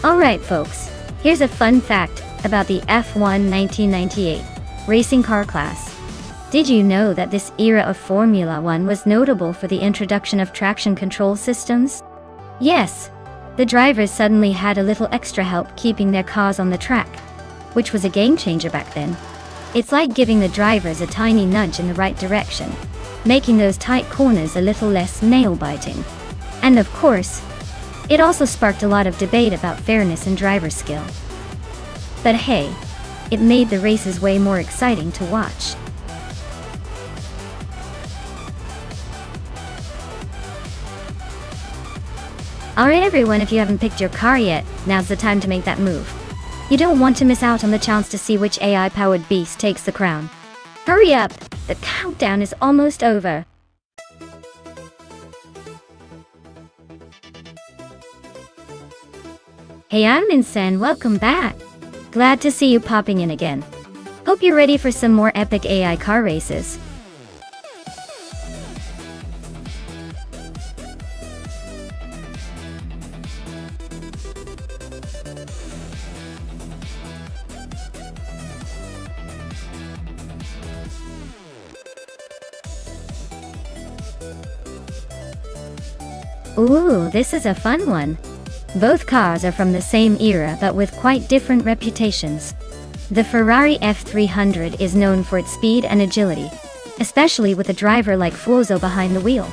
Alright folks, here's a fun fact about the F1 1998 racing car class. Did you know that this era of Formula One was notable for the introduction of traction control systems? Yes, the drivers suddenly had a little extra help keeping their cars on the track, which was a game changer back then. It's like giving the drivers a tiny nudge in the right direction, making those tight corners a little less nail-biting. And of course, it also sparked a lot of debate about fairness and driver skill. But hey, it made the races way more exciting to watch. Alright everyone, if you haven't picked your car yet, now's the time to make that move. You don't want to miss out on the chance to see which AI-powered beast takes the crown. Hurry up! The countdown is almost over. Hey, I'm Insen, welcome back. Glad to see you popping in again. Hope you're ready for some more epic AI car races. Ooh, this is a fun one. Both cars are from the same era but with quite different reputations. The Ferrari F300 is known for its speed and agility, especially with a driver like Fuoso behind the wheel.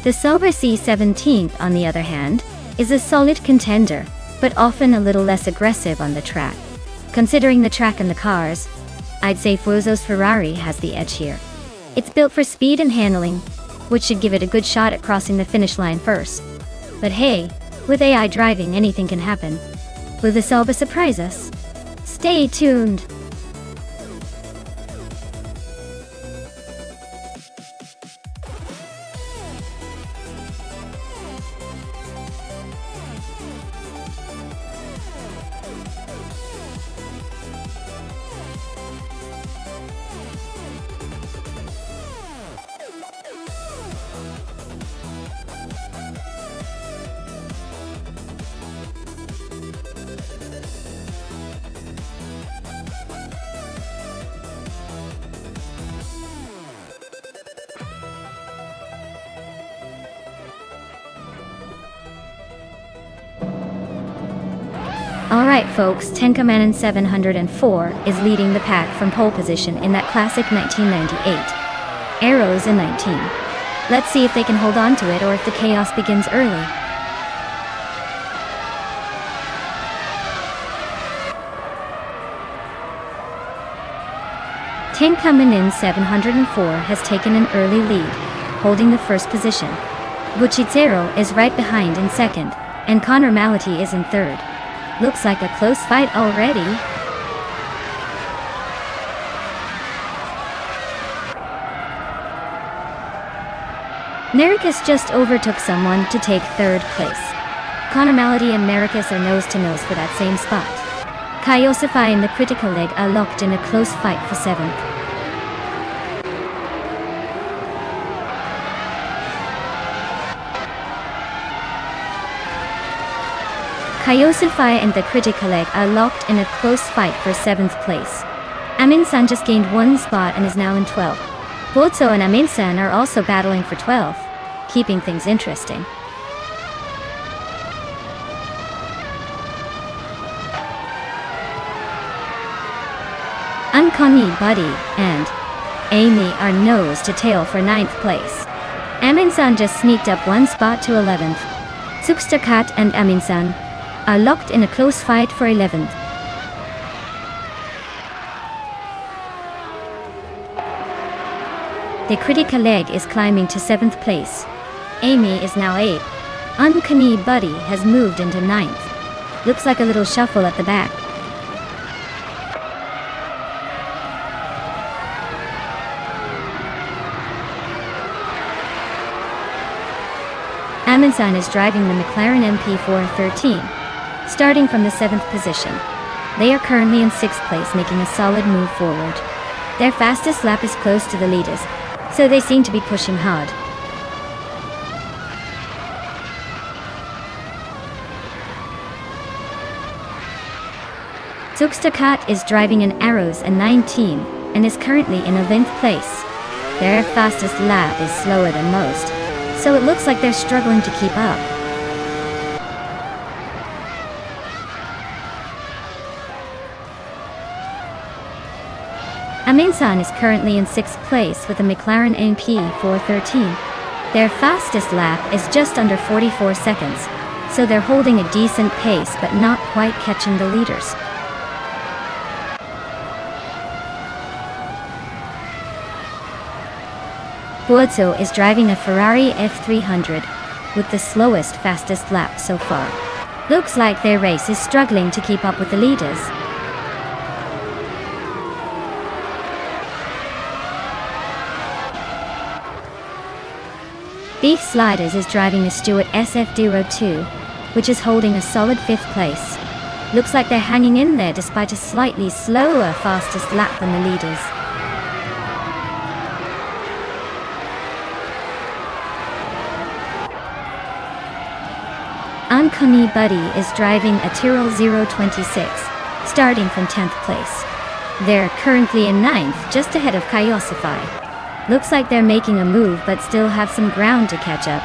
The Sauber C17, on the other hand, is a solid contender, but often a little less aggressive on the track. Considering the track and the cars, I'd say Fuoso's Ferrari has the edge here. It's built for speed and handling, which should give it a good shot at crossing the finish line first. But hey, with AI driving, anything can happen. Will the Sauber surprise us? Stay tuned! Alright folks, Tenkaman 704 is leading the pack from pole position in that classic 1998. Arrows in 19. Let's see if they can hold on to it or if the chaos begins early. Tenkaman 704 has taken an early lead, holding the first position. Buchizero is right behind in second, and Connor Mality is in third. Looks like a close fight already. Maricus just overtook someone to take third place. Connor Mality and Maricus are nose to nose for that same spot. Kaiosify and the Critical Leg are locked in a close fight for seventh. Kaiosify and the Critical Leg are locked in a close fight for 7th place. Amin-san just gained one spot and is now in 12th. Botso and Amin-san are also battling for 12th, keeping things interesting. Uncanny Buddy and Amy are nose to tail for 9th place. Amin-san just sneaked up one spot to 11th. Sukstakat and Amin-san are locked in a close fight for 11th. The Critical Leg is climbing to 7th place. Amy is now 8th. Uncanny Buddy has moved into 9th. Looks like a little shuffle at the back. Amin-san is driving the McLaren MP413. Starting from the 7th position. They are currently in 6th place, making a solid move forward. Their fastest lap is close to the leaders, so they seem to be pushing hard. Zugstakat is driving an Arrows and 19 and is currently in 11th place. Their fastest lap is slower than most, so it looks like they're struggling to keep up. Aminsan is currently in 6th place with a McLaren MP 413. Their fastest lap is just under 44 seconds, so they're holding a decent pace but not quite catching the leaders. Buozzo is driving a Ferrari F300 with the slowest fastest lap so far. Looks like their race is struggling to keep up with the leaders. Beef Sliders is driving a Stewart SF02, which is holding a solid 5th place. Looks like they're hanging in there despite a slightly slower fastest lap than the leaders. Anconi Buddy is driving a Tyrrell 026, starting from 10th place. They're currently in 9th, just ahead of Kyosify. Looks like they're making a move but still have some ground to catch up.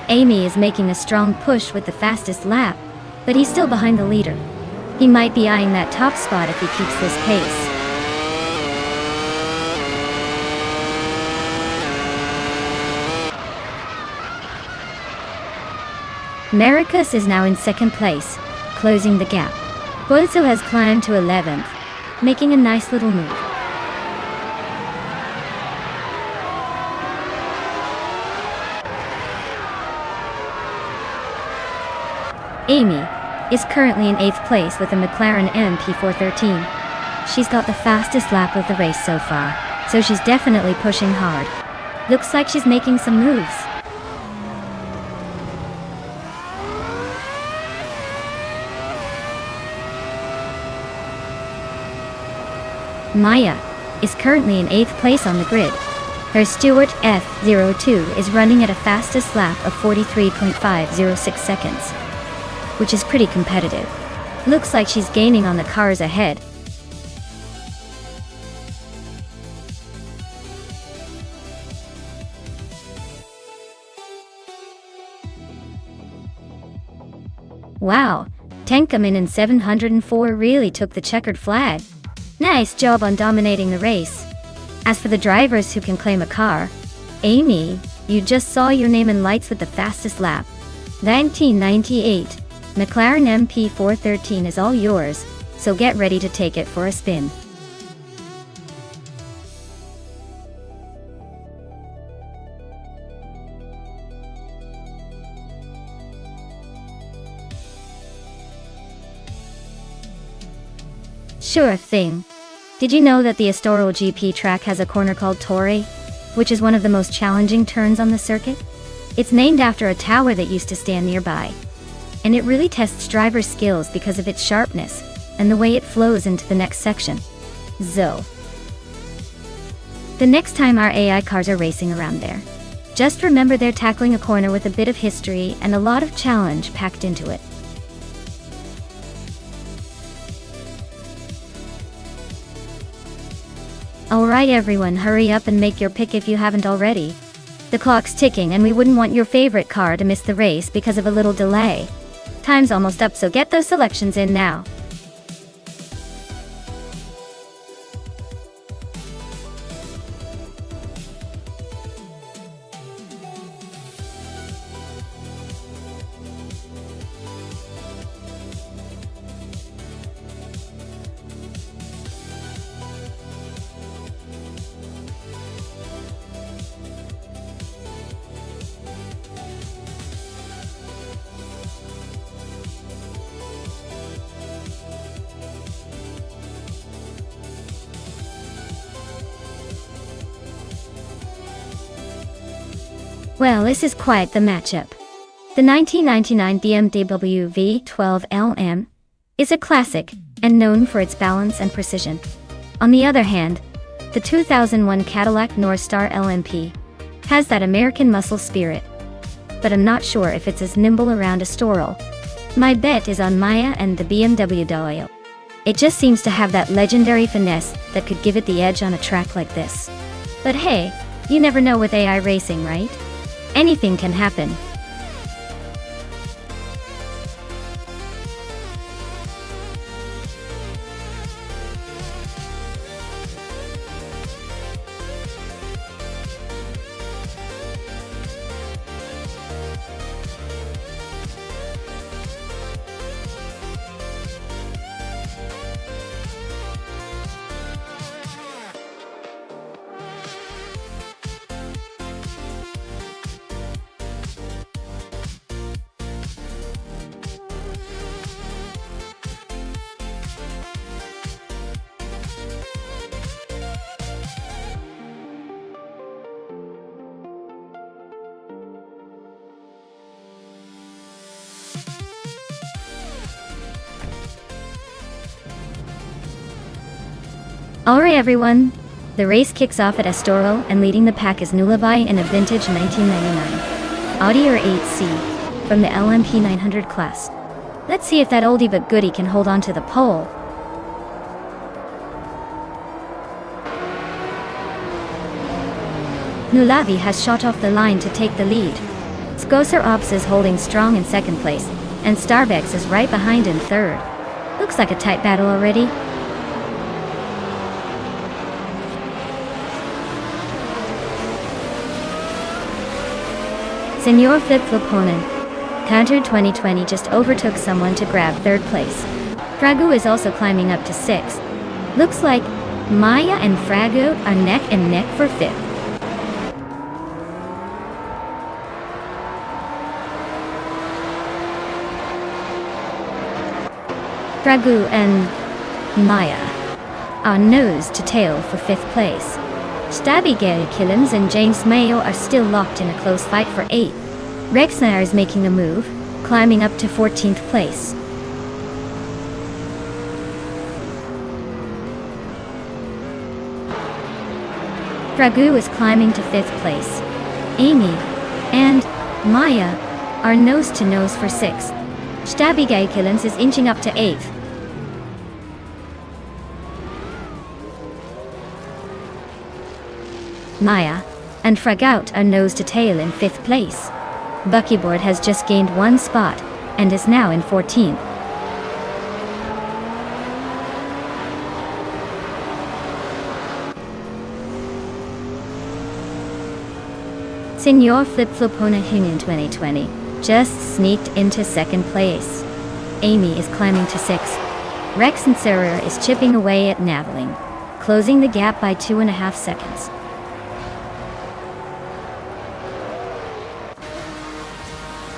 Amy is making a strong push with the fastest lap, but he's still behind the leader. He might be eyeing that top spot if he keeps this pace. Maricus is now in 2nd place, closing the gap. Buozzo has climbed to 11th, making a nice little move. Amy is currently in 8th place with a McLaren MP413. She's got the fastest lap of the race so far, so she's definitely pushing hard. Looks like she's making some moves. Maya is currently in 8th place on the grid. Her Stewart F02 is running at a fastest lap of 43.506 seconds, which is pretty competitive. Looks like she's gaining on the cars ahead. Wow, Tenkamin in 704 really took the checkered flag. Nice job on dominating the race. As for the drivers who can claim a car, Amy, you just saw your name in lights with the fastest lap. 1998, McLaren MP413 is all yours, so get ready to take it for a spin. Sure thing. Did you know that the Estoril GP track has a corner called Torre, which is one of the most challenging turns on the circuit? It's named after a tower that used to stand nearby. And it really tests drivers' skills because of its sharpness and the way it flows into the next section. The next time our AI cars are racing around there, just remember they're tackling a corner with a bit of history and a lot of challenge packed into it. Alright everyone, hurry up and make your pick if you haven't already. The clock's ticking and we wouldn't want your favorite car to miss the race because of a little delay. Time's almost up, so get those selections in now. Well, this is quite the matchup. The 1999 BMW V12 LM is a classic and known for its balance and precision. On the other hand, the 2001 Cadillac Northstar LMP has that American muscle spirit. but I'm not sure if it's as nimble around a Storrel. My bet is on Maya and the BMW Doyle. It just seems to have that legendary finesse that could give it the edge on a track like this. But hey, you never know with AI racing, right? Anything can happen. Alright everyone, the race kicks off at Estoril and leading the pack is Nulabai in a vintage 1999 Audi R8C from the LMP 900 class. Let's see if that oldie but goodie can hold on to the pole. Nulavi has shot off the line to take the lead. Skoser Ops is holding strong in second place, and Starbex is right behind in third. Looks like a tight battle already. Senor Flip-Floponen, Counter 2020 just overtook someone to grab third place. Fragu is also climbing up to 6th. Looks like Maya and Fragu are neck and neck for 5th. Fragu and Maya are nose to tail for 5th place. Stabby Killens and James Mayo are still locked in a close fight for 8th. Rexnair is making the move, climbing up to 14th place. Fragu is climbing to 5th place. Amy and Maya are nose to nose for 6th. Stabby Killens is inching up to 8th. Maya and Fragout are nose to tail in 5th place. Buckyboard has just gained 1 spot and is now in 14th. Senor Flip-Flopona in 2020 just sneaked into 2nd place. Amy is climbing to 6th. Rex and Sarah is chipping away at Naveling, closing the gap by 2.5 seconds.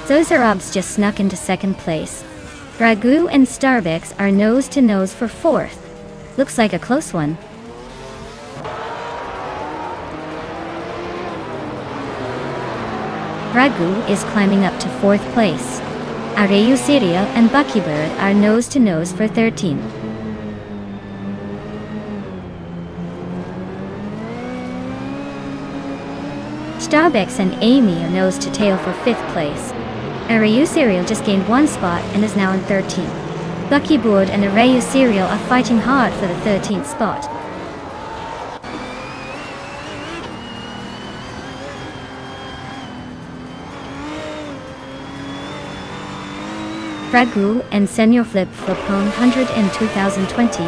Zozarobs just snuck into 2nd place. Ragu and Starbex are nose to nose for 4th. Looks like a close one. Ragu is climbing up to 4th place. Areyu Serial and Buckybird are nose to nose for 13th. Starbex and Amy are nose to tail for 5th place. Areyu Serial just gained 1 spot and is now in 13th. Buckyboard and Areyu Serial are fighting hard for the 13th spot. Fragu and Senor Flip-Flopone 100 in 2020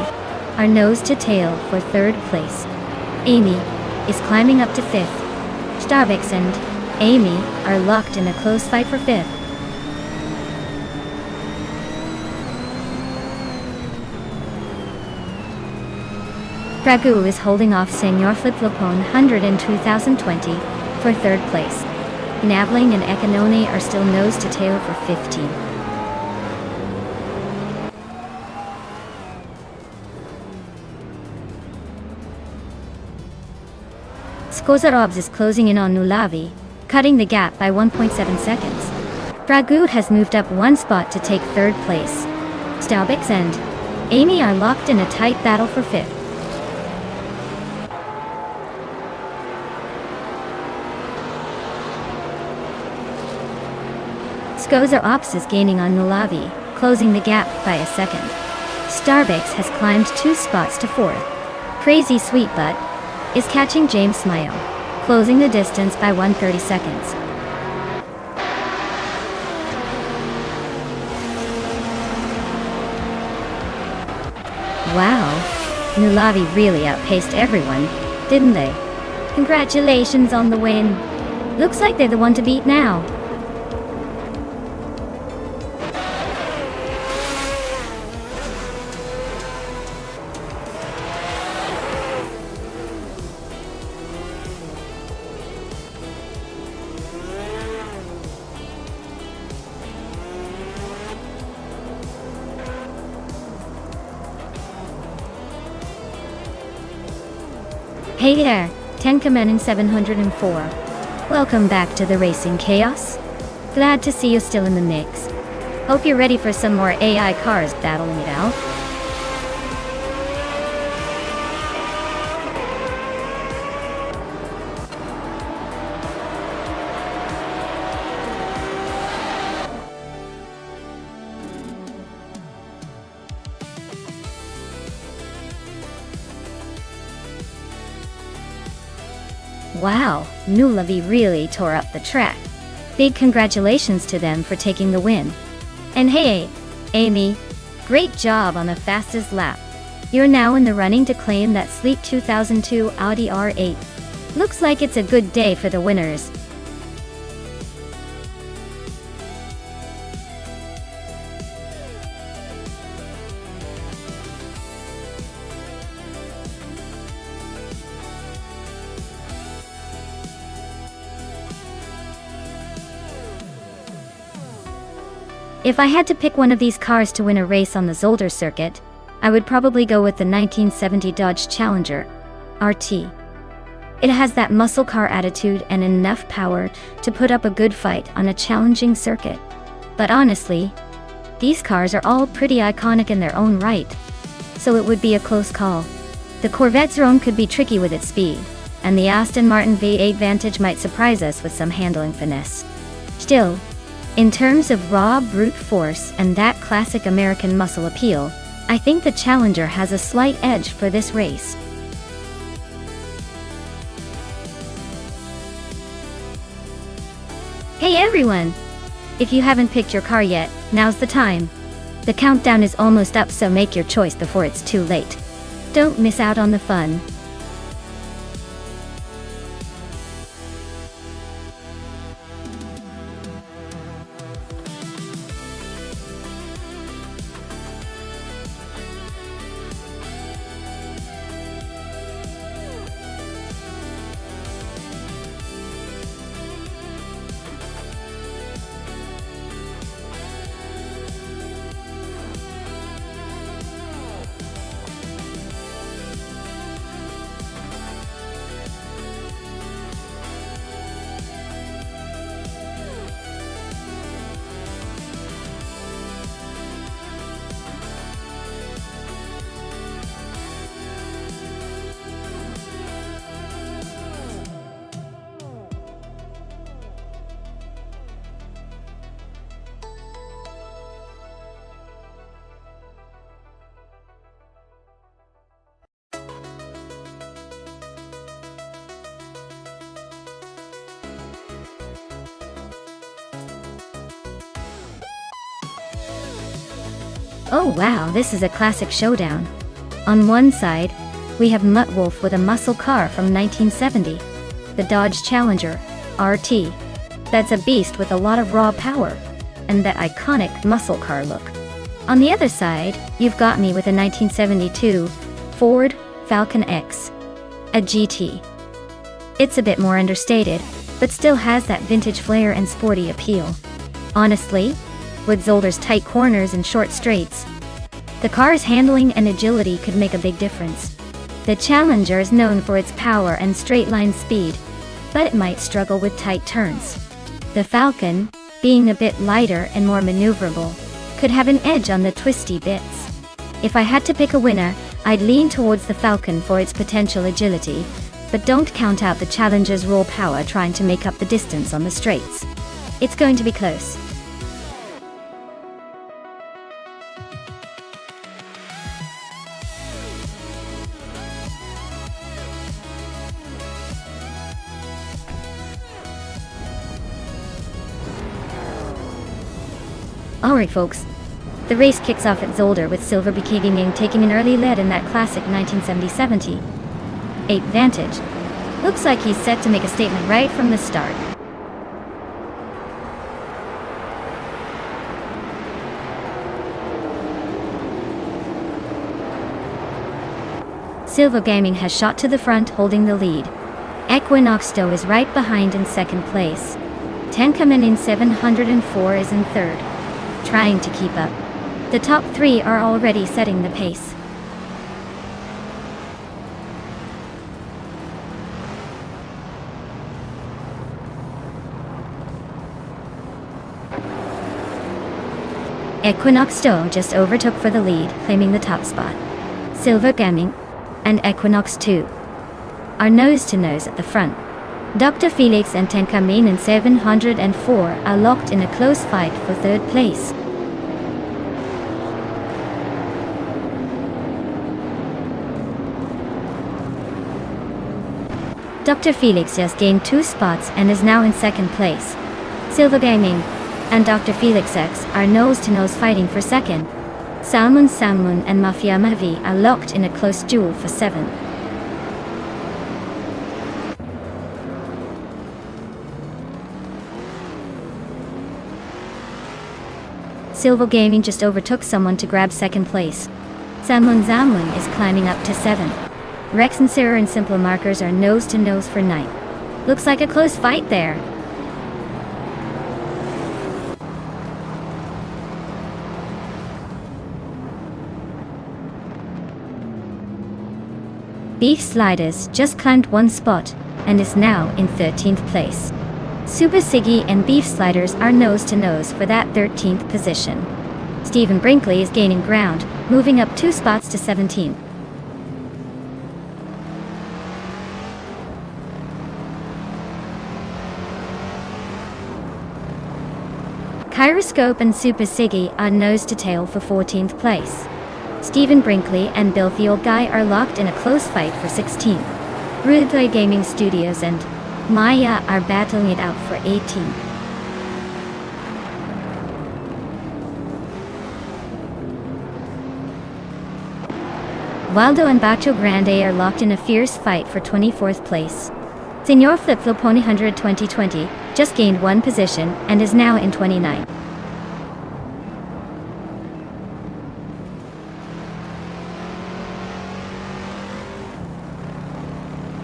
are nose to tail for 3rd place. Amy is climbing up to 5th. Starbex and Amy are locked in a close fight for 5th. Fragu is holding off Senor Flip-Flopone 100 in 2020 for 3rd place. Naveling and Ekanone are still nose to tail for 15. Skozarobs is closing in on Nulavi, cutting the gap by 1.7 seconds. Fragu has moved up 1 spot to take 3rd place. Starbex and Amy are locked in a tight battle for 5th. Scozer Ops is gaining on Nulavi, closing the gap by a second. Starbucks has climbed 2 spots to 4th. Crazy Sweet Butt is catching James Smile, closing the distance by 130 seconds. Wow, Nulavi really outpaced everyone, didn't they? Congratulations on the win. Looks like they're the one to beat now. Hey there, Tenkamen 704. Welcome back to the Racing Chaos. Glad to see you still in the mix. Hope you're ready for some more AI cars battling it out. Wow, Nulavi really tore up the track. Big congratulations to them for taking the win. And hey, Amy, great job on the fastest lap. You're now in the running to claim that sleek 2002 Audi R8. Looks like it's a good day for the winners. If I had to pick one of these cars to win a race on the Zolder circuit, I would probably go with the 1970 Dodge Challenger RT. It has that muscle car attitude and enough power to put up a good fight on a challenging circuit. But honestly, these cars are all pretty iconic in their own right, so it would be a close call. The Corvette Zone could be tricky with its speed, and the Aston Martin V8 Vantage might surprise us with some handling finesse. Still, in terms of raw brute force and that classic American muscle appeal, I think the Challenger has a slight edge for this race. Hey everyone! If you haven't picked your car yet, now's the time. The countdown is almost up, so make your choice before it's too late. Don't miss out on the fun. Oh wow, this is a classic showdown. On one side, we have Mutt Wolf with a muscle car from 1970, the Dodge Challenger RT. That's a beast with a lot of raw power, and that iconic muscle car look. On the other side, you've got me with a 1972 Ford Falcon X, a GT. It's a bit more understated, but still has that vintage flair and sporty appeal. Honestly, with Zolder's tight corners and short straights, the car's handling and agility could make a big difference. The Challenger is known for its power and straight-line speed, but it might struggle with tight turns. The Falcon, being a bit lighter and more maneuverable, could have an edge on the twisty bits. If I had to pick a winner, I'd lean towards the Falcon for its potential agility, but don't count out the Challenger's raw power trying to make up the distance on the straights. It's going to be close. Alright folks, the race kicks off at Zolder with Silver Bikini taking an early lead in that classic 1970-70 advantage. Looks like he's set to make a statement right from the start. Silver Gaming has shot to the front, holding the lead. Equinox Stowe is right behind in second place. Tenkamen in 704 is in third, trying to keep up. The top three are already setting the pace. Equinox Stowe just overtook for the lead, claiming the top spot. Silver Gaming and Equinox 2 are nose-to-nose at the front. Dr. Felix and Tenkamen in 704 are locked in a close fight for third place. Dr. Felix just gained 2 spots and is now in second place. Silver Gaming and Dr. Felix X are nose-to-nose fighting for second. Salmon and Mafia Mavi are locked in a close duel for 7th. Silver Gaming just overtook someone to grab second place. Salmon is climbing up to 7th. Rex and Sarah and Simple Markers are nose-to-nose for 9th. Looks like a close fight there. Beef Sliders just climbed 1 spot and is now in 13th place. Super Siggy and Beef Sliders are nose-to-nose for that 13th position. Stephen Brinkley is gaining ground, moving up 2 spots to 17th. Kyroscope and Super Siggy are nose-to-tail for 14th place. Stephen Brinkley and Bill the Old Guy are locked in a close fight for 16th. Rudeplay Gaming Studios and Maya are battling it out for 18th. Waldo and Bacho Grande are locked in a fierce fight for 24th place. Senor Flip-Flop Pony 100 2020 just gained 1 position and is now in 29th.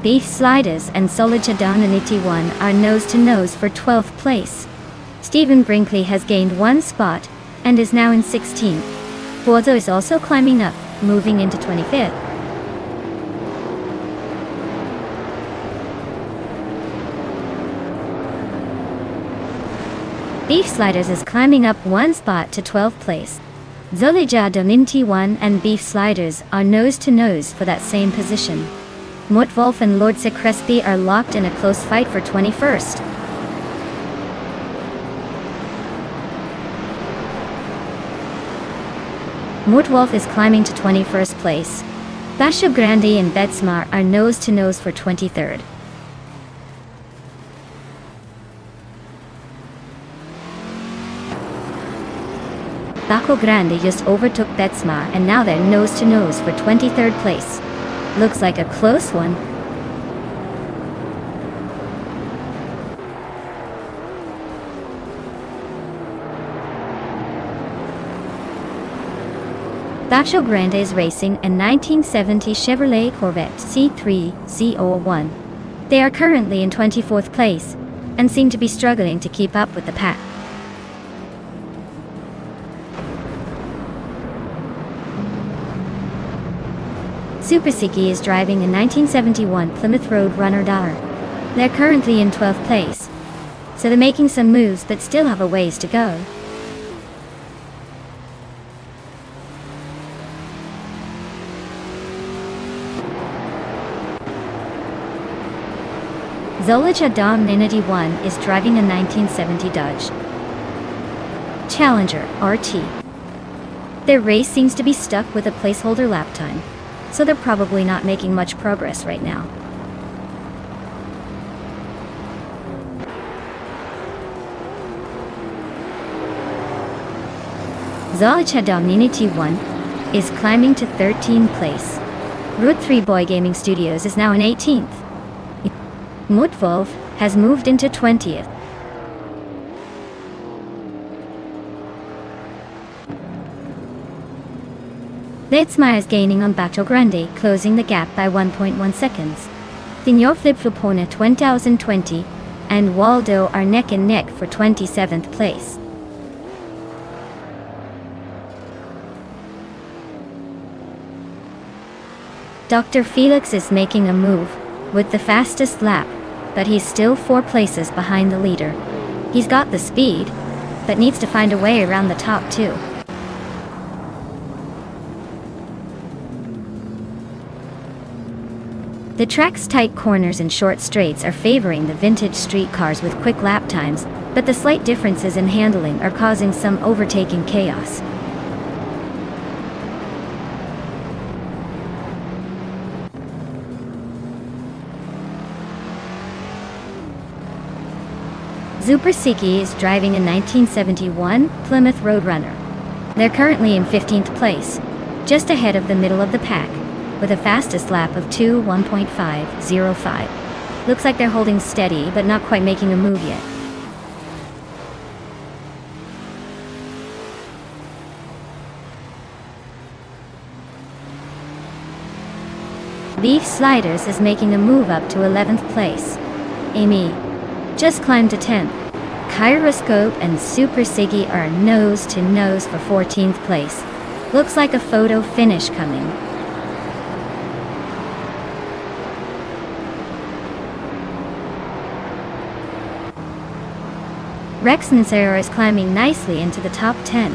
Beef Sliders and Solichadonanity 1 are nose-to-nose for 12th place. Stephen Brinkley has gained 1 spot and is now in 16th. Borzo is also climbing up, moving into 25th. Beef Sliders is climbing up 1 spot to 12th place. Zolija 1 and Beef Sliders are nose-to-nose for that same position. Mutwolf and Lord Secrespi are locked in a close fight for 21st. Mutwolf is climbing to 21st place. Basho Grande and Betsmar are nose-to-nose for 23rd. Baco Grande just overtook Betsmar and now they're nose-to-nose for 23rd place. Looks like a close one. Bacho Grande is racing a 1970 Chevrolet Corvette C3 Z01. They are currently in 24th place and seem to be struggling to keep up with the pack. Super Siki is driving a 1971 Plymouth Road Runner Dar. They're currently in 12th place, so they're making some moves but still have a ways to go. Zolija Dom Ninity 1 is driving a 1970 Dodge Challenger RT. Their race seems to be stuck with a placeholder lap time, so they're probably not making much progress right now. Dominity 1 is climbing to 13th place. Route 3 Boy Gaming Studios is now in 18th. Mutvolf has moved into 20th. Letzmar is gaining on Battle Grande, closing the gap by 1.1 seconds. Signor Flip Flopona 2020 and Waldo are neck and neck for 27th place. Dr. Felix is making a move with the fastest lap, but he's still 4 places behind the leader. He's got the speed, but needs to find a way around the top too. The track's tight corners and short straights are favoring the vintage street cars with quick lap times, but the slight differences in handling are causing some overtaking chaos. Supersiki is driving a 1971 Plymouth Roadrunner. They're currently in 15th place, just ahead of the middle of the pack, with a fastest lap of 1.505. Looks like they're holding steady, but not quite making a move yet. Leaf Sliders is making a move up to 11th place. Amy just climbed to 10th. Kyroscope and Super Siggy are nose to nose for 14th place. Looks like a photo finish coming. Rex Nancero is climbing nicely into the top 10.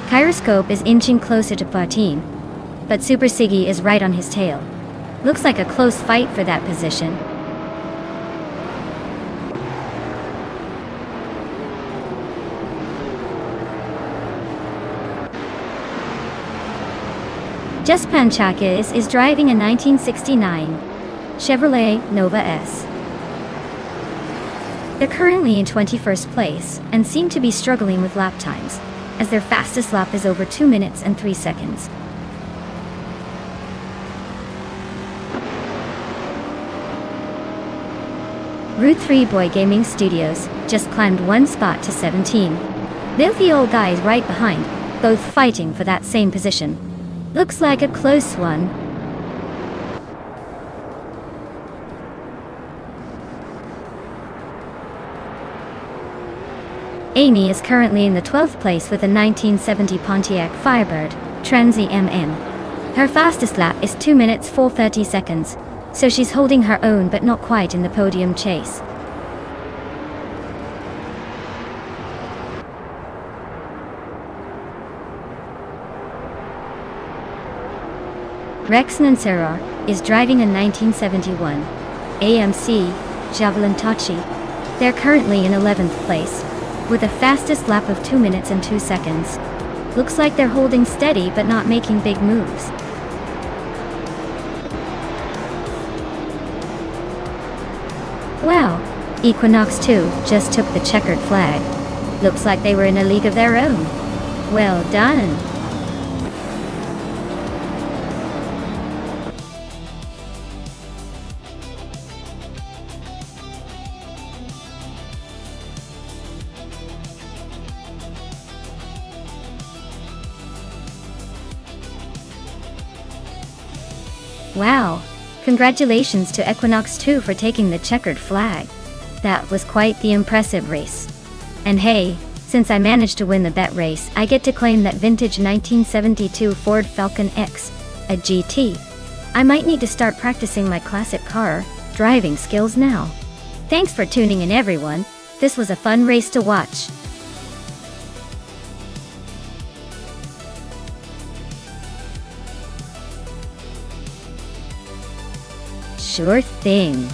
Kyroscope is inching closer to 14, but Super Siggy is right on his tail. Looks like a close fight for that position. Just Panchakis is driving a 1969 Chevrolet Nova S. They're currently in 21st place and seem to be struggling with lap times, as their fastest lap is over 2 minutes and 3 seconds. Route 3 Boy Gaming Studios just climbed 1 spot to 17. They're the old guys right behind, both fighting for that same position. Looks like a close one. Amy is currently in the 12th place with a 1970 Pontiac Firebird Transy MN. Her fastest lap is 2 minutes 4:30 seconds, so she's holding her own but not quite in the podium chase. Rex Nancero is driving a 1971 AMC Javelin Tachi. They're currently in 11th place, with a fastest lap of 2 minutes and 2 seconds. Looks like they're holding steady but not making big moves. Wow, Equinox 2 just took the checkered flag. Looks like they were in a league of their own. Well done. Wow, congratulations to Equinox 2 for taking the checkered flag. That was quite the impressive race. And hey, since I managed to win the bet race, I get to claim that vintage 1972 Ford Falcon X, a GT. I might need to start practicing my classic car driving skills now. Thanks for tuning in, everyone. This was a fun race to watch. Sure thing.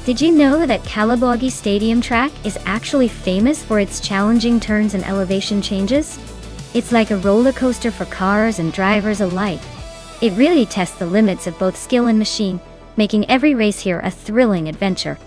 Did you know that Kalabogi Stadium track is actually famous for its challenging turns and elevation changes? It's like a roller coaster for cars and drivers alike. It really tests the limits of both skill and machine, making every race here a thrilling adventure.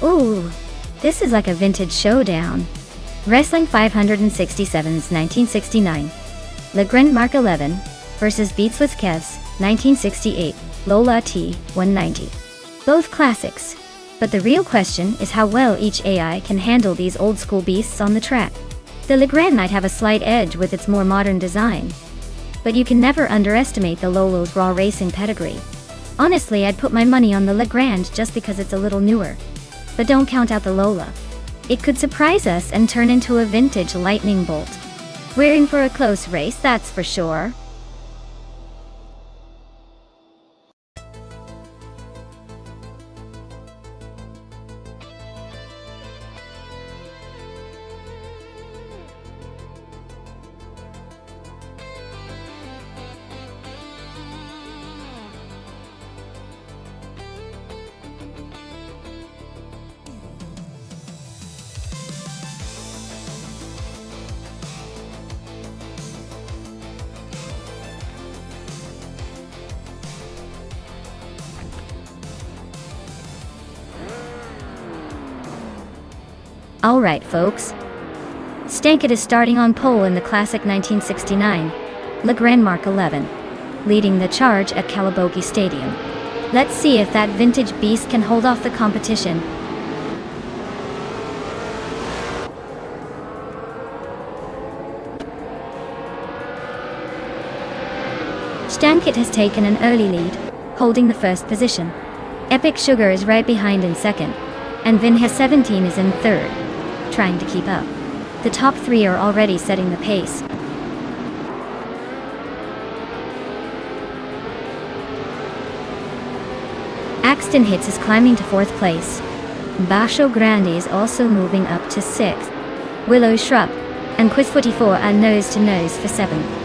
Ooh, this is like a vintage showdown. Wrestling 567's 1969. Le Grand Mark 11 versus Beats with Kev's 1968 Lola T 190. Both classics. But the real question is how well each AI can handle these old school beasts on the track. The Le Grand might have a slight edge with its more modern design, but you can never underestimate the Lolo's raw racing pedigree. Honestly, I'd put my money on the Le Grand just because it's a little newer. But don't count out the Lola. It could surprise us and turn into a vintage lightning bolt. We're in for a close race, that's for sure. Alright folks. Stankit is starting on pole in the classic 1969 Le Grand Mark 11, leading the charge at Calabogie Stadium. Let's see if that vintage beast can hold off the competition. Stankit has taken an early lead, holding the first position. Epic Sugar is right behind in second, and Vinha 17 is in third, trying to keep up. The top three are already setting the pace. Axton Hits is climbing to fourth place. Basho Grande is also moving up to sixth. Willow Shrub and Quiz 44 are nose to nose for seventh.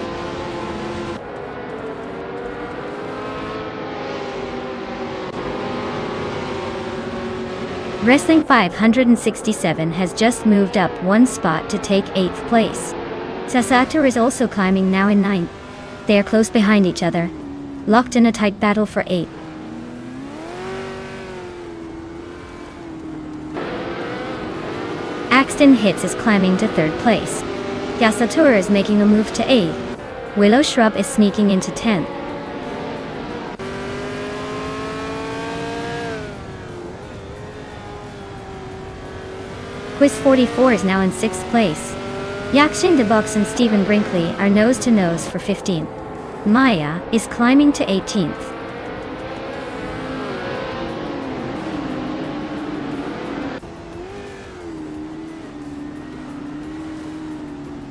Wrestling 567 has just moved up one spot to take 8th place. Sasator is also climbing now in 9th. They are close behind each other, locked in a tight battle for 8th. Axton Hits is climbing to 3rd place. Yasatura is making a move to 8th. Willow Shrub is sneaking into 10th. Quiz 44 is now in 6th place. Yakshin DeBox and Stephen Brinkley are nose to nose for 15th. Maya is climbing to 18th.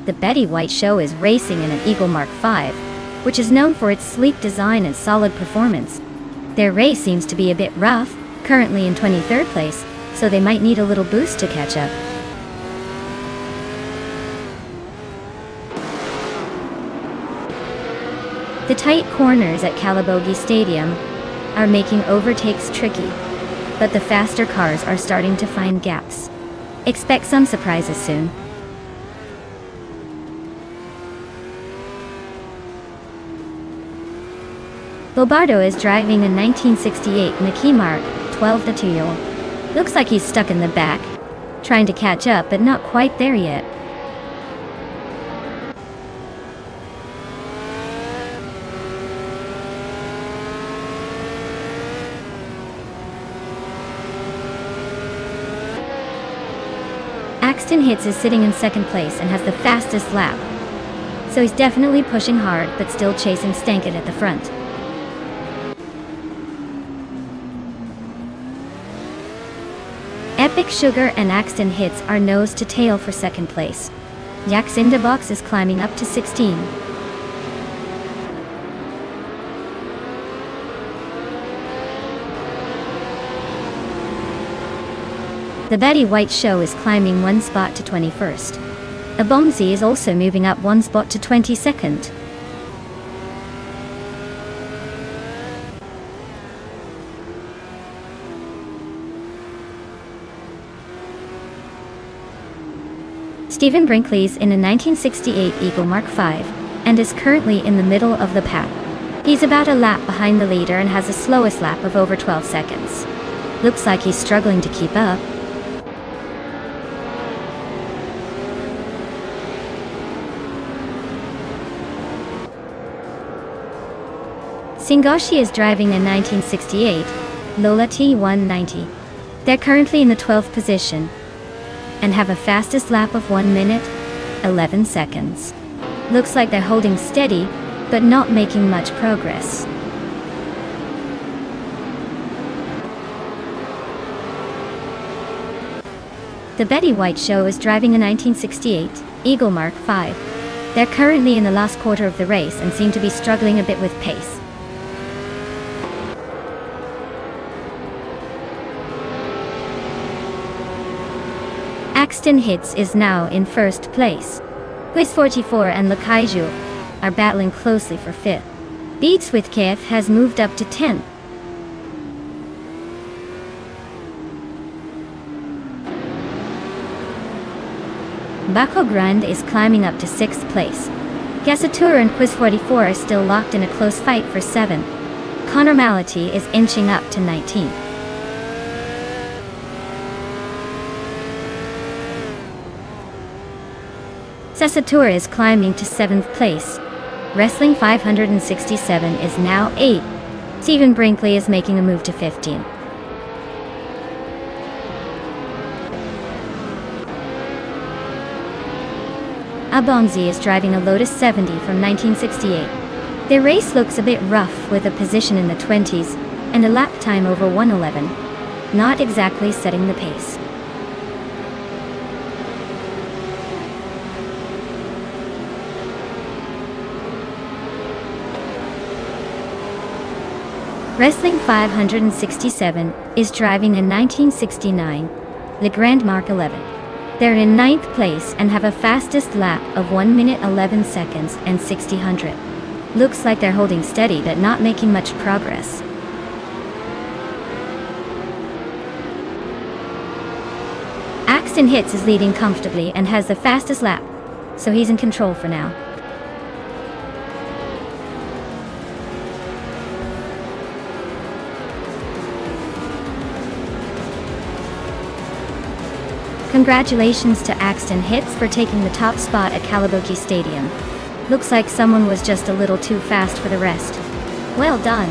The Betty White Show is racing in an Eagle Mark 5, which is known for its sleek design and solid performance. Their race seems to be a bit rough, currently in 23rd place, so they might need a little boost to catch up. The tight corners at Calabogie Stadium are making overtakes tricky, but the faster cars are starting to find gaps. Expect some surprises soon. Bobardo is driving a 1968 Mickey Mark 12 de Tuyol. Looks like he's stuck in the back, trying to catch up but not quite there yet. Axton Hits is sitting in 2nd place and has the fastest lap. So he's definitely pushing hard but still chasing Stankit at the front. Epic Sugar and Axton Hits are nose to tail for 2nd place. Yaxinda Box is climbing up to 16. The Betty White Show is climbing one spot to 21st. Abonzi is also moving up one spot to 22nd. Stephen Brinkley's in a 1968 Eagle Mark 5 and is currently in the middle of the pack. He's about a lap behind the leader and has the slowest lap of over 12 seconds. Looks like he's struggling to keep up. Singoshi is driving a 1968 Lola T190. They're currently in the 12th position and have a fastest lap of 1 minute, 11 seconds. Looks like they're holding steady, but not making much progress. The Betty White Show is driving a 1968 Eagle Mark V. They're currently in the last quarter of the race and seem to be struggling a bit with pace. Axton Hits is now in first place. Quiz 44 and Lakaiju are battling closely for fifth. Beats with KF has moved up to 10th. Baco Grande is climbing up to 6th place. Gasatura and Quiz 44 are still locked in a close fight for 7th. Connor Mality is inching up to 19th. Sasatura is climbing to 7th place. Wrestling 567 is now 8th. Stephen Brinkley is making a move to 15th. Abongzi is driving a Lotus 70 from 1968. Their race looks a bit rough with a position in the 20s and a lap time over 1:11. Not exactly setting the pace. Wrestling 567 is driving a 1969 Le Grand Mark 11. They're in 9th place and have a fastest lap of 1 minute 11 seconds and 60 hundredths. Looks like they're holding steady but not making much progress. Axton Hits is leading comfortably and has the fastest lap, so he's in control for now. Congratulations to Axton Hits for taking the top spot at Kalaboki Stadium. Looks like someone was just a little too fast for the rest. Well done.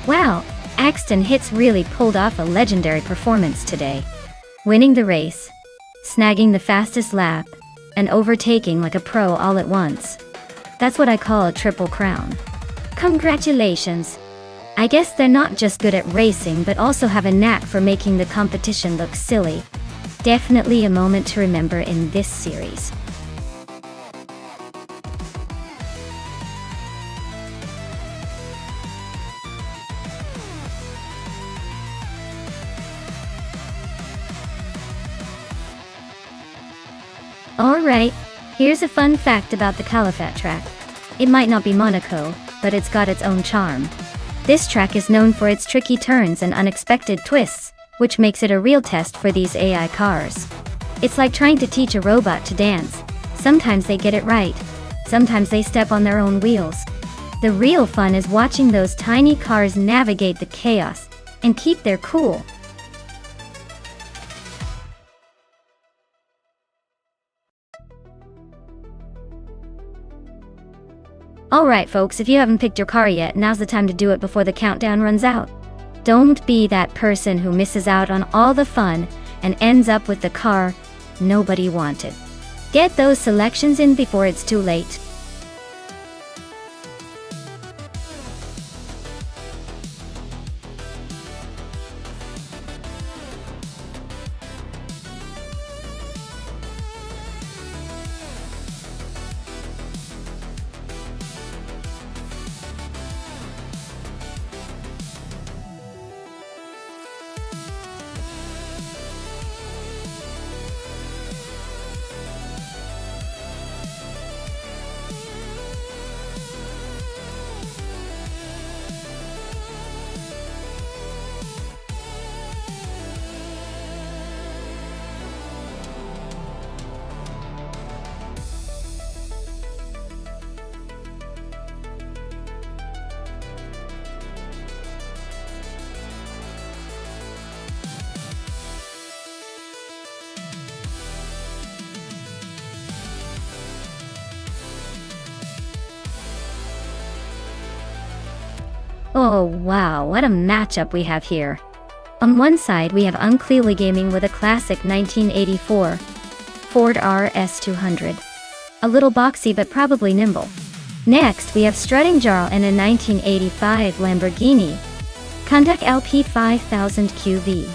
Wow, Axton Hits really pulled off a legendary performance today. Winning the race, snagging the fastest lap, and overtaking like a pro all at once. That's what I call a triple crown. Congratulations! I guess they're not just good at racing but also have a knack for making the competition look silly. Definitely a moment to remember in this series. Alright, here's a fun fact about the Calafat track. It might not be Monaco, but it's got its own charm. This track is known for its tricky turns and unexpected twists, which makes it a real test for these AI cars. It's like trying to teach a robot to dance. Sometimes they get it right, sometimes they step on their own wheels. The real fun is watching those tiny cars navigate the chaos and keep their cool. Alright folks, if you haven't picked your car yet, now's the time to do it before the countdown runs out. Don't be that person who misses out on all the fun and ends up with the car nobody wanted. Get those selections in before it's too late. Oh wow, what a matchup we have here. On one side we have Unclearly Gaming with a classic 1984 Ford RS200. A little boxy but probably nimble. Next we have Strutting Jarl and a 1985 Lamborghini Countach LP 5000 QV.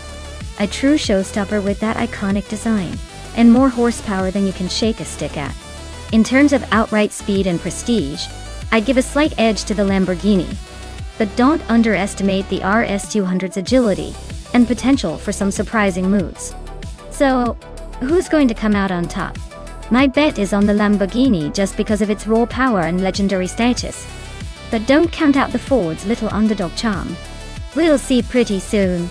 A true showstopper with that iconic design, and more horsepower than you can shake a stick at. In terms of outright speed and prestige, I'd give a slight edge to the Lamborghini. But don't underestimate the RS200's agility and potential for some surprising moves. So, who's going to come out on top? My bet is on the Lamborghini just because of its raw power and legendary status. But don't count out the Ford's little underdog charm. We'll see pretty soon.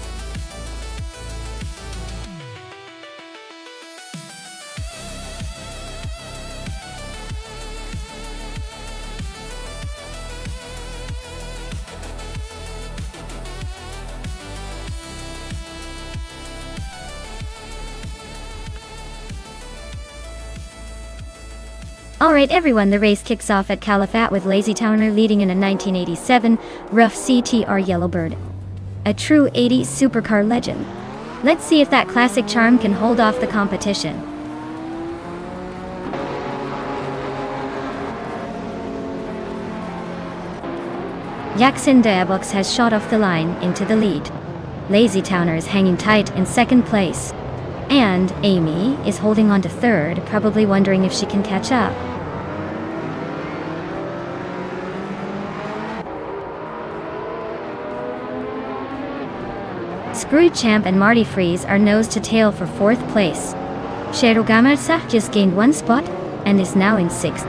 Alright everyone, the race kicks off at Calafat with Lazy Towner leading in a 1987 rough CTR Yellowbird. A true 80s supercar legend. Let's see if that classic charm can hold off the competition. Jackson Daebox has shot off the line into the lead. Lazy Towner is hanging tight in second place. And Amy is holding on to third, probably wondering if she can catch up. Screwed Champ and Marty Freeze are nose to tail for fourth place. Cherogamerza just gained one spot and is now in sixth.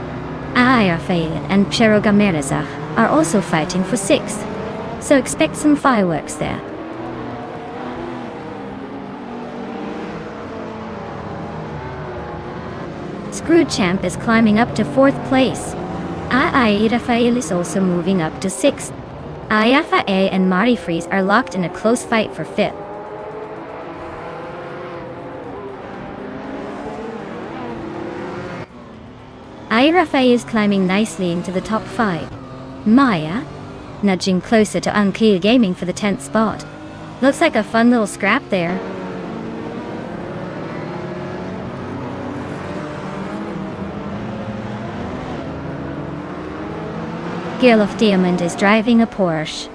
Rafael and Cherogamerza are also fighting for sixth, so expect some fireworks there. Screwed Champ is climbing up to fourth place. Rafael is also moving up to sixth. Ayafa A and Marty Freeze are locked in a close fight for fifth. Rafael is climbing nicely into the top 5. Maya, nudging closer to Unclear Gaming for the 10th spot. Looks like a fun little scrap there. Girl of Diamond is driving a Porsche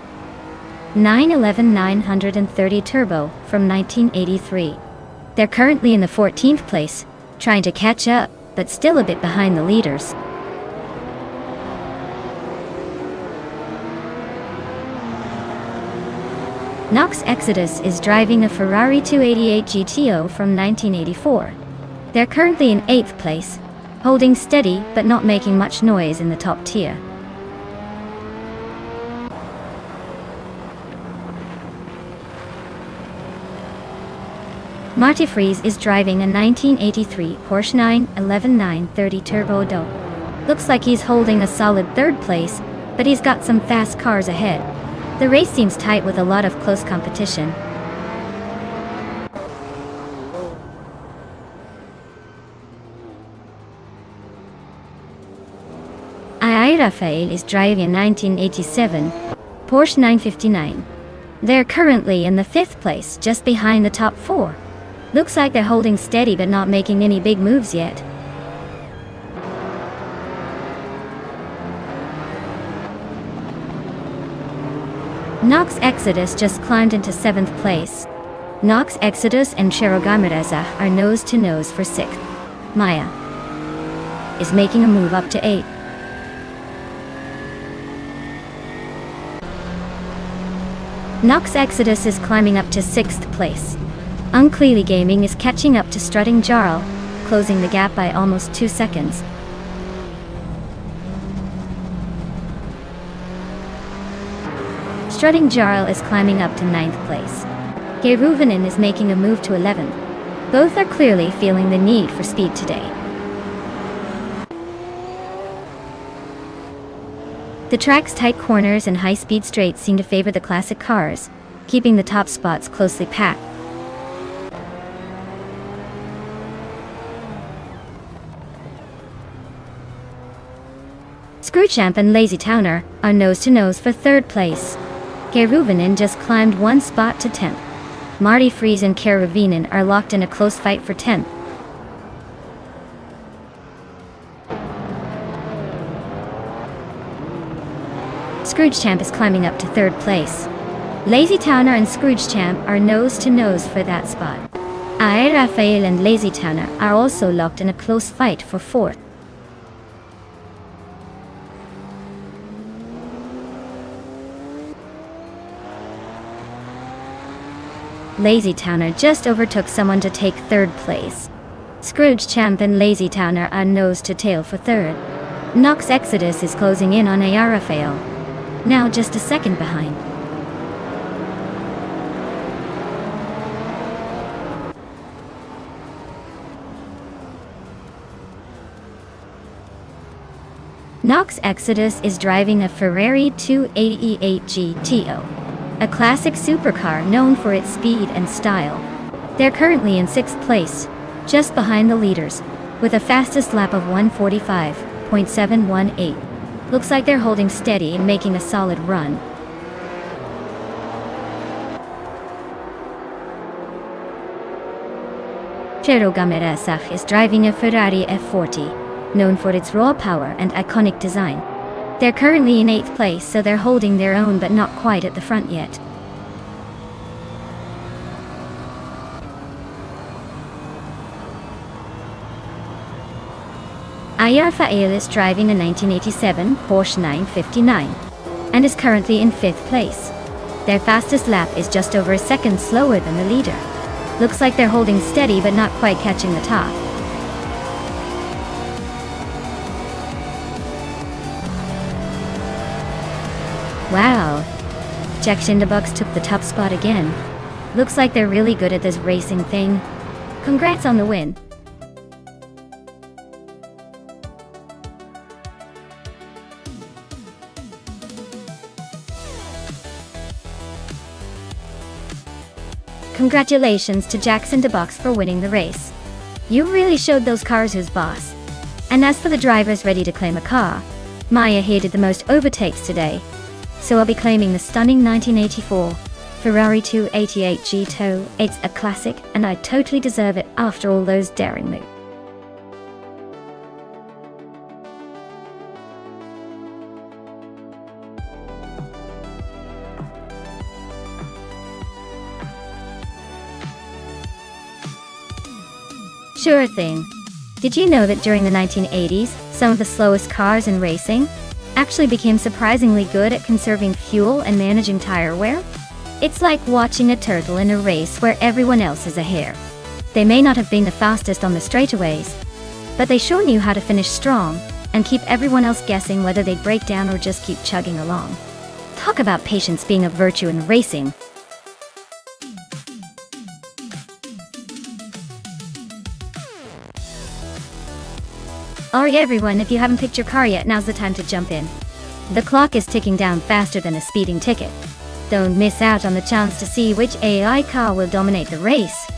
911 930 Turbo from 1983. They're currently in the 14th place, trying to catch up, but still a bit behind the leaders. Nox Exodus is driving a Ferrari 288 GTO from 1984. They're currently in 8th place, holding steady but not making much noise in the top tier. Marty Freeze is driving a 1983 Porsche 911 930 Turbo Do. Looks like he's holding a solid third place, but he's got some fast cars ahead. The race seems tight with a lot of close competition. Rafael is driving a 1987 Porsche 959. They're currently in the 5th place, just behind the top 4. Looks like they're holding steady but not making any big moves yet. Nox Exodus just climbed into 7th place. Nox Exodus and Cherogamereza are nose to nose for 6th. Maya is making a move up to 8th. Nox Exodus is climbing up to 6th place. Unclearly Gaming is catching up to Strutting Jarl, closing the gap by almost 2 seconds. Strutting Jarl is climbing up to 9th place. Geruvanen is making a move to 11th. Both are clearly feeling the need for speed today. The track's tight corners and high-speed straights seem to favor the classic cars, keeping the top spots closely packed. Screwchamp and Lazy Towner are nose to nose for 3rd place. Keruvinen just climbed one spot to 10th. Marty Freeze and Keruvinen are locked in a close fight for 10th. Scrooge Champ is climbing up to 3rd place. Lazy Towner and Scrooge Champ are nose to nose for that spot. I, Raphael and Lazy Towner are also locked in a close fight for 4th. Lazy Towner just overtook someone to take 3rd place. Scrooge Champ and Lazy Towner are nose to tail for 3rd. Nox Exodus is closing in on Raphael, now just a second behind. Nox Exodus is driving a Ferrari 288 GTO, a classic supercar known for its speed and style. They're currently in 6th place, just behind the leaders, with a fastest lap of 1:45.718. Looks like they're holding steady and making a solid run. Cero Gameresach is driving a Ferrari F40, known for its raw power and iconic design. They're currently in 8th place, so they're holding their own but not quite at the front yet. Raphael is driving a 1987 Porsche 959 and is currently in 5th place. Their fastest lap is just over a second slower than the leader. Looks like they're holding steady but not quite catching the top. Wow! Jack in the Box took the top spot again. Looks like they're really good at this racing thing. Congrats on the win. Congratulations to Jack in the Box for winning the race. You really showed those cars who's boss. And as for the drivers ready to claim a car, Maya here did the most overtakes today. So I'll be claiming the stunning 1984 Ferrari 288 GTO. It's a classic, and I totally deserve it after all those daring moves. Sure thing. Did you know that during the 1980s, some of the slowest cars in racing actually became surprisingly good at conserving fuel and managing tire wear? It's like watching a turtle in a race where everyone else is a hare. They may not have been the fastest on the straightaways, but they sure knew how to finish strong and keep everyone else guessing whether they'd break down or just keep chugging along. Talk about patience being a virtue in racing. Alright everyone, if you haven't picked your car yet, now's the time to jump in. The clock is ticking down faster than a speeding ticket. Don't miss out on the chance to see which AI car will dominate the race.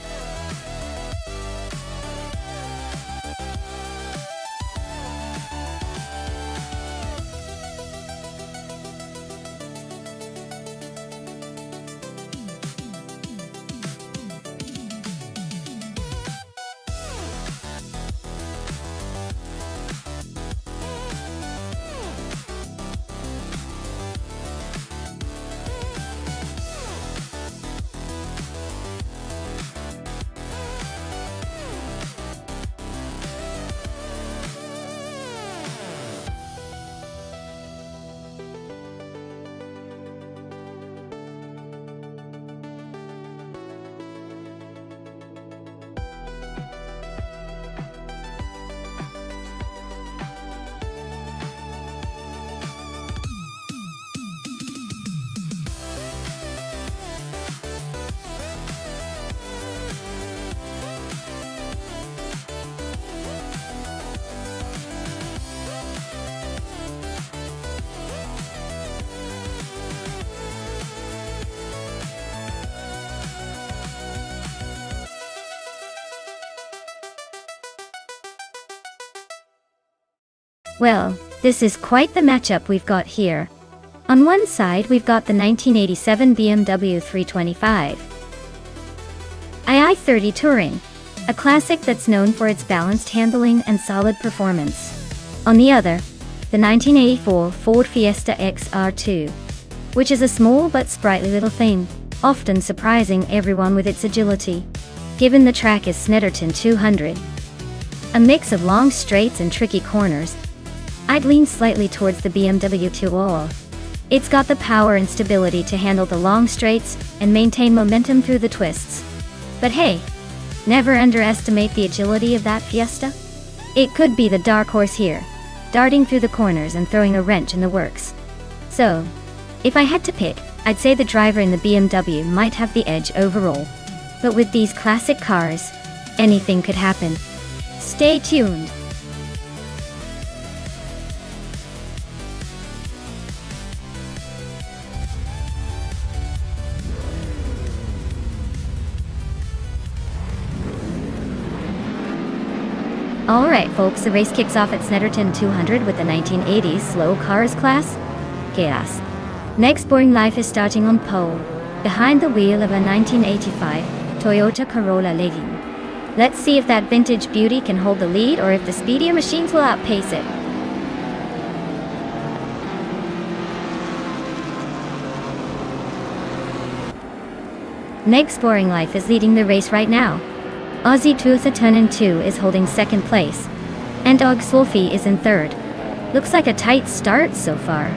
Well, this is quite the matchup we've got here. On one side, we've got the 1987 BMW 325 II30 Touring, a classic that's known for its balanced handling and solid performance. On the other, the 1984 Ford Fiesta XR2, which is a small but sprightly little thing, often surprising everyone with its agility. Given the track is Snetterton 200, a mix of long straights and tricky corners, I'd lean slightly towards the BMW 200. It's got the power and stability to handle the long straights and maintain momentum through the twists. But hey, never underestimate the agility of that Fiesta. It could be the dark horse here, darting through the corners and throwing a wrench in the works. So, if I had to pick, I'd say the driver in the BMW might have the edge overall. But with these classic cars, anything could happen. Stay tuned. Alright folks, the race kicks off at Snetterton 200 with the 1980s Slow Cars class. Chaos. Next Boring Life is starting on pole, behind the wheel of a 1985 Toyota Corolla Legging. Let's see if that vintage beauty can hold the lead or if the speedier machines will outpace it. Next Boring Life is leading the race right now. Aussie Tuatha 2 is holding second place, and Og Swolfie is in third. Looks like a tight start so far.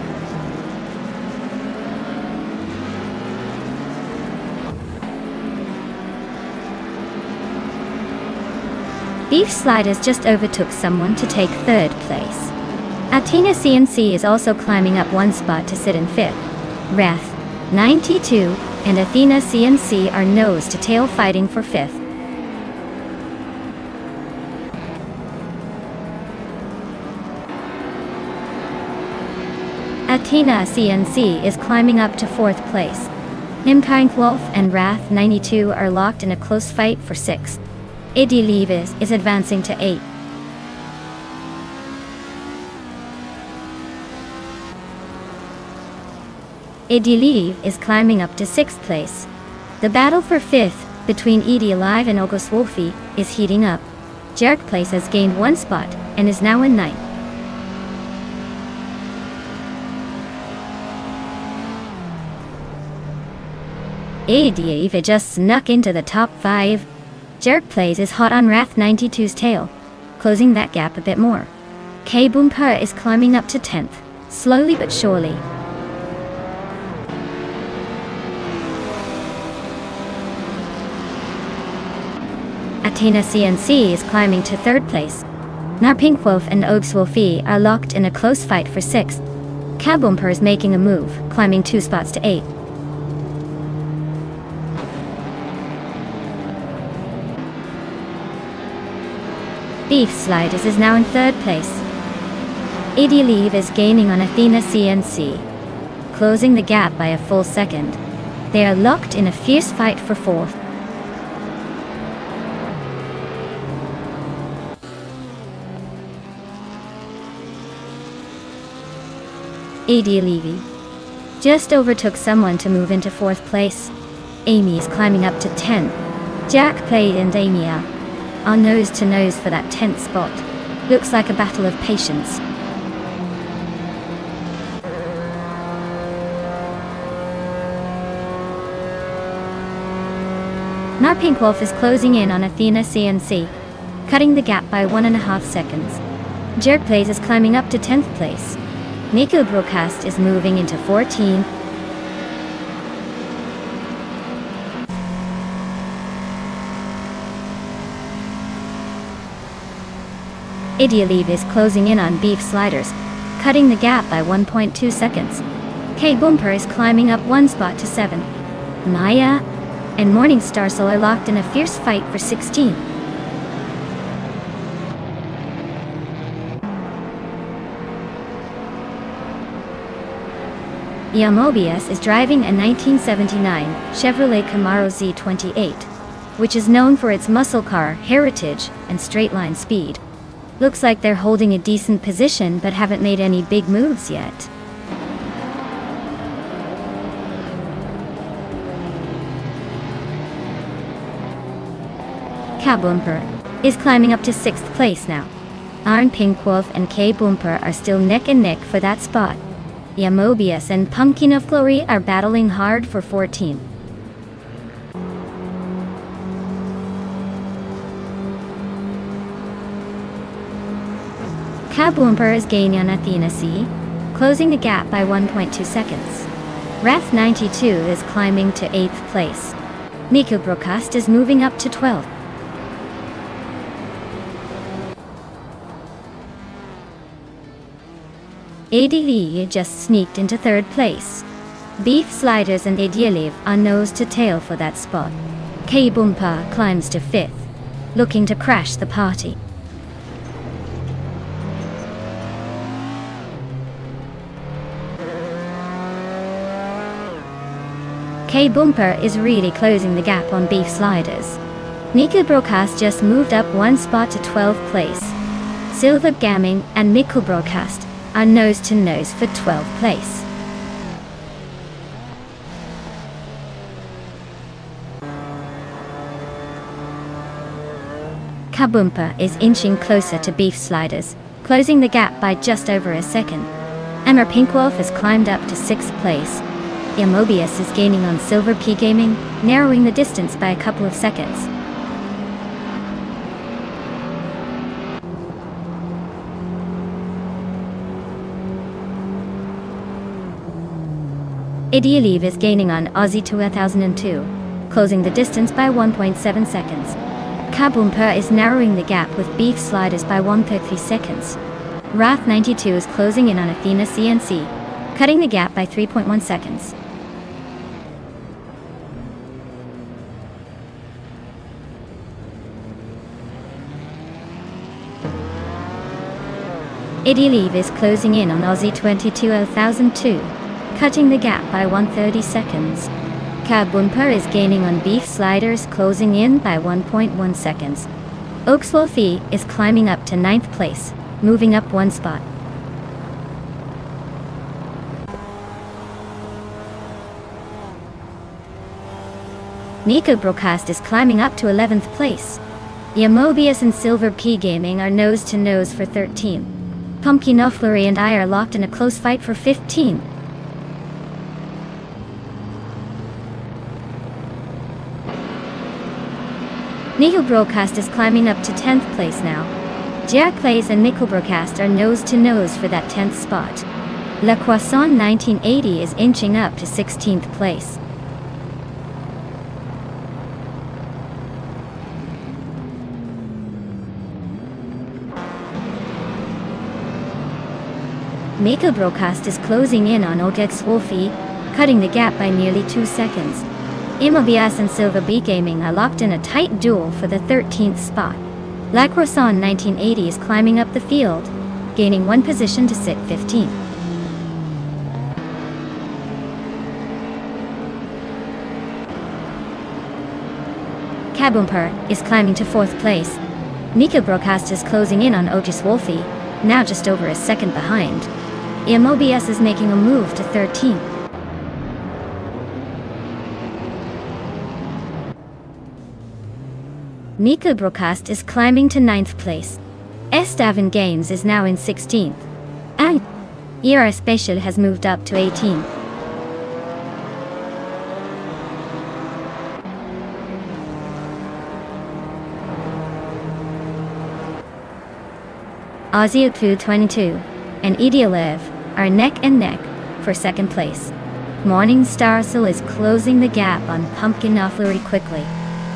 Beef Sliders just overtook someone to take third place. Athena CNC is also climbing up one spot to sit in fifth. Wrath 92 and Athena CNC are nose to tail fighting for fifth. Athena CNC is climbing up to fourth place. Nimkind Wolf and Wrath 92 are locked in a close fight for sixth. Eddie Leavis is advancing to 8th. Eddie Leave is climbing up to 6th place. The battle for 5th between Eddie Alive and August Wolfie is heating up. Jerk Place has gained one spot and is now in 9th. Eddie Eve just snuck into the top 5. Jerk Plays is hot on Wrath 92's tail, closing that gap a bit more. K Boomper is climbing up to 10th, slowly but surely. Athena CNC is climbing to 3rd place. Now Pink Wolf and Oaks Wolfie are locked in a close fight for 6th. K Boomper is making a move, climbing 2 spots to 8th. Beef Sliders is now in 3rd place. Eddie Leave is gaining on Athena CNC, closing the gap by a full second. They are locked in a fierce fight for 4th. Eddie Levy just overtook someone to move into 4th place. Amy is climbing up to 10th. Jack Play and Amy are on nose to nose for that 10th spot. Looks like a battle of patience. Now Pink Wolf is closing in on Athena CNC, cutting the gap by 1.5 seconds. Jerk Plays is climbing up to 10th place. Nico Broadcast is moving into 14. Idealeave is closing in on Beef Sliders, cutting the gap by 1.2 seconds. K Boomper is climbing up 1 spot to 7. Maya and Morningstar Soul are locked in a fierce fight for 16. Yamobius is driving a 1979 Chevrolet Camaro Z28, which is known for its muscle car heritage and straight-line speed. Looks like they're holding a decent position but haven't made any big moves yet. K-Bumper is climbing up to 6th place now. Iron Pink Wolf and K-Bumper are still neck and neck for that spot. Mobius and Pumpkin of Glory are battling hard for 14th. K-Bumper is gaining on Athena C, closing the gap by 1.2 seconds. Wrath 92 is climbing to 8th place. Nico Broadcast is moving up to 12th. ADV just sneaked into 3rd place. Beef Sliders and Adieliv are nose to tail for that spot. K-Bumper climbs to 5th, looking to crash the party. K-Bumper is really closing the gap on Beef Sliders. Nico Broadcast just moved up 1 spot to 12th place. Silver Gaming and Mikkel Broadcast are nose to nose for 12th place. K-Bumper is inching closer to Beef Sliders, closing the gap by just over a second. Emmer Pink Wolf has climbed up to 6th place. Mobius is gaining on Silver P Gaming, narrowing the distance by a couple of seconds. Idealive is gaining on Aussie 2002, closing the distance by 1.7 seconds. K-Bumper is narrowing the gap with Beef Sliders by 1.3 seconds. Wrath 92 is closing in on Athena CNC, cutting the gap by 3.1 seconds. Idealive is closing in on Aussie 2002, cutting the gap by 130 seconds. K-Bumper is gaining on Beef Sliders, closing in by 1.1 seconds. Oakswolfie is climbing up to 9th place, moving up 1 spot. Nico Broadcast is climbing up to 11th place. Mobius and Silver P Gaming are nose to nose for 13. Pumpkin Offlery and I are locked in a close fight for 15. Nico Broadcast is climbing up to 10th place now. Jack Plays and Mikkel Broadcast are nose to nose for that 10th spot. Le Croissant 1980 is inching up to 16th place. Mikkel Broadcast is closing in on Ogex Wolfie, cutting the gap by nearly 2 seconds. Imobias and Silver B Gaming are locked in a tight duel for the 13th spot. La Croissant 1980 is climbing up the field, gaining 1 position to sit 15th. K-Bumper is climbing to 4th place. Nico Broadcast is closing in on Otis Wolfie, now just over a second behind. Mobius is making a move to 13th. Nico Broadcast is climbing to 9th place. Estavan Games is now in 16th. And Era Special has moved up to 18th. Aussie 22 and Idealev are neck and neck for 2nd place. Morning Starcell is closing the gap on Pumpkin Offlery quickly,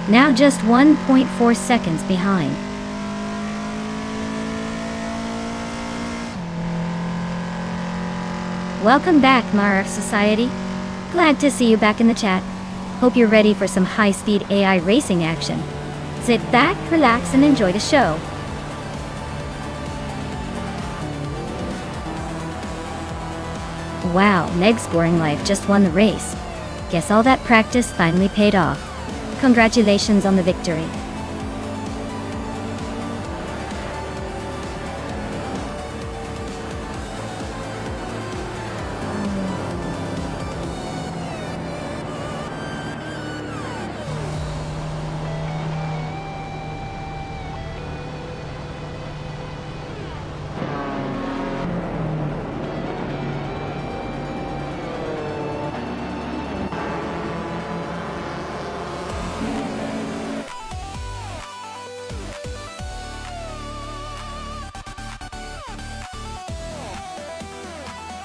now just 1.4 seconds behind. Welcome back, Marf Society. Glad to see you back in the chat. Hope you're ready for some high-speed AI racing action. Sit back, relax, and enjoy the show. Wow, Meg's Boring Life just won the race. Guess all that practice finally paid off. Congratulations on the victory.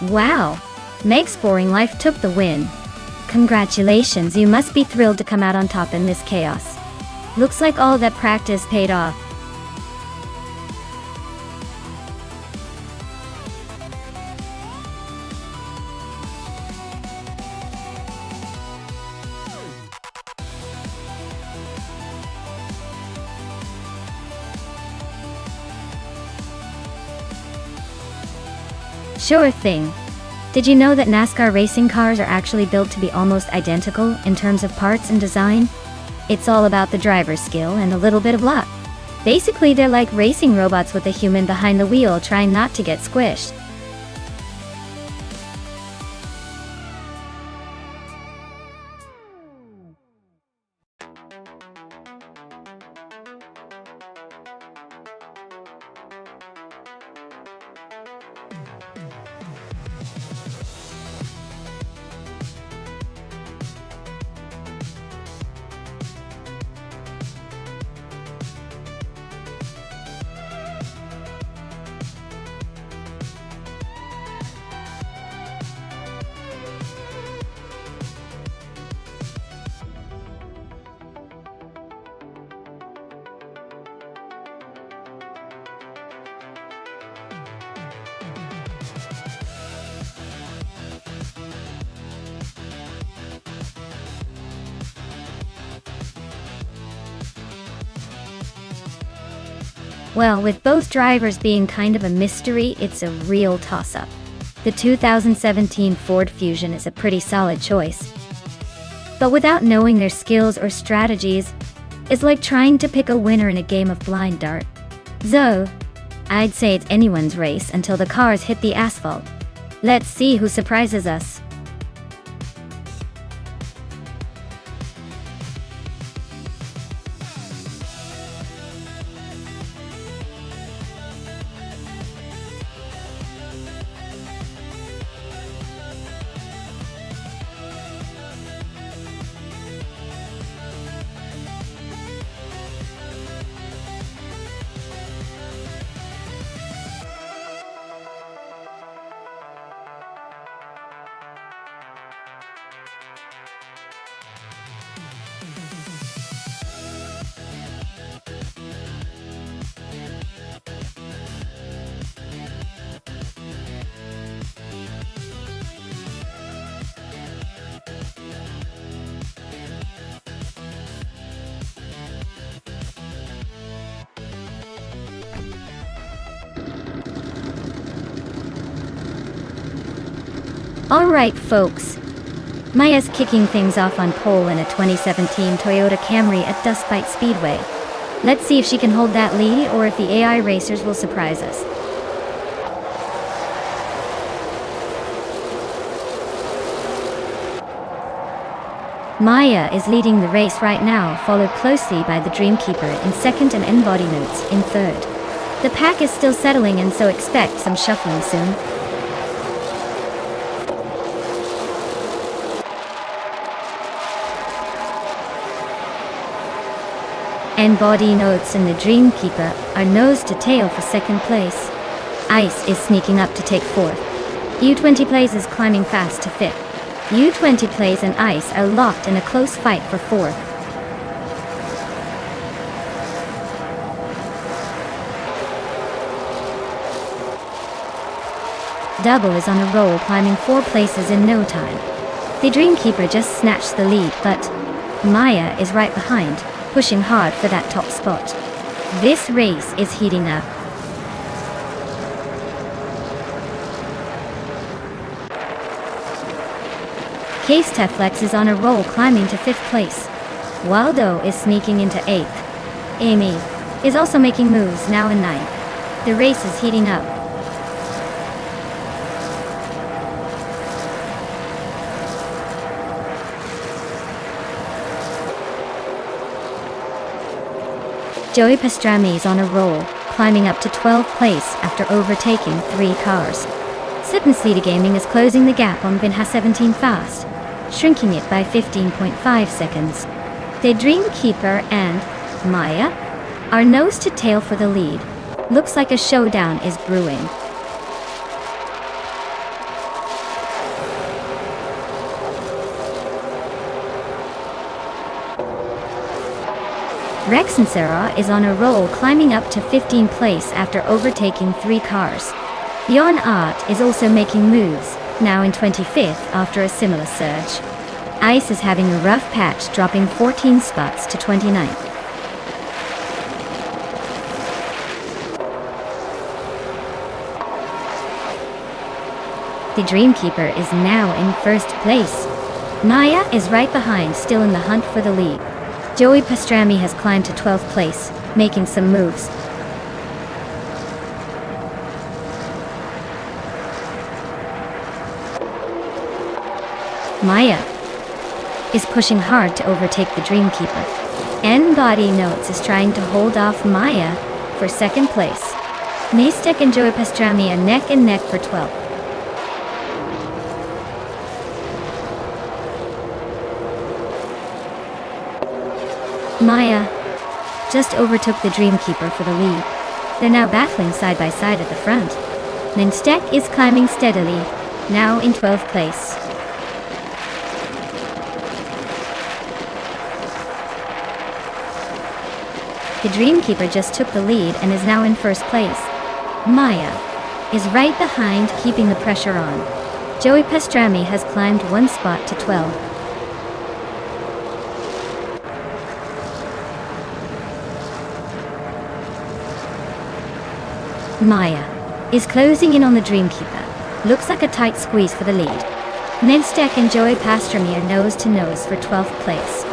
Wow! Meg's boring life took the win. Congratulations, you must be thrilled to come out on top in this chaos. Looks like all that practice paid off. Sure thing. Did you know that NASCAR racing cars are actually built to be almost identical in terms of parts and design? It's all about the driver's skill and a little bit of luck. Basically, they're like racing robots with a human behind the wheel trying not to get squished. Well, with both drivers being kind of a mystery, it's a real toss-up. The 2017 Ford Fusion is a pretty solid choice. But without knowing their skills or strategies, it's like trying to pick a winner in a game of blind dart. So, I'd say it's anyone's race until the cars hit the asphalt. Let's see who surprises us. Alright folks, Maya's kicking things off on pole in a 2017 Toyota Camry at Dustbite Speedway. Let's see if she can hold that lead or if the AI racers will surprise us. Maya is leading the race right now, followed closely by the Dreamkeeper in second and N-Body Notes in third. The pack is still settling and so expect some shuffling soon. N-Body Notes and the Dreamkeeper are nose to tail for second place. Ice is sneaking up to take fourth. U20 Plays is climbing fast to fifth. U20 Plays and Ice are locked in a close fight for fourth. Double is on a roll, climbing 4 places in no time. The Dreamkeeper just snatched the lead, but Maya is right behind, pushing hard for that top spot. This race is heating up. Case Teflex is on a roll, climbing to 5th place. Waldo is sneaking into 8th. Amy is also making moves, now in 9th. The race is heating up. Joey Pastrami is on a roll, climbing up to 12th place after overtaking 3 cars. Sippenseeder Gaming is closing the gap on Vinha 17 fast, shrinking it by 15.5 seconds. The Dreamkeeper and Maya are nose to tail for the lead. Looks like a showdown is brewing. Rex and Sarah is on a roll, climbing up to 15th place after overtaking 3 cars. Yon Art is also making moves, now in 25th after a similar surge. Ice is having a rough patch, dropping 14 spots to 29th. The Dreamkeeper is now in first place. Maya is right behind, still in the hunt for the lead. Joey Pastrami has climbed to 12th place, making some moves. Maya is pushing hard to overtake the Dreamkeeper. N-Body Notes is trying to hold off Maya for 2nd place. Nastek and Joey Pastrami are neck and neck for 12th. Maya just overtook the Dreamkeeper for the lead. They're now battling side by side at the front. Nastek is climbing steadily, now in 12th place. The Dreamkeeper just took the lead and is now in first place. Maya is right behind, keeping the pressure on. Joey Pastrami has climbed 1 spot to 12. Maya is closing in on the Dreamkeeper. Looks like a tight squeeze for the lead. Nonstop and Joey Pastrami are nose to nose for 12th place.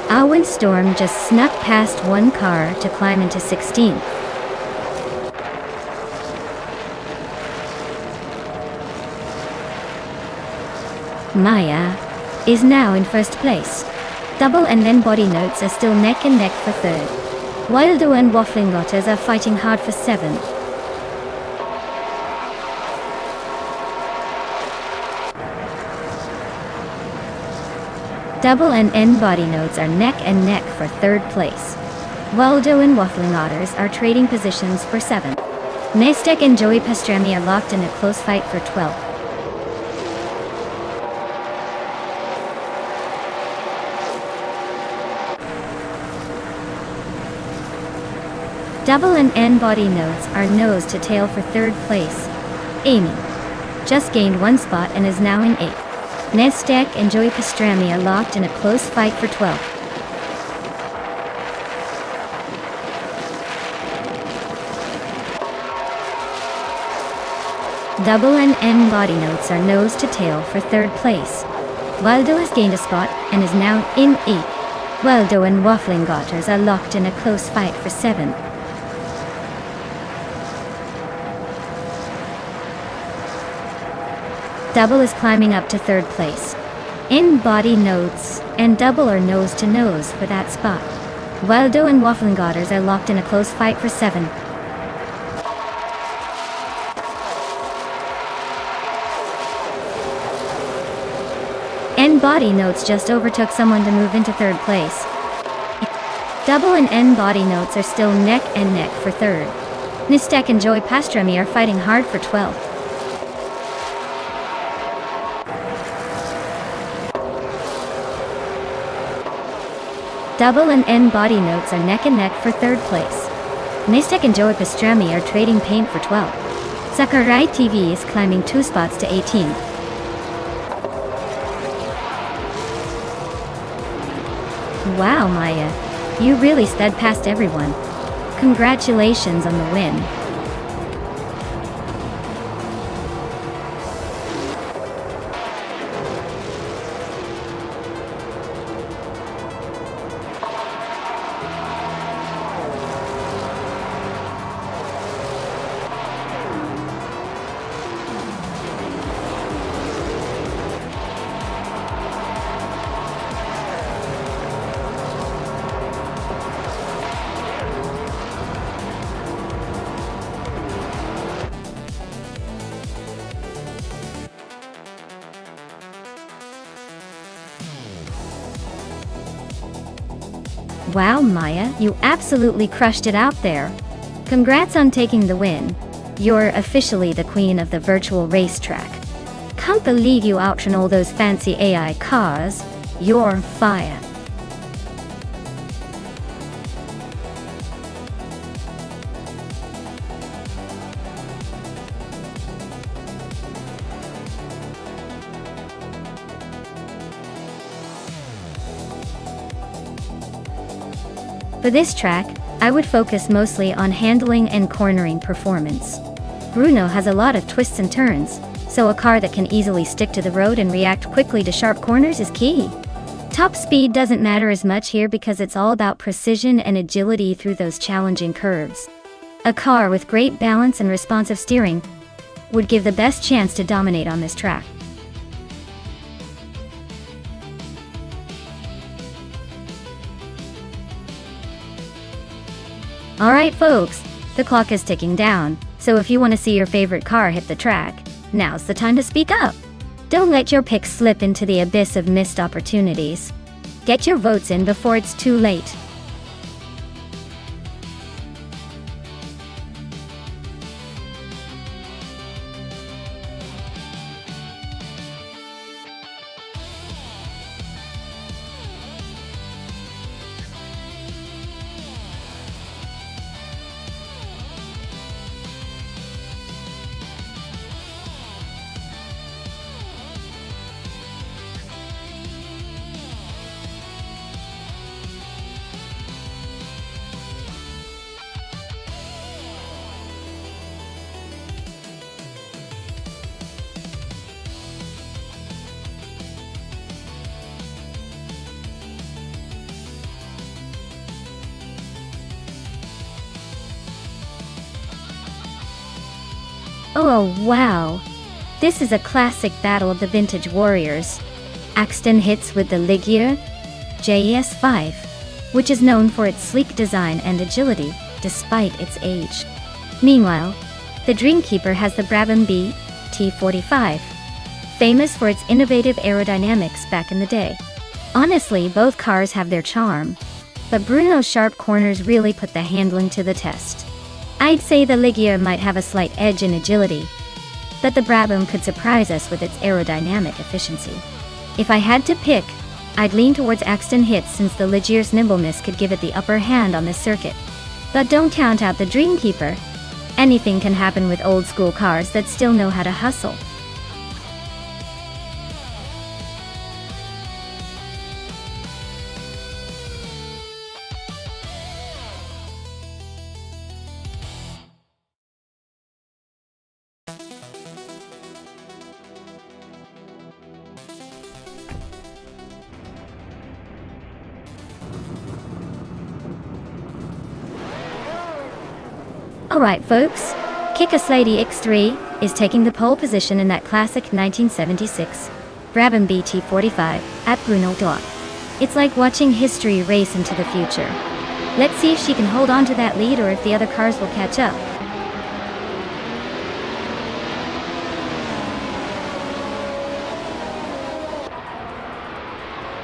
Arwen Storm just snuck past 1 car to climb into 16th. Maya is now in first place. Double and then Body Notes are still neck and neck for 3rd. Wildo and Waffling Otters are fighting hard for 7th. Double and N-Body Notes are neck and neck for 3rd place. Waldo and Waffling Otters are trading positions for 7th. Nastek and Joey Pastrami are locked in a close fight for 12th. Double and N-Body Notes are nose to tail for 3rd place. Amy just gained 1 spot and is now in 8th. Nastek and Joey Pastrami are locked in a close fight for 12th. Double and N-Body Notes are nose to tail for 3rd place. Waldo has gained a spot and is now in 8th. Waldo and Waffling Otters are locked in a close fight for 7th. Double is climbing up to 3rd place. N-Body Notes and Double are nose to nose for that spot. Waldo and Waffling Otters are locked in a close fight for 7th. N-Body Notes just overtook someone to move into 3rd place. Double and N-Body Notes are still neck and neck for 3rd. Nastek and Joey Pastrami are fighting hard for 12th. Double and N-Body Notes are neck and neck for 3rd place. Nastek and Joey Pastrami are trading paint for 12th. Sakurai TV is climbing 2 spots to 18th. Wow, Maya, you really sped past everyone. Congratulations on the win. Wow, Maya, you absolutely crushed it out there. Congrats on taking the win. You're officially the queen of the virtual racetrack. Can't believe you outrun all those fancy AI cars. You're fire. For this track, I would focus mostly on handling and cornering performance. Bruno has a lot of twists and turns, so a car that can easily stick to the road and react quickly to sharp corners is key. Top speed doesn't matter as much here because it's all about precision and agility through those challenging curves. A car with great balance and responsive steering would give the best chance to dominate on this track. Alright folks, the clock is ticking down, so if you want to see your favorite car hit the track, now's the time to speak up. Don't let your pick slip into the abyss of missed opportunities. Get your votes in before it's too late. Oh wow! This is a classic battle of the vintage warriors. Axton hits with the Ligier JES5, which is known for its sleek design and agility, despite its age. Meanwhile, the Dreamkeeper has the Brabham B T45, famous for its innovative aerodynamics back in the day. Honestly, both cars have their charm, but Bruno's sharp corners really put the handling to the test. I'd say the Ligier might have a slight edge in agility, but the Brabham could surprise us with its aerodynamic efficiency. If I had to pick, I'd lean towards Axton hits since the Ligier's nimbleness could give it the upper hand on this circuit. But don't count out the Dreamkeeper. Anything can happen with old-school cars that still know how to hustle. Alright folks, Kickaslady X3 is taking the pole position in that classic 1976 Brabham BT45 at Bruno Dorf. It's like watching history race into the future. Let's see if she can hold on to that lead or if the other cars will catch up.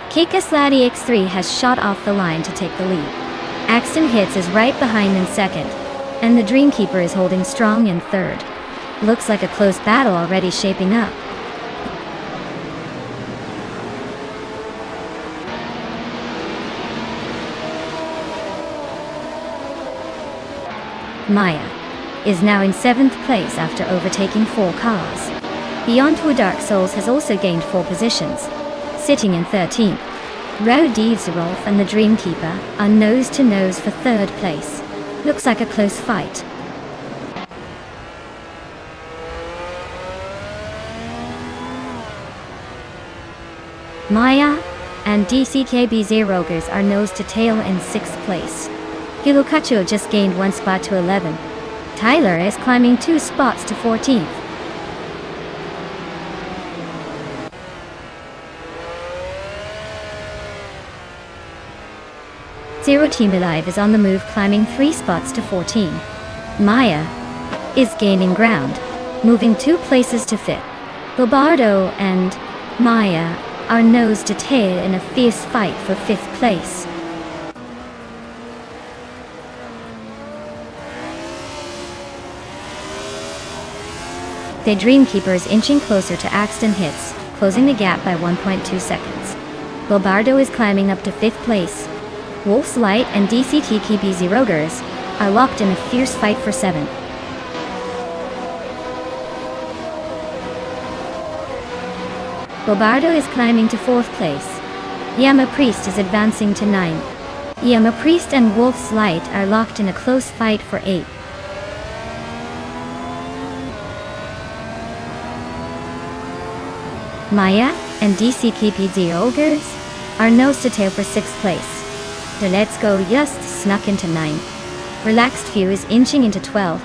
Kickaslady X3 has shot off the line to take the lead. Axton Hits is right behind in second, and the Dreamkeeper is holding strong in third. Looks like a close battle already shaping up. Maya is now in 7th place after overtaking 4 cars. Beyond Two Dark Souls has also gained 4 positions, sitting in 13th. Rodivzerolf and the Dreamkeeper are nose-to-nose for 3rd place. Looks like a close fight. Maya and DCKB Zerogers are nose-to-tail in 6th place. Hilukacho just gained 1 spot to 11. Tyler is climbing 2 spots to 14th. Zero Team Alive is on the move, climbing 3 spots to 14. Maya is gaining ground, moving 2 places to 5th. Bobardo and Maya are nose to tail in a fierce fight for 5th place. The Dreamkeeper is inching closer to Axton Hits, closing the gap by 1.2 seconds. Bobardo is climbing up to 5th place. Wolf's Light and DCTKB Zerogers are locked in a fierce fight for 7th. Bobardo is climbing to 4th place. Yama Priest is advancing to 9th. Yama Priest and Wolf's Light are locked in a close fight for 8th. Maya and DCKPZ Ogres are nose to tail for 6th place. The Let's Go just snuck into 9th. Relaxed Few is inching into 12th.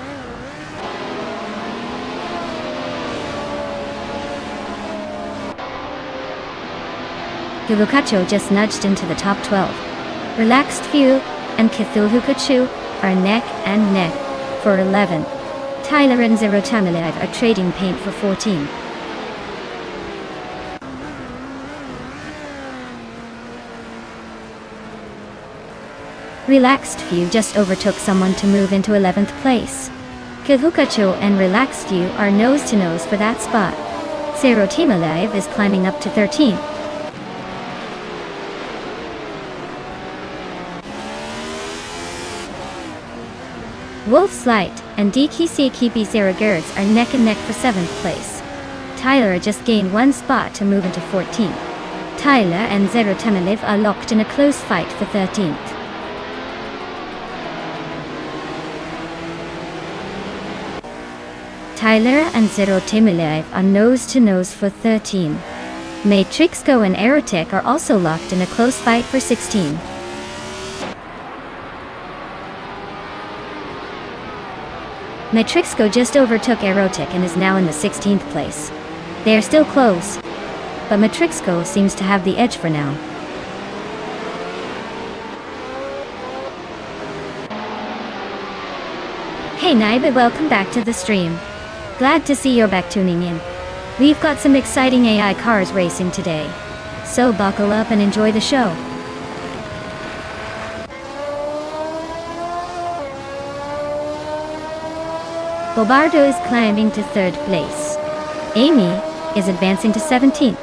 Gulukacho just nudged into the top 12. Relaxed Few and Cthulhukachu are neck and neck for 11. Tyler and Zero Tamilive are trading paint for 14. Relaxed Few just overtook someone to move into 11th place. Cthulhukachu and Relaxed Few are nose to nose for that spot. Zero Tamilive is climbing up to 13. Wolf's Light and DKC Zero Girds are neck and neck for 7th place. Tyler just gained 1 spot to move into 14th. Tyler and Zero Tamilive are locked in a close fight for 13th. Tyler and Zero Tamilive are nose to nose for 13. Matrixco and Aerotech are also locked in a close fight for 16. Matrixco just overtook Aerotech and is now in the 16th place. They are still close, but Matrixco seems to have the edge for now. Hey Naiba, welcome back to the stream. Glad to see you're back tuning in. We've got some exciting AI cars racing today, so buckle up and enjoy the show. Bobardo is climbing to 3rd place. Amy is advancing to 17th.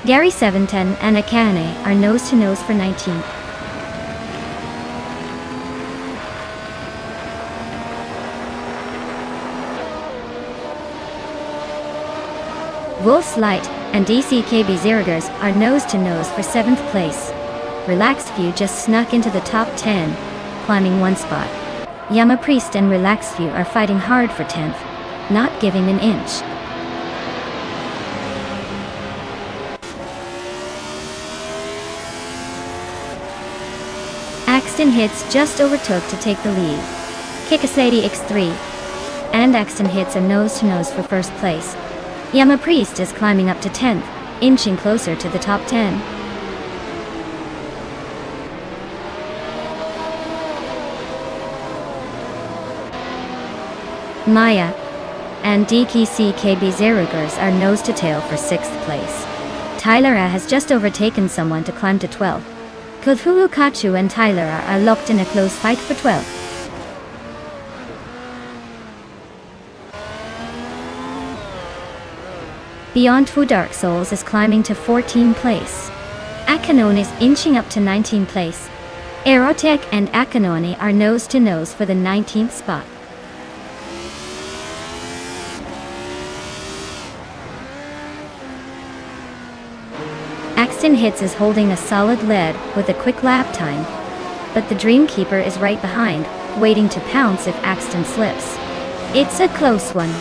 Gary 710 and Akane are nose to nose for 19th. Wolf's Light and DCKB Zeragers are nose to nose for 7th place. Relaxed Few just snuck into the top 10, climbing 1 spot. Yama Priest and Relaxed Few are fighting hard for 10th, not giving an inch. Axton Hits just overtook to take the lead. Kikasady X3 and Axton Hits are nose to nose for 1st place. Yama Priest is climbing up to 10th, inching closer to the top 10. Maya and DKCKB Zerugers are nose to tail for 6th place. Tylera has just overtaken someone to climb to 12th. Cthulhukachu and Tylera are locked in a close fight for 12th. Beyond Two Dark Souls is climbing to 14th place. Akanon is inching up to 19th place. Aerotech and Akanoni are nose to nose for the 19th spot. Axton Hits is holding a solid lead with a quick lap time, but the Dreamkeeper is right behind, waiting to pounce if Axton slips. It's a close one.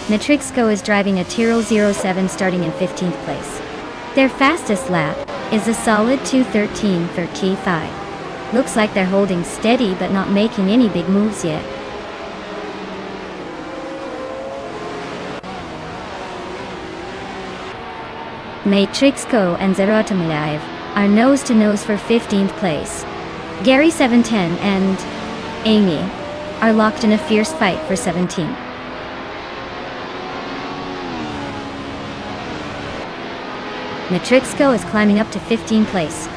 Matrixco is driving a Tyrrell 07 starting in 15th place. Their fastest lap is a solid 2:13 for T5. Looks like they're holding steady but not making any big moves yet. Matrixco and Zerotomilive are nose to nose for 15th place. Gary 710 and Amy are locked in a fierce fight for 17th. Matrixco is climbing up to 15th place.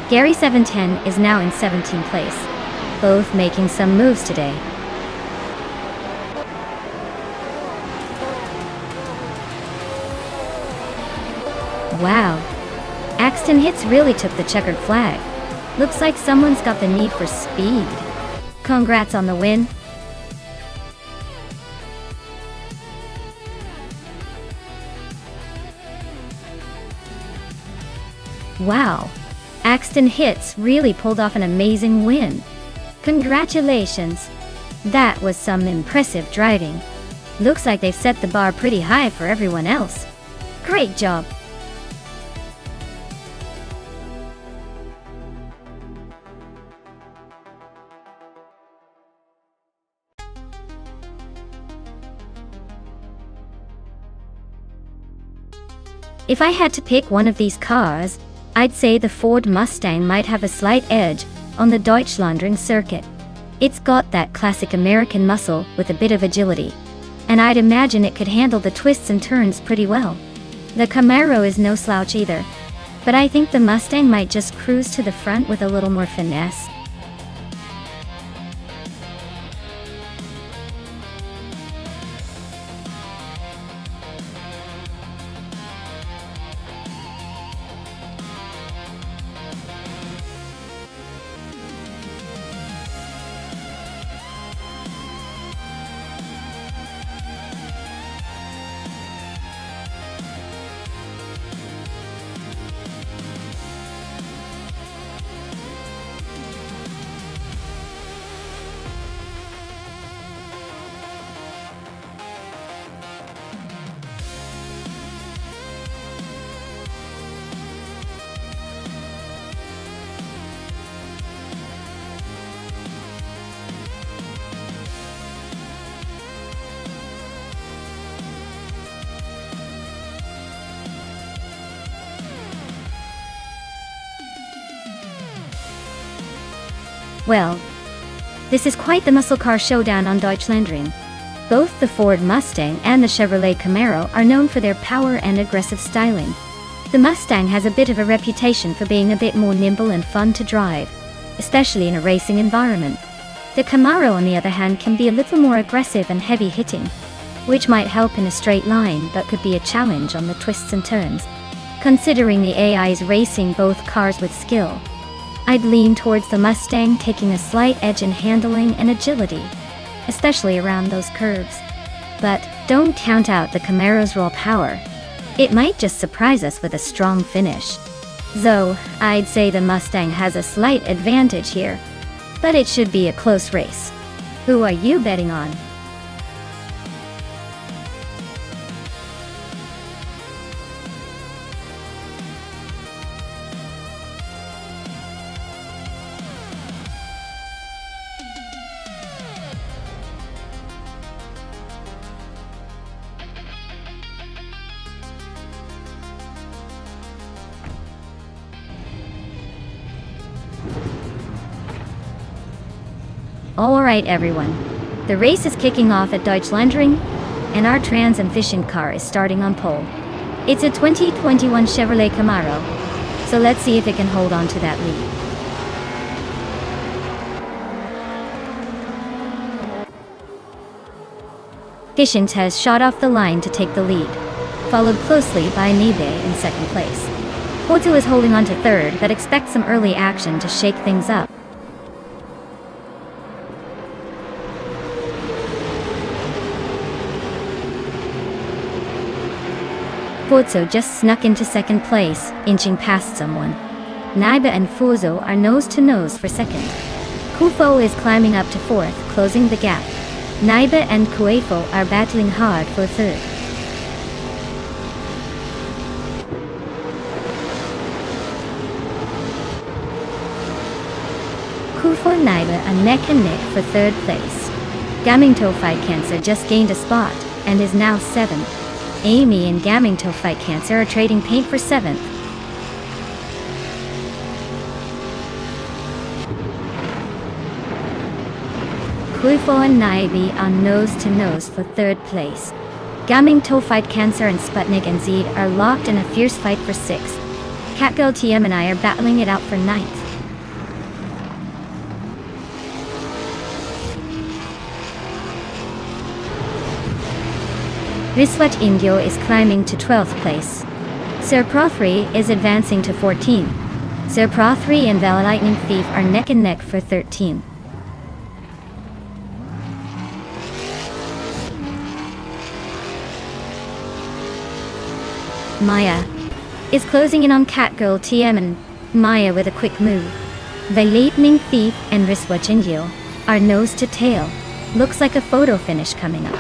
Gary 710 is now in 17th place, both making some moves today. Wow, Axton Hits really took the checkered flag. Looks like someone's got the need for speed. Congrats on the win. Wow! Axton Hits really pulled off an amazing win. Congratulations! That was some impressive driving. Looks like they've set the bar pretty high for everyone else. Great job! If I had to pick one of these cars, I'd say the Ford Mustang might have a slight edge on the Deutschlandring circuit. It's got that classic American muscle with a bit of agility, and I'd imagine it could handle the twists and turns pretty well. The Camaro is no slouch either, but I think the Mustang might just cruise to the front with a little more finesse. Well, this is quite the muscle car showdown on Deutschlandring. Both the Ford Mustang and the Chevrolet Camaro are known for their power and aggressive styling. The Mustang has a bit of a reputation for being a bit more nimble and fun to drive, especially in a racing environment. The Camaro, on the other hand, can be a little more aggressive and heavy-hitting, which might help in a straight line but could be a challenge on the twists and turns. Considering the AI is racing both cars with skill, I'd lean towards the Mustang, taking a slight edge in handling and agility, especially around those curves. But don't count out the Camaro's raw power. It might just surprise us with a strong finish. Though, I'd say the Mustang has a slight advantage here, but it should be a close race. Who are you betting on? Alright everyone, the race is kicking off at Deutschlandring, and our trans and fishing car is starting on pole. It's a 2021 Chevrolet Camaro, so let's see if it can hold on to that lead. Fishing has shot off the line to take the lead, followed closely by Nibe in second place. Porto is holding on to third, but expects some early action to shake things up. Forzo just snuck into second place, inching past someone. Naiba and Fuzo are nose to nose for second. Kufo is climbing up to fourth, closing the gap. Naiba and Kuefo are battling hard for third. Kufo and Naiba are neck and neck for third place. Gamingto Fight Cancer just gained a spot, and is now seventh. Amy and Gamingto Fight Cancer are trading paint for seventh. Kuifo and Naibi are nose to nose for third place. Gamingto Fight Cancer and Sputnik and Zed are locked in a fierce fight for sixth. Catgirl TM and I are battling it out for ninth. Riswat Indio is climbing to 12th place. Sir Prothry is advancing to 14. Sir Prothry and Val Lightning Thief are neck and neck for 13. Maya, is closing in on Catgirl TM and Maya with a quick move. The Lightning Thief and Wristwatch Indio are nose to tail. Looks like a photo finish coming up.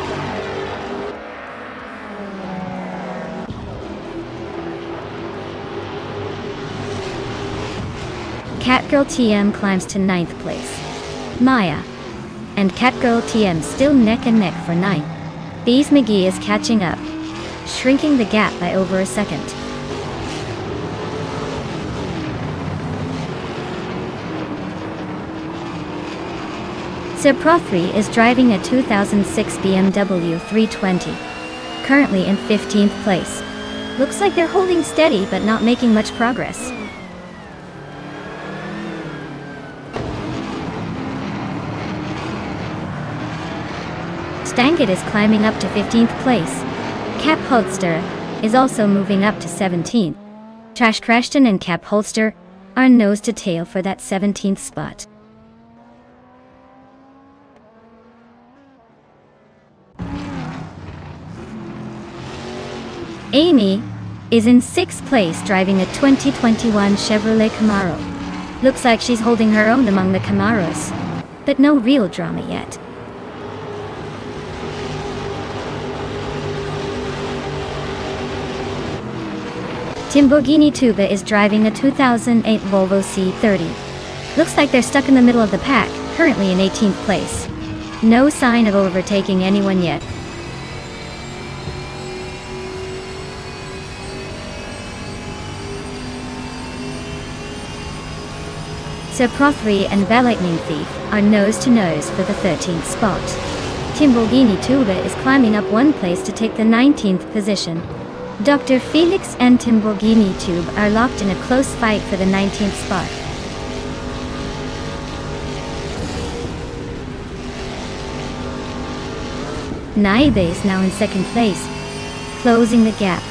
Catgirl TM climbs to 9th place. Maya and Catgirl TM still neck and neck for 9th. Bees McGee is catching up, shrinking the gap by over a second. Sir Prothry is driving a 2006 BMW 320, currently in 15th place. Looks like they're holding steady but not making much progress. Stankit is climbing up to 15th place. Cap Holster is also moving up to 17th. Trash Crashton and Cap Holster are nose to tail for that 17th spot. Amy is in 6th place driving a 2021 Chevrolet Camaro. Looks like she's holding her own among the Camaros, but no real drama yet. Timborghini Tuba is driving a 2008 Volvo C30. Looks like they're stuck in the middle of the pack, currently in 18th place. No sign of overtaking anyone yet. Sir Prothry and the Lightning Thief are nose to nose for the 13th spot. Timborghini Tuba is climbing up 1 place to take the 19th position. Dr. Felix and Timborghini Tube are locked in a close fight for the 19th spot. Naibe is now in 2nd place, closing the gap.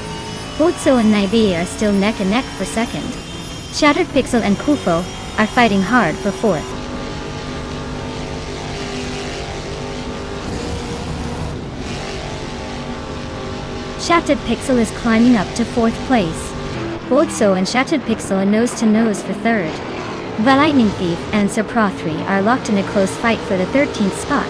Botso and Naibe are still neck and neck for 2nd. Shattered Pixel and Kufo are fighting hard for 4th. Shattered Pixel is climbing up to 4th place. Botso and Shattered Pixel are nose to nose for 3rd. The Lightning Thief and Sir Prothry are locked in a close fight for the 13th spot.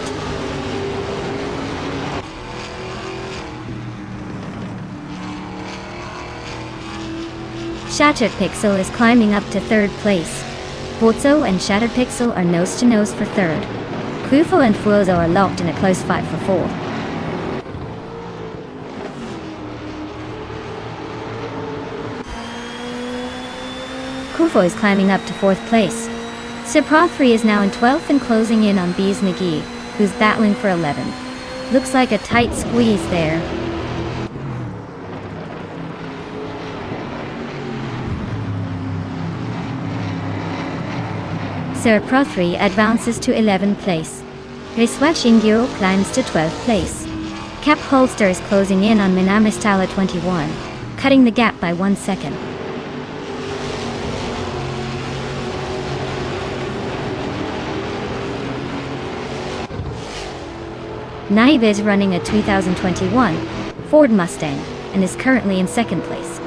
Shattered Pixel is climbing up to 3rd place. Botso and Shattered Pixel are nose to nose for 3rd. Kufo and Fuozo are locked in a close fight for 4th. Kufo is climbing up to 4th place. Sir Prothry is now in 12th and closing in on Bees McGee, who's battling for 11th. Looks like a tight squeeze there. Sir Prothry advances to 11th place. Riswatch Ingyo climbs to 12th place. Cap Holster is closing in on Minamistala 21, cutting the gap by 1 second. Naive is running a 2021 Ford Mustang and is currently in 2nd place.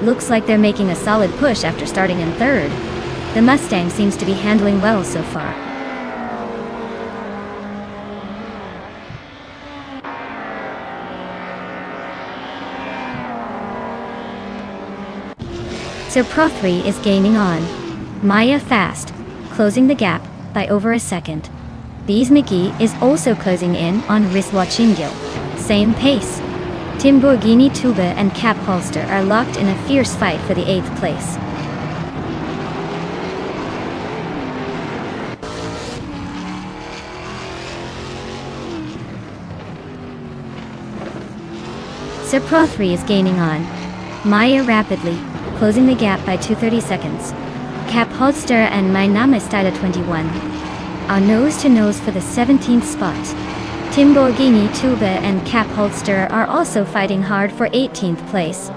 Looks like they're making a solid push after starting in 3rd. The Mustang seems to be handling well so far. Sir Prothry is gaining on Maya fast, closing the gap by over a second. Bees McGee is also closing in on Wristwatch Indio. Same pace. Timborghini Tuba and Cap Holster are locked in a fierce fight for the 8th place. Sir Prothry is gaining on Maya rapidly, closing the gap by 230 seconds. Cap Holster and Minamistala 21 are nose to nose for the 17th spot. Timborghini Tuba and Cap Holster are also fighting hard for 18th place.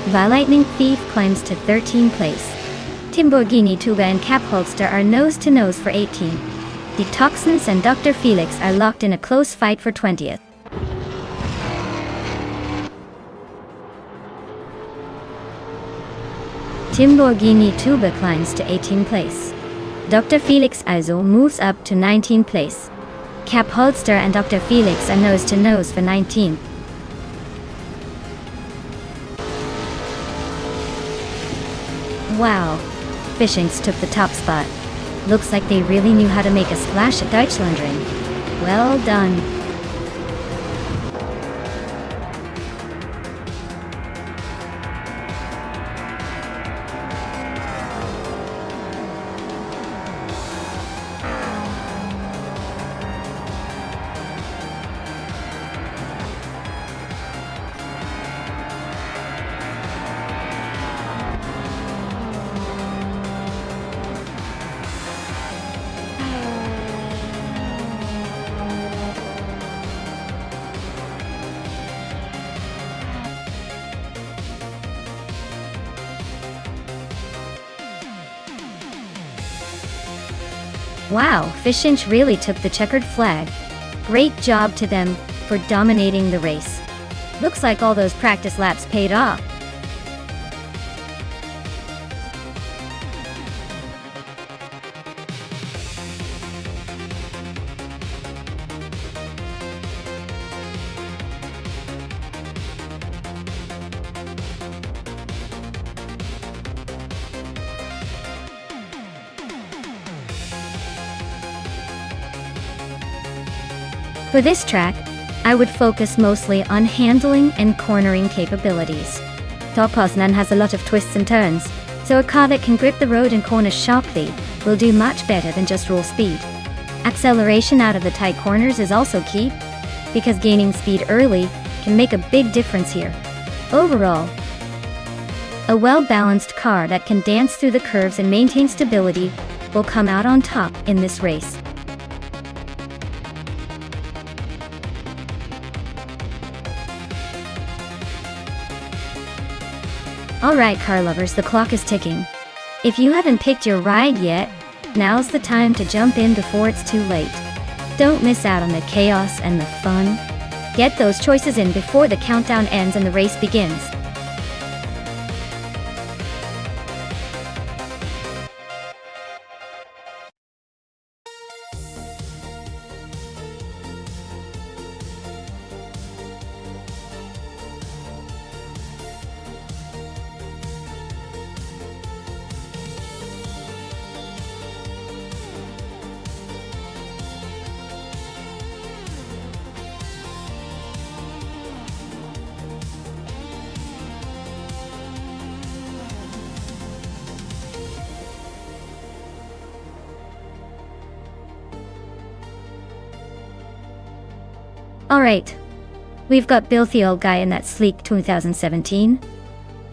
The Lightning Thief climbs to 13th place. Timborghini Tuba and Cap Holster are nose to nose for 18th. The Toxins and Dr. Felix are locked in a close fight for 20th. Timborghini Tuba climbs to 18th place. Dr. Felix also moves up to 19th place. Cap Holster and Dr. Felix are nose to nose for 19th. Wow, Fishings took the top spot. Looks like they really knew how to make a splash at Deutschlandring. Well done. Wow, Fishings really took the checkered flag. Great job to them for dominating the race. Looks like all those practice laps paid off. For this track, I would focus mostly on handling and cornering capabilities. Poznan has a lot of twists and turns, so a car that can grip the road and corner sharply will do much better than just roll speed. Acceleration out of the tight corners is also key, because gaining speed early can make a big difference here. Overall, a well-balanced car that can dance through the curves and maintain stability will come out on top in this race. Alright car lovers, the clock is ticking. If you haven't picked your ride yet, now's the time to jump in before it's too late. Don't miss out on the chaos and the fun. Get those choices in before the countdown ends and the race begins. Alright, we've got Filthy Old Guy in that sleek 2017,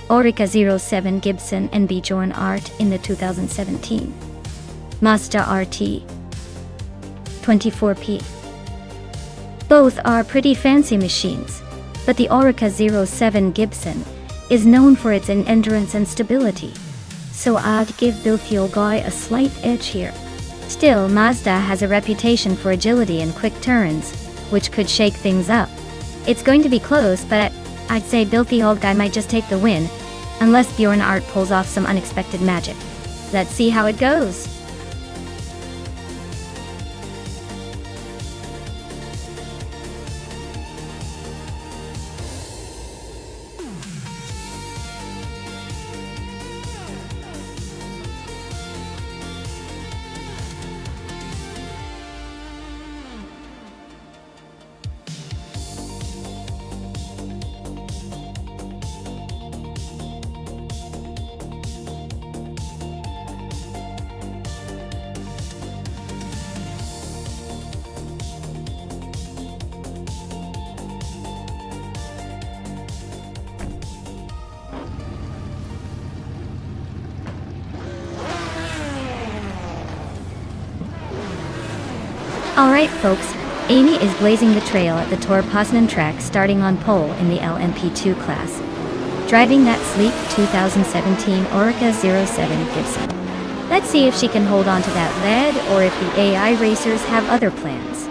Orica 07 Gibson and Bjorn Art in the 2017, Mazda RT 24P. Both are pretty fancy machines, but the Orica 07 Gibson is known for its endurance and stability, so I'd give Filthy Old Guy a slight edge here. Still, Mazda has a reputation for agility and quick turns, which could shake things up. It's going to be close, but I'd say Filthy Old Guy might just take the win, unless Bjorn Art pulls off some unexpected magic. Let's see how it goes. Alright folks, Amy is blazing the trail at the Tor Poznan track starting on pole in the LMP2 class, driving that sleek 2017 Orica 07 Gibson. Let's see if she can hold on to that lead or if the AI racers have other plans.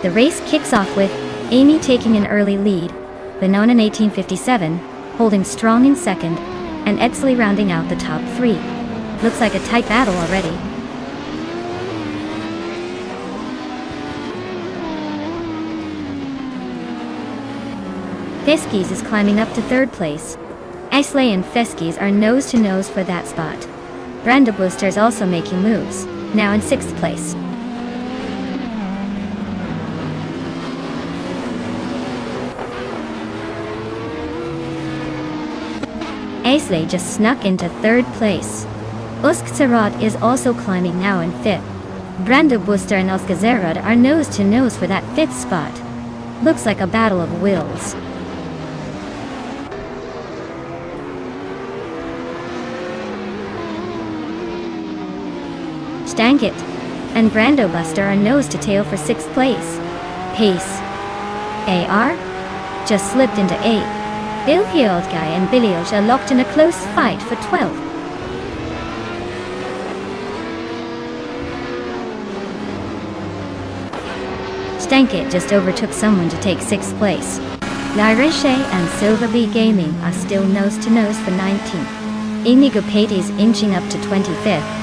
The race kicks off with Amy taking an early lead, Benona in 1857 holding strong in second, and Edsley rounding out the top three. Looks like a tight battle already. Feskis is climbing up to third place. Edsley and Feskis are nose to nose for that spot. Brando Booster is also making moves, now in sixth place. Edsley just snuck into third place. Uskzerot is also climbing now in fifth. Brando Booster and Uskzerot are nose to nose for that fifth spot. Looks like a battle of wills. Stankit and Brando Buster are nose to tail for sixth place. Pace AR just slipped into eighth. Bill Old Guy and Billy Old are locked in a close fight for 12th. Stankit just overtook someone to take 6th place. Lyriche and Silver Bee Gaming are still nose to nose for 19th. Inigo Pate is inching up to 25th.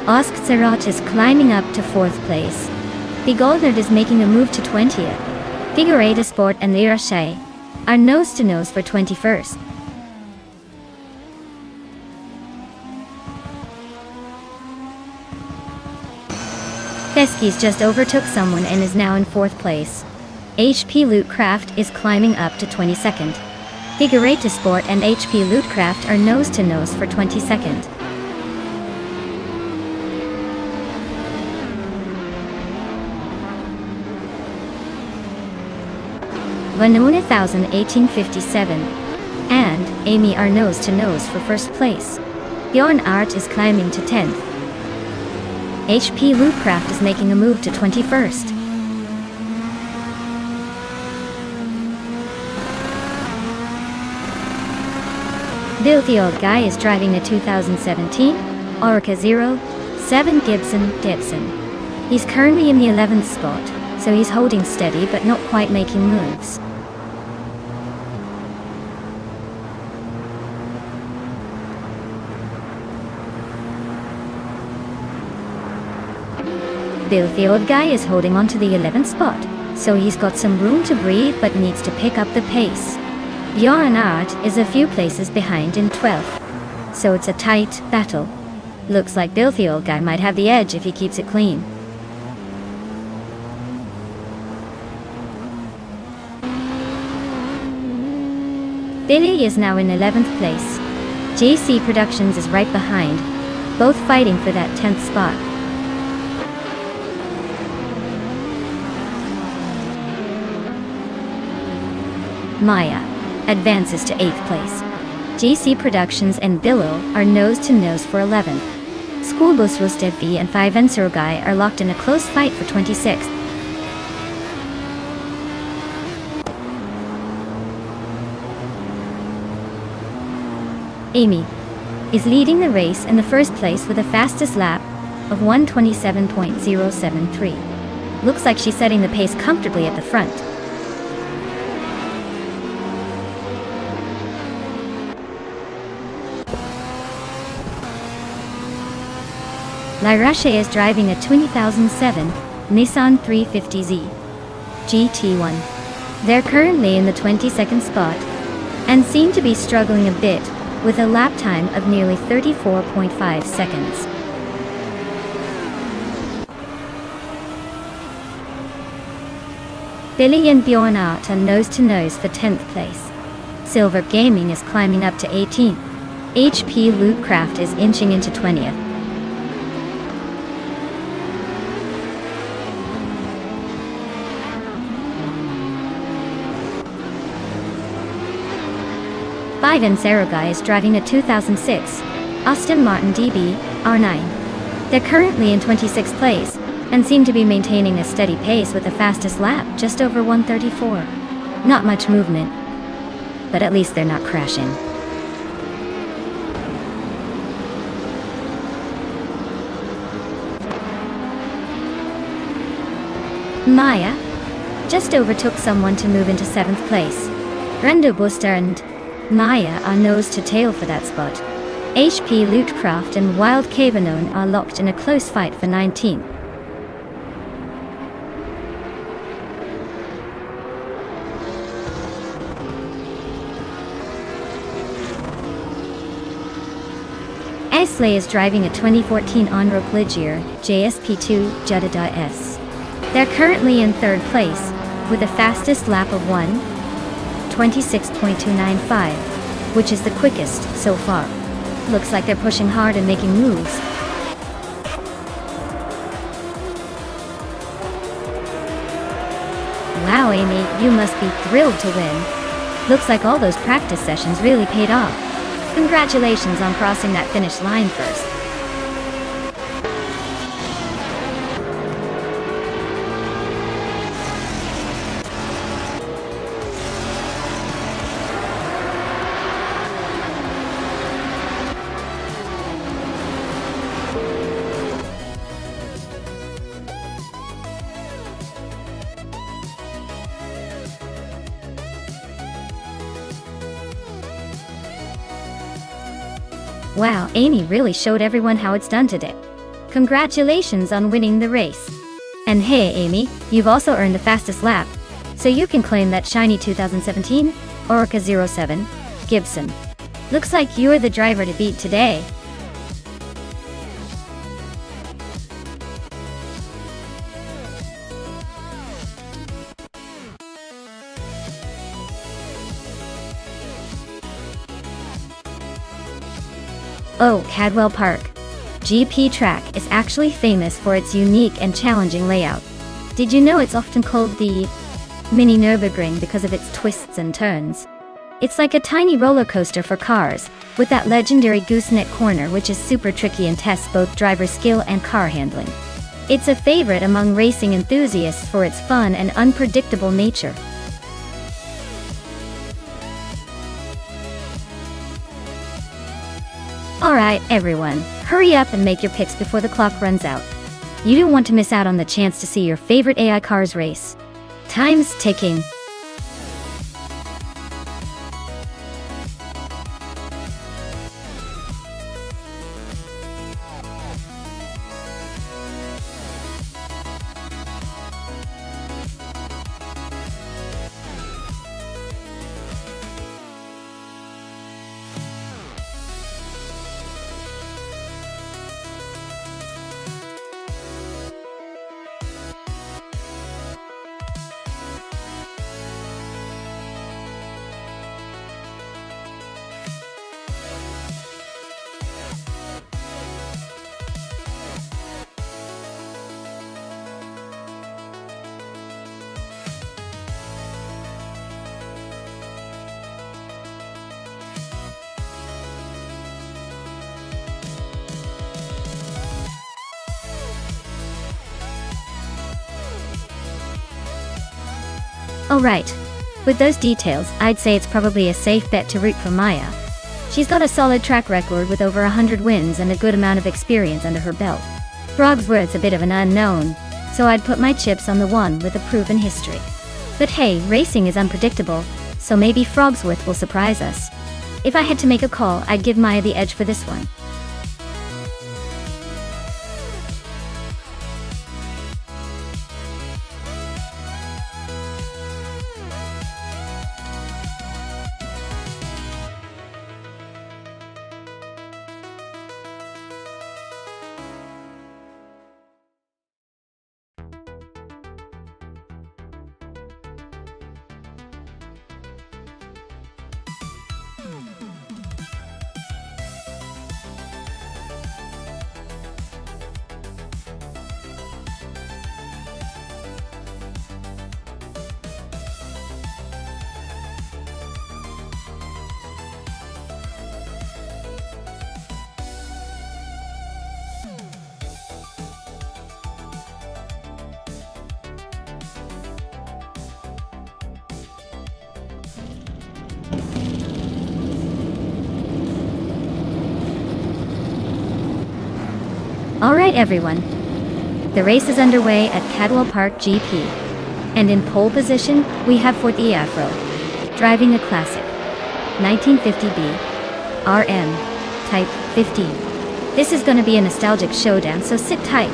Uskzerot is climbing up to 4th place. The Goldnerd is making a move to 20th. Figueroa Sport and Lyriche are nose to nose for 21st. Feskis just overtook someone and is now in 4th place. HP Lootcraft is climbing up to 22nd. Figueroa Sport and HP Lootcraft are nose to nose for 22nd. Vanuna 1857 and Amy are nose to nose for 1st place. Bjorn Art is climbing to 10th. HP Lootcraft is making a move to 21st. Bill the Old Guy is driving a 2017 Orica 07 Gibson. He's currently in the 11th spot, so he's holding steady but not quite making moves. Bill the Old Guy is holding on to the 11th spot, so he's got some room to breathe but needs to pick up the pace. Bjorn Art is a few places behind in 12th, so it's a tight battle. Looks like Bill the Old Guy might have the edge if he keeps it clean. Billy is now in 11th place. JC Productions is right behind, both fighting for that 10th spot. Maya advances to 8th place. JC Productions and Billo are nose to nose for 11th. Schoolbus Rustevi and 5 Ensurogai are locked in a close fight for 26th. Amy is leading the race in the 1st place with the fastest lap of 1:27.073. Looks like she's setting the pace comfortably at the front. Lyrache is driving a 2007 Nissan 350Z GT1. They're currently in the 22nd spot and seem to be struggling a bit with a lap time of nearly 34.5 seconds. Billy and Bjorn Art are nose to nose for 10th place. Silver Gaming is climbing up to 18th. HP Lootcraft is inching into 20th. Five and Sarugai is driving a 2006 Aston Martin DB R9. They're currently in 26th place, and seem to be maintaining a steady pace with the fastest lap, just over 134. Not much movement, but at least they're not crashing. Maya just overtook someone to move into 7th place. Brenda Buster and Maya are nose to tail for that spot. HP Lootcraft and Wild Cavanone are locked in a close fight for 19th. Isley is driving a 2014 Onrope Ligier JSP2 Judada S. They're currently in 3rd place, with a fastest lap of 1:26.295, which is the quickest so far. Looks like they're pushing hard and making moves. Wow, Amy, you must be thrilled to win. Looks like all those practice sessions really paid off. Congratulations on crossing that finish line first. Wow, Amy really showed everyone how it's done today. Congratulations on winning the race. And hey Amy, you've also earned the fastest lap, so you can claim that shiny 2017 Orca 07 Gibson. Looks like you're the driver to beat today. Oh, Cadwell Park. GP track is actually famous for its unique and challenging layout. Did you know it's often called the Mini Nürburgring because of its twists and turns? It's like a tiny roller coaster for cars, with that legendary gooseneck corner which is super tricky and tests both driver skill and car handling. It's a favorite among racing enthusiasts for its fun and unpredictable nature. Alright, everyone, hurry up and make your picks before the clock runs out. You don't want to miss out on the chance to see your favorite AI cars race. Time's ticking. Alright. With those details, I'd say it's probably a safe bet to root for Maya. She's got a solid track record with over 100 wins and a good amount of experience under her belt. Frogsworth's a bit of an unknown, so I'd put my chips on the one with a proven history. But hey, racing is unpredictable, so maybe Frogsworth will surprise us. If I had to make a call, I'd give Maya the edge for this one. Alright everyone, the race is underway at Cadwell Park GP. And in pole position, we have Ford E-Afro, driving a classic 1950B RM Type 15. This is gonna be a nostalgic showdown, so sit tight.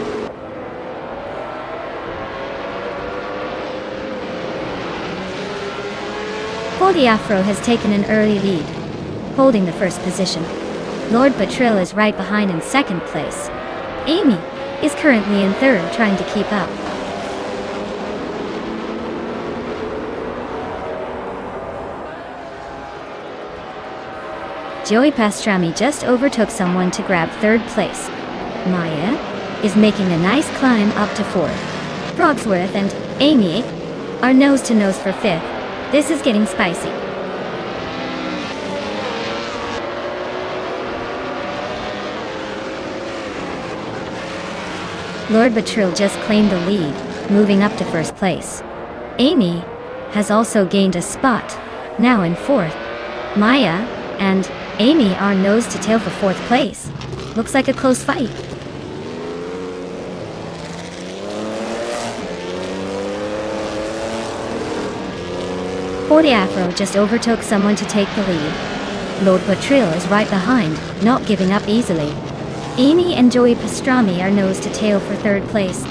Ford E-Afro has taken an early lead, holding the first position. Lord Bottrill is right behind in second place. Amy is currently in third, trying to keep up. Joey Pastrami just overtook someone to grab third place. Maya is making a nice climb up to fourth. Brogsworth and Amy are nose to nose for fifth. This is getting spicy. Lord Bottrill just claimed the lead, moving up to first place. Amy has also gained a spot, now in fourth. Maya and Amy are nose to tail for fourth place. Looks like a close fight. Ford E-Afro just overtook someone to take the lead. Lord Bottrill is right behind, not giving up easily. Amy and Joey Pastrami are nose to tail for third place.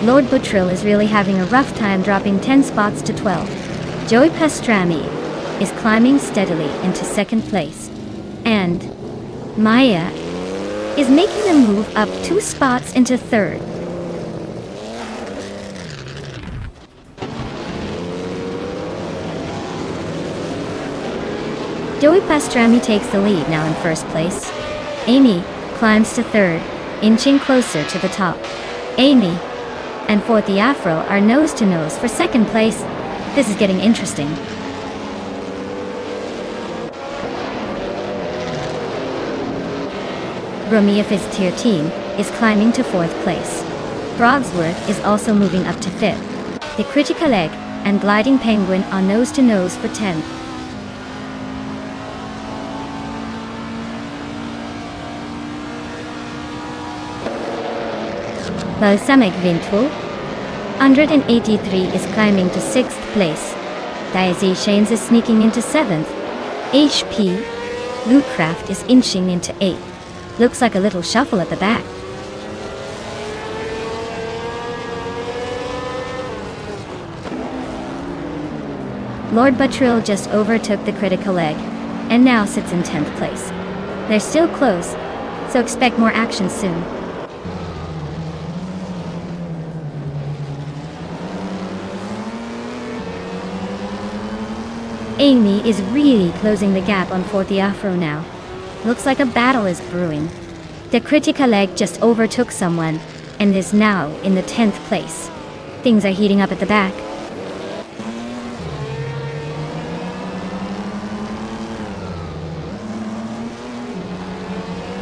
Lord Bottrill is really having a rough time, dropping 10 spots to 12. Joey Pastrami is climbing steadily into second place. And Maya is making a move up 2 spots into third. Joey Pastrami takes the lead now in first place. Amy climbs to third, inching closer to the top. Amy and Ford E-Afro are nose to nose for second place. This is getting interesting. Romeo Fiztier team is climbing to fourth place. Brogsworth is also moving up to fifth. The Critical Egg and Gliding Penguin are nose to nose for 10th. Balsamic Windful 183 is climbing to 6th place. Daisy Shanes is sneaking into 7th. HP Lootcraft is inching into 8th. Looks like a little shuffle at the back. Lord Bottrill just overtook the Critical Egg and now sits in 10th place. They're still close, so expect more action soon. Amy is really closing the gap on Ford E-Afro now. Looks like a battle is brewing. The Critical Egg just overtook someone and is now in the 10th place. Things are heating up at the back.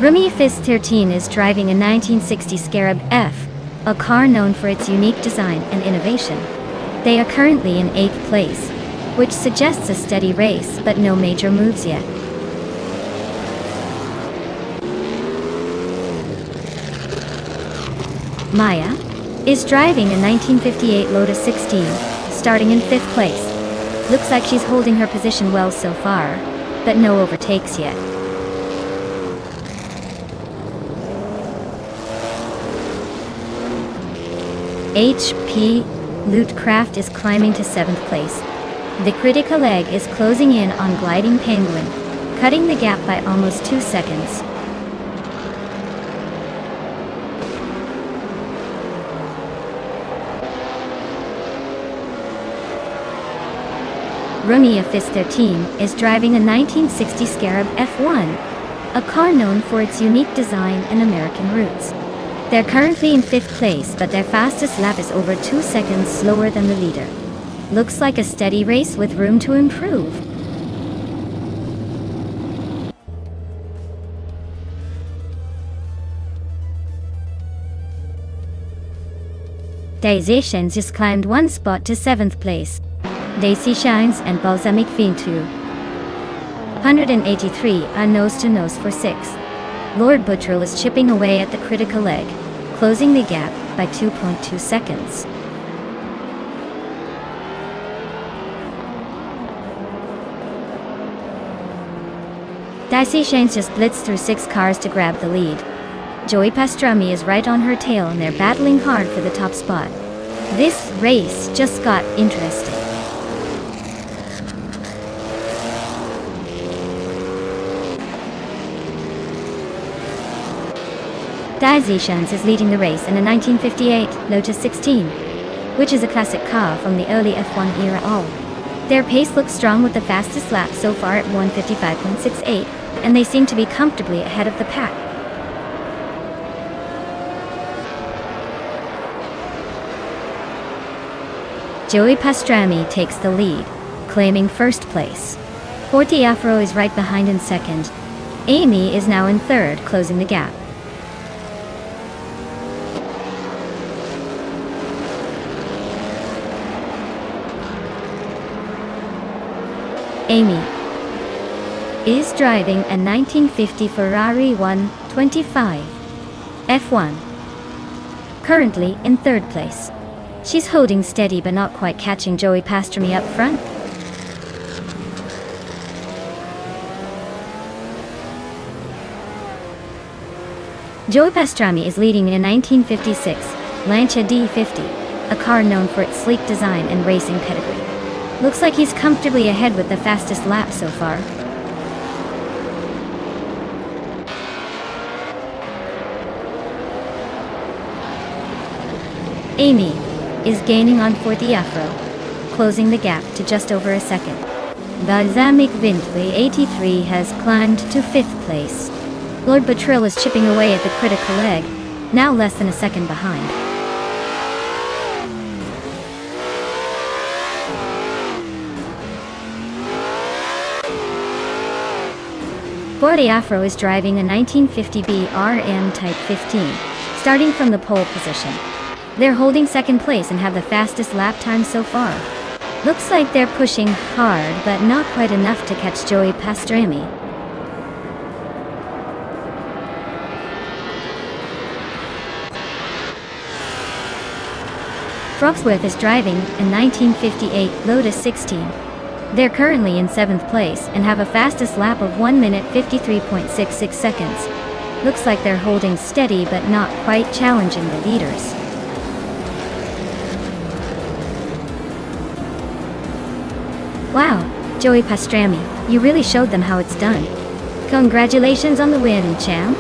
Romeo Fiztier is driving a 1960 Scarab F, a car known for its unique design and innovation. They are currently in 8th place, which suggests a steady race, but no major moves yet. Maya is driving a 1958 Lotus 16, starting in 5th place. Looks like she's holding her position well so far, but no overtakes yet. HP Lootcraft is climbing to 7th place. The Critical Egg is closing in on Gliding Penguin, cutting the gap by almost 2 seconds. Romeo Fiztier is driving a 1960 Scarab F1, a car known for its unique design and American roots. They're currently in 5th place, but their fastest lap is over 2 seconds slower than the leader. Looks like a steady race with room to improve. Daisy Shanes just climbed 1 spot to 7th place. Daisy Shines and Balsamic Vintu. 183 on nose-to-nose for 6. Lord Buttrell is chipping away at the critical leg, closing the gap by 2.2 seconds. Daisy Shines just blitzed through 6 cars to grab the lead. Joey Pastrami is right on her tail and they're battling hard for the top spot. This race just got interesting. Daisy Shines is leading the race in a 1958 Lotus 16, which is a classic car from the early F1 era. Their pace looks strong with the fastest lap so far at 1:55.68, and they seem to be comfortably ahead of the pack. Joey Pastrami takes the lead, claiming first place. Forte Afro is right behind in second. Amy is now in third, closing the gap. Amy is driving a 1950 Ferrari 125 F1. Currently in third place. She's holding steady but not quite catching Joey Pastrami up front. Joey Pastrami is leading in a 1956 Lancia D50, a car known for its sleek design and racing pedigree. Looks like he's comfortably ahead with the fastest lap so far. Amy is gaining on Forte Afro, closing the gap to just over a second. Balsamic Vintu 83 has climbed to 5th place. Lord Buttrell is chipping away at the critical leg, now less than a second behind. Forte Afro is driving a 1950B RM Type 15, starting from the pole position. They're holding second place and have the fastest lap time so far. Looks like they're pushing hard, but not quite enough to catch Joey Pastrami. Frogsworth is driving a 1958 Lotus 16. They're currently in 7th place and have a fastest lap of 1 minute 53.66 seconds. Looks like they're holding steady but not quite challenging the leaders. Wow, Joey Pastrami, you really showed them how it's done. Congratulations on the win, champ.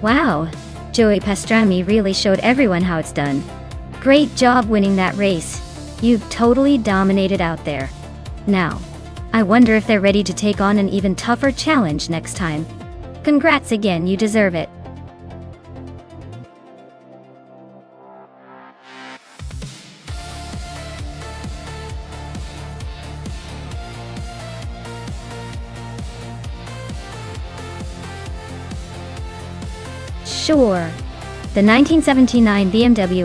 Wow, Joey Pastrami really showed everyone how it's done. Great job winning that race. You've totally dominated out there. Now, I wonder if they're ready to take on an even tougher challenge next time. Congrats again, you deserve it. Sure. The 1979 BMW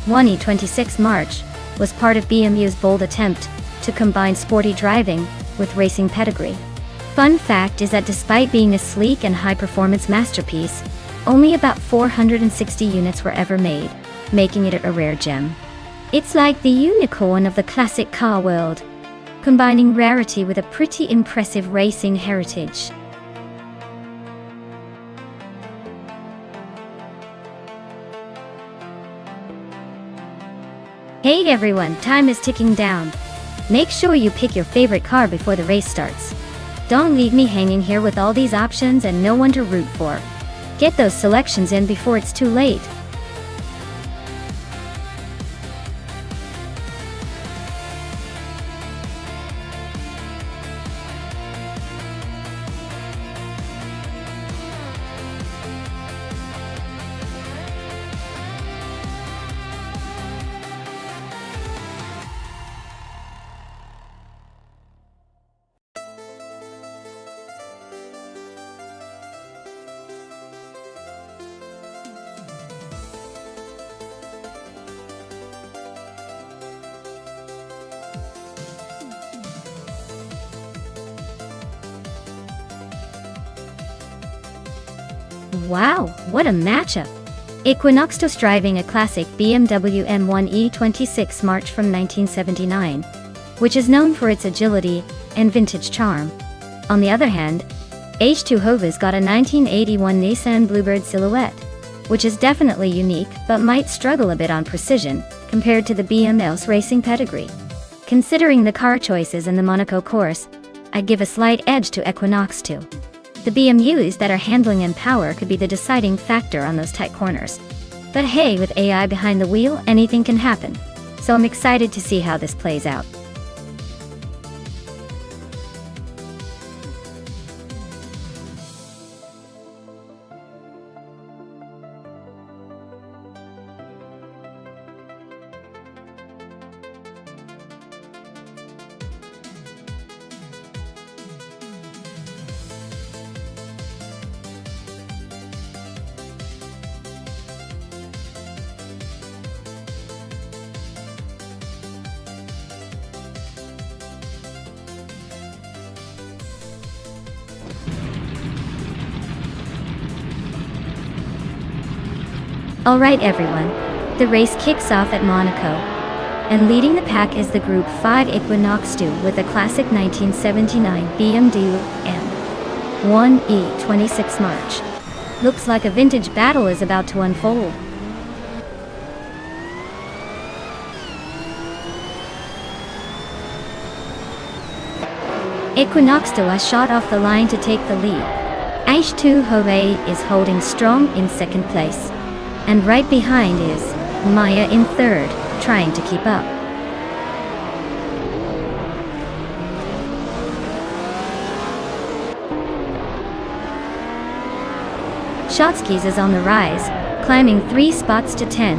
M1E26 March was part of BMW's bold attempt to combine sporty driving with racing pedigree. Fun fact is that despite being a sleek and high-performance masterpiece, only about 460 units were ever made, making it a rare gem. It's like the unicorn of the classic car world, combining rarity with a pretty impressive racing heritage. Hey everyone, time is ticking down. Make sure you pick your favorite car before the race starts. Don't leave me hanging here with all these options and no one to root for. Get those selections in before it's too late. Wow, what a matchup! Equinox's driving a classic BMW M1 E26 March from 1979, which is known for its agility and vintage charm. On the other hand, H2 Hova's got a 1981 Nissan Bluebird Silhouette, which is definitely unique but might struggle a bit on precision compared to the BMW's racing pedigree. Considering the car choices in the Monaco course, I'd give a slight edge to Equinox 2. The BMWs that are handling and power could be the deciding factor on those tight corners. But hey, with AI behind the wheel, anything can happen. So I'm excited to see how this plays out. Alright everyone, the race kicks off at Monaco, and leading the pack is the Group 5 Equinox 2 with a classic 1979 BMW M1 E26 March. Looks like a vintage battle is about to unfold. Equinox 2 has shot off the line to take the lead. H2 Hove is holding strong in second place. And right behind is Maya in third, trying to keep up. Shotskis is on the rise, climbing 3 spots to 10.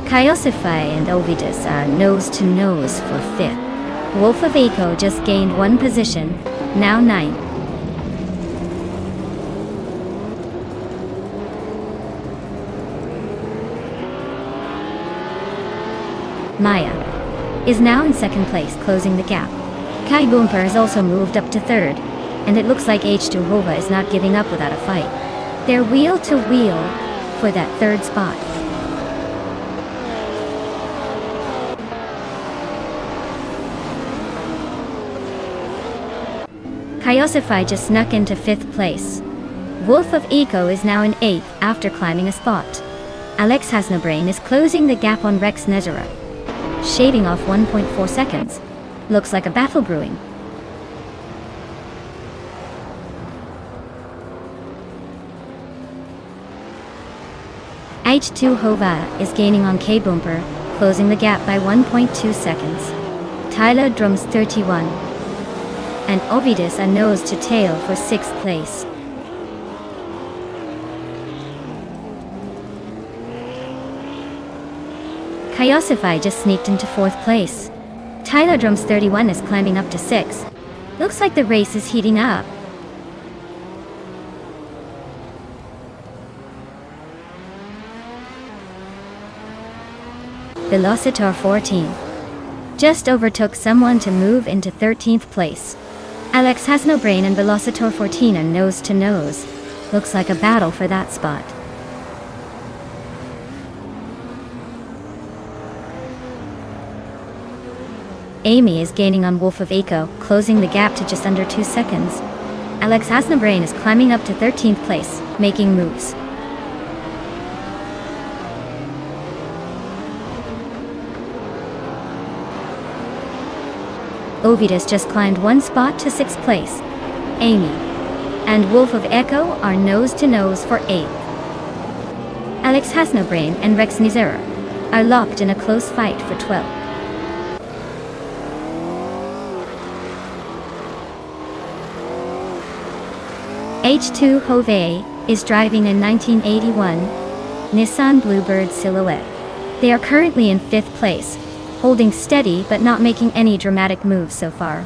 Kyosify and Ovidus are nose to nose for 5th. Wolf of Eco just gained 1 position, now 9th. Maya is now in second place, closing the gap. Kai Boomper has also moved up to third, and it looks like H2 Hova is not giving up without a fight. They're wheel to wheel for that third spot. Kyosify just snuck into 5th place. Wolf of Eco is now in 8th after climbing a spot. Alex Hasnobrain is closing the gap on Rex Nezera, shaving off 1.4 seconds. Looks like a battle brewing. H2 Hova is gaining on K Boomper, closing the gap by 1.2 seconds. Tyler Drums 31. And Ovidus a nose to tail for 6th place. Kyosify just sneaked into 4th place. Tyler Drums 31 is climbing up to 6th. Looks like the race is heating up. Velocitor 14 just overtook someone to move into 13th place. Alex has no brain and Velocitor Fortina nose to nose. Looks like a battle for that spot. Amy is gaining on Wolf of Echo, closing the gap to just under 2 seconds. Alex has no brain is climbing up to 13th place, making moves. Ovidus just climbed 1 spot to 6th place. Amy and Wolf of Echo are nose to nose for 8th. Alex has no brain and Rex Nizera are locked in a close fight for 12th. H2 Hove is driving a 1981 Nissan Bluebird Silhouette. They are currently in 5th place, holding steady but not making any dramatic moves so far.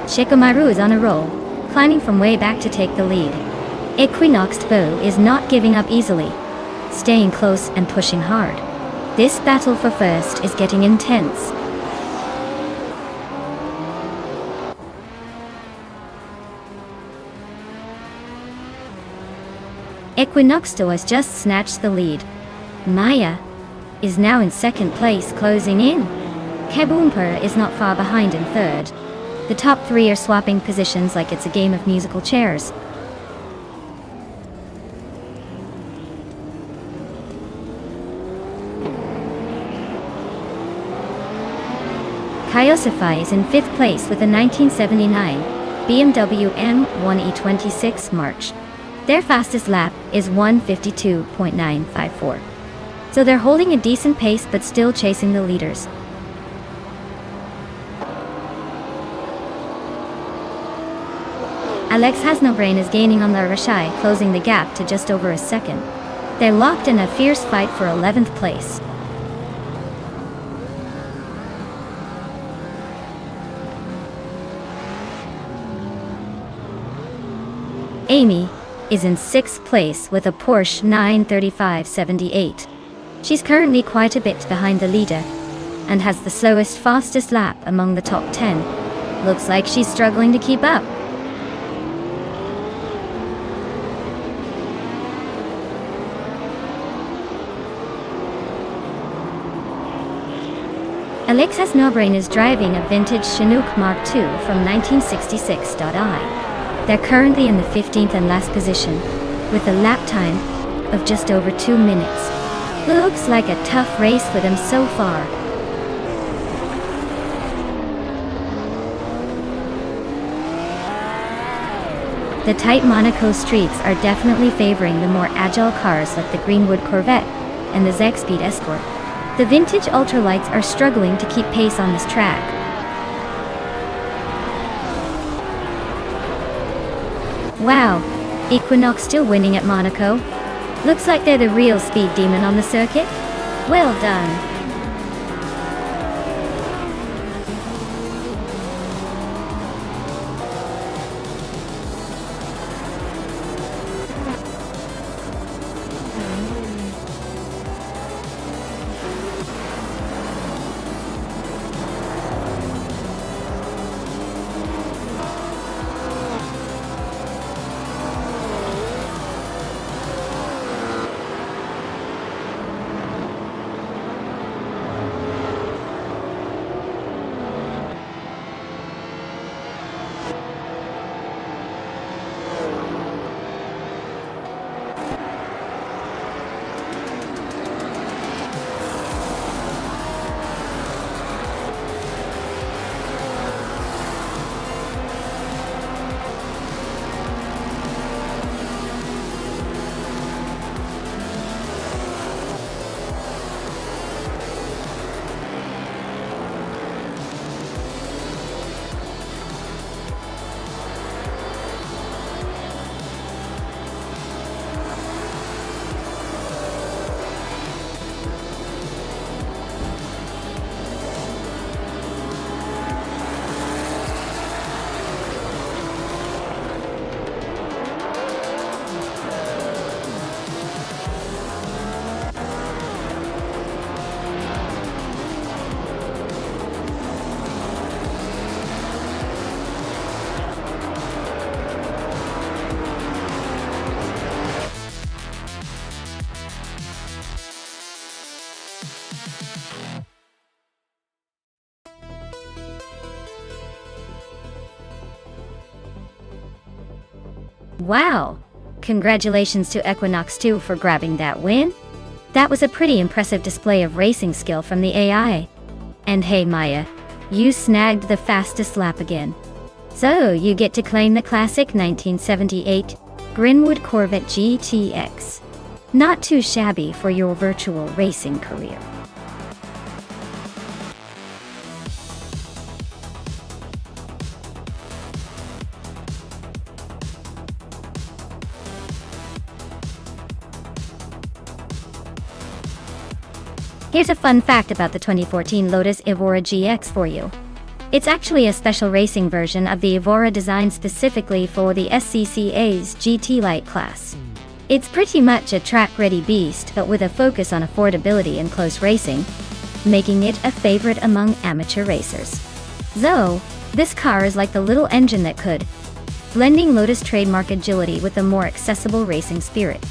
Shikamaru is on a roll, climbing from way back to take the lead. Equinox Bo is not giving up easily, staying close and pushing hard. This battle for first is getting intense. Equinoxto has just snatched the lead. Maya is now in 2nd place, closing in. Kaboomper is not far behind in 3rd. The top 3 are swapping positions like it's a game of musical chairs. Kyosify is in 5th place with a 1979 BMW M1E26 March. Their fastest lap is 1:52.954. So they're holding a decent pace but still chasing the leaders. Alex Has No Brain is gaining on La Rashai, closing the gap to just over a second. They're locked in a fierce fight for 11th place. Amy is in 6th place with a Porsche 935/78. She's currently quite a bit behind the leader and has the slowest fastest lap among the top 10. Looks like she's struggling to keep up. Alex Has No Brain is driving a vintage Chinook Mark II from 1966.I. They're currently in the 15th and last position, with a lap time of just over 2 minutes. Looks like a tough race for them so far. The tight Monaco streets are definitely favoring the more agile cars like the Greenwood Corvette and the Zeg-Speed Escort. The vintage ultralights are struggling to keep pace on this track. Wow, Equinox still winning at Monaco. Looks like they're the real speed demon on the circuit. Well done. Wow! Congratulations to Equinox 2 for grabbing that win. That was a pretty impressive display of racing skill from the AI. And hey Maya, you snagged the fastest lap again. So you get to claim the classic 1978 Grinwood Corvette GTX. Not too shabby for your virtual racing career. Here's a fun fact about the 2014 Lotus Evora GX for you. It's actually a special racing version of the Evora designed specifically for the SCCA's GT Light class. It's pretty much a track-ready beast, but with a focus on affordability and close racing, making it a favorite among amateur racers. So, this car is like the little engine that could, blending Lotus trademark agility with a more accessible racing spirit.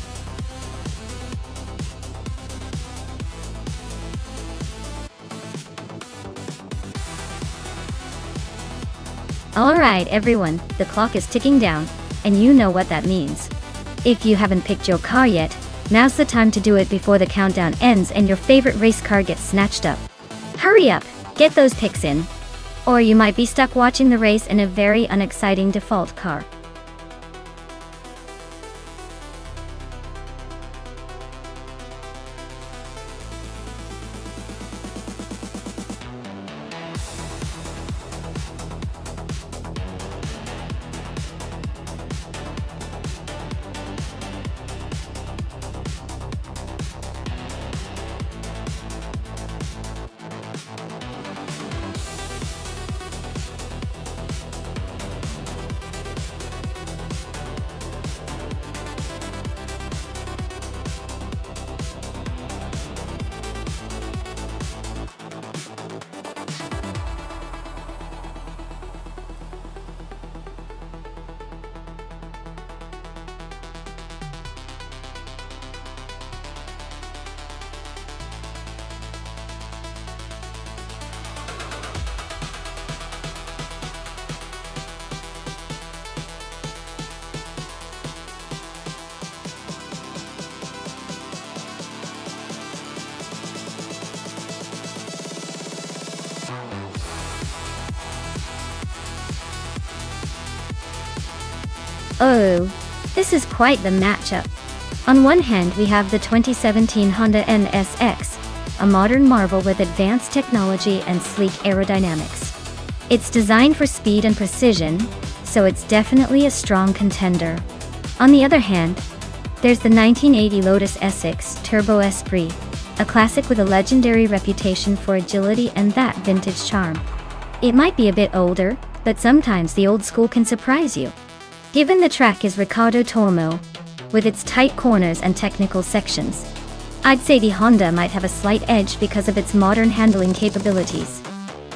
Alright everyone, the clock is ticking down, and you know what that means. If you haven't picked your car yet, now's the time to do it before the countdown ends and your favorite race car gets snatched up. Hurry up, get those picks in. Or you might be stuck watching the race in a very unexciting default car. Oh, this is quite the matchup. On one hand we have the 2017 Honda NSX, a modern marvel with advanced technology and sleek aerodynamics. It's designed for speed and precision, so it's definitely a strong contender. On the other hand, there's the 1980 Lotus S6 Turbo Esprit, a classic with a legendary reputation for agility and that vintage charm. It might be a bit older, but sometimes the old school can surprise you. Given the track is Riccardo Tormo, with its tight corners and technical sections, I'd say the Honda might have a slight edge because of its modern handling capabilities.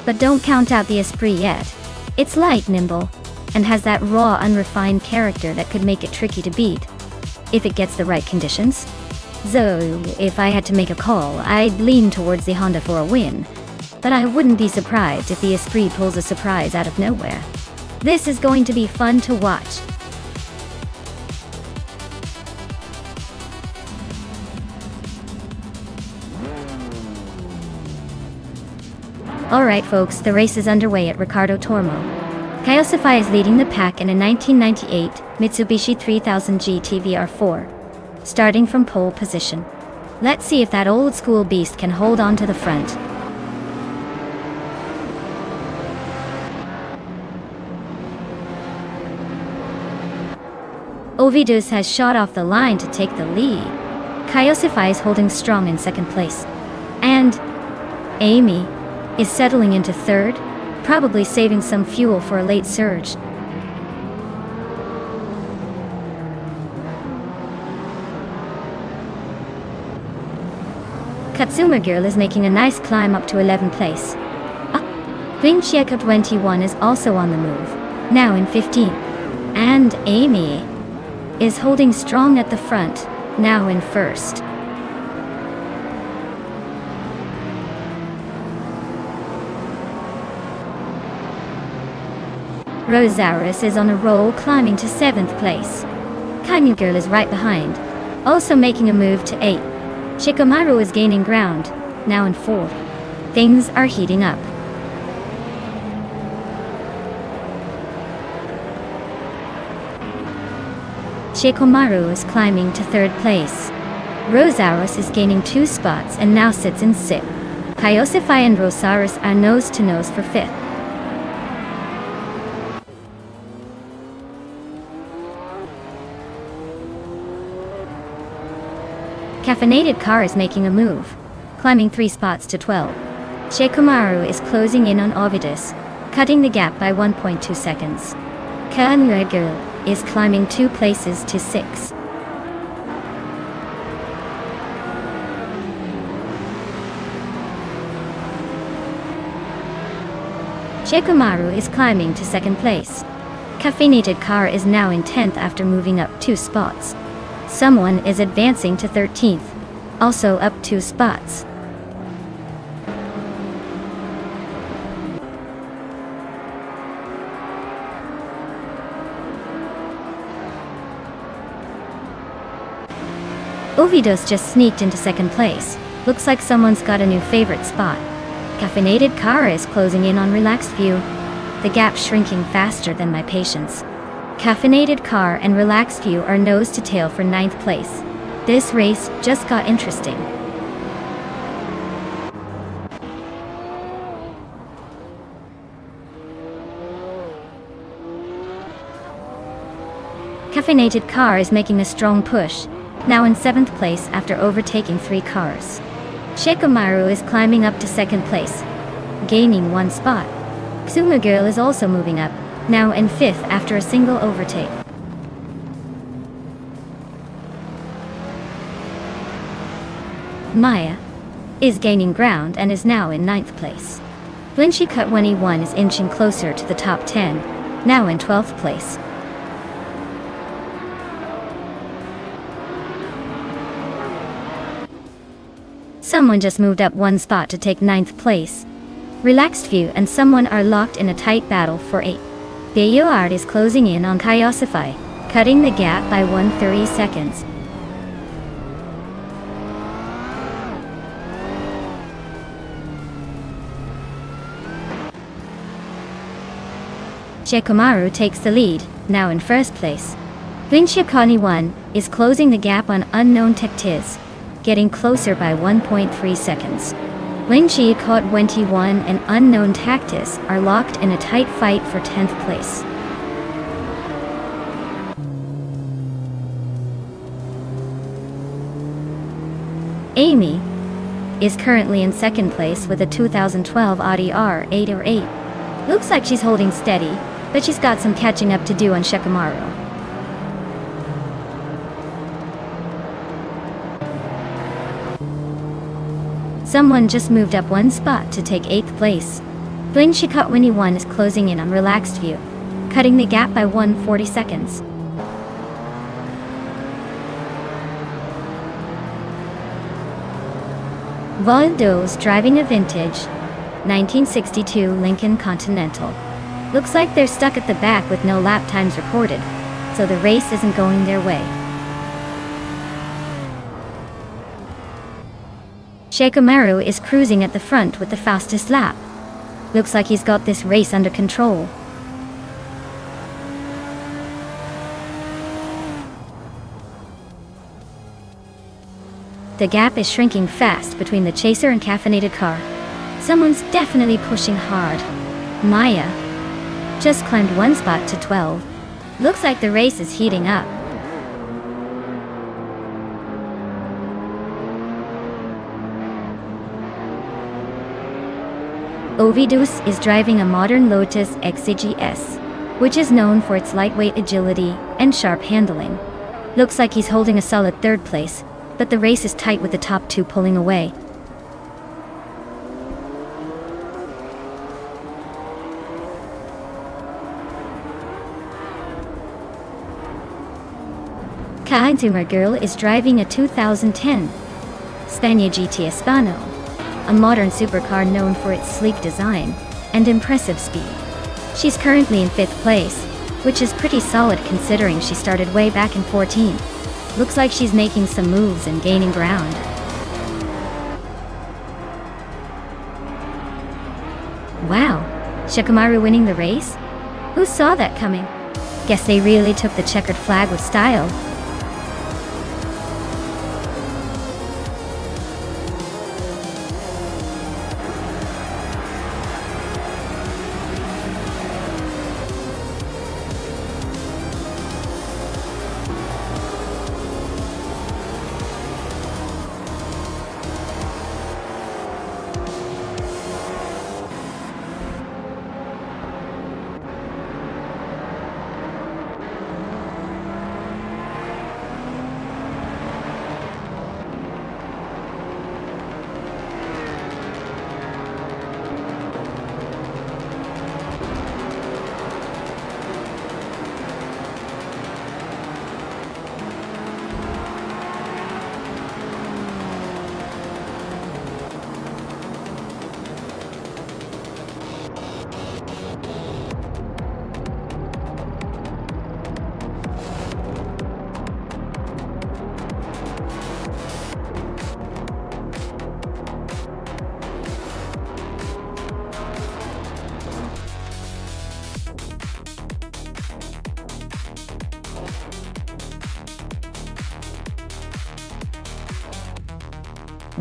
But don't count out the Esprit yet. It's light, nimble, and has that raw, unrefined character that could make it tricky to beat, if it gets the right conditions. So, if I had to make a call, I'd lean towards the Honda for a win, but I wouldn't be surprised if the Esprit pulls a surprise out of nowhere. This is going to be fun to watch. Alright folks, the race is underway at Riccardo Tormo. Kyosify is leading the pack in a 1998 Mitsubishi 3000 GT VR4, starting from pole position. Let's see if that old school beast can hold on to the front. Ovidus has shot off the line to take the lead. Kyosify is holding strong in second place. And Amy is settling into third, probably saving some fuel for a late surge. Katsuma Girl is making a nice climb up to 11th place. Bing Chieko 21 is also on the move, now in 15th. And Amy is holding strong at the front, now in first. Rosaurus is on a roll, climbing to 7th place. Kanyu Girl is right behind, also making a move to 8. Shikamaru is gaining ground, now in 4th. Things are heating up. Shikamaru is climbing to 3rd place. Rosaurus is gaining 2 spots and now sits in 6th. Kyosify and Rosaurus are nose to nose for 5th. Caffeinated Car is making a move, climbing 3 spots to 12. Shikamaru is closing in on Ovidus, cutting the gap by 1.2 seconds. Kanyu Girl is climbing 2 places to 6. Shikamaru is climbing to 2nd place. Caffeinated Car is now in 10th after moving up 2 spots. Someone is advancing to 13th, also up 2 spots. Ovidus just sneaked into 2nd place. Looks like someone's got a new favorite spot. Caffeinated Car is closing in on Relaxed View. The gap shrinking faster than my patience. Caffeinated Car and Relaxed View are nose to tail for 9th place. This race just got interesting. Caffeinated Car is making a strong push, now in 7th place after overtaking 3 cars. Shikamaru is climbing up to 2nd place, gaining 1 spot. Xuma Girl is also moving up, now in 5th after a single overtake. Maya is gaining ground and is now in 9th place. Blinchy Cut 21 is inching closer to the top 10, now in 12th place. Someone just moved up 1 spot to take 9th place. Relaxed View and someone are locked in a tight battle for 8. Bayard is closing in on Kyosify, cutting the gap by 130 seconds. Shikamaru takes the lead, now in 1st place. Blinchy Cut 1 is closing the gap on Unknown Tectiz, getting closer by 1.3 seconds. Blinchy Cut 21 and Unknown Tactis are locked in a tight fight for 10th place. Amy is currently in 2nd place with a 2012 Audi R808. Looks like she's holding steady, but she's got some catching up to do on Shikamaru. Someone just moved up 1 spot to take 8th place. Blinchy Cut 21 is closing in on Relaxed View, cutting the gap by 140 seconds. Valdo is driving a vintage 1962 Lincoln Continental. Looks like they're stuck at the back with no lap times recorded, so the race isn't going their way. Shikamaru is cruising at the front with the fastest lap. Looks like he's got this race under control. The gap is shrinking fast between the chaser and Caffeinated Car. Someone's definitely pushing hard. Maya just climbed 1 spot to 12. Looks like the race is heating up. Ovidus is driving a modern Lotus XCGS, which is known for its lightweight agility and sharp handling. Looks like he's holding a solid 3rd place, but the race is tight with the top 2 pulling away. Kaizuma Girl is driving a 2010 Spania GT Hispano, a modern supercar known for its sleek design and impressive speed. She's currently in 5th place, which is pretty solid considering she started way back in 14. Looks like she's making some moves and gaining ground. Wow, Shikamaru winning the race? Who saw that coming? Guess they really took the checkered flag with style.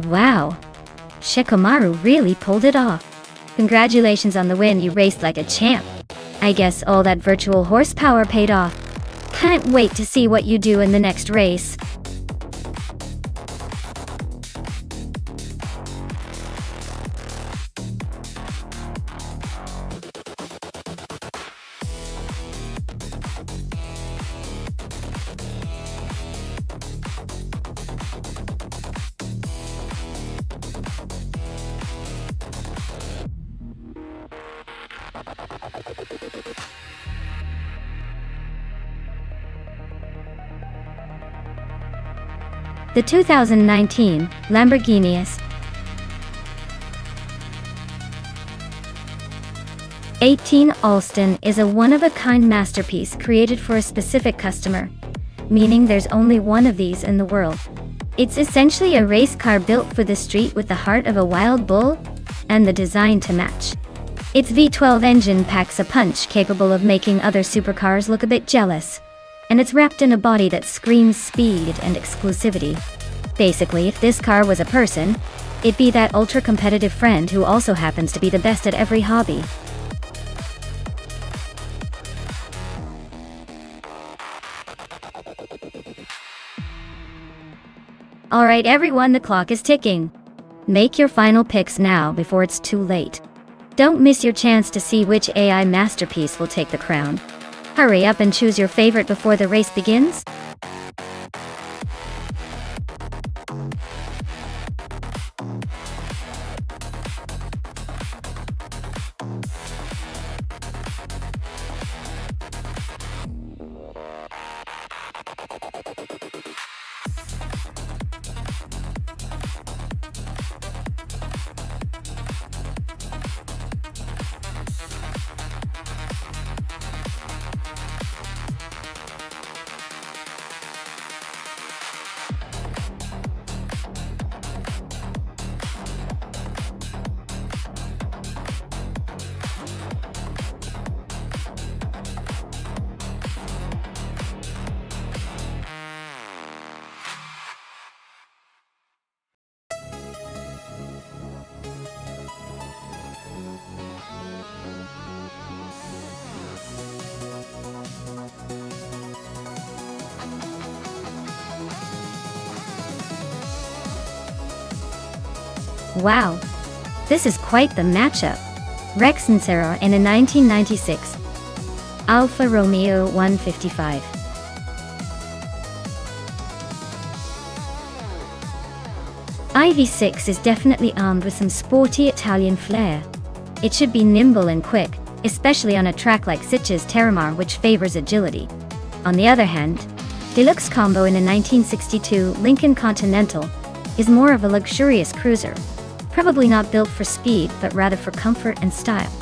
Wow, Shikamaru really pulled it off. Congratulations on the win, you raced like a champ. I guess all that virtual horsepower paid off. Can't wait to see what you do in the next race. The 2019 Lamborghini S18 Alston is a one-of-a-kind masterpiece created for a specific customer, meaning there's only one of these in the world. It's essentially a race car built for the street with the heart of a wild bull and the design to match. Its V12 engine packs a punch capable of making other supercars look a bit jealous, and it's wrapped in a body that screams speed and exclusivity. Basically, if this car was a person, it'd be that ultra-competitive friend who also happens to be the best at every hobby. Alright everyone, the clock is ticking. Make your final picks now before it's too late. Don't miss your chance to see which AI masterpiece will take the crown. Hurry up and choose your favorite before the race begins. Wow, this is quite the matchup. Rex and Sarah in a 1996 Alfa Romeo 155. IV6 is definitely armed with some sporty Italian flair. It should be nimble and quick, especially on a track like Sitges Terramar, which favors agility. On the other hand, Deluxe Combo in a 1962 Lincoln Continental is more of a luxurious cruiser, probably not built for speed but rather for comfort and style.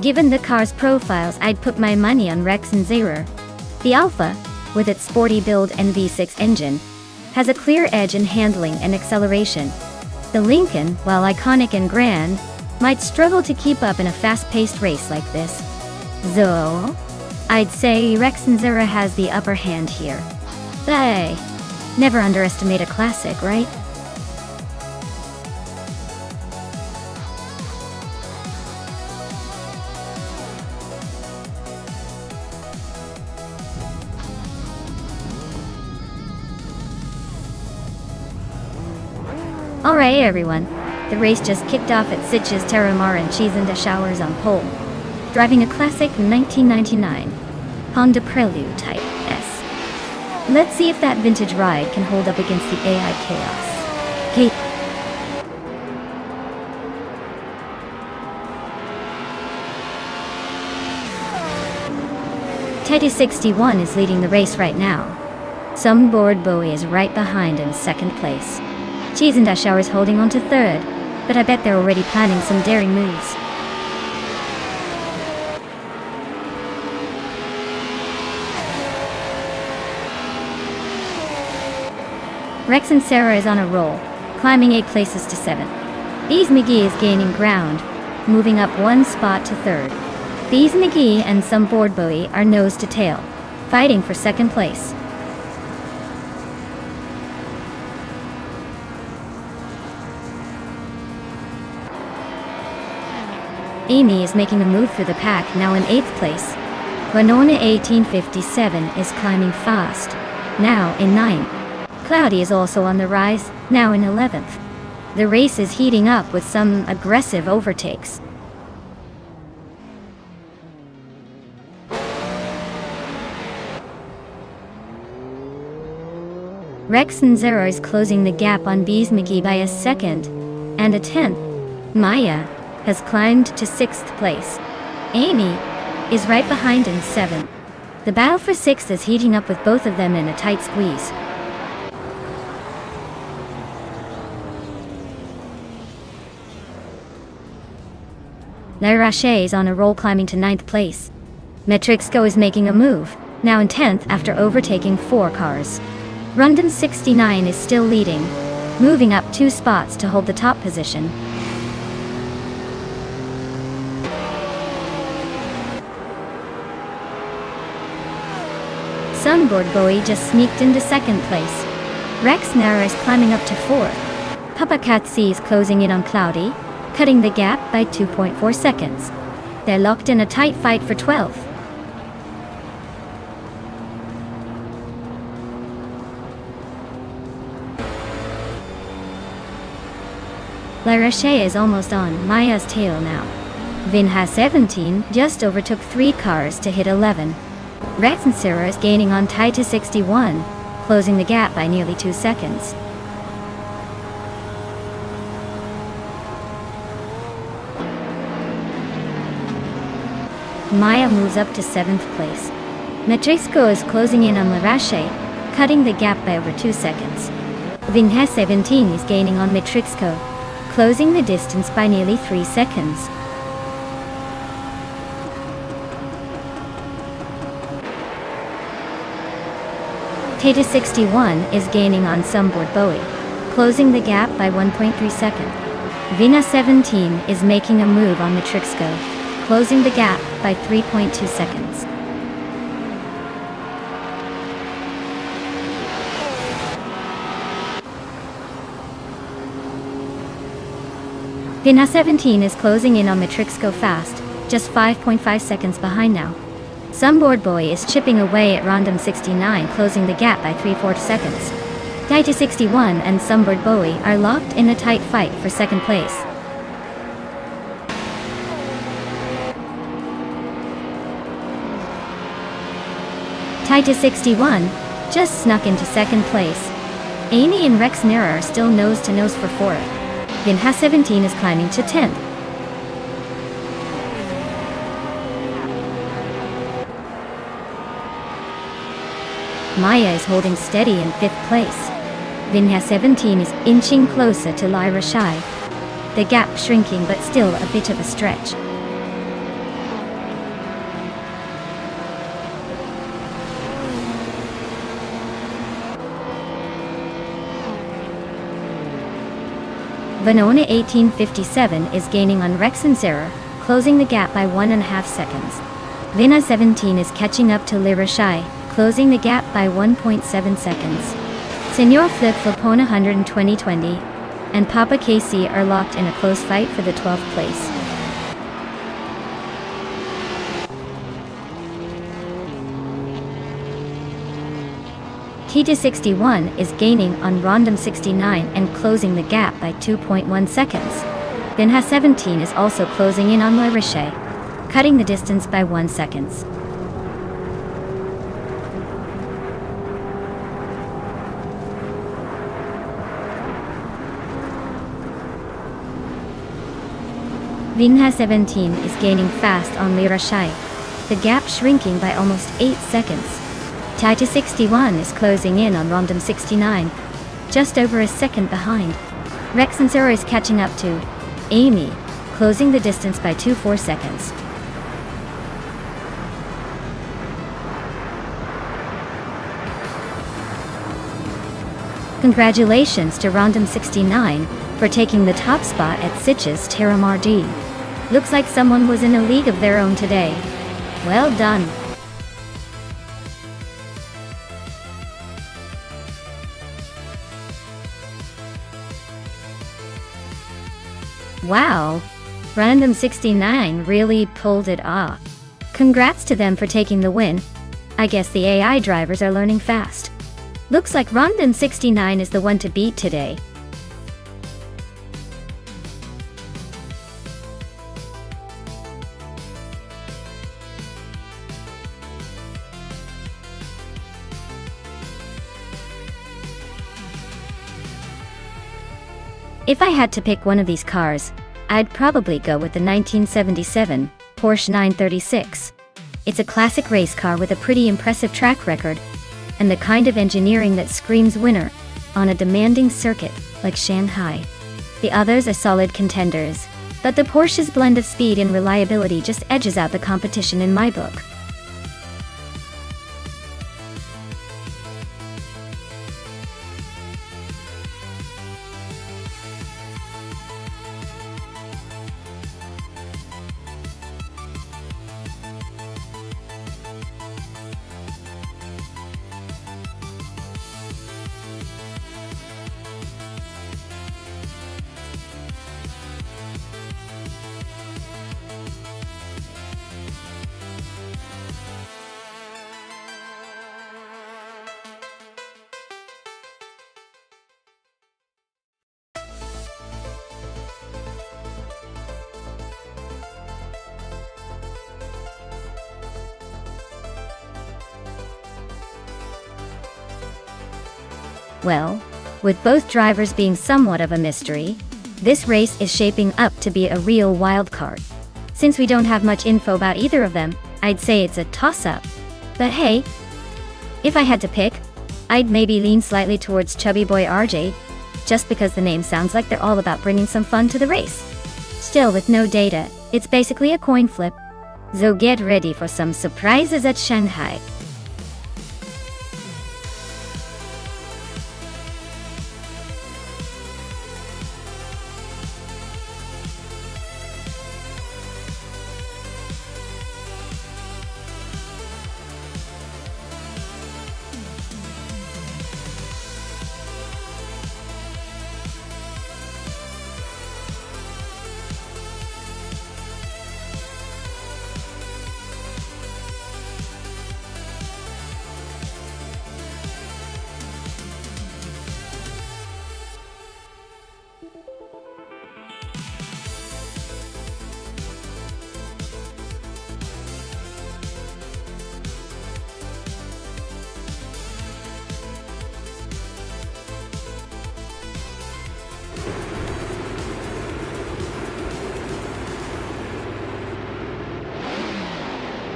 Given the car's profiles, I'd put my money on Rex and Zero. The Alpha, with its sporty build and V6 engine, has a clear edge in handling and acceleration. The Lincoln, while iconic and grand, might struggle to keep up in a fast-paced race like this. So, I'd say Rex and Zero has the upper hand here. Hey, never underestimate a classic, right? Alright everyone, the race just kicked off at Sitges Terramar and Cheese and the Showers on pole, driving a classic 1999 Honda Prelude Type S. Let's see if that vintage ride can hold up against the AI chaos. Titus 61 is leading the race right now. Some board Bowie is right behind in second place. Cheese and Dash Hours holding on to third, but I bet they're already planning some daring moves. Rex and Sarah is on a roll, climbing 8 places to 7. Bees McGee is gaining ground, moving up 1 spot to third. Bees McGee and some board Bowie are nose to tail, fighting for second place. Amy is making a move through the pack, now in 8th place. Winona 1857 is climbing fast, now in 9th. Cloudy is also on the rise, now in 11th. The race is heating up with some aggressive overtakes. Rex and Zero is closing the gap on Bees McGee by a second and a tenth. Maya has climbed to 6th place. Amy is right behind in 7th. The battle for 6th is heating up with both of them in a tight squeeze. La Roche is on a roll, climbing to 9th place. Metrixco is making a move, now in 10th after overtaking 4 cars. Rundon 69 is still leading, moving up 2 spots to hold the top position. Sunboard Bowie just sneaked into 2nd place. Rex Nara is climbing up to 4th. Papa Cat C is closing in on Cloudy, cutting the gap by 2.4 seconds. They're locked in a tight fight for 12th. La Roche is almost on Maya's tail now. Vinha 17 just overtook 3 cars to hit 11. Rex and Sarah is gaining on Titus 61, closing the gap by nearly 2 seconds. Maya moves up to 7th place. Metrixco is closing in on La Roche, cutting the gap by over 2 seconds. Vinha 17 is gaining on Metrixco, closing the distance by nearly 3 seconds. Titus 61 is gaining on Sunboard Bowie, closing the gap by 1.3 seconds. Vina 17 is making a move on Metrixco, closing the gap by 3.2 seconds. Vina 17 is closing in on Metrixco fast, just 5.5 seconds behind now. Sunboard Boy is chipping away at Rondom 69, closing the gap by 3/4 seconds. Titus 61 and Sunboard Bowie are locked in a tight fight for 2nd place. Titus 61 just snuck into 2nd place. Amy and Rex Nera are still nose to nose for 4th. Vinha 17 is climbing to 10th. Maya is holding steady in 5th place. Vinha 17 is inching closer to Lyra Shy. The gap shrinking, but still a bit of a stretch. Venona 1857 is gaining on Rexensera, closing the gap by 1.5 seconds. Vina 17 is catching up to Lirashai, closing the gap by 1.7 seconds. Senor Flip Flipona 100 in 2020 and Papa KC are locked in a close fight for the 12th place. Tita 61 is gaining on Rondom 69 and closing the gap by 2.1 seconds. Binha 17 is also closing in on Larishe, cutting the distance by 1 second. Vinha 17 is gaining fast on Lirashai, the gap shrinking by almost 8 seconds. Tita 61 is closing in on Rondom 69, just over a second behind. Rexensera is catching up to Amy, closing the distance by 2.4 seconds. Congratulations to Rondom 69 for taking the top spot at Sitges Terramardi. Looks like someone was in a league of their own today. Well done. Wow, Random 69 really pulled it off. Congrats to them for taking the win. I guess the AI drivers are learning fast. Looks like Random 69 is the one to beat today. If I had to pick one of these cars, I'd probably go with the 1977 Porsche 936. It's a classic race car with a pretty impressive track record, and the kind of engineering that screams winner on a demanding circuit like Shanghai. The others are solid contenders, but the Porsche's blend of speed and reliability just edges out the competition in my book. Well, with both drivers being somewhat of a mystery, this race is shaping up to be a real wild card. Since we don't have much info about either of them, I'd say it's a toss-up. But hey, if I had to pick, I'd maybe lean slightly towards Chubby Boy RJ, just because the name sounds like they're all about bringing some fun to the race. Still, with no data, it's basically a coin flip. So get ready for some surprises at Shanghai.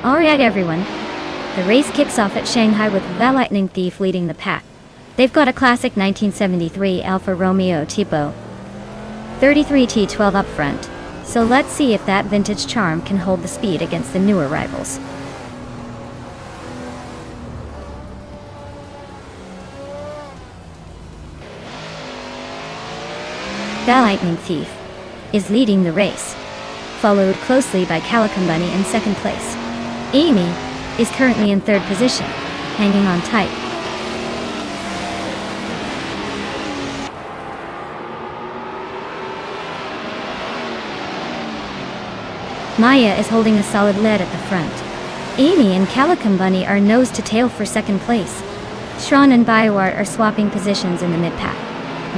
Alright everyone, the race kicks off at Shanghai with the Lightning Thief leading the pack. They've got a classic 1973 Alfa Romeo Tipo 33 T12 up front, so let's see if that vintage charm can hold the speed against the newer rivals. The Lightning Thief, is leading the race, followed closely by Calico Bunny in second place. Amy is currently in third position, hanging on tight. Maya is holding a solid lead at the front. Amy and Calico Bunny are nose to tail for second place. Shran and Biowart are swapping positions in the mid-pack.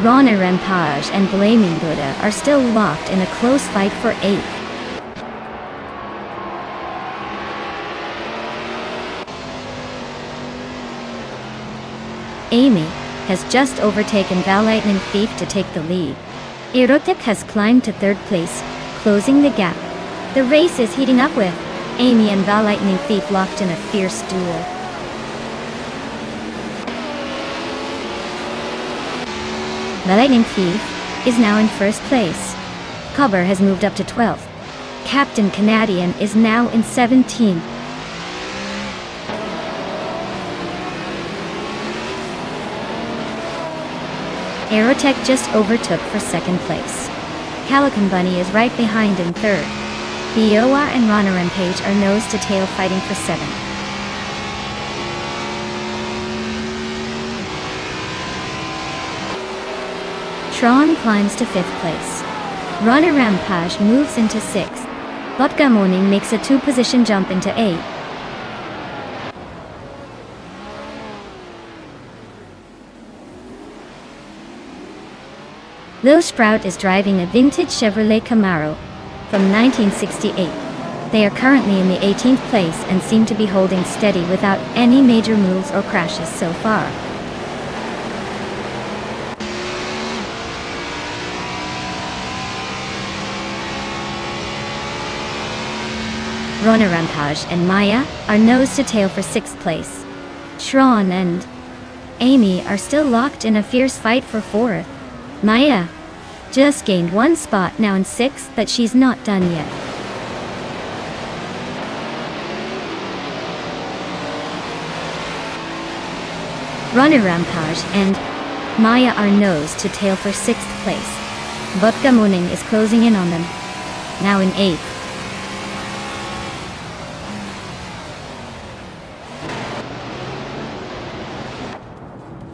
Rana Rampage and Blaming Buddha are still locked in a close fight for 8th. Amy has just overtaken The Lightning Thief to take the lead. Erotic has climbed to third place, closing the gap. The race is heating up with Amy and The Lightning Thief locked in a fierce duel. The Lightning Thief is now in first place. Cover has moved up to 12th. Captain Canadian is now in 17th. Aerotech just overtook for second place. Calico Bunny is right behind in third. Bioa and Rana Rampage are nose to tail fighting for 7th. Tron climbs to 5th place. Rana Rampage moves into 6th. Vodka Morning makes a 2-position jump into 8th. Lil Sprout is driving a vintage Chevrolet Camaro from 1968. They are currently in the 18th place and seem to be holding steady without any major moves or crashes so far. Rona Rampage and Maya are nose to tail for 6th place. Shran and Amy are still locked in a fierce fight for 4th. Maya just gained 1 spot, now in 6th, but she's not done yet. Runner Rampage and Maya are nose to tail for 6th place. Vodka Morning is closing in on them, now in 8th.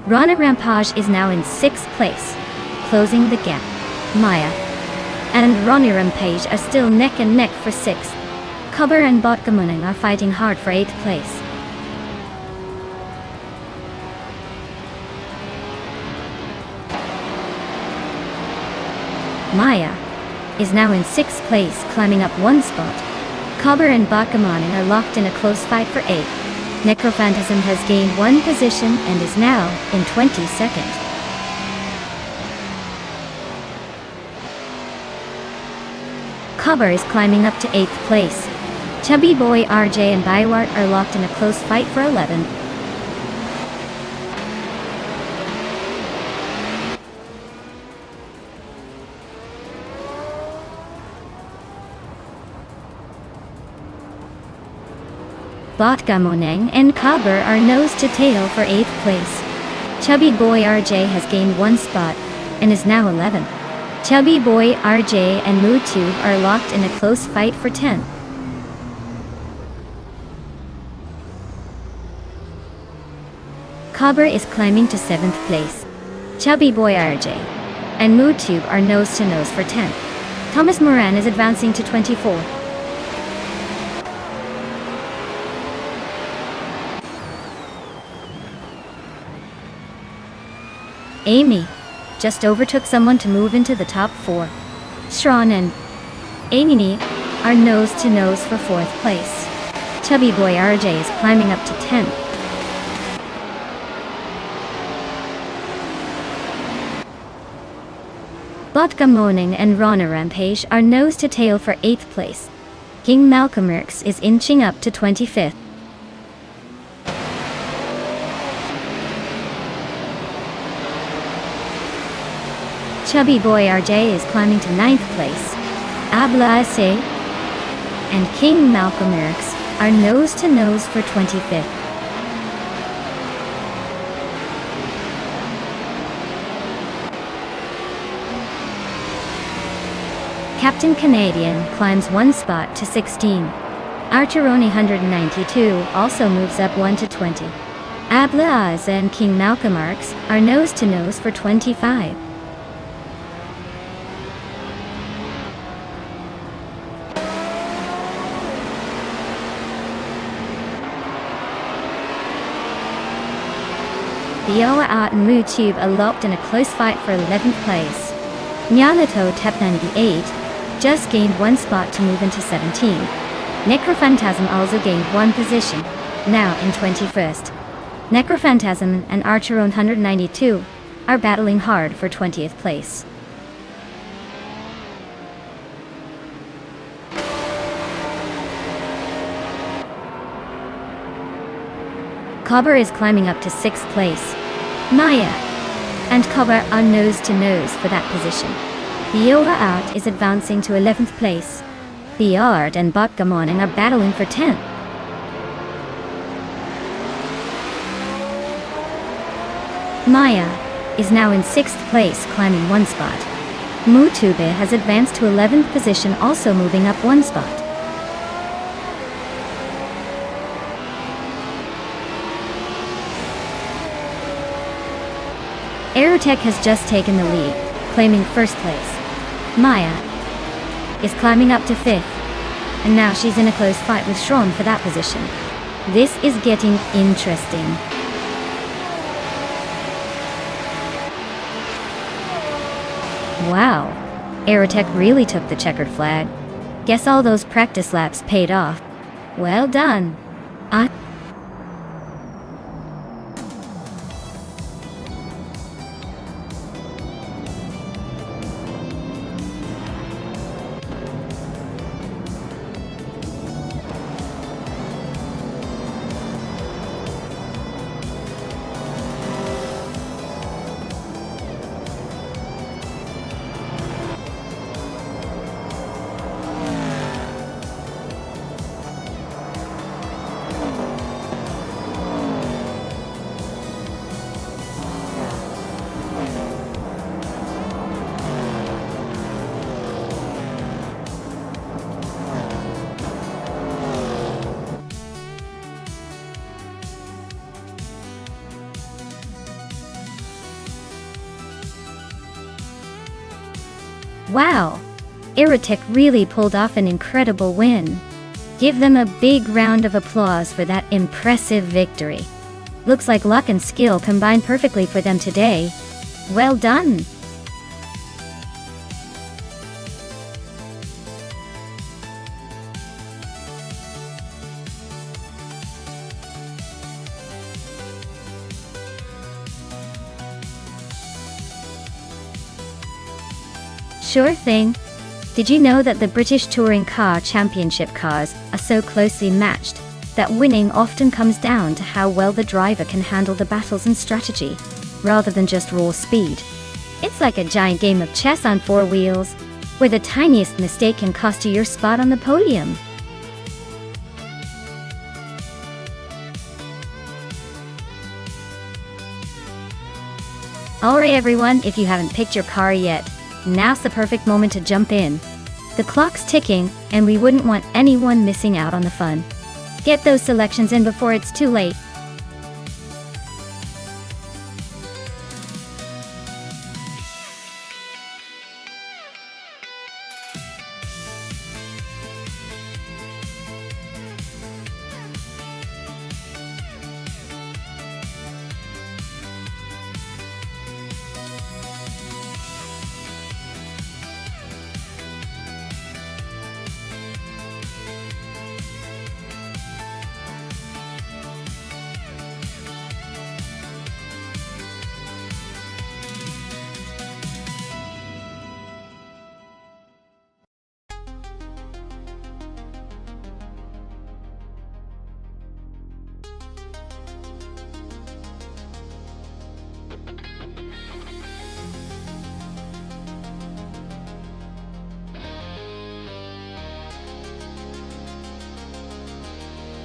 Rana Rampage is now in 6th place, closing the gap. Maya and Ronnie Rampage are still neck and neck for 6th. Cover and Botgamuning are fighting hard for 8th place. Maya is now in 6th place, climbing up 1 spot. Cover and Botgamuning are locked in a close fight for 8th. Necrophantasm has gained 1 position and is now in 22nd. Cover is climbing up to 8th place. Chubby Boy RJ and Biowart are locked in a close fight for 11th. Botgamoneng and Cover are nose to tail for 8th place. Chubby Boy RJ has gained 1 spot and is now 11th. Chubby Boy RJ and MooTube are locked in a close fight for 10th. Cover is climbing to 7th place. Chubby Boy RJ and MooTube are nose to nose for 10th. Thomas Moran is advancing to 24th. Amy just overtook someone to move into the top 4. Shran and Amy are nose to nose for 4th place. Chubby Boy RJ is climbing up to 10th. Botgamoning and Rana Rampage are nose to tail for 8th place. King Malcolmerx is inching up to 25th. Chubby Boy RJ is climbing to 9th place. Abla Ase and King Malcolmerx are nose to nose for 25th. Captain Canadian climbs one spot to 16. Archeroni 192 also moves up 1 to 20. Ablaaz and King Malcolmarks are nose to nose for 25. Bioa and Mutube are locked in a close fight for 11th place. Nyanato Tep 98 just gained one spot to move into 17. Necrophantasm also gained one position, now in 21st. Necrophantasm and Archeron 192 are battling hard for 20th place. Cobber is climbing up to 6th place. Maya and Cobber are nose to nose for that position. Bioa Out is advancing to 11th place. Biard and Botgamoning are battling for 10th. Maya is now in 6th place, climbing one spot. Mutube has advanced to 11th position, also moving up one spot. Aerotech has just taken the lead, claiming 1st place. Maya is climbing up to 5th, and now she's in a close fight with Shrom for that position. This is getting interesting. Wow, Aerotech really took the checkered flag. Guess all those practice laps paid off. Well done. Wow, Aerotech really pulled off an incredible win. Give them a big round of applause for that impressive victory. Looks like luck and skill combined perfectly for them today. Well done! Sure thing. Did you know that the British Touring Car Championship cars are so closely matched that winning often comes down to how well the driver can handle the battles and strategy, rather than just raw speed? It's like a giant game of chess on 4 wheels, where the tiniest mistake can cost you your spot on the podium. Alright everyone, if you haven't picked your car yet, now's the perfect moment to jump in. The clock's ticking, and we wouldn't want anyone missing out on the fun. Get those selections in before it's too late.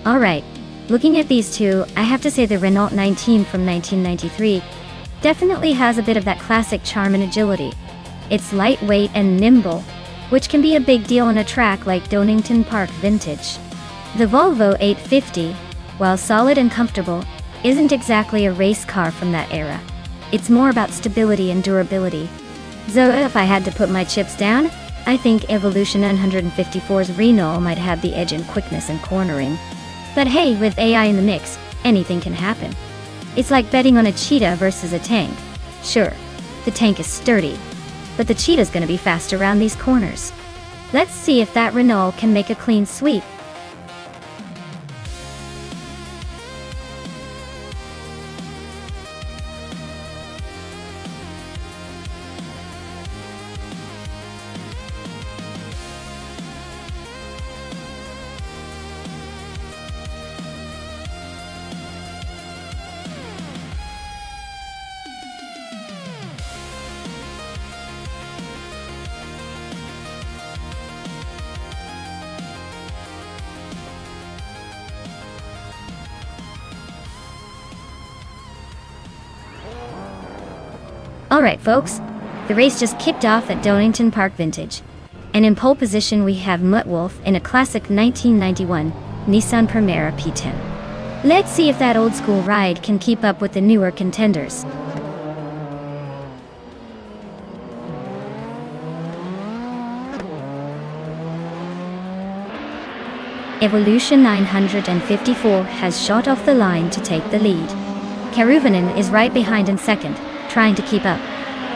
Alright, looking at these two, I have to say the Renault 19 from 1993 definitely has a bit of that classic charm and agility. It's lightweight and nimble, which can be a big deal on a track like Donington Park Vintage. The Volvo 850, while solid and comfortable, isn't exactly a race car from that era. It's more about stability and durability. So if I had to put my chips down, I think Evolution 954's Renault might have the edge in quickness and cornering. But hey, with AI in the mix, anything can happen. It's like betting on a cheetah versus a tank. Sure, the tank is sturdy, but the cheetah's gonna be fast around these corners. Let's see if that Renault can make a clean sweep. Alright folks, the race just kicked off at Donington Park Vintage. And in pole position we have Mutt Wolf in a classic 1991 Nissan Primera P10. Let's see if that old school ride can keep up with the newer contenders. Evolution 954 has shot off the line to take the lead. Karuvanen is right behind in second, trying to keep up.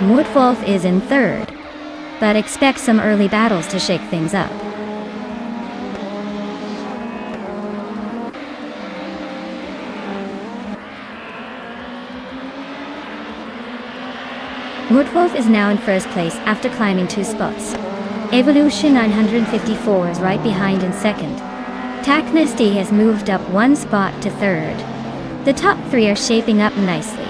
Mutt Wolf is in third, but expect some early battles to shake things up. Mutt Wolf is now in first place after climbing 2 spots. Evolution 954 is right behind in second. Taknesty has moved up 1 spot to third. The top 3 are shaping up nicely.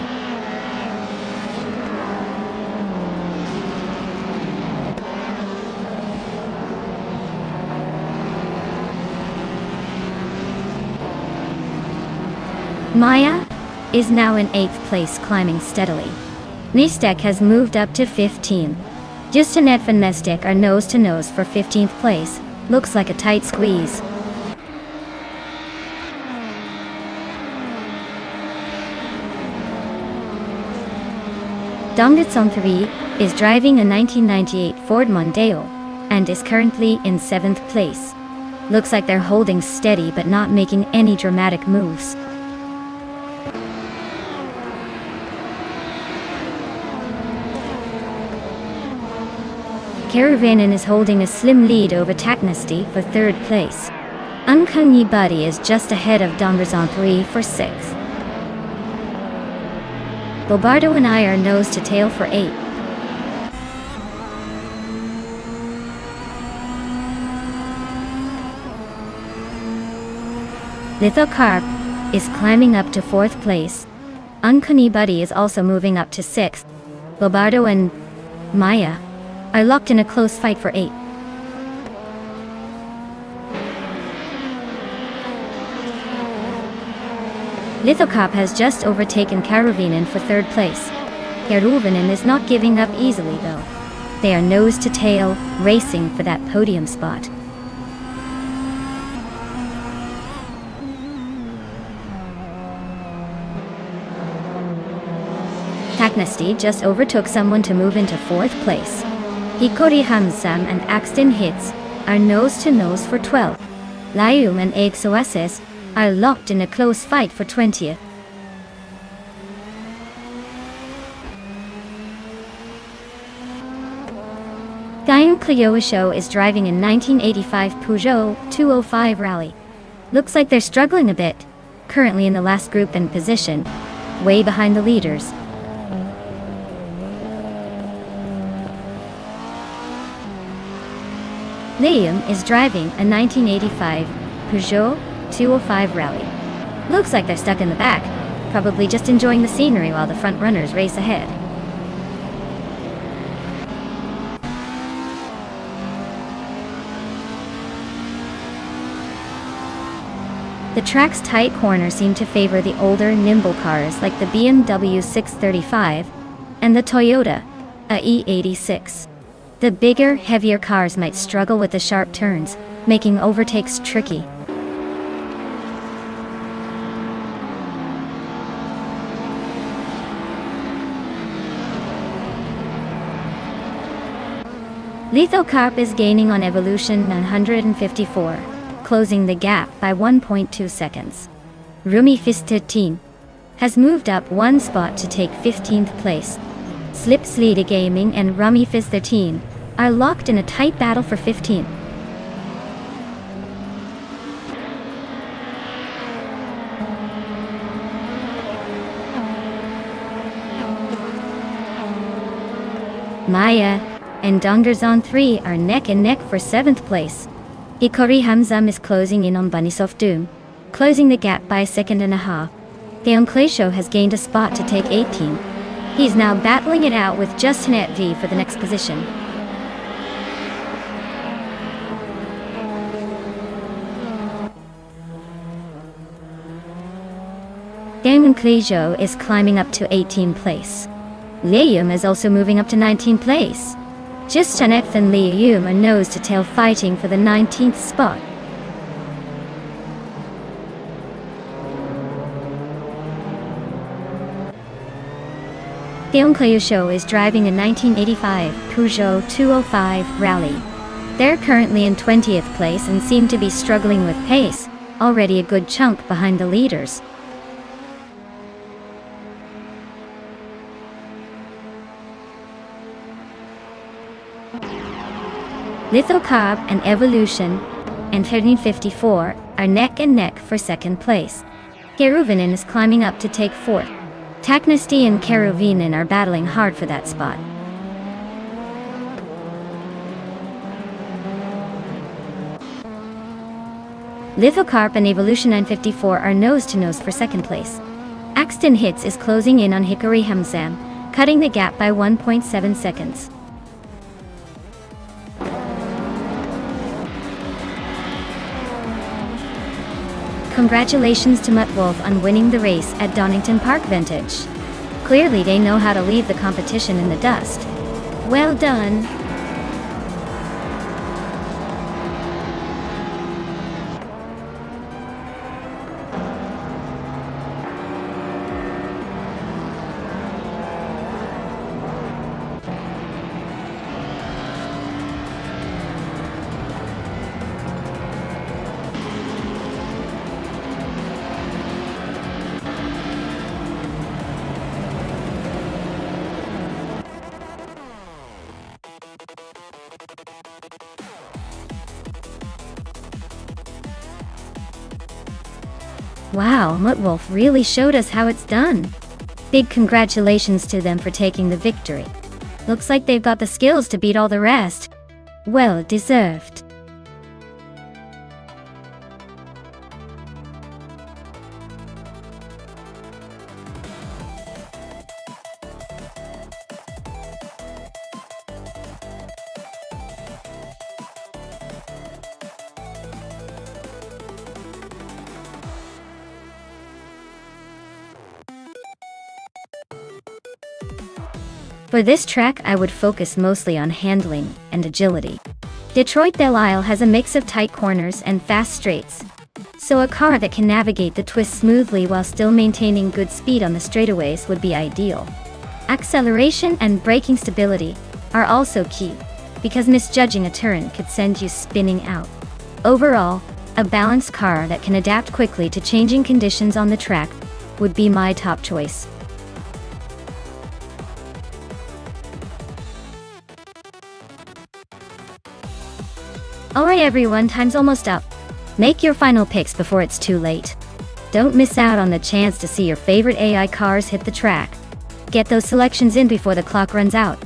Maya is now in 8th place, climbing steadily. Nistek has moved up to 15. Justanet and Nestek are nose to nose for 15th place. Looks like a tight squeeze. Dongdetson 3 is driving a 1998 Ford Mondeo and is currently in 7th place. Looks like they're holding steady but not making any dramatic moves. Karuvanen is holding a slim lead over Taknesty for 3rd place. Uncanny Buddy is just ahead of Dongdetson 3 for 6th. Bobardo and I are nose to tail for 8. Lithocarp is climbing up to 4th place. Uncanny Buddy is also moving up to 6th. Bobardo and Maya are locked in a close fight for 8. Lithocarp has just overtaken Karuvanen for 3rd place. Karuvanen is not giving up easily though. They are nose to tail, racing for that podium spot. Taknesty just overtook someone to move into 4th place. Hikori Hamsam and Axton Hits are nose to nose for 12th. Layum and Exoasis are locked in a close fight for 20th. Guyan Cleoisho is driving a 1985 Peugeot 205 Rally. Looks like they're struggling a bit, currently in the last group in position, way behind the leaders. Liam is driving a 1985 Peugeot 205 Rally. Looks like they're stuck in the back, probably just enjoying the scenery while the front runners race ahead. The track's tight corners seem to favor the older, nimble cars like the BMW 635 and the Toyota E86. The bigger, heavier cars might struggle with the sharp turns, making overtakes tricky. Lithocarp is gaining on Evolution 954, closing the gap by 1.2 seconds. Rumi Fis13 has moved up one spot to take 15th place. Slipslida Gaming and Rumi Fis13 are locked in a tight battle for 15th. Maya and Dongerzon 3 are neck and neck for 7th place. Ikori Hamzam is closing in on Bunnysoft Doom, closing the gap by a second and a half. Deon Clayshow has gained a spot to take 18. He's now battling it out with Justinet V for the next position. Deon Clayshow is climbing up to 18th place. Liam is also moving up to 19th place. Justinet and Liam are nose-to-tail fighting for the 19th spot. Deon Clayshow is driving a 1985 Peugeot 205 Rally. They're currently in 20th place and seem to be struggling with pace, already a good chunk behind the leaders. Lithocarp and Evolution and 1354 are neck and neck for 2nd place. Keruvinen is climbing up to take 4th. Taknesty and Keruvinen are battling hard for that spot. Lithocarp and Evolution 954 are nose-to-nose for 2nd place. Axton Hits is closing in on Hikari Hamzam, cutting the gap by 1.7 seconds. Congratulations to Mutt Wolf on winning the race at Donington Park Vintage. Clearly they know how to leave the competition in the dust. Well done! Wow, Muttwolf really showed us how it's done. Big congratulations to them for taking the victory. Looks like they've got the skills to beat all the rest. Well deserved. For this track I would focus mostly on handling and agility. Detroit Belle Isle has a mix of tight corners and fast straights, so a car that can navigate the twists smoothly while still maintaining good speed on the straightaways would be ideal. Acceleration and braking stability are also key, because misjudging a turn could send you spinning out. Overall, a balanced car that can adapt quickly to changing conditions on the track would be my top choice. Alright everyone, time's almost up. Make your final picks before it's too late. Don't miss out on the chance to see your favorite AI cars hit the track. Get those selections in before the clock runs out.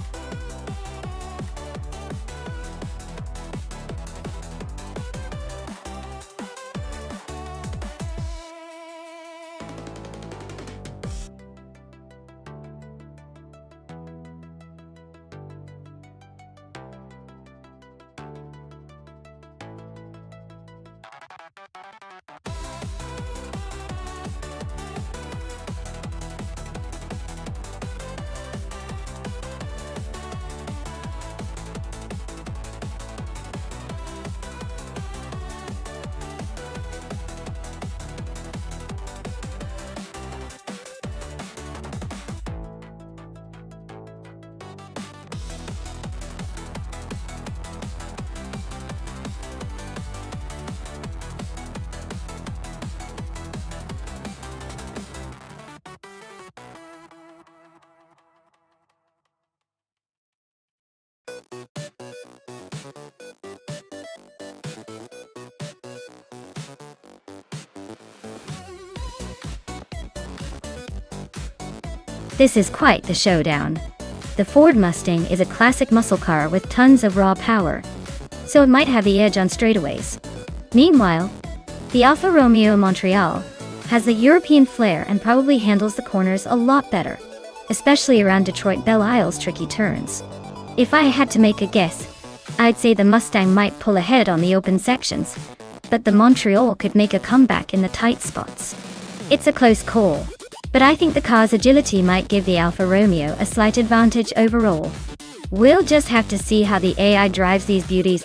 This is quite the showdown. The Ford Mustang is a classic muscle car with tons of raw power, so it might have the edge on straightaways. Meanwhile, the Alfa Romeo Montreal has the European flair and probably handles the corners a lot better, especially around Detroit Belle Isle's tricky turns. If I had to make a guess, I'd say the Mustang might pull ahead on the open sections, but the Montreal could make a comeback in the tight spots. It's a close call, but I think the car's agility might give the Alfa Romeo a slight advantage overall. We'll just have to see how the AI drives these beauties.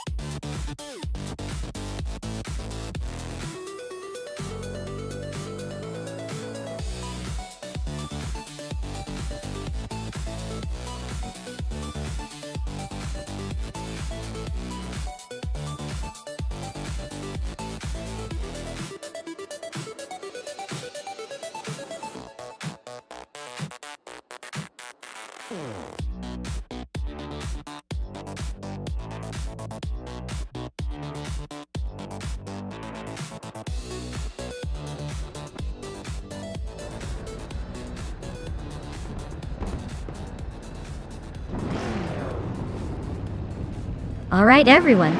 Alright everyone,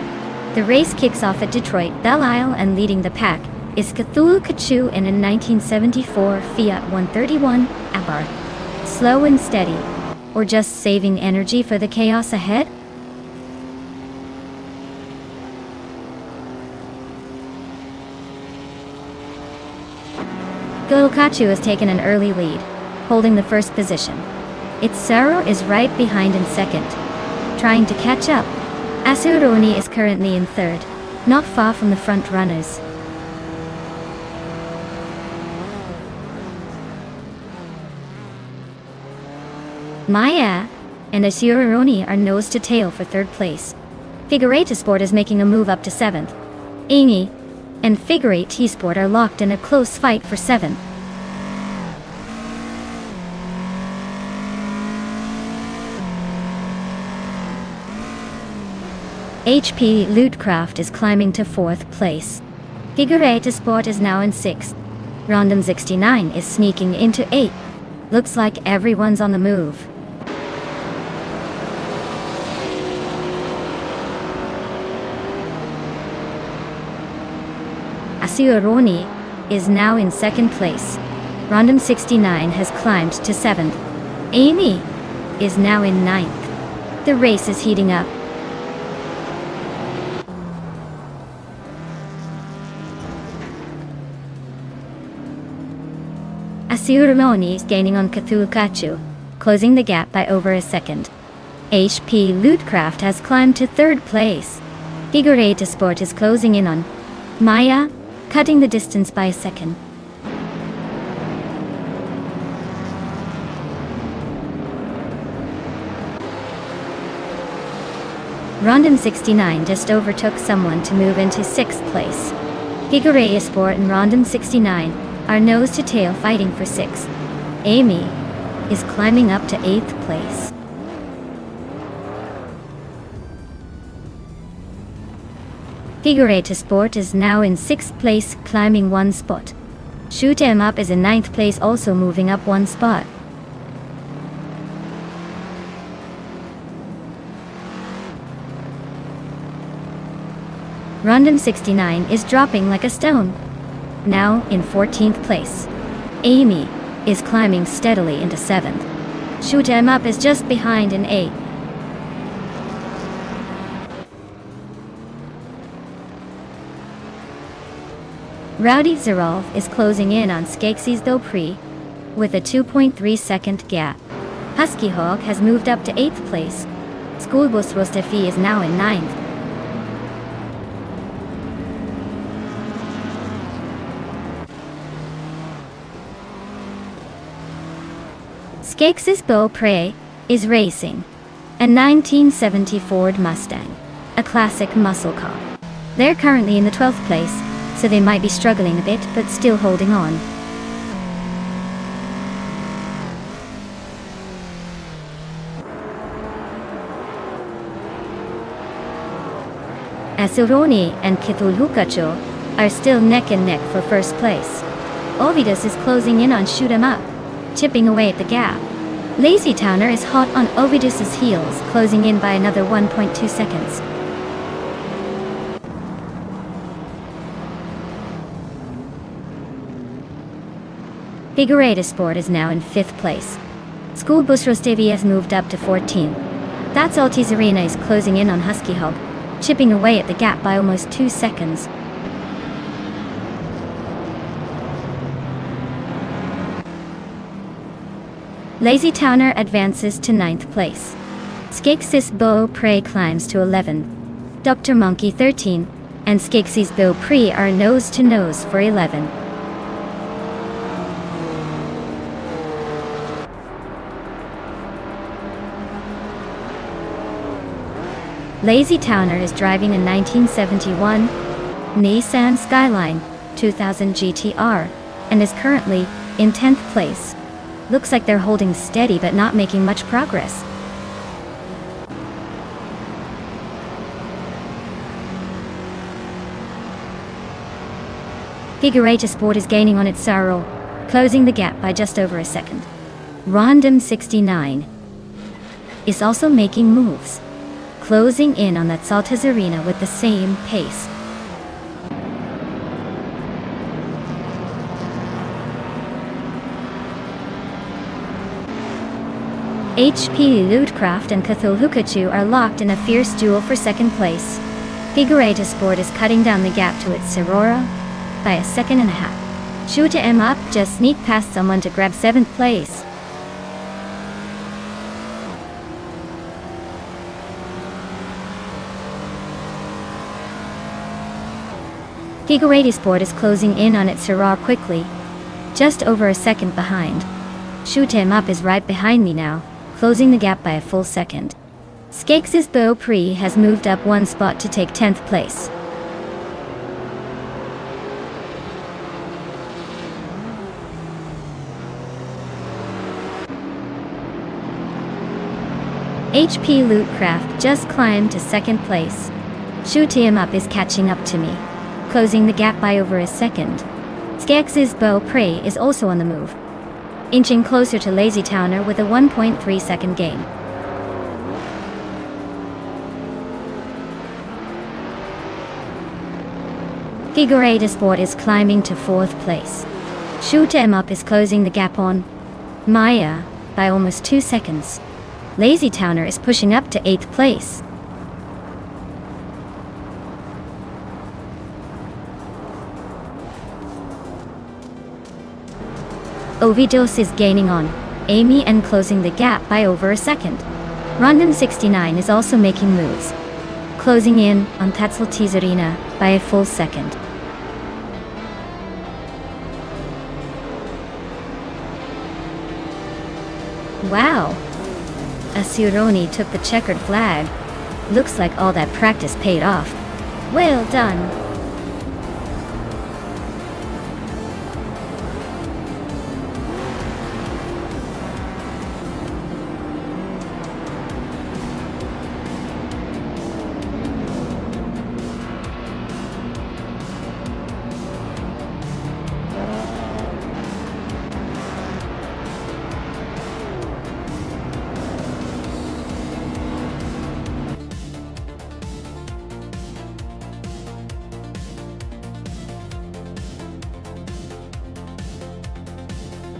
the race kicks off at Detroit Belle Isle, and leading the pack is Cthulhu Kachu in a 1974 Fiat 131 Abarth. Slow and steady, or just saving energy for the chaos ahead? Kachu has taken an early lead, holding the first position. Its Saro is right behind in second, trying to catch up. Asuroni is currently in third, not far from the front runners. Maya and Asuroni are nose to tail for third place. Figure 8 Sport is making a move up to 7th. Amy and Figure 8 T-Sport are locked in a close fight for 7th. HP Lootcraft is climbing to 4th place. Figure 8 Sport is now in 6th. Random 69 is sneaking into 8th. Looks like everyone's on the move. Asuroni is now in 2nd place. Random 69 has climbed to 7th. Amy is now in 9th. The race is heating up. Asuroni is gaining on Cthulhu Kachu, closing the gap by over a second. HP Lootcraft has climbed to 3rd place. Figure 8 Sport is closing in on Maya, cutting the distance by a second. Random 69 just overtook someone to move into 6th place. Figure 8 Sport and Random 69 are nose to tail fighting for 6th. Amy is climbing up to 8th place. Figure 8 Sport is now in 6th place, climbing 1 spot. Shoot 'em Up is in 9th place, also moving up 1 spot. Random 69 is dropping like a stone, now in 14th place. Amy is climbing steadily into 7th. Shoot 'em Up is just behind in 8th. Rowdy Zerolf is closing in on Skeksis Dopri with a 2.3 second gap. Husky Hawk has moved up to 8th place. Schoolbus Rostefi is now in 9th. Skeksis Beaupre is racing a 1970 Ford Mustang, a classic muscle car. They're currently in the 12th place, so they might be struggling a bit, but still holding on. Asuroni and Cthulhu Kachu are still neck and neck for 1st place. Ovidus is closing in on Shoot 'em Up, chipping away at the gap. Lazy Towner is hot on Ovidus's heels, closing in by another 1.2 seconds. Figurata Sport is now in 5th place. School Bus Rostevi has moved up to 14th. That's Altis Arena is closing in on Husky Hog, chipping away at the gap by almost 2 seconds. Lazy Towner advances to 9th place. Skeksis Beau Pré climbs to 11th. Dr. Monkey 13, and Skeksis Beau Pré are nose to nose for 11th. Lazy Towner is driving a 1971 Nissan Skyline 2000 GTR and is currently in 10th place. Looks like they're holding steady but not making much progress. Figurata Sport is gaining on its sorrow, closing the gap by just over a second. Random 69 is also making moves, closing in on that Saltas Arena with the same pace. HP Lootcraft and Cthulhukachu are locked in a fierce duel for second place. Figurata Sport is cutting down the gap to its Aurora by a second and a half. Shoot 'em up just sneak past someone to grab 7th place. Figurata Sport is closing in on its Aurora quickly, just over a second behind. Shoot 'em up is right behind me now, closing the gap by a full second. Skeksis Beau Pré has moved up 1 spot to take 10th place. HP Lootcraft just climbed to 2nd place. Shoot 'em up is catching up to me, closing the gap by over a second. Skeksis Beau Pré is also on the move, inching closer to Lazy Towner with a 1.3 second gain. Figurata Sport is climbing to 4th place. Shoot 'em up is closing the gap on Maya by almost 2 seconds. Lazy Towner is pushing up to 8th place. Ovidus is gaining on Amy and closing the gap by over a second. Random 69 is also making moves, closing in on Tatzel Arena by a full second. Wow! Asuroni took the checkered flag. Looks like all that practice paid off. Well done!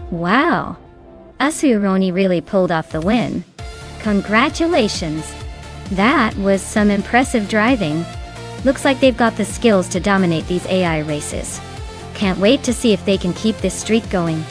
Wow! Asuroni really pulled off the win. Congratulations! That was some impressive driving. Looks like they've got the skills to dominate these AI races. Can't wait to see if they can keep this streak going.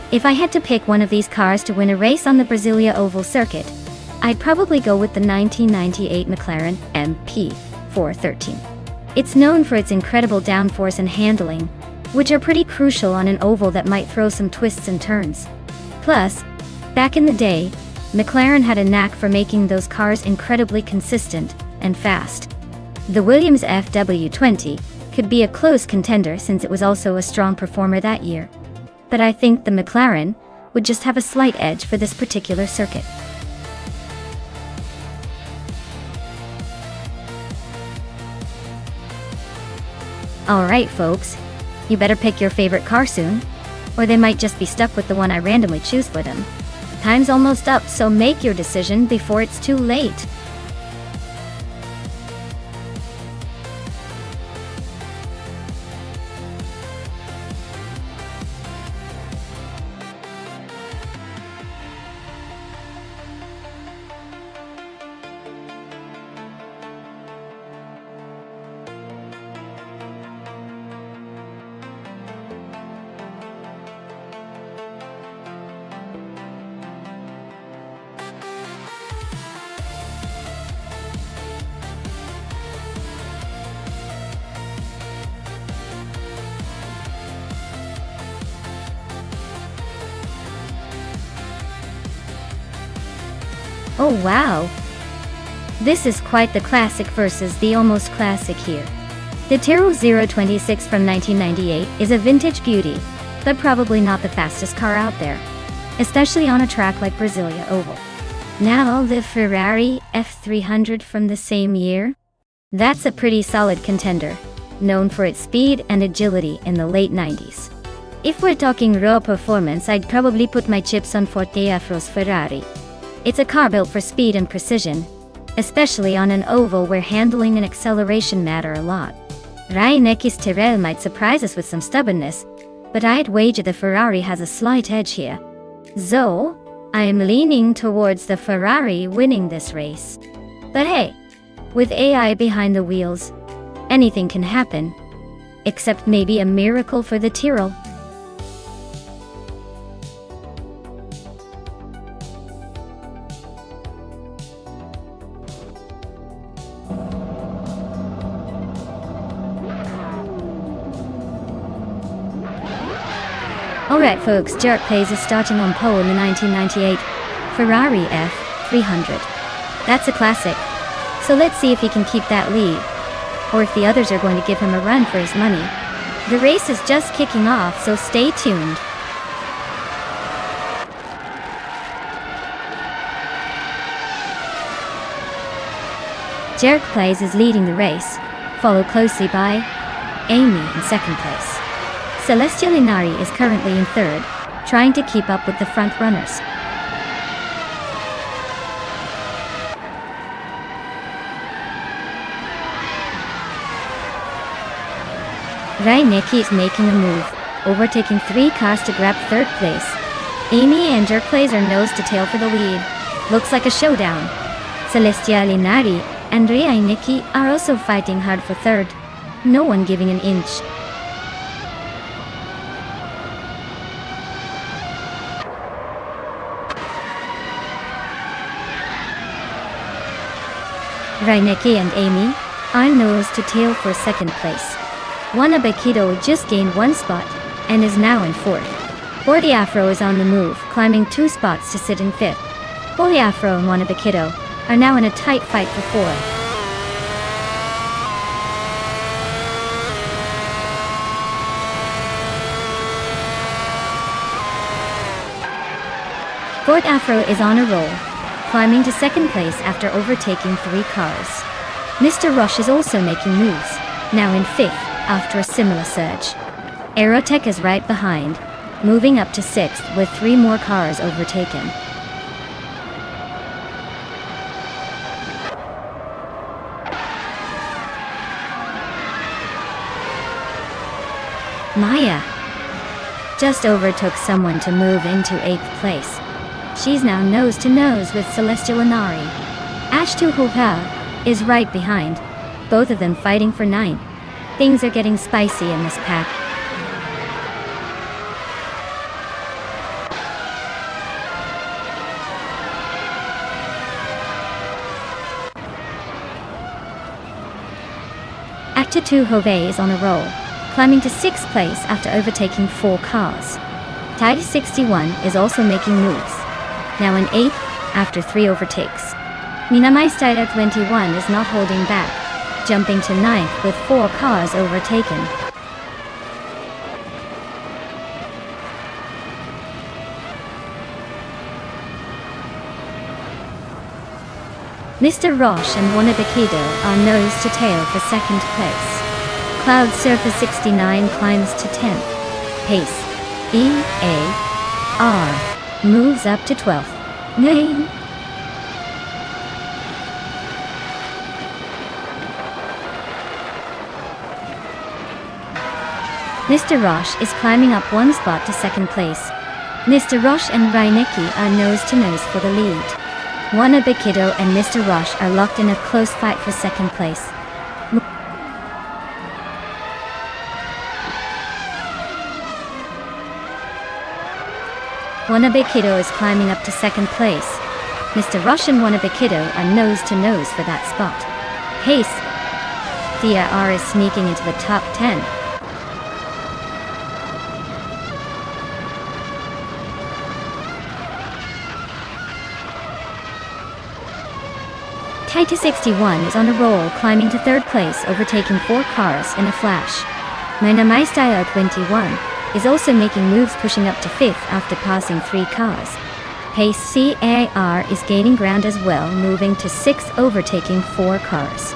If I had to pick one of these cars to win a race on the Brasilia Oval Circuit, I'd probably go with the 1998 McLaren MP413. It's known for its incredible downforce and handling, which are pretty crucial on an oval that might throw some twists and turns. Plus, back in the day, McLaren had a knack for making those cars incredibly consistent and fast. The Williams FW20 could be a close contender since it was also a strong performer that year. but I think the McLaren would just have a slight edge for this particular circuit. Alright folks, you better pick your favorite car soon, or they might just be stuck with the one I randomly choose for them. Time's almost up, so make your decision before it's too late. Oh wow! This is quite the classic versus the almost classic here. The Tyrrell 026 from 1998 is a vintage beauty, but probably not the fastest car out there, especially on a track like Brasilia Oval. Now the Ferrari F300 from the same year? That's a pretty solid contender, known for its speed and agility in the late 90s. If we're talking raw performance, I'd probably put my chips on Forte Afro's Ferrari. It's a car built for speed and precision, especially on an oval where handling and acceleration matter a lot. Raineki's Tyrrell might surprise us with some stubbornness, but I'd wager the Ferrari has a slight edge here. So, I'm leaning towards the Ferrari winning this race. But hey, with AI behind the wheels, anything can happen. Except maybe a miracle for the Tyrrell. Alright folks, Jerk Plays is starting on pole in the 1998 Ferrari F300. That's a classic. So let's see if he can keep that lead, or if the others are going to give him a run for his money. The race is just kicking off, so stay tuned. Jerk Plays is leading the race, followed closely by Amy in second place. Celestia Linari is currently in third, trying to keep up with the front runners. Rainecky is making a move, overtaking 3 cars to grab third place. Amy and Jerk Plays are nose to tail for the lead. Looks like a showdown. Celestia Linari and Rainecky are also fighting hard for third. No one giving an inch. Rainecky and Amy are nose to tail for second place. Juana Bequito just gained 1 spot and is now in fourth. Forte Afro is on the move, climbing 2 spots to sit in fifth. Forte Afro and Juana Bequito are now in a tight fight for fourth. Forte Afro is on a roll, climbing to second place after overtaking 3 cars. Mr. Rush is also making moves, now in 5th after a similar surge. Aerotech is right behind, moving up to 6th with 3 more cars overtaken. Maya just overtook someone to move into 8th place. She's now nose to nose with Celestia Linari. Ashtu Hoha is right behind, both of them fighting for 9th. Things are getting spicy in this pack. Acta 2 Hove is on a roll, climbing to 6th place after overtaking 4 cars. Tide 61 is also making moves, now in 8th after 3 overtakes. Minamaistaira 21 is not holding back, jumping to 9th with 4 cars overtaken. Mr. Roche and Wanabakido are nose to tail for second place. Cloud Surfer 69 climbs to 10th. Pace EAR moves up to 12th. Name. Mr. Roche is climbing up one spot to second place. Mr. Roche and Reinecke are nose to nose for the lead. Wanabakido and Mr. Roche are locked in a close fight for second place. Wanabakido is climbing up to second place. Mr. Roche and Wanabakido are nose to nose for that spot. Pace DIR is sneaking into the top 10. Taita 61 is on a roll, climbing to third place, overtaking 4 cars in a flash. Style 21 is also making moves, pushing up to 5th after passing 3 cars. Pace CAR is gaining ground as well, moving to 6th, overtaking 4 cars.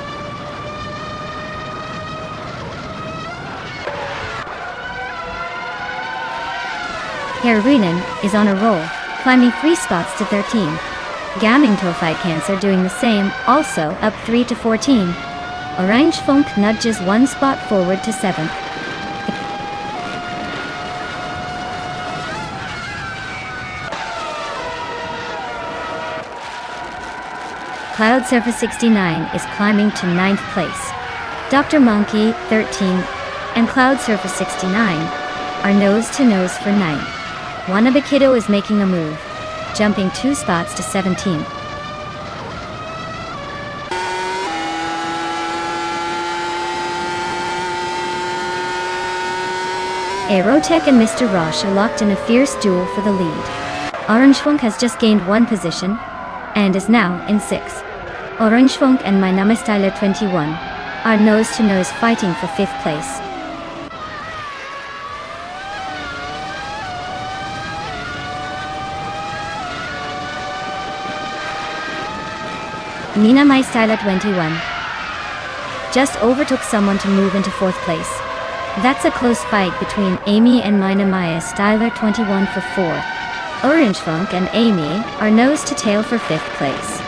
Heruinen is on a roll, climbing 3 spots to 13. Gaming Fight Cancer doing the same, also up 3 to 14. Orange Funk nudges 1 spot forward to 7th. Cloud Surfer 69 is climbing to 9th place. Dr. Monkey 13 and Cloud Surfer 69 are nose to nose for 9th. Wanabakido is making a move, jumping 2 spots to 17. Aerotech and Mr. Roche are locked in a fierce duel for the lead. Orange Funk has just gained 1 position and is now in 6th. Orange Funk and Style 21 are nose to nose fighting for 5th place. Style 21 just overtook someone to move into 4th place. That's a close fight between Amy and Style 21 for 4. Orange Funk and Amy are nose to tail for 5th place.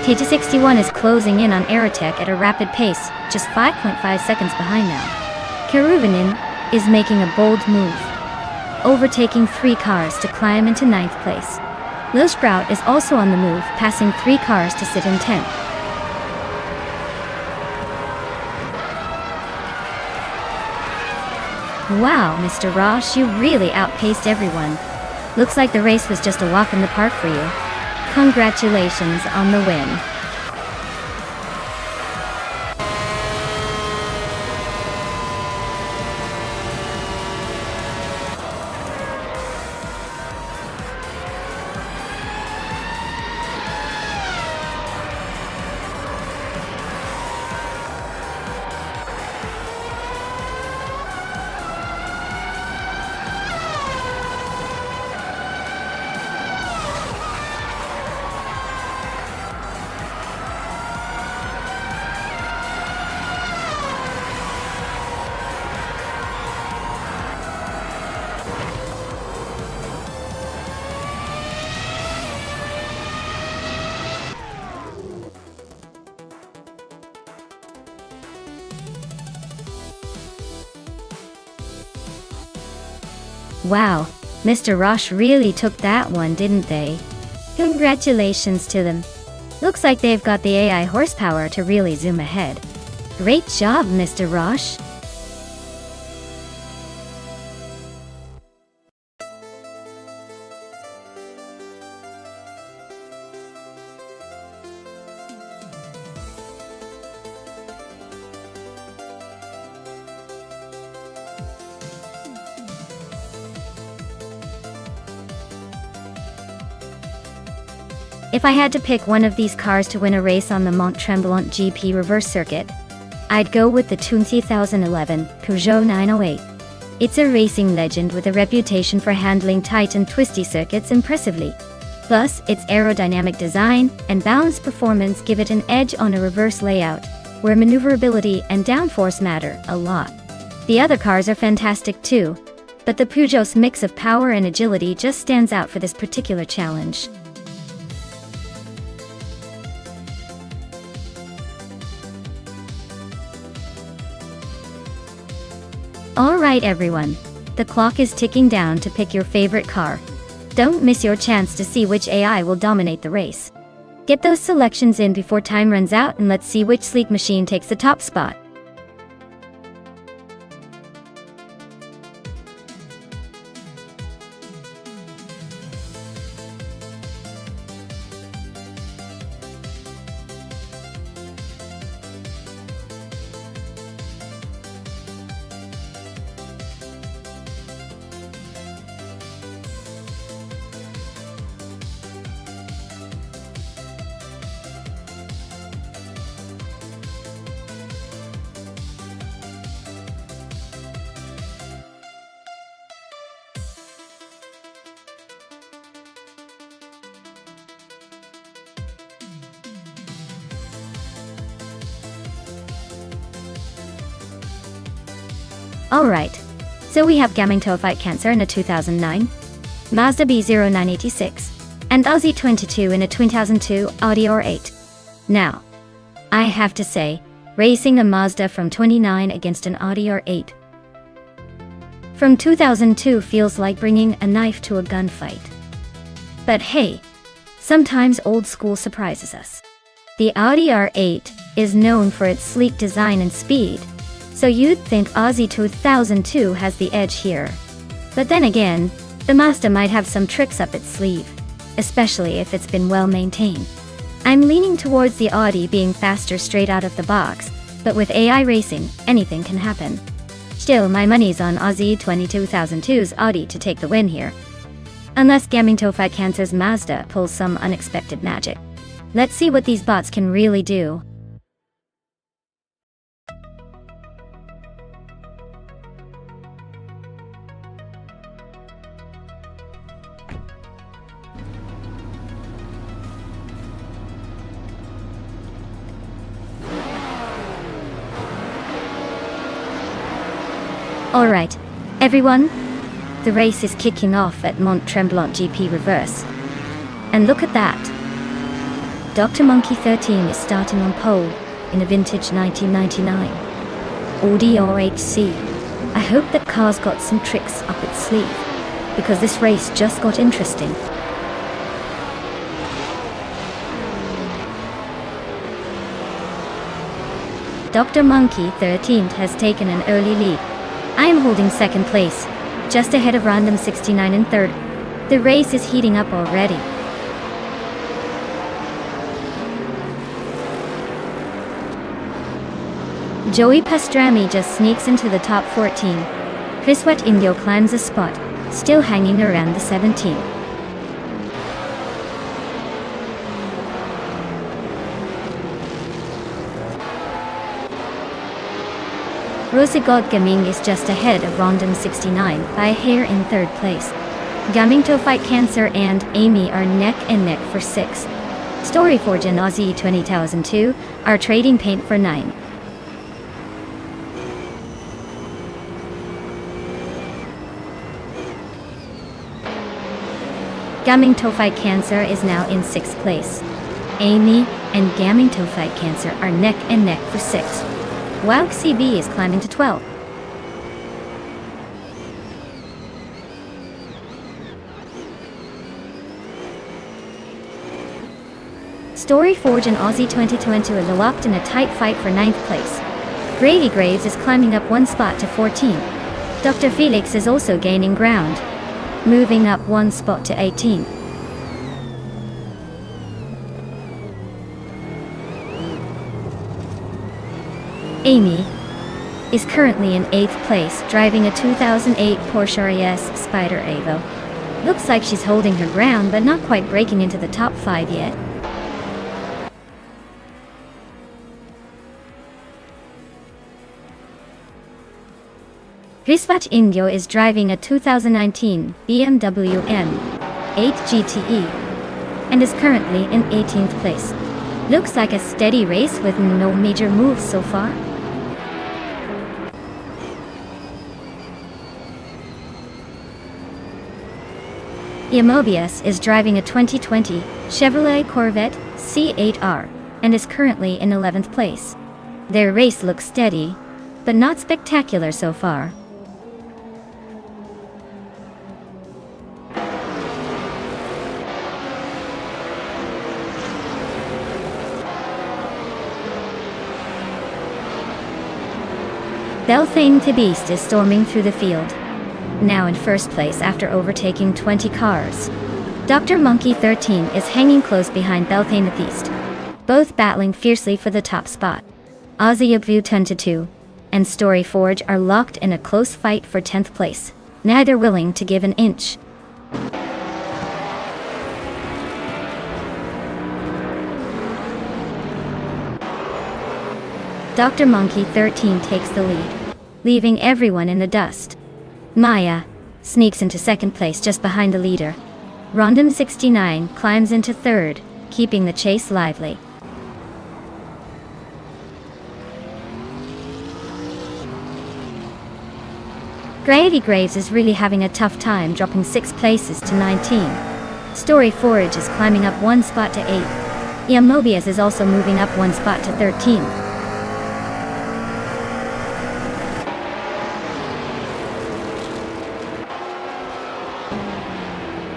Taita 61 is closing in on Aerotech at a rapid pace, just 5.5 seconds behind now. Keruvanin is making a bold move, overtaking 3 cars to climb into 9th place. Lil Sprout is also on the move, passing 3 cars to sit in 10th. Wow, Mr. Roche, you really outpaced everyone. Looks like the race was just a walk in the park for you. Congratulations on the win. Wow, Mr. Roche really took that one, didn't they? Congratulations to them. Looks like they've got the AI horsepower to really zoom ahead. Great job, Mr. Roche. If I had to pick one of these cars to win a race on the Mont Tremblant GP reverse circuit, I'd go with the 2011 Peugeot 908. It's a racing legend with a reputation for handling tight and twisty circuits impressively. Plus, its aerodynamic design and balanced performance give it an edge on a reverse layout, where maneuverability and downforce matter a lot. The other cars are fantastic too, but the Peugeot's mix of power and agility just stands out for this particular challenge. Alright everyone, the clock is ticking down to pick your favorite car. Don't miss your chance to see which AI will dominate the race. Get those selections in before time runs out and let's see which sleek machine takes the top spot. Alright, so we have Gaminto Fight Cancer in a 2009, Mazda B0986, and Aussie 22 in a 2002 Audi R8. Now, I have to say, racing a Mazda from 29 against an Audi R8 from 2002 feels like bringing a knife to a gunfight. But hey, sometimes old school surprises us. The Audi R8 is known for its sleek design and speed, so you'd think Aussie 2002 has the edge here. But then again, the Mazda might have some tricks up its sleeve, especially if it's been well maintained. I'm leaning towards the Audi being faster straight out of the box, but with AI racing, anything can happen. Still, my money's on Aussie 2002's Audi to take the win here. Unless Gaminto Fight Cancer's Mazda pulls some unexpected magic. Let's see what these bots can really do. Alright, everyone, the race is kicking off at Mont Tremblant GP Reverse. And look at that! Dr. Monkey 13 is starting on pole in a vintage 1999 Audi R8C. I hope that car's got some tricks up its sleeve, because this race just got interesting. Dr. Monkey 13 has taken an early lead. I am holding second place, just ahead of Random 69 in third. The race is heating up already. Joey Pastrami just sneaks into the top 14. Chris Wet Indio climbs a spot, still hanging around the 17. Rosigod Gaming is just ahead of Rondon 69 by a hair in third place. Gaminto Fight Cancer and Amy are neck and neck for 6th. Storyforge and Aussie 2002 are trading paint for 9. Gaminto Fight Cancer is now in 6th place. Amy and Gaminto Fight Cancer are neck and neck for 6th. While CB is climbing to 12. Storyforge and Aussie 2022 are locked in a tight fight for 9th place. Grady Graves is climbing up one spot to 14. Dr. Felix is also gaining ground, moving up one spot to 18. Amy is currently in 8th place, driving a 2008 Porsche RS Spyder Evo. Looks like she's holding her ground, but not quite breaking into the top 5 yet. Hrishvat Indio is driving a 2019 BMW M8 GTE and is currently in 18th place. Looks like a steady race with no major moves so far. Mobius is driving a 2020 Chevrolet Corvette C8R and is currently in 11th place. Their race looks steady, but not spectacular so far. Belthane the Beast is storming through the field, now in first place after overtaking 20 cars. Dr. Monkey 13 is hanging close behind Belthane the Beast, both battling fiercely for the top spot. Ozzy Abvu 10-2 and Story Forge are locked in a close fight for 10th place, neither willing to give an inch. Dr. Monkey 13 takes the lead, leaving everyone in the dust. Maya sneaks into second place just behind the leader. Rondom 69 climbs into third, keeping the chase lively. Gravy Graves is really having a tough time, dropping 6 places to 19. Story Forge is climbing up 1 spot to 8. Mobius is also moving up 1 spot to 13.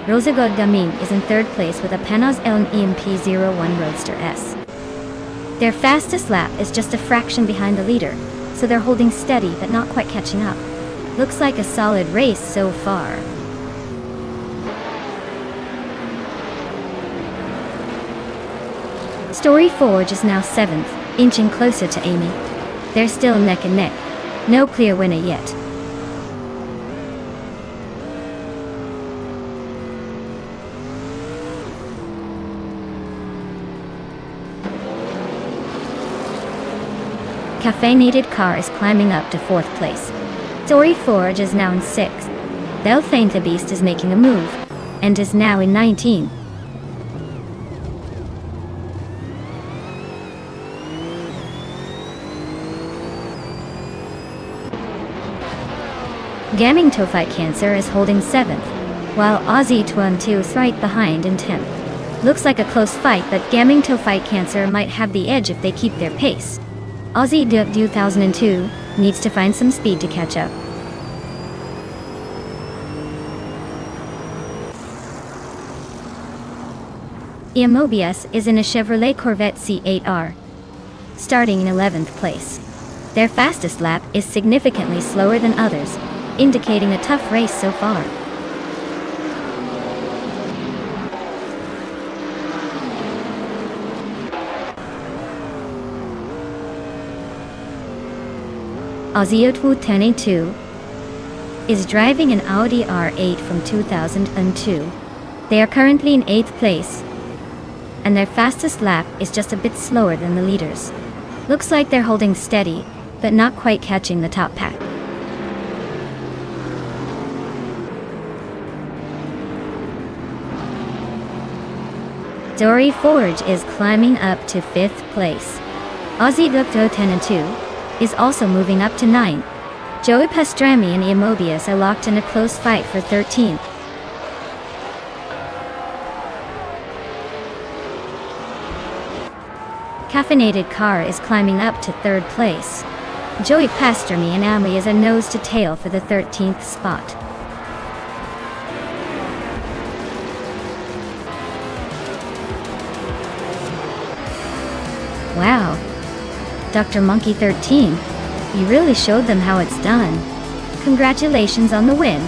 Rosagod Gamin is in third place with a Panos Elm EMP01 Roadster S. Their fastest lap is just a fraction behind the leader, so they're holding steady but not quite catching up. Looks like a solid race so far. Story Forge is now 7th, inching closer to Amy. They're still neck and neck. No clear winner yet. Caffeinated Car is climbing up to 4th place. Story Forge is now in 6th. Belthane the Beast is making a move, and is now in 19. Gaming Fight Cancer is holding 7th, while Aussie 2 is right behind in 10th. Looks like a close fight, but Gaming Fight Cancer might have the edge if they keep their pace. Aussie 2002 needs to find some speed to catch up. Mobius is in a Chevrolet Corvette C8R, starting in 11th place. Their fastest lap is significantly slower than others, indicating a tough race so far. Ozzyotwu 10A2 is driving an Audi R8 from 2002. They are currently in 8th place, and their fastest lap is just a bit slower than the leaders. Looks like they're holding steady, but not quite catching the top pack. Story Forge is climbing up to 5th place. Aussie Dukdo 10-2 is also moving up to 9. Joey Pastrami and Mobius are locked in a close fight for 13th. Caffeinated Car is climbing up to 3rd place. Joey Pastrami and Ami is a nose to tail for the 13th spot. Wow. Dr. Monkey 13, you really showed them how it's done. Congratulations on the win.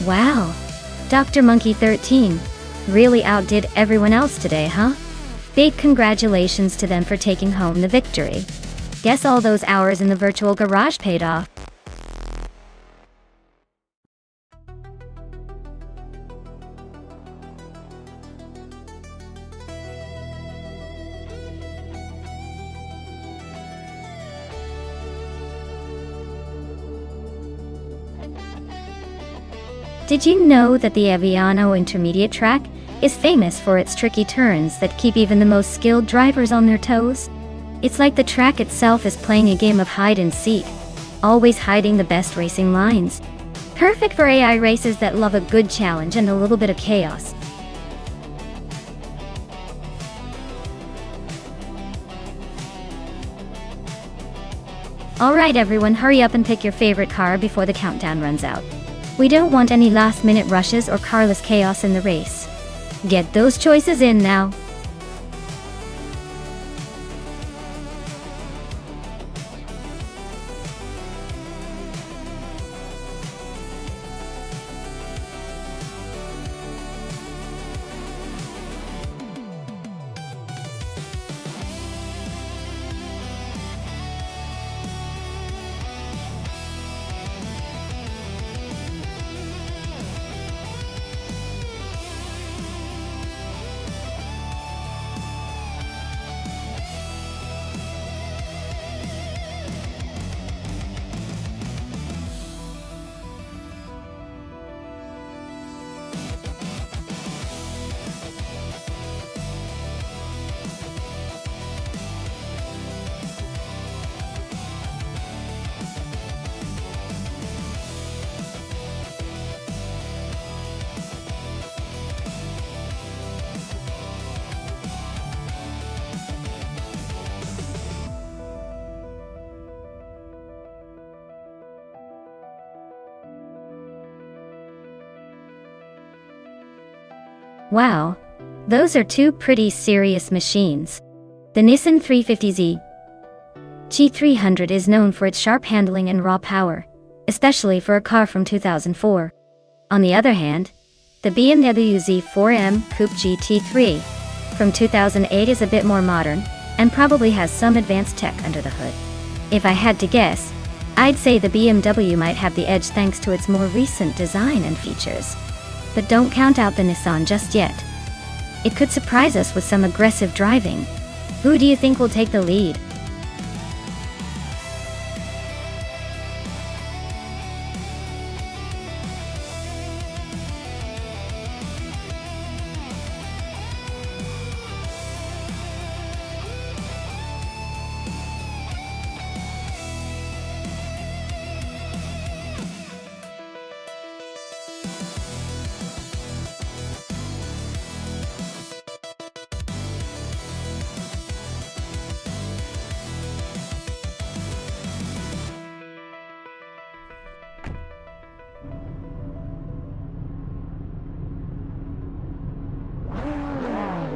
Wow, Dr. Monkey 13 really outdid everyone else today, huh? Big congratulations to them for taking home the victory. Guess all those hours in the virtual garage paid off. Did you know that the Aviano Intermediate track is famous for its tricky turns that keep even the most skilled drivers on their toes? It's like the track itself is playing a game of hide and seek, always hiding the best racing lines. Perfect for AI racers that love a good challenge and a little bit of chaos. Alright everyone, hurry up and pick your favorite car before the countdown runs out. We don't want any last-minute rushes or carless chaos in the race. Get those choices in now. Wow, those are two pretty serious machines. The Nissan 350Z G300 is known for its sharp handling and raw power, especially for a car from 2004. On the other hand, the BMW Z4M Coupe GT3 from 2008 is a bit more modern and probably has some advanced tech under the hood. If I had to guess, I'd say the BMW might have the edge thanks to its more recent design and features. But don't count out the Nissan just yet. It could surprise us with some aggressive driving. Who do you think will take the lead?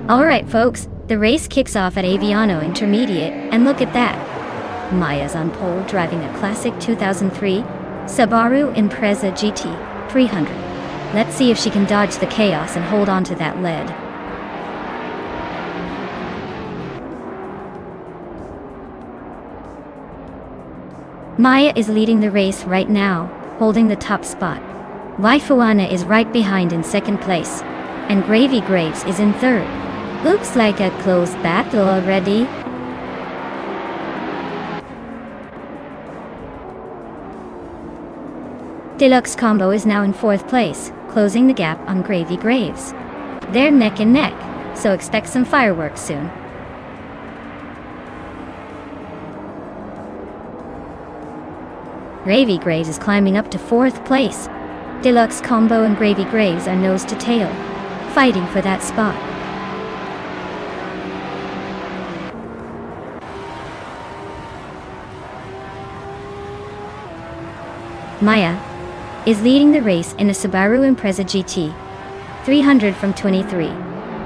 Alright folks, the race kicks off at Aviano Intermediate, and look at that! Maya's on pole driving a classic 2003 Subaru Impreza GT 300. Let's see if she can dodge the chaos and hold on to that lead. Maya is leading the race right now, holding the top spot. Waifuana is right behind in second place, and Gravy Graves is in third. Looks like a close battle already. Deluxe Combo is now in fourth place, closing the gap on Gravy Graves. They're neck and neck, so expect some fireworks soon. Gravy Graves is climbing up to fourth place. Deluxe Combo and Gravy Graves are nose to tail, fighting for that spot. Maya is leading the race in a Subaru Impreza GT 300 from 23.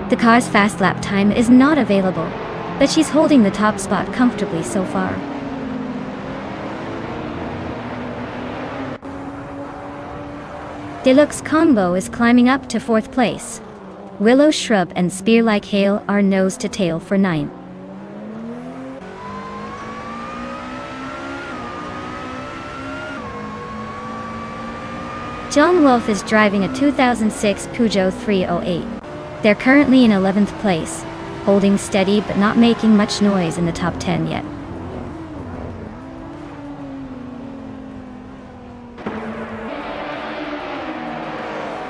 The car's fast lap time is not available, but she's holding the top spot comfortably so far. Deluxe Combo is climbing up to 4th place. Willow Shrub and Spear Like Hail are nose to tail for 9th. John Wolf is driving a 2006 Peugeot 308. They're currently in 11th place, holding steady but not making much noise in the top 10 yet.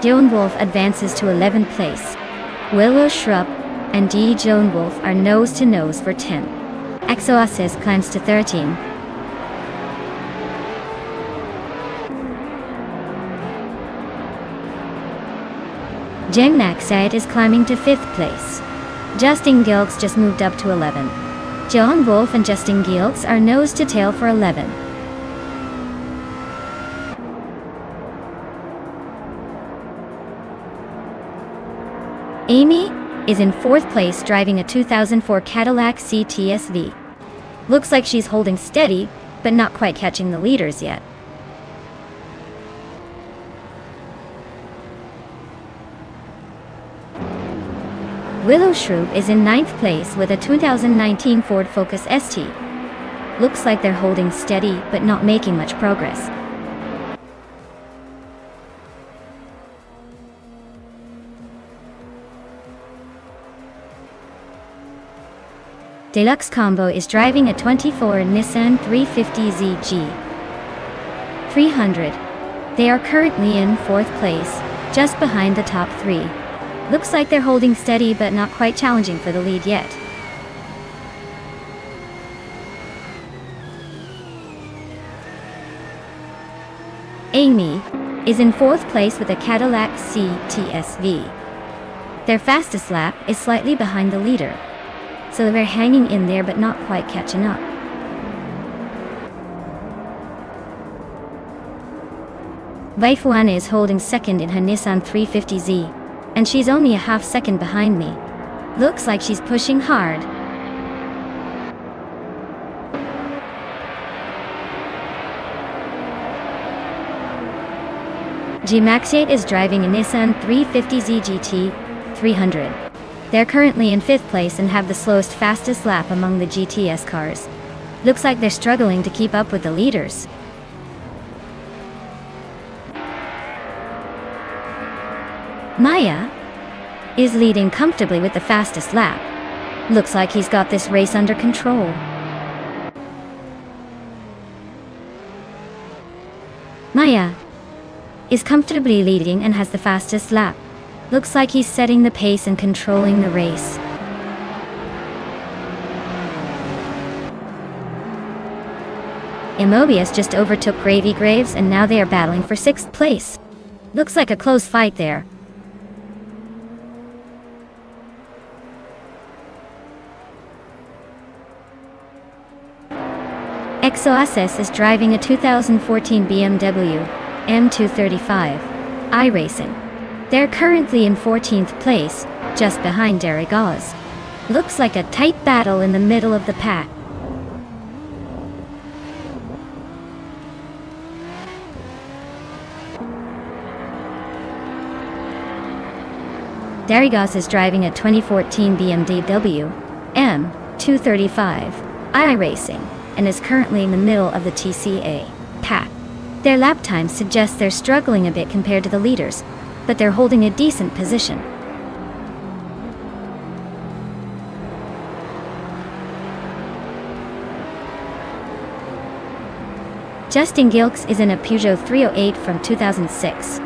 Joan Wolf advances to 11th place. Willow Shrub and D. Joan Wolf are nose to nose for 10th. Exoasis climbs to 13. Jeng Naksait is climbing to 5th place. Justin Gilks just moved up to 11. John Wolf and Justin Gilks are nose to tail for 11. Amy is in 4th place driving a 2004 Cadillac CTSV. Looks like she's holding steady, but not quite catching the leaders yet. Willow Shrub is in 9th place with a 2019 Ford Focus ST. Looks like they're holding steady but not making much progress. Deluxe Combo is driving a 24 Nissan 350Z G300. They are currently in 4th place, just behind the top 3. Looks like they're holding steady but not quite challenging for the lead yet. Amy is in 4th place with a Cadillac CTSV. Their fastest lap is slightly behind the leader, so they're hanging in there but not quite catching up. Waifuan is holding 2nd in her Nissan 350Z. And she's only a half second behind me. Looks like she's pushing hard. G-Max8 is driving a Nissan 350Z GT 300. They're currently in 5th place and have the slowest fastest lap among the GTS cars. Looks like they're struggling to keep up with the leaders. Maya is leading comfortably with the fastest lap. Looks like he's got this race under control. Maya is comfortably leading and has the fastest lap. Looks like he's setting the pace and controlling the race. Immobius just overtook Gravy Graves and now they are battling for 6th place. Looks like a close fight there. Exoasis is driving a 2014 BMW M235 iRacing. They're currently in 14th place, just behind Derek Oz. Looks like a tight battle in the middle of the pack. Darigos is driving a 2014 BMW M235 iRacing and is currently in the middle of the TCA pack. Their lap times suggest they're struggling a bit compared to the leaders, but they're holding a decent position. Justin Gilks is in a Peugeot 308 from 2006.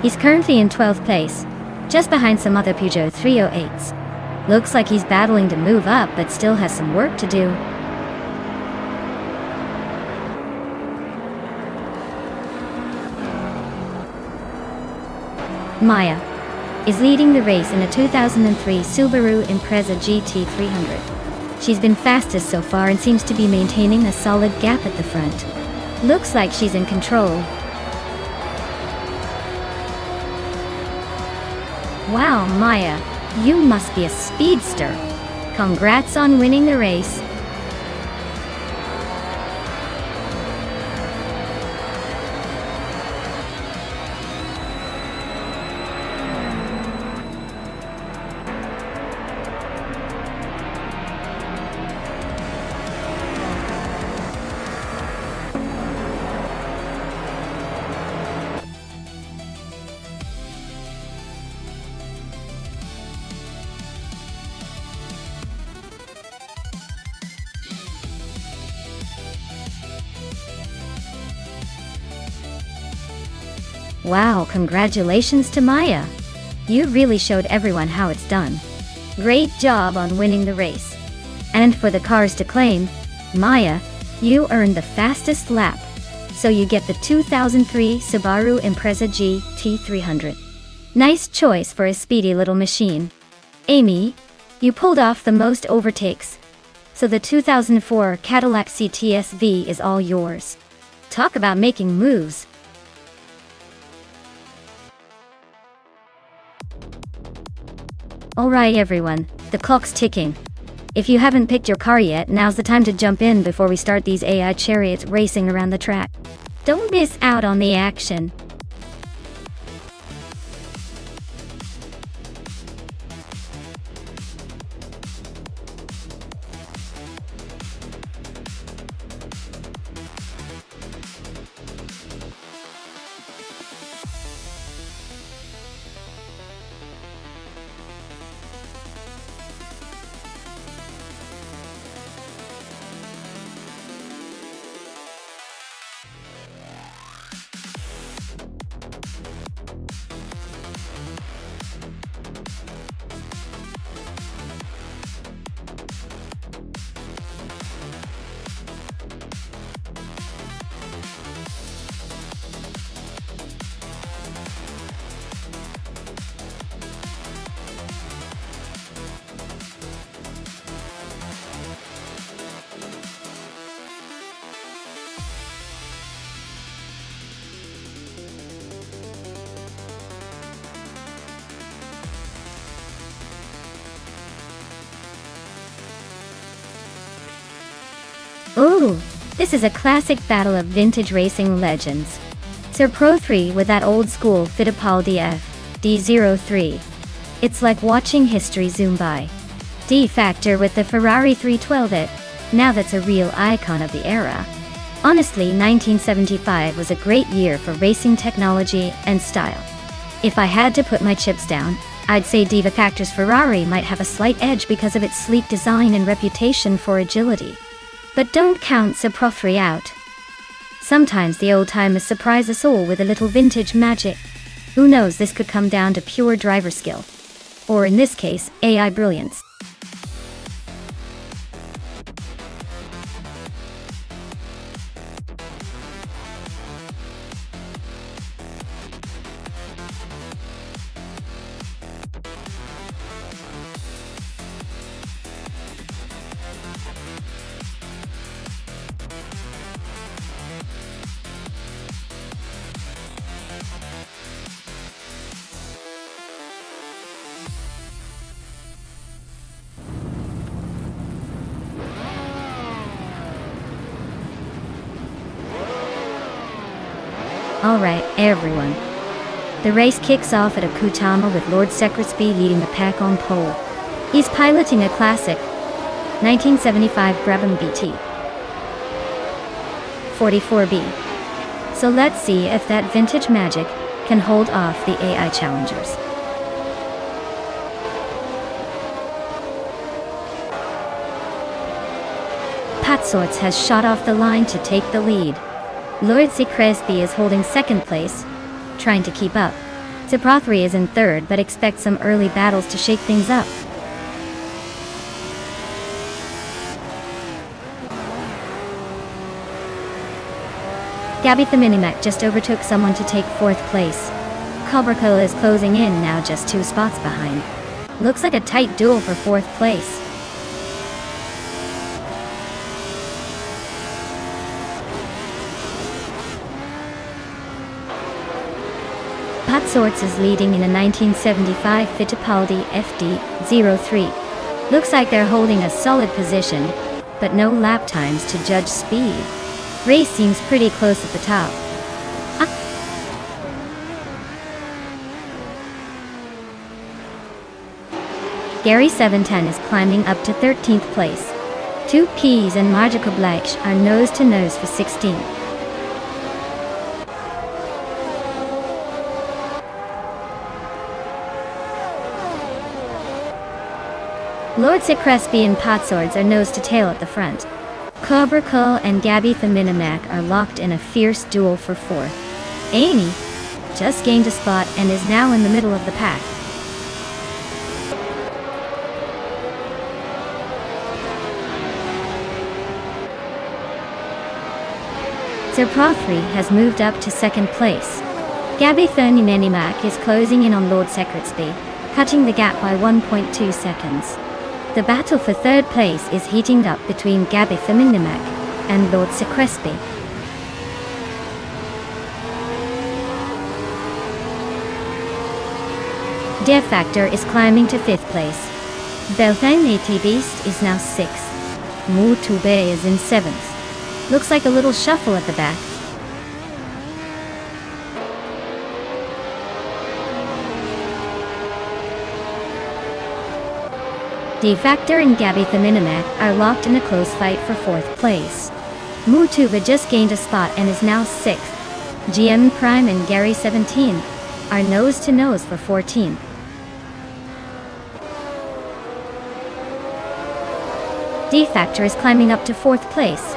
He's currently in 12th place, just behind some other Peugeot 308s. Looks like he's battling to move up but still has some work to do. Maya is leading the race in a 2003 Subaru Impreza GT300. She's been fastest so far and seems to be maintaining a solid gap at the front. Looks like she's in control. Wow, Maya, you must be a speedster. Congrats on winning the race. Wow, congratulations to Maya. You really showed everyone how it's done. Great job on winning the race. And for the cars to claim, Maya, you earned the fastest lap. So you get the 2003 Subaru Impreza GT300. Nice choice for a speedy little machine. Amy, you pulled off the most overtakes. So the 2004 Cadillac CTS-V is all yours. Talk about making moves. Alright everyone, the clock's ticking. If you haven't picked your car yet, now's the time to jump in before we start these AI chariots racing around the track. Don't miss out on the action. Ooh, this is a classic battle of vintage racing legends. Sir Pro 3 with that old school Fittipaldi FD03. It's like watching history zoom by. D Factor with the Ferrari 312 it. Now that's a real icon of the era. Honestly, 1975 was a great year for racing technology and style. If I had to put my chips down, I'd say Diva Factor's Ferrari might have a slight edge because of its sleek design and reputation for agility. But don't count Sir Pro 3 out. Sometimes the old-timers surprise us all with a little vintage magic. Who knows, this could come down to pure driver skill. Or in this case, AI brilliance. Alright, everyone. The race kicks off at Akutama with Lord Secretsby leading the pack on pole. He's piloting a classic 1975 Brabham BT 44B. So let's see if that vintage magic can hold off the AI challengers. Patsorts has shot off the line to take the lead. Lord Secretsby is holding second place, trying to keep up. Sir Pro 3 is in third but expects some early battles to shake things up. Gabby the Minimac just overtook someone to take fourth place. Cobracola is closing in now, just 2 spots behind. Looks like a tight duel for fourth place. Patsorts is leading in a 1975 Fittipaldi FD03. Looks like they're holding a solid position, but no lap times to judge speed. Race seems pretty close at the top. Gary 710 is climbing up to 13th place. 2 Ps and Magical Black are nose to nose for 16th. Lord Secretsby and Patsorts are nose to tail at the front. Cobra Cull and Gabby the Minimac are locked in a fierce duel for fourth. Amy, just gained a spot and is now in the middle of the pack. Sir Prothry has moved up to second place. Gabby Thurnimenimac is closing in on Lord Secretsby, cutting the gap by 1.2 seconds. The battle for third place is heating up between Gabby Thurnimenimac and Lord Secretsby. Dear Factor is climbing to 5th place. Belthanati Beast is now 6th. Mu Tube is in 7th. Looks like a little shuffle at the back. D Factor and Gabby Thurnimenimac are locked in a close fight for 4th place. Mu Tuba just gained a spot and is now 6th. GM Prime and Gary 17 are nose to nose for 14th. D Factor is climbing up to 4th place.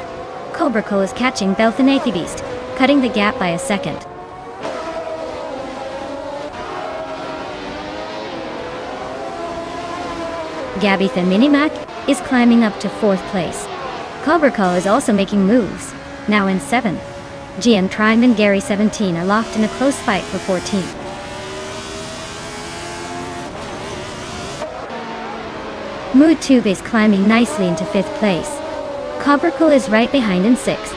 Cobracle is catching Belthanati Beast, cutting the gap by a second. Gabby Thurnimenimac is climbing up to 4th place. Cobracle is also making moves, now in 7th. GM Prime and Gary 17 are locked in a close fight for 14th. Mood Tube is climbing nicely into 5th place. Cobracle is right behind in 6th.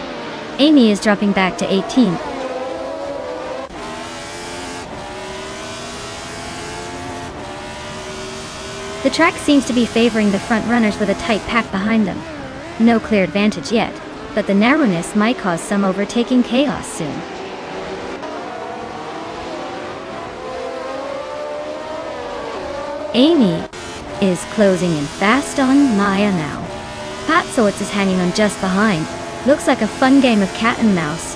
Amy is dropping back to 18th. The track seems to be favoring the front runners with a tight pack behind them. No clear advantage yet, but the narrowness might cause some overtaking chaos soon. Amy is closing in fast on Maya now. Pat Sorts is hanging on just behind. Looks like a fun game of cat and mouse.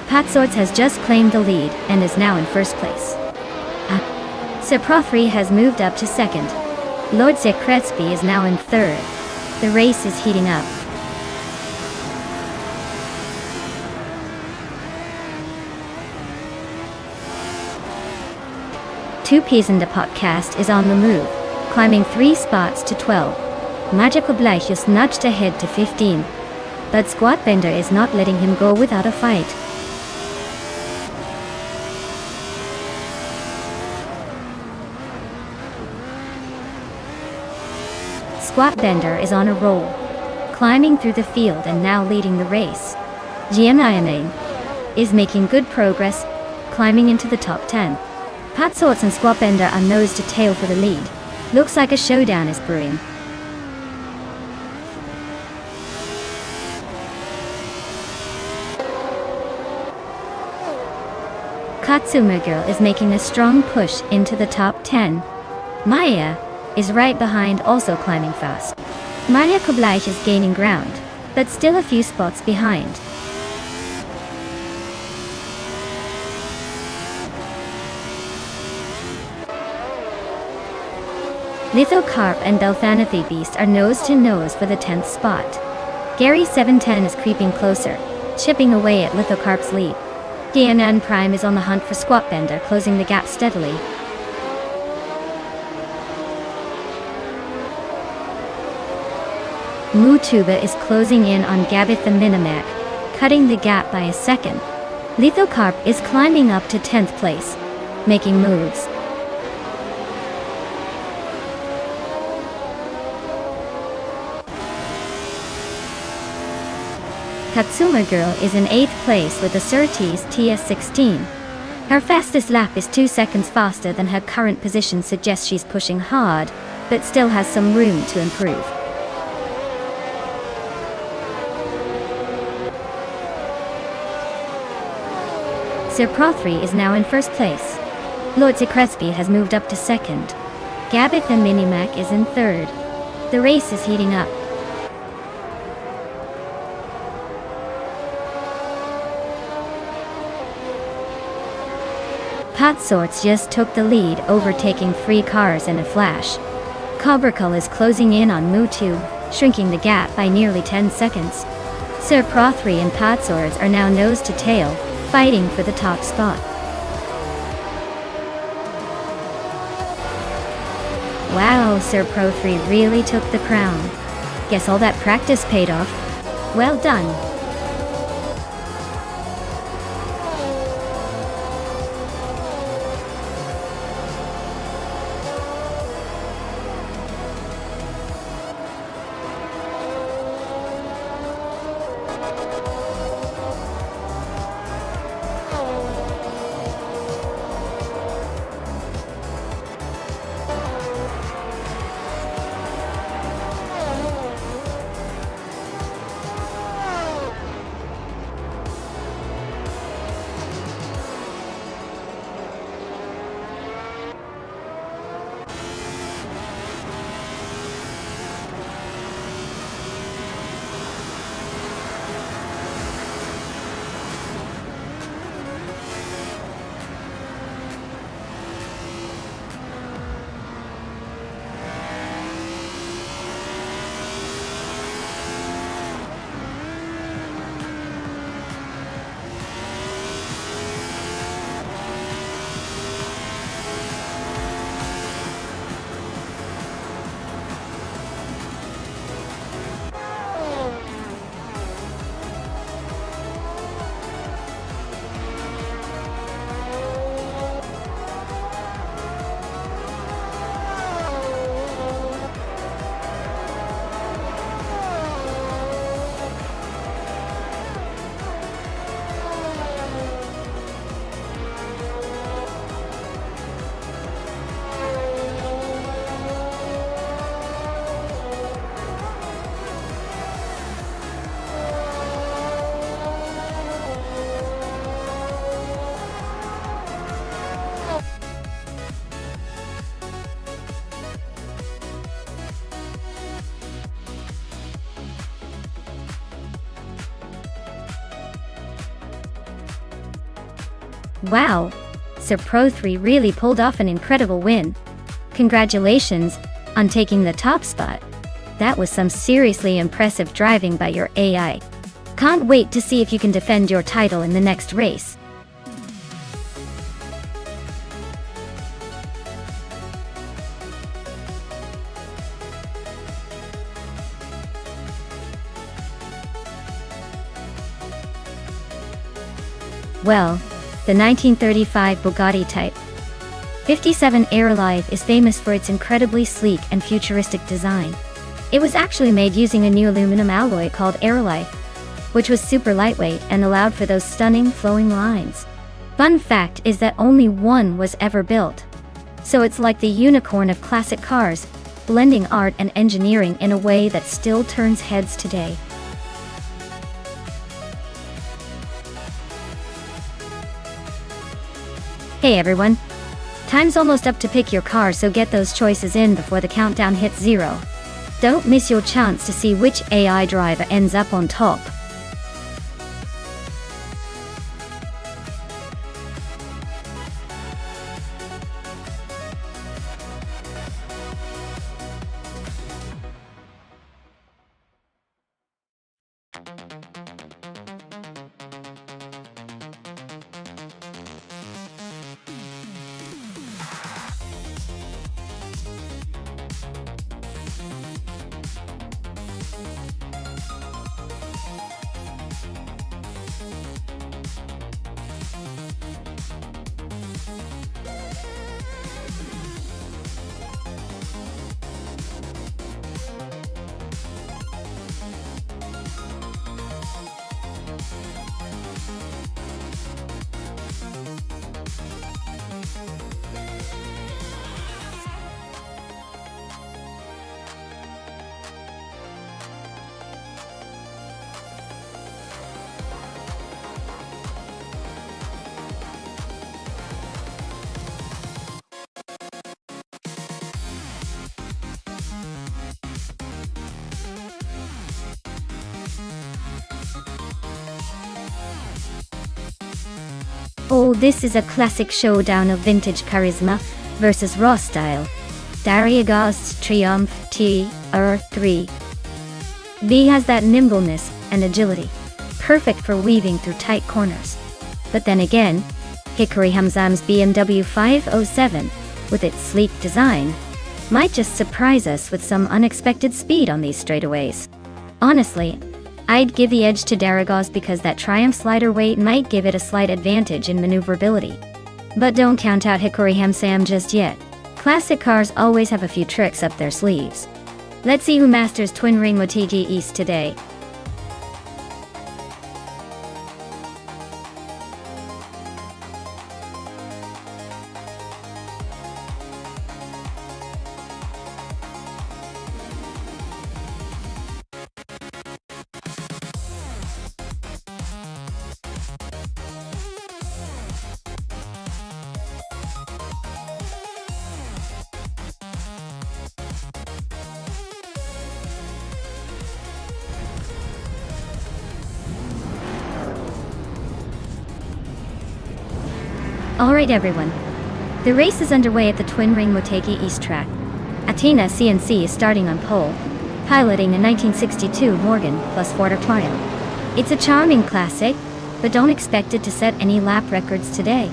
Pat Sorts has just claimed the lead and is now in 1st place. Sir Prothry has moved up to 2nd. Lord Secretsby is now in 3rd. The race is heating up. Two Peas in the Podcast is on the move, climbing 3 spots to 12. Magical Blasius nudged ahead to 15, but Squatbender is not letting him go without a fight. Squatbender is on a roll, climbing through the field and now leading the race. GMIMA is making good progress, climbing into the top 10. Pat Sorts and Squatbender are nose to tail for the lead. Looks like a showdown is brewing. Katsuma Girl is making a strong push into the top 10. Maya is right behind, also climbing fast. Maria Koblaj is gaining ground, but still a few spots behind. Lithocarp and Belthanati Beast are nose to nose for the 10th spot. Gary 710 is creeping closer, chipping away at Lithocarp's lead. DNN Prime is on the hunt for Squatbender, closing the gap steadily. Mutuba is closing in on Gabby Thurnimenimac, cutting the gap by a second. Lithocarp is climbing up to 10th place, making moves. Katsuma Girl is in 8th place with the Surtees TS16. Her fastest lap is 2 seconds faster than her current position suggests she's pushing hard, but still has some room to improve. Sir Prothry is now in 1st place. Lord Secretsby has moved up to 2nd. Gabby Thurnimenimac is in 3rd. The race is heating up. Pat Sorts just took the lead, overtaking 3 cars in a flash. Cobracle is closing in on Mu 2, shrinking the gap by nearly 10 seconds. Sir Pro 3 and Patswords are now nose to tail, fighting for the top spot. Wow, Sir Pro 3 really took the crown. Guess all that practice paid off. Well done. Wow, Sir Pro 3 really pulled off an incredible win. Congratulations on taking the top spot. That was some seriously impressive driving by your AI. Can't wait to see if you can defend your title in the next race. Well, the 1935 Bugatti Type 57 Aerolife is famous for its incredibly sleek and futuristic design. It was actually made using a new aluminum alloy called Aerolife, which was super lightweight and allowed for those stunning flowing lines. Fun fact is that only one was ever built. So it's like the unicorn of classic cars, blending art and engineering in a way that still turns heads today. Hey everyone! Time's almost up to pick your car, so get those choices in before the countdown hits 0. Don't miss your chance to see which AI driver ends up on top. Oh, this is a classic showdown of vintage charisma versus raw style. Darriagast's Triumph TR3. B has that nimbleness and agility, perfect for weaving through tight corners. But then again, Hikari Hamzam's BMW 507, with its sleek design, might just surprise us with some unexpected speed on these straightaways. Honestly, I'd give the edge to Darragaz because that Triumph slider weight might give it a slight advantage in maneuverability. But don't count out Hikari Hamzam just yet. Classic cars always have a few tricks up their sleeves. Let's see who masters Twin Ring Motegi East today. Alright everyone, the race is underway at the Twin Ring Motegi East track. Athena CNC is starting on pole, piloting a 1962 Morgan plus Ford Aquarium. It's a charming classic, but don't expect it to set any lap records today.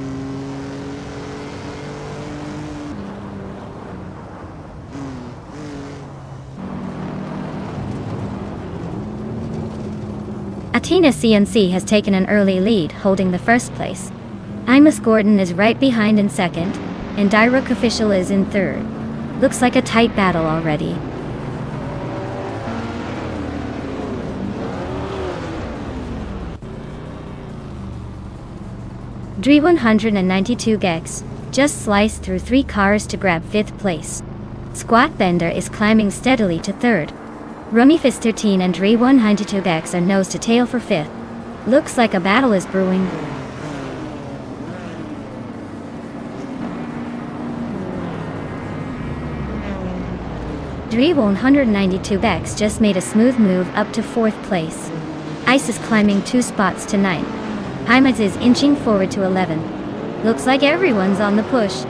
Athena CNC has taken an early lead, holding the first place. Imus Gordon is right behind in second, and Direct Official is in third. Looks like a tight battle already. Dre 192 Gex just sliced through 3 cars to grab 5th place. Squat Bender is climbing steadily to third. Rummy Fist 13 and Dre 192 Gex are nose to tail for 5th. Looks like a battle is brewing. Dre 192 Bex just made a smooth move up to 4th place. Ice is climbing 2 spots to 9th. Hymas is inching forward to 11th. Looks like everyone's on the push.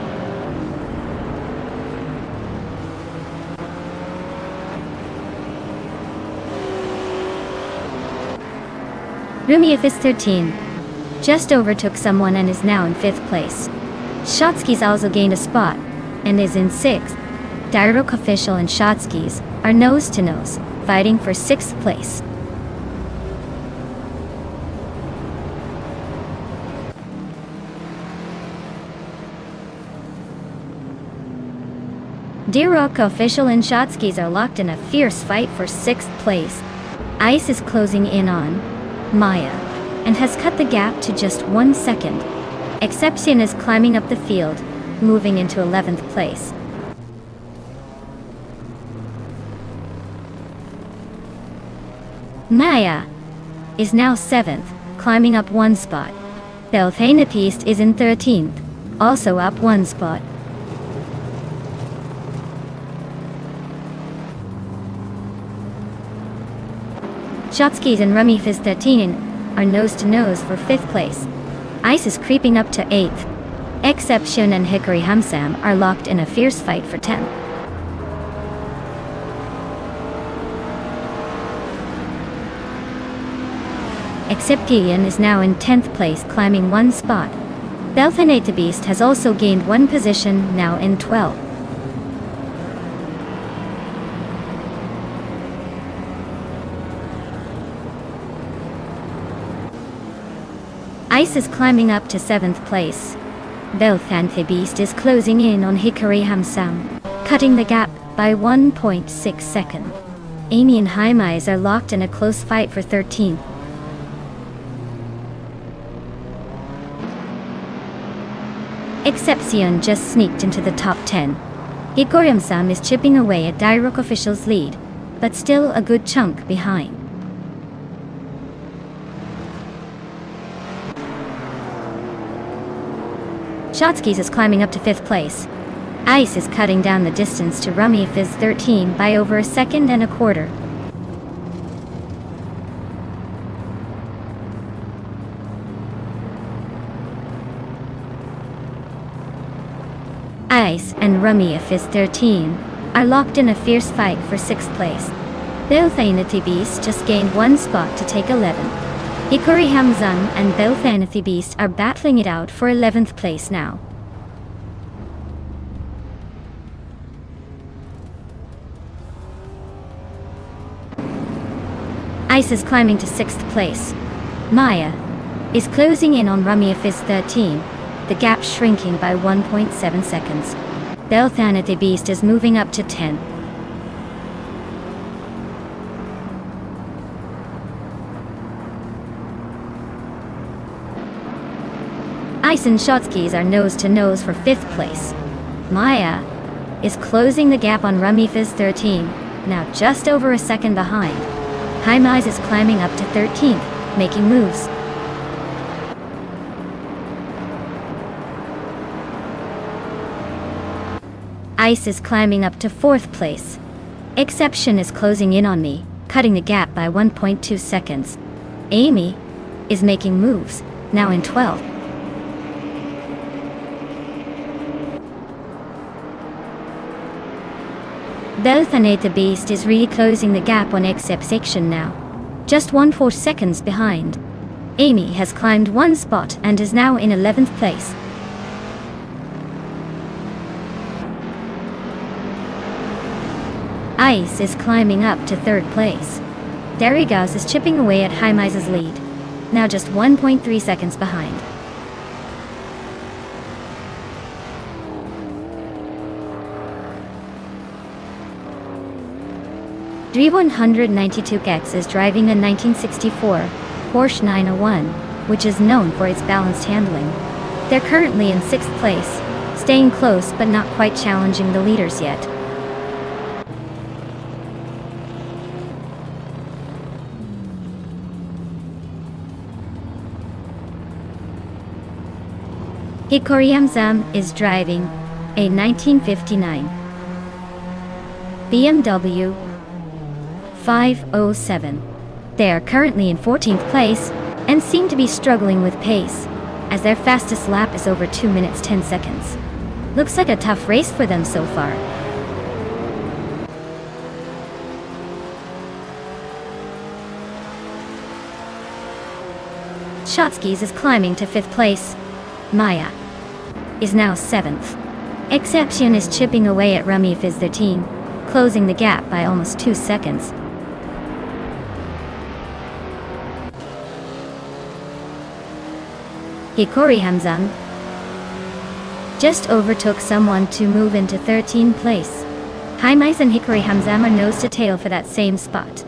Rumiafis 13 just overtook someone and is now in 5th place. Shotsky's also gained a spot and is in 6th. Direct Official and Shotskis are nose to nose, fighting for 6th place. Direct Official and Shotskis are locked in a fierce fight for 6th place. Ice is closing in on Maya and has cut the gap to just 1 second. Exception is climbing up the field, moving into 11th place. Maya is now 7th, climbing up 1 spot. Belthanapist is in 13th, also up 1 spot. Shotskis and Rummy Fist 13 are nose to nose for 5th place. Ice is creeping up to 8th. Exception and Hikari Hamzam are locked in a fierce fight for 10th. Exception is now in 10th place, climbing 1 spot. Belthanate Beast has also gained 1 position, now in 12th. Ice is climbing up to 7th place. Belthanate Beast is closing in on Hikari Hamzam, cutting the gap by 1.6 seconds. Amy and Hymas are locked in a close fight for 13th. Exception just sneaked into the top 10. Hikari Hamzam is chipping away at Direct Official's lead, but still a good chunk behind. Shotskis is climbing up to 5th place. Ice is cutting down the distance to Rummy Fizz 13 by over 1.25 seconds. Ice and Rummy Fizz 13 are locked in a fierce fight for 6th place. Belthanity Beast just gained 1 spot to take 11. Hikori Hamzan and Belthanity Beast are battling it out for 11th place now. Ice is climbing to 6th place. Maya is closing in on Rummy Fizz 13, the gap shrinking by 1.7 seconds. Belthanity Beast is moving up to 10. Ice and Shotskis are nose to nose for 5th place. Maya is closing the gap on Rummy Fizz 13, now just over a second behind. Hymize is climbing up to 13th, making moves. Ice is climbing up to 4th place. Exception is closing in on me, cutting the gap by 1.2 seconds. Amy is making moves, now in 12th. Belthanity Beast is really closing the gap on Exception now, just 1.4 seconds behind. Amy has climbed 1 spot and is now in 11th place. Ice is climbing up to 3rd place. Derrigas is chipping away at Hymize's lead, now just 1.3 seconds behind. Dre192X is driving a 1964 Porsche 901, which is known for its balanced handling. They're currently in 6th place, staying close but not quite challenging the leaders yet. Hikori Hamzam is driving a 1959 BMW 507. They are currently in 14th place and seem to be struggling with pace, as their fastest lap is over 2 minutes 10 seconds. Looks like a tough race for them so far. Shotskis is climbing to 5th place. Maya is now 7th. Exception is chipping away at Rummy Fizz 13, closing the gap by almost 2 seconds. Hikori Hamzan just overtook someone to move into 13th place. Hymize and Hikori Hamzam are nose to tail for that same spot.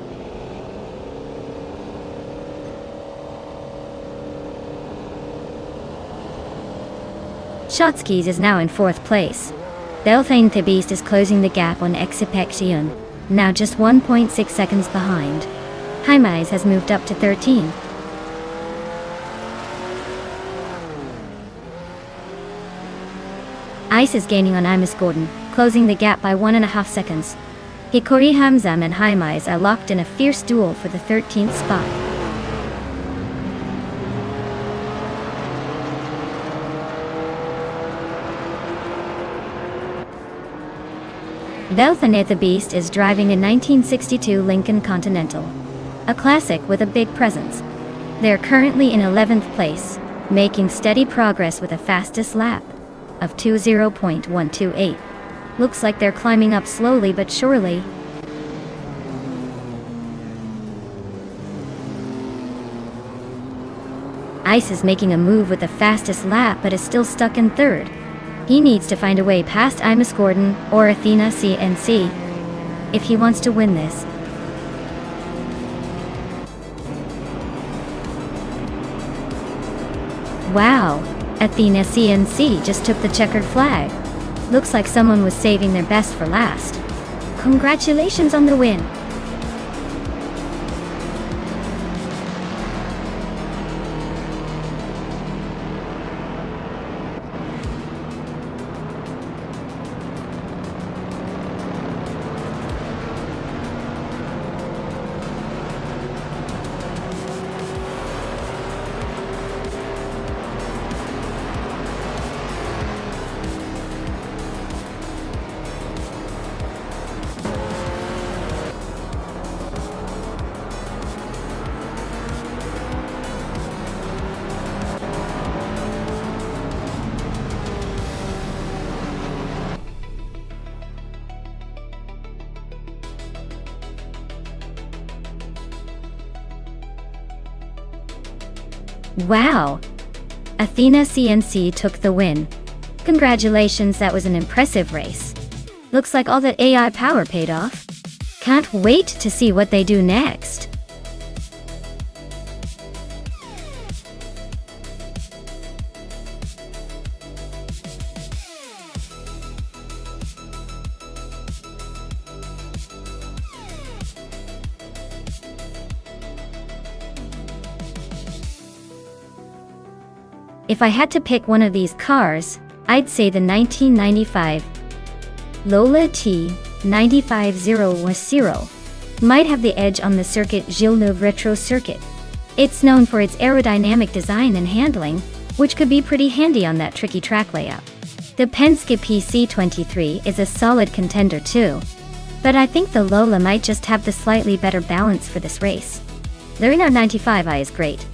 Shotskis is now in 4th place. Belthanity Beast is closing the gap on Exception, now just 1.6 seconds behind. Hymize has moved up to 13. Ice is gaining on Imus Gordon, closing the gap by 1.5 seconds. Hikori Hamzam and Hymize are locked in a fierce duel for the 13th spot. Belthanity Beast is driving a 1962 Lincoln Continental, a classic with a big presence. They are currently in 11th place, making steady progress with a fastest lap of 20.128. Looks like they're climbing up slowly but surely. Ice is making a move with the fastest lap but is still stuck in 3rd. He needs to find a way past Imus Gordon or Athena CNC if he wants to win this. Wow, Athena CNC just took the checkered flag. Looks like someone was saving their best for last. Congratulations on the win. Wow! Athena CNC took the win. Congratulations, that was an impressive race. Looks like all that AI power paid off. Can't wait to see what they do next. If I had to pick one of these cars, I'd say the 1995 Lola T95010 might have the edge on the circuit Villeneuve Retro Circuit. It's known for its aerodynamic design and handling, which could be pretty handy on that tricky track layout. The Penske PC23 is a solid contender too, but I think the Lola might just have the slightly better balance for this race. The Renault 95i is great,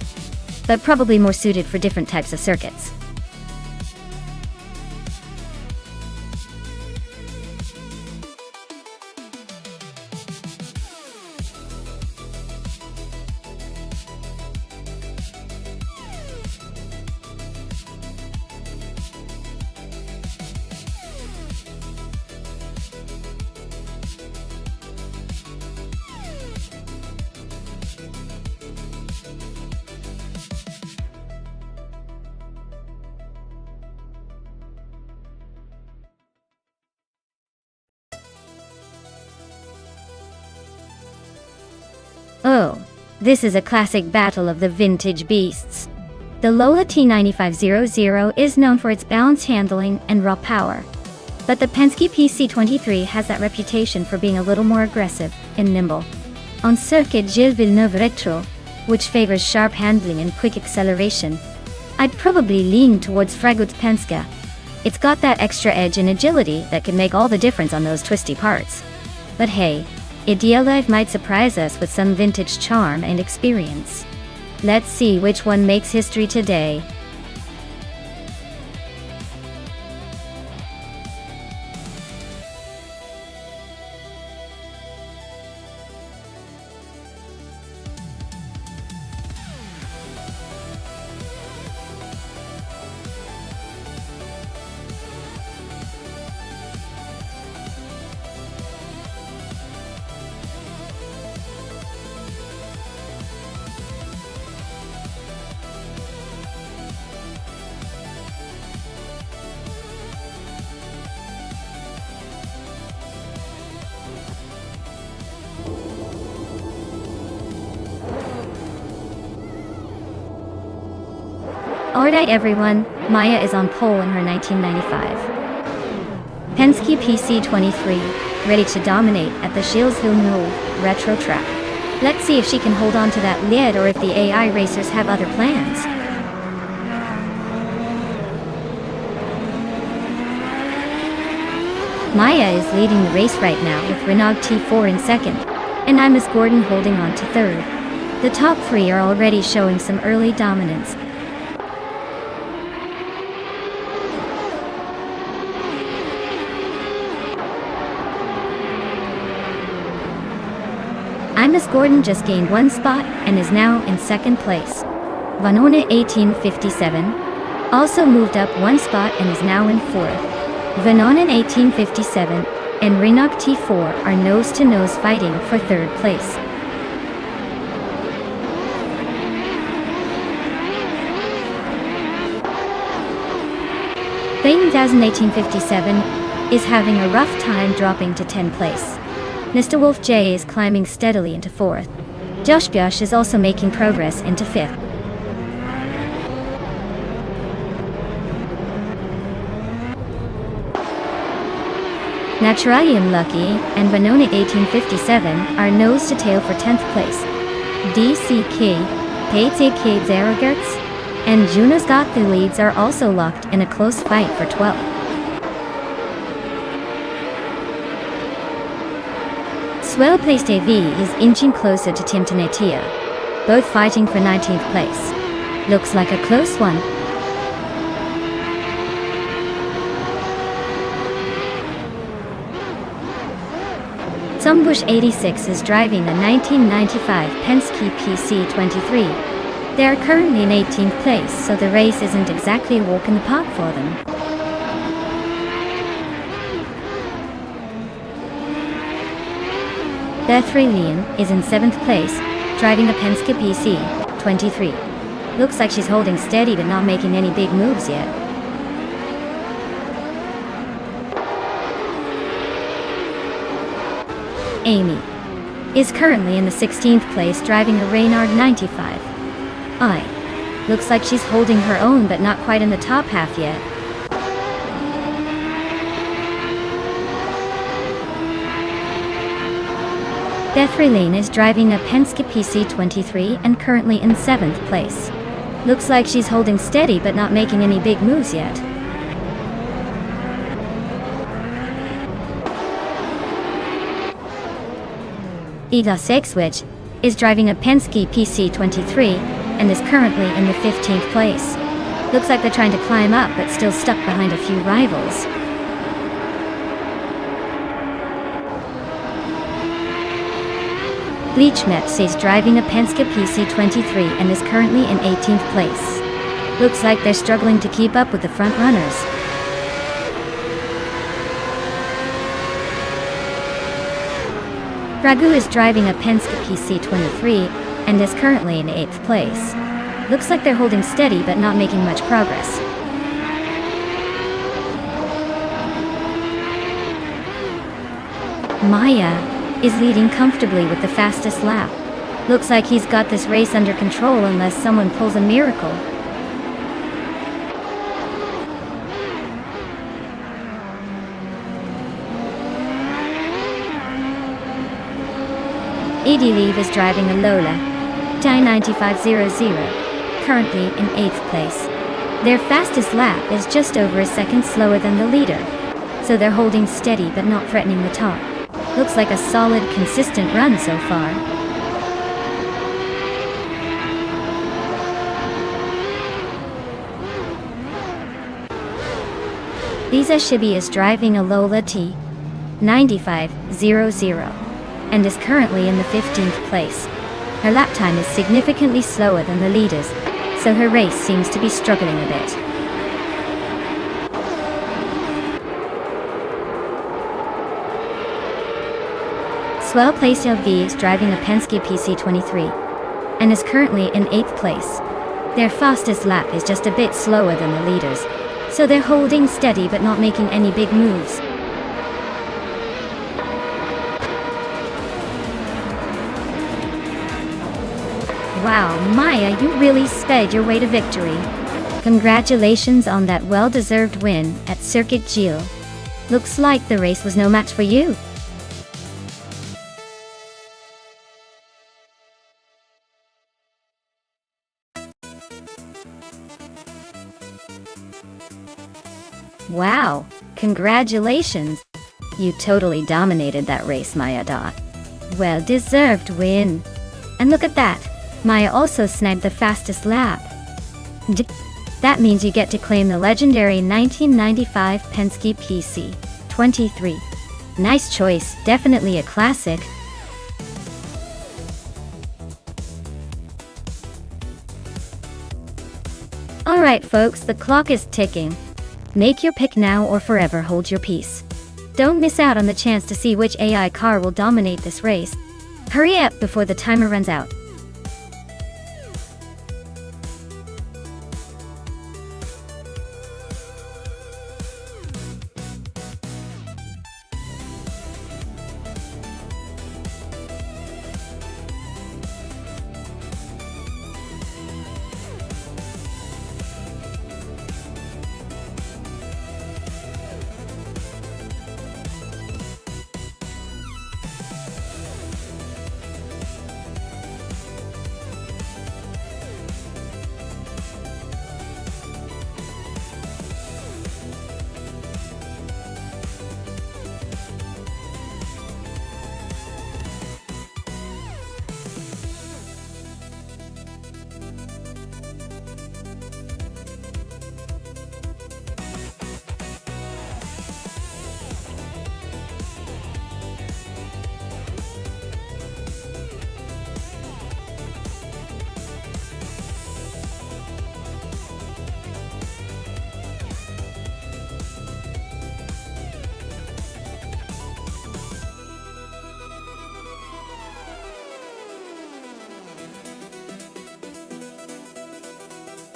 but probably more suited for different types of circuits. Oh, this is a classic battle of the vintage beasts. The Lola T9500 is known for its balanced handling and raw power, but the Penske PC23 has that reputation for being a little more aggressive and nimble. On circuit Gilles Villeneuve Retro, which favors sharp handling and quick acceleration, I'd probably lean towards Fragot's Penske. It's got that extra edge and agility that can make all the difference on those twisty parts. But hey, Idealive might surprise us with some vintage charm and experience. Let's see which one makes history today. Alright everyone, Maya is on pole in her 1995 Penske PC23, ready to dominate at the Gilles Villeneuve Retro track. Let's see if she can hold on to that lead or if the AI racers have other plans. Maya is leading the race right now with Renault T4 in second, and Imus Gordon holding on to third. The top three are already showing some early dominance. Imus Gordon just gained one spot and is now in second place. Vanona 1857 also moved up one spot and is now in fourth. Vanona 1857 and Renault T4 are nose-to-nose fighting for third place. Bain 1857 is having a rough time dropping to 10th place. Mr. Wolf J is climbing steadily into 4th. Josh Bjosh is also making progress into 5th. Naturalium Lucky and Vanona 1857 are nose to tail for 10th place. DCK, PTK Zeragertz, and Juno's Got the leads are also locked in a close fight for 12th. Swell Place AV is inching closer to Tim Tenetia, both fighting for 19th place. Looks like a close one. Sumbush 86 is driving the 1995 Penske PC23. They are currently in 18th place, so the race isn't exactly a walk in the park for them. Bethlehem is in 7th place, driving a Penske PC23. Looks like she's holding steady but not making any big moves yet. Amy is currently in the 16th place, driving a Reynard 95. Looks like she's holding her own but not quite in the top half yet. Bethlehem is driving a Penske PC23 and currently in 7th place. Looks like she's holding steady but not making any big moves yet. Ida Sexwich is driving a Penske PC23 and is currently in the 15th place. Looks like they're trying to climb up but still stuck behind a few rivals. Bleachmetz is driving a Penske PC23 and is currently in 18th place. Looks like they're struggling to keep up with the front runners. Ragu is driving a Penske PC23 and is currently in 8th place. Looks like they're holding steady but not making much progress. Maya is leading comfortably with the fastest lap. Looks like he's got this race under control unless someone pulls a miracle. Edie Leave is driving a Lola Ty 9500, currently in 8th place. Their fastest lap is just over a second slower than the leader, so they're holding steady but not threatening the top. Looks like a solid, consistent run so far. Lisa Shibi is driving a Lola T 9500 and is currently in the 15th place. Her lap time is significantly slower than the leaders, so her race seems to be struggling a bit. Swell Place LV is driving a Penske PC23 and is currently in 8th place. Their fastest lap is just a bit slower than the leaders, so they're holding steady but not making any big moves. Wow, Maya, you really sped your way to victory. Congratulations on that well-deserved win at Circuit Gilles. Looks like the race was no match for you. Wow, congratulations. You totally dominated that race, Maya. Well-deserved win. And look at that. Maya also snagged the fastest lap. That means you get to claim the legendary 1995 Penske PC23. Nice choice, definitely a classic. Alright folks, the clock is ticking. Make your pick now or forever hold your peace. Don't miss out on the chance to see which AI car will dominate this race. Hurry up before the timer runs out.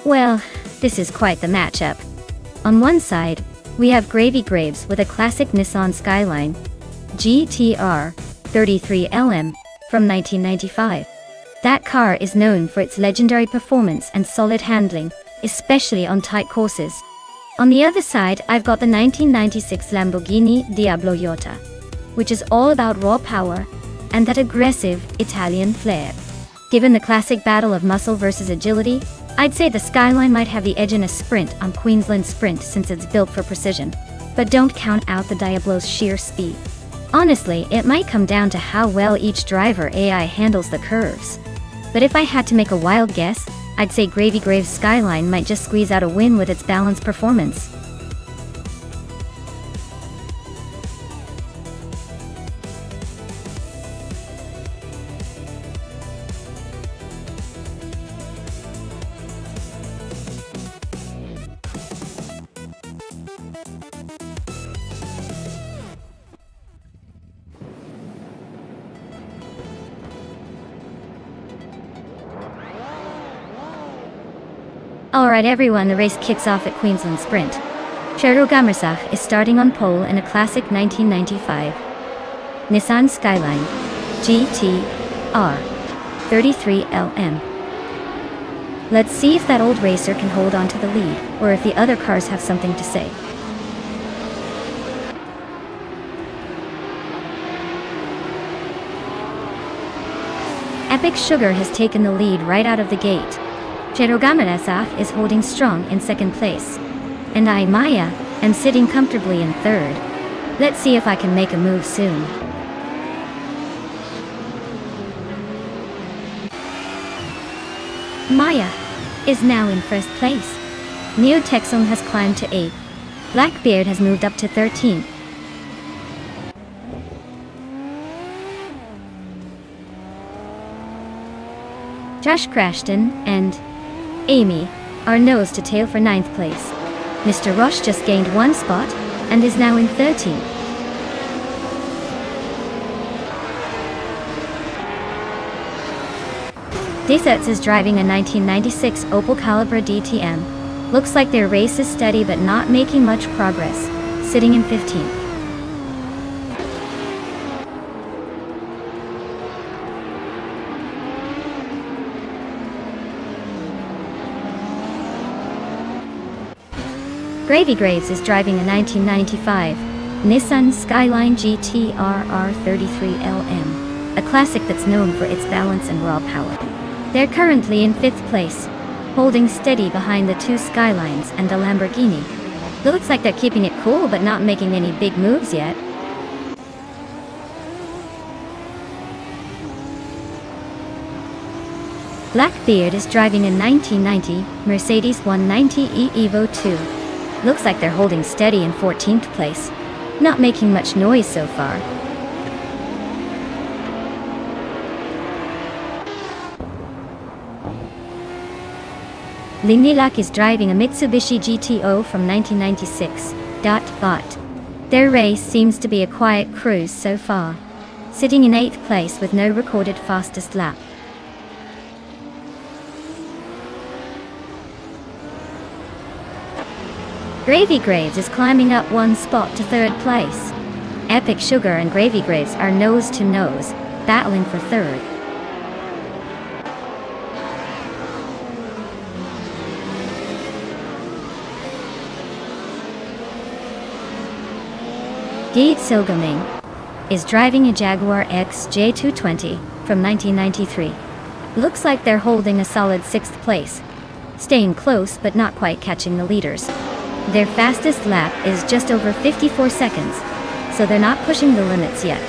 Well, this is quite the matchup. On one side, we have Gravy Graves with a classic Nissan Skyline GTR 33LM from 1995. That car is known for its legendary performance and solid handling, especially on tight courses. On the other side, I've got the 1996 Lamborghini Diablo Iota, which is all about raw power and that aggressive Italian flair. Given the classic battle of muscle versus agility, I'd say the Skyline might have the edge in a sprint on Queensland Sprint since it's built for precision. But don't count out the Diablo's sheer speed. Honestly, it might come down to how well each driver AI handles the curves. But if I had to make a wild guess, I'd say Gravy Graves' Skyline might just squeeze out a win with its balanced performance. Alright everyone, the race kicks off at Queensland Sprint. Cheryl Gamersach is starting on pole in a classic 1995 Nissan Skyline GT-R 33LM. Let's see if that old racer can hold on to the lead, or if the other cars have something to say. Epic Sugar has taken the lead right out of the gate. Cheryl Gamersach is holding strong in second place. And I, Maya, am sitting comfortably in third. Let's see if I can make a move soon. Maya is now in first place. Neo Texum has climbed to 8th. Blackbeard has moved up to 13th. Josh Crashton and Amy are nose to tail for 9th place. Mr. Roche just gained 1 spot and is now in 13th. Deserts is driving a 1996 Opel Calibra DTM. Looks like their race is steady but not making much progress, sitting in 15th. Gravy Graves is driving a 1995 Nissan Skyline GT-R 33LM, a classic that's known for its balance and raw power. They're currently in 5th place, holding steady behind the 2 Skylines and a Lamborghini. Looks like they're keeping it cool but not making any big moves yet. Blackbeard is driving a 1990 Mercedes 190e Evo 2. Looks like they're holding steady in 14th place, not making much noise so far. Linilak is driving a Mitsubishi GTO from 1996. Their race seems to be a quiet cruise so far, sitting in 8th place with no recorded fastest lap. Gravy Graves is climbing up 1 spot to 3rd place. Epic Sugar and Gravy Graves are nose to nose, battling for 3rd. Geet Silgaming is driving a Jaguar XJ220 from 1993. Looks like they're holding a solid 6th place, staying close but not quite catching the leaders. Their fastest lap is just over 54 seconds, so they're not pushing the limits yet.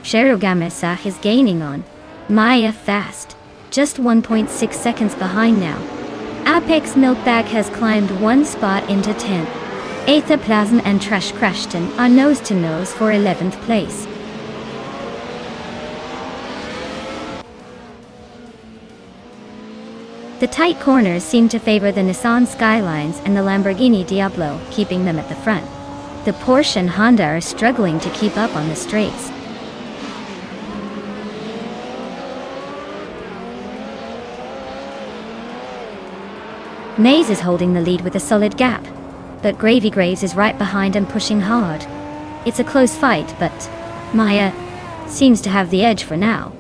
Cheryl Gamersach is gaining on Maya fast, just 1.6 seconds behind now. Apex Milkbag has climbed 1 spot into 10th. Aether Plasm and Trash Crashton are nose to nose for 11th place. The tight corners seem to favor the Nissan Skylines and the Lamborghini Diablo, keeping them at the front. The Porsche and Honda are struggling to keep up on the straights. Maze is holding the lead with a solid gap, but Gravy Graves is right behind and pushing hard. It's a close fight, but Maya seems to have the edge for now.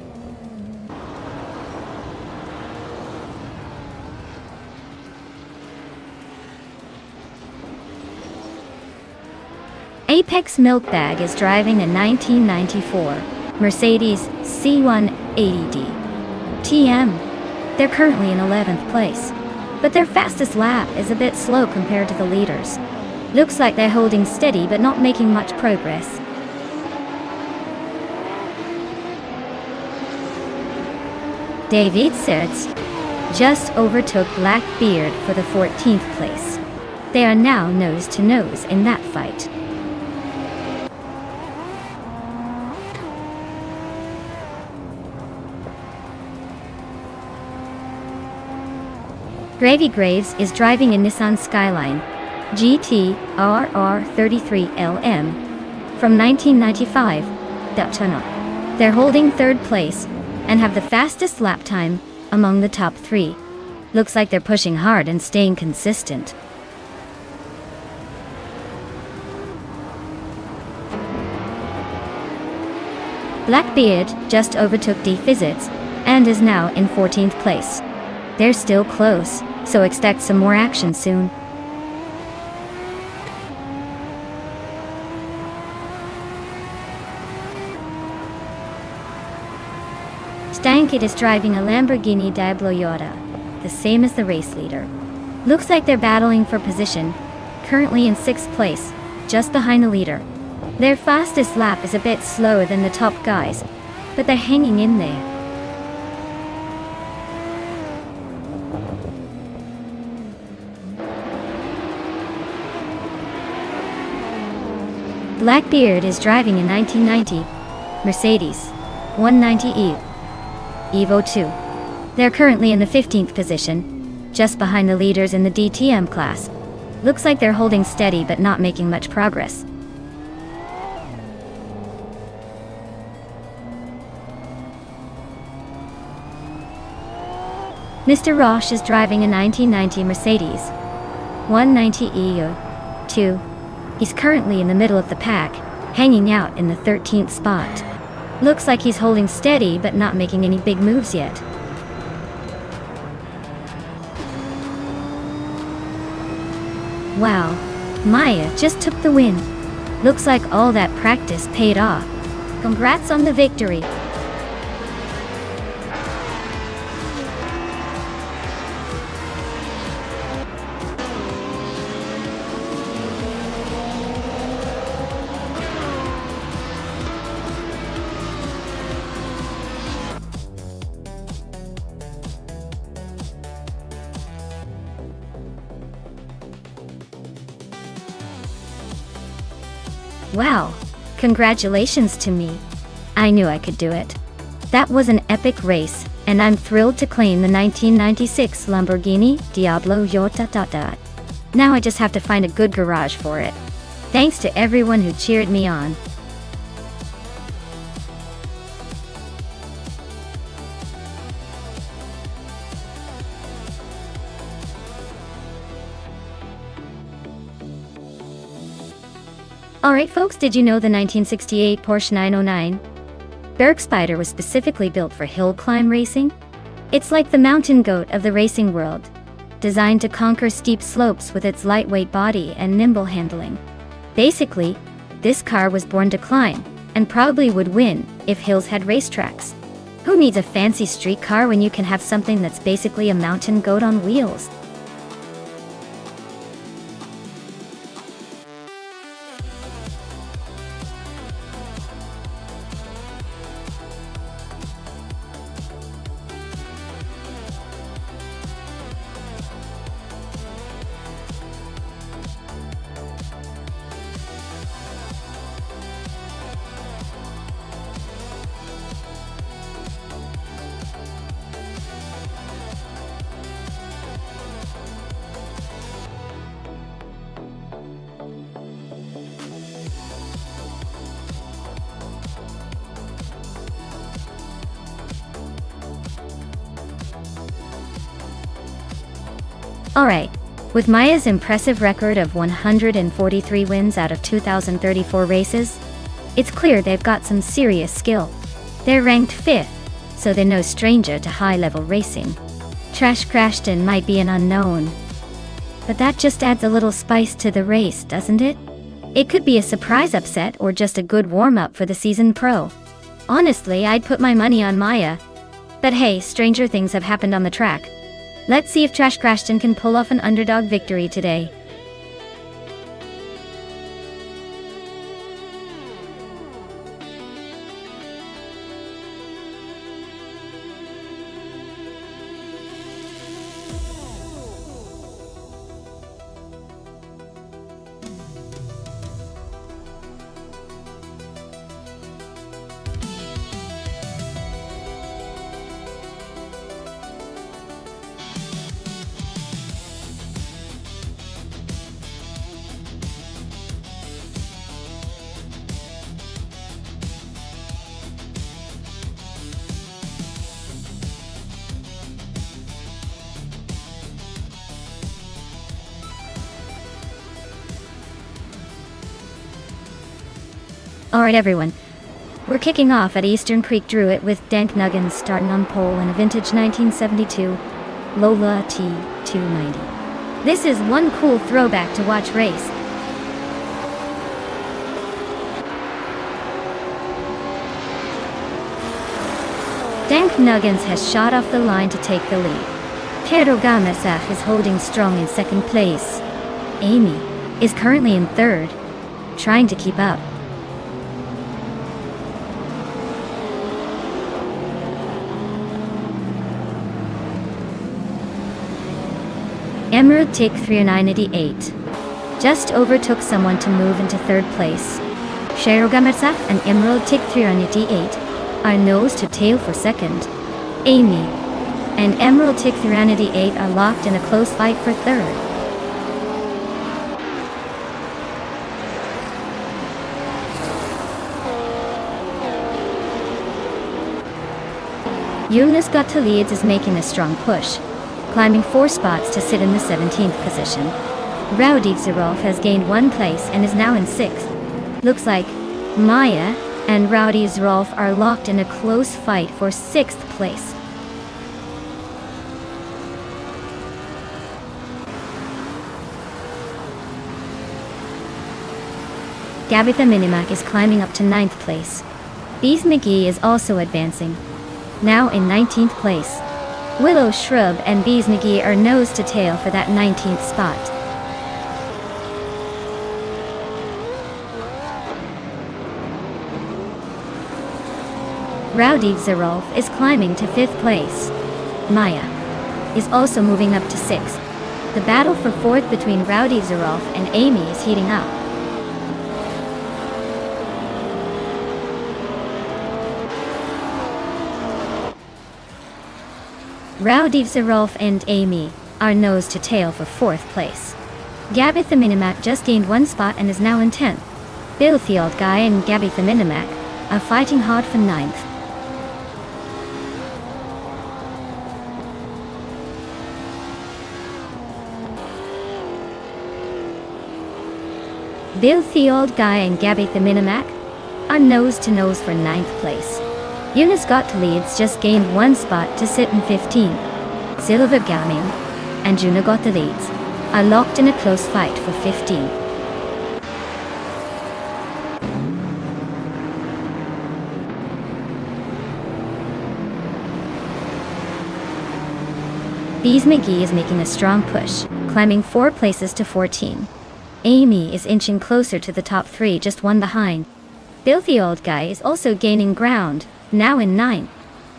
Apex Milkbag is driving a 1994 Mercedes C180D TM. They're currently in 11th place, but their fastest lap is a bit slow compared to the leaders. Looks like they're holding steady but not making much progress. David Sertz just overtook Blackbeard for the 14th place. They are now nose to nose in that fight. Gravy Graves is driving a Nissan Skyline GT RR33LM from 1995 Daytona. They're holding third place and have the fastest lap time among the top three. Looks like they're pushing hard and staying consistent. Blackbeard just overtook D-Fizits and is now in 14th place. They're still close, so expect some more action soon. Stankit is driving a Lamborghini Diablo, the same as the race leader. Looks like they're battling for position, currently in 6th place, just behind the leader. Their fastest lap is a bit slower than the top guys, but they're hanging in there. Blackbeard is driving a 1990 Mercedes 190E Evo 2. They're currently in the 15th position, just behind the leaders in the DTM class. Looks like they're holding steady but not making much progress. Mr. Roche is driving a 1990 Mercedes 190E 2. He's currently in the middle of the pack, hanging out in the 13th spot. Looks like he's holding steady but not making any big moves yet. Wow, Maya just took the win. Looks like all that practice paid off. Congrats on the victory. Wow, congratulations to me. I knew I could do it. That was an epic race, and I'm thrilled to claim the 1996 Lamborghini Diablo. Now I just have to find a good garage for it. Thanks to everyone who cheered me on. Alright folks, did you know the 1968 Porsche 909 Bergspider was specifically built for hill climb racing? It's like the mountain goat of the racing world, designed to conquer steep slopes with its lightweight body and nimble handling. Basically, this car was born to climb, and probably would win if hills had racetracks. Who needs a fancy street car when you can have something that's basically a mountain goat on wheels? Alright, with Maya's impressive record of 143 wins out of 2,034 races, it's clear they've got some serious skill. They're ranked 5th, so they're no stranger to high-level racing. Trash Crashton might be an unknown, but that just adds a little spice to the race, doesn't it? It could be a surprise upset or just a good warm-up for the seasoned pro. Honestly, I'd put my money on Maya. But hey, stranger things have happened on the track. Let's see if Trash Crashton can pull off an underdog victory today. Alright everyone, we're kicking off at Eastern Creek Druid with Dank Nuggins starting on pole in a vintage 1972 Lola T290. This is one cool throwback to watch race. Dank Nuggins has shot off the line to take the lead. Pedro Gamesach is holding strong in second place. Amy is currently in third, trying to keep up. Emerald Tick 398 just overtook someone to move into third place. Shero Gamersach and Emerald Tick 398 are nose to tail for second. Amy and Emerald Tick 398 are locked in a close fight for third. Eunice Got to Leads is making a strong push, climbing 4 spots to sit in the 17th position. Rowdy Zerolf has gained 1 place and is now in 6th. Looks like Maya and Rowdy Zerolf are locked in a close fight for 6th place. Gabitha Minimac is climbing up to 9th place. Bees McGee is also advancing, now in 19th place. Willow Shrub and Bees McGee are nose to tail for that 19th spot. Rowdy Zerolf is climbing to 5th place. Maya is also moving up to 6th. The battle for 4th between Rowdy Zerolf and Amy is heating up. Rowdy Zerolf and Amy are nose to tail for 4th place. Gabby the Minimac just gained 1 spot and is now in 10th. Bill the Old Guy and Gabby the Minimac are fighting hard for 9th. Bill the Old Guy and Gabby the Minimac are nose to nose for 9th place. Eunice Got to Leads just gained 1 spot to sit in 15th. Silver Gaming and Juna Got to Leads are locked in a close fight for 15th. Bees McGee is making a strong push, climbing 4 places to 14. Amy is inching closer to the top 3, just 1 behind. Bill the Old Guy is also gaining ground, now in 9th.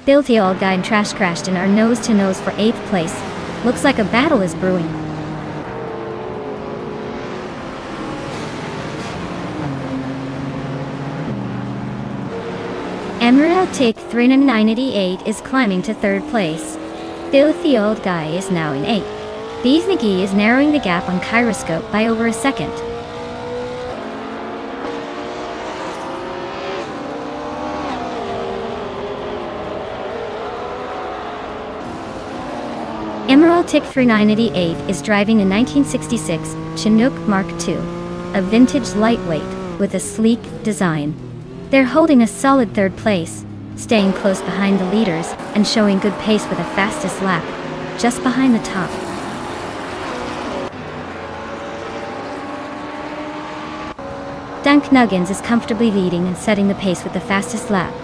Bill the Old Guy and Trash Crashton are nose to nose for 8th place. Looks like a battle is brewing. Emerald Tick 398 is climbing to 3rd place. Bill the Old Guy is now in 8th. Bees McGee is narrowing the gap on Kyroscope by over a second. Emerald Tick 3988 is driving a 1966 Chinook Mark II, a vintage lightweight with a sleek design. They're holding a solid third place, staying close behind the leaders and showing good pace with a fastest lap, just behind the top. Dunk Nuggins is comfortably leading and setting the pace with the fastest lap.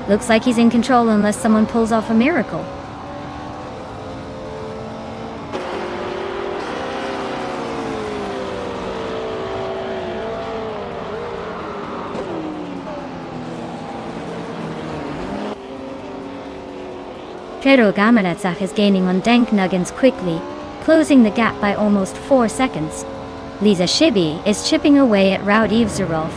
Looks like he's in control unless someone pulls off a miracle. Pedro Gamaretsach is gaining on Dank Nuggins quickly, closing the gap by almost 4 seconds. Lisa Shibi is chipping away at Rowdy Zerolf,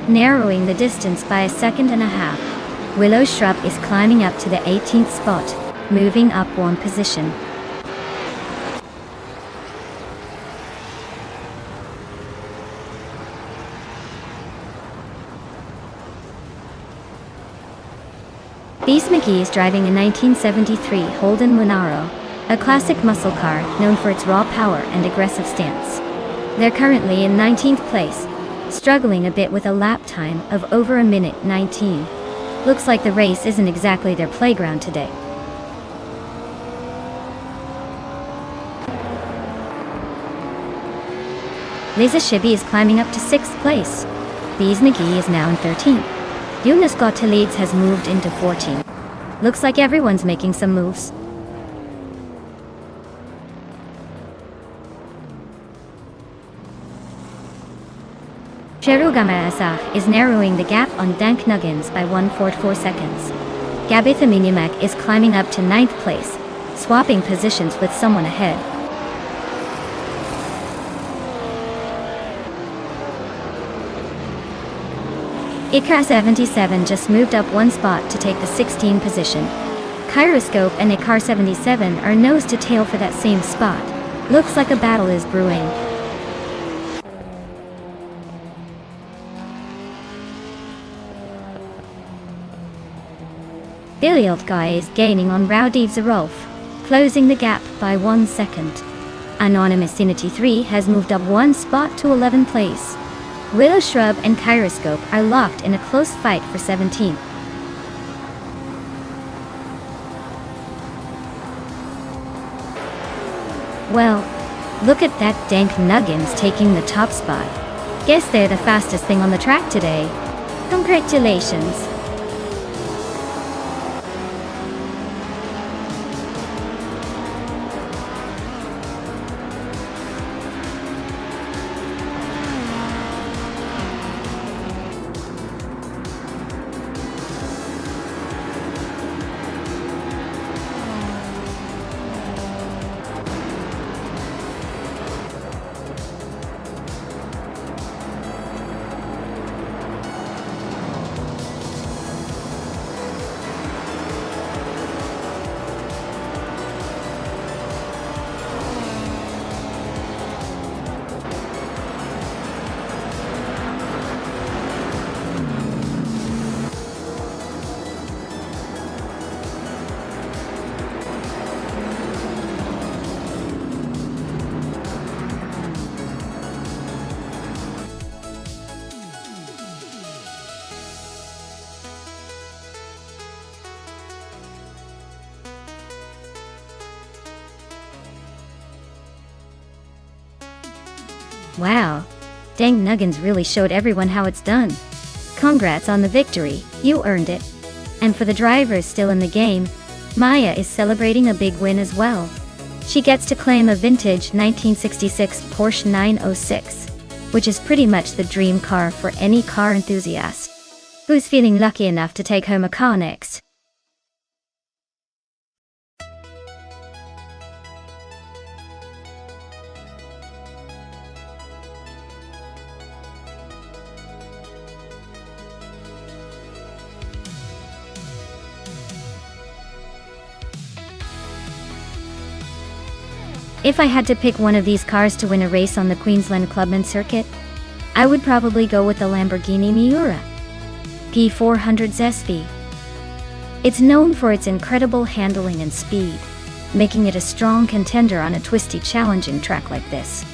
narrowing the distance by 1.5 seconds. Willow Shrub is climbing up to the 18th spot, moving up 1 position. Beast McGee is driving a 1973 Holden Monaro, a classic muscle car known for its raw power and aggressive stance. They're currently in 19th place, struggling a bit with a lap time of over 1:19. Looks like the race isn't exactly their playground today. Lisa Shibi is climbing up to 6th place. Beast McGee is now in 13th. Jonas Gottlieb has moved into 14th. Looks like everyone's making some moves. Cheru Gamarasach is narrowing the gap on Dank Nuggins by 1.44 seconds. Gabitha Minimak is climbing up to 9th place, swapping positions with someone ahead. Ikra 77 just moved up 1 spot to take the 16th position. Kyroscope and Ikar 77 are nose to tail for that same spot. Looks like a battle is brewing. Billiot Guy is gaining on Rowdy Zerolf, closing the gap by 1 second. Anonymous Inity 3 has moved up 1 spot to 11th place. Willow Shrub and Kyroscope are locked in a close fight for 17th. Well, look at that Dank Nuggins taking the top spot. Guess they're the fastest thing on the track today. Congratulations. Wow, Dank Nuggins really showed everyone how it's done. Congrats on the victory, you earned it. And for the drivers still in the game, Maya is celebrating a big win as well. She gets to claim a vintage 1966 Porsche 906, which is pretty much the dream car for any car enthusiast who's feeling lucky enough to take home a car next. If I had to pick one of these cars to win a race on the Queensland Clubman circuit, I would probably go with the Lamborghini Miura P400 SV. It's known for its incredible handling and speed, making it a strong contender on a twisty, challenging track like this.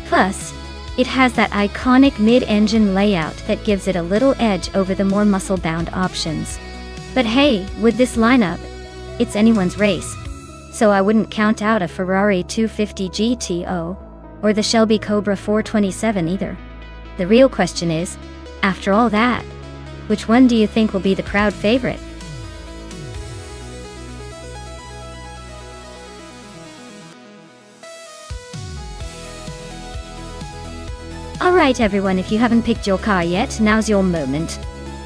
Plus, it has that iconic mid-engine layout that gives it a little edge over the more muscle-bound options. But hey, with this lineup, it's anyone's race. So I wouldn't count out a Ferrari 250 GTO, or the Shelby Cobra 427 either. The real question is, after all that, which one do you think will be the crowd favorite? Alright everyone, if you haven't picked your car yet, now's your moment.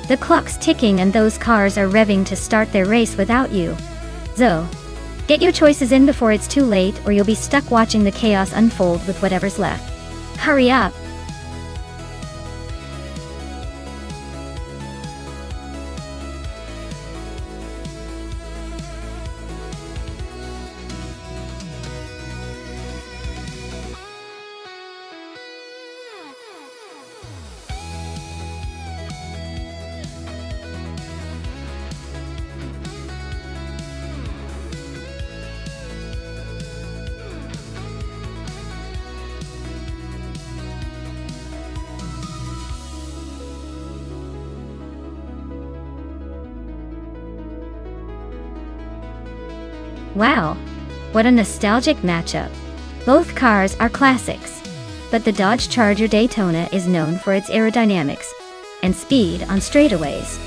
The clock's ticking and those cars are revving to start their race without you. So, get your choices in before it's too late, or you'll be stuck watching the chaos unfold with whatever's left. Hurry up! Wow, what a nostalgic matchup. Both cars are classics, but the Dodge Charger Daytona is known for its aerodynamics and speed on straightaways.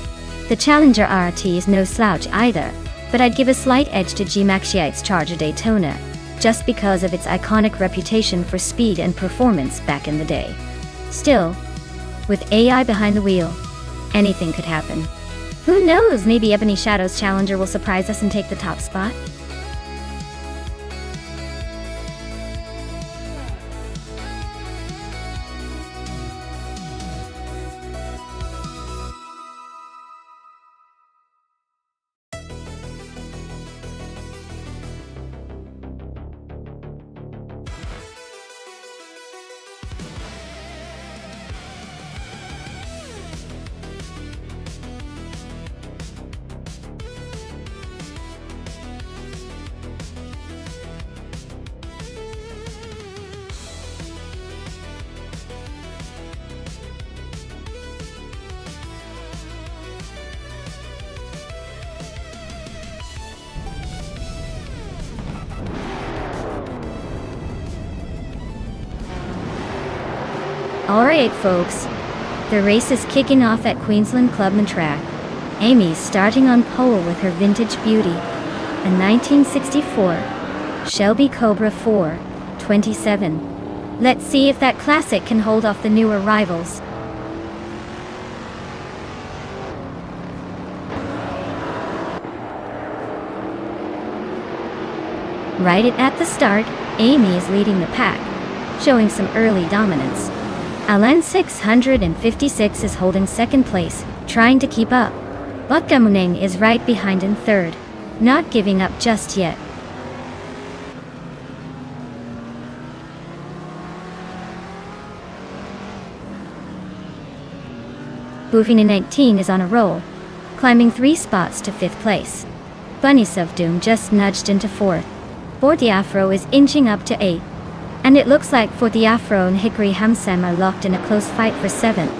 The Challenger RT is no slouch either, but I'd give a slight edge to G-Maxite's Charger Daytona, just because of its iconic reputation for speed and performance back in the day. Still, with AI behind the wheel, anything could happen. Who knows, maybe Ebony Shadow's Challenger will surprise us and take the top spot? Alright folks, the race is kicking off at Queensland Clubman Track. Amy's starting on pole with her vintage beauty, a 1964 Shelby Cobra 427. Let's see if that classic can hold off the newer rivals. Right at the start, Amy is leading the pack, showing some early dominance. Alan 656 is holding second place, trying to keep up. Bakamuneng is right behind in third, not giving up just yet. Bufina 19 is on a roll, climbing 3 spots to 5th place. Bunny Doom just nudged into 4th. Forty Afro is inching up to 8th. And it looks like Forty Afro and Hickory Hamsam are locked in a close fight for 7th.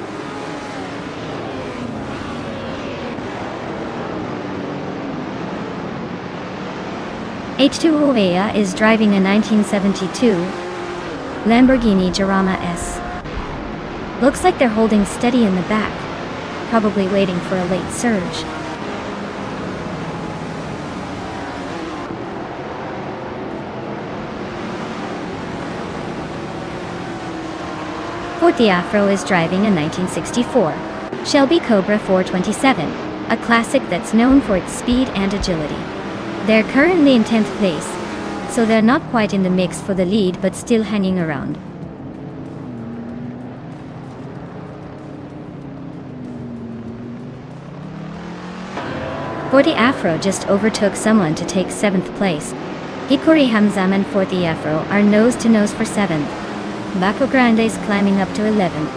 H2OEA is driving a 1972 Lamborghini Jarama S. Looks like they're holding steady in the back, probably waiting for a late surge. Forty Afro is driving a 1964 Shelby Cobra 427, a classic that's known for its speed and agility. They're currently in 10th place, so they're not quite in the mix for the lead but still hanging around. Forty Afro just overtook someone to take 7th place. Hikori Hamzam and Forty Afro are nose to nose for 7th. Baco Grande is climbing up to 11th.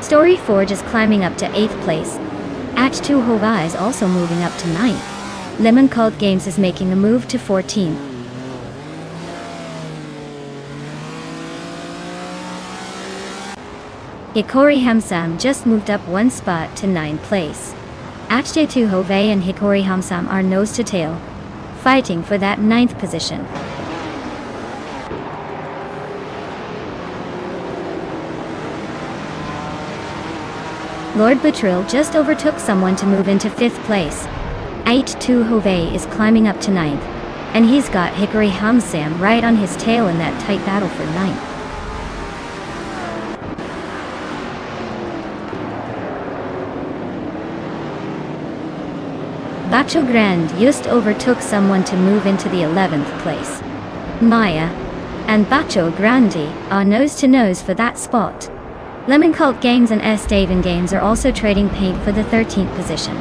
Story Forge is climbing up to 8th place. H2 Hova is also moving up to 9th. Lemon Cult Games is making a move to 14th. Hikori Hamsam just moved up one spot to 9th place. H2 Hove and Hikori Hamsam are nose to tail, fighting for that 9th position. Lord Butril just overtook someone to move into 5th place. H2 Hove is climbing up to 9th, and he's got Hikori Hamsam right on his tail in that tight battle for 9th. Bacho Grand just overtook someone to move into the 11th place. Maya and Bacho Grande are nose to nose for that spot. Lemon Cult Games and S. Davin Games are also trading paint for the 13th position.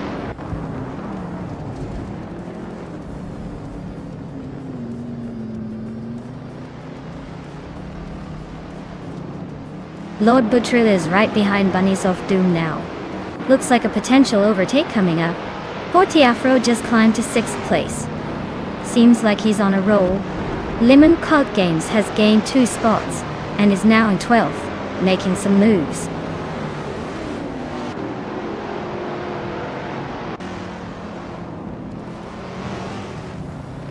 Lord Butril is right behind Bunnies of Doom now. Looks like a potential overtake coming up. Fortiafro just climbed to 6th place. Seems like he's on a roll. Lemon Cult Games has gained 2 spots and is now in 12th, making some moves.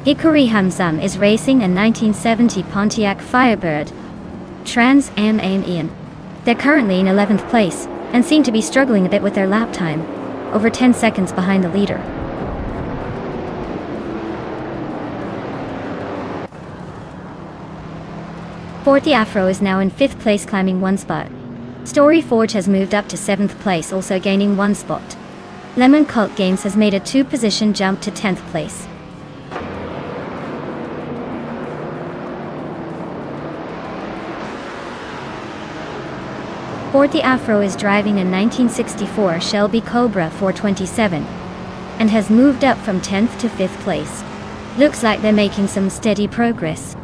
Hikori Hamsam is racing a 1970 Pontiac Firebird Trans Am Ian. They're currently in 11th place and seem to be struggling a bit with their lap time, over 10 seconds behind the leader. Fortiafro is now in 5th place, climbing 1 spot. Story Forge has moved up to 7th place, also gaining 1 spot. Lemon Cult Games has made a 2-position jump to 10th place. Fortiafro is driving a 1964 Shelby Cobra 427 and has moved up from 10th to 5th place. Looks like they're making some steady progress.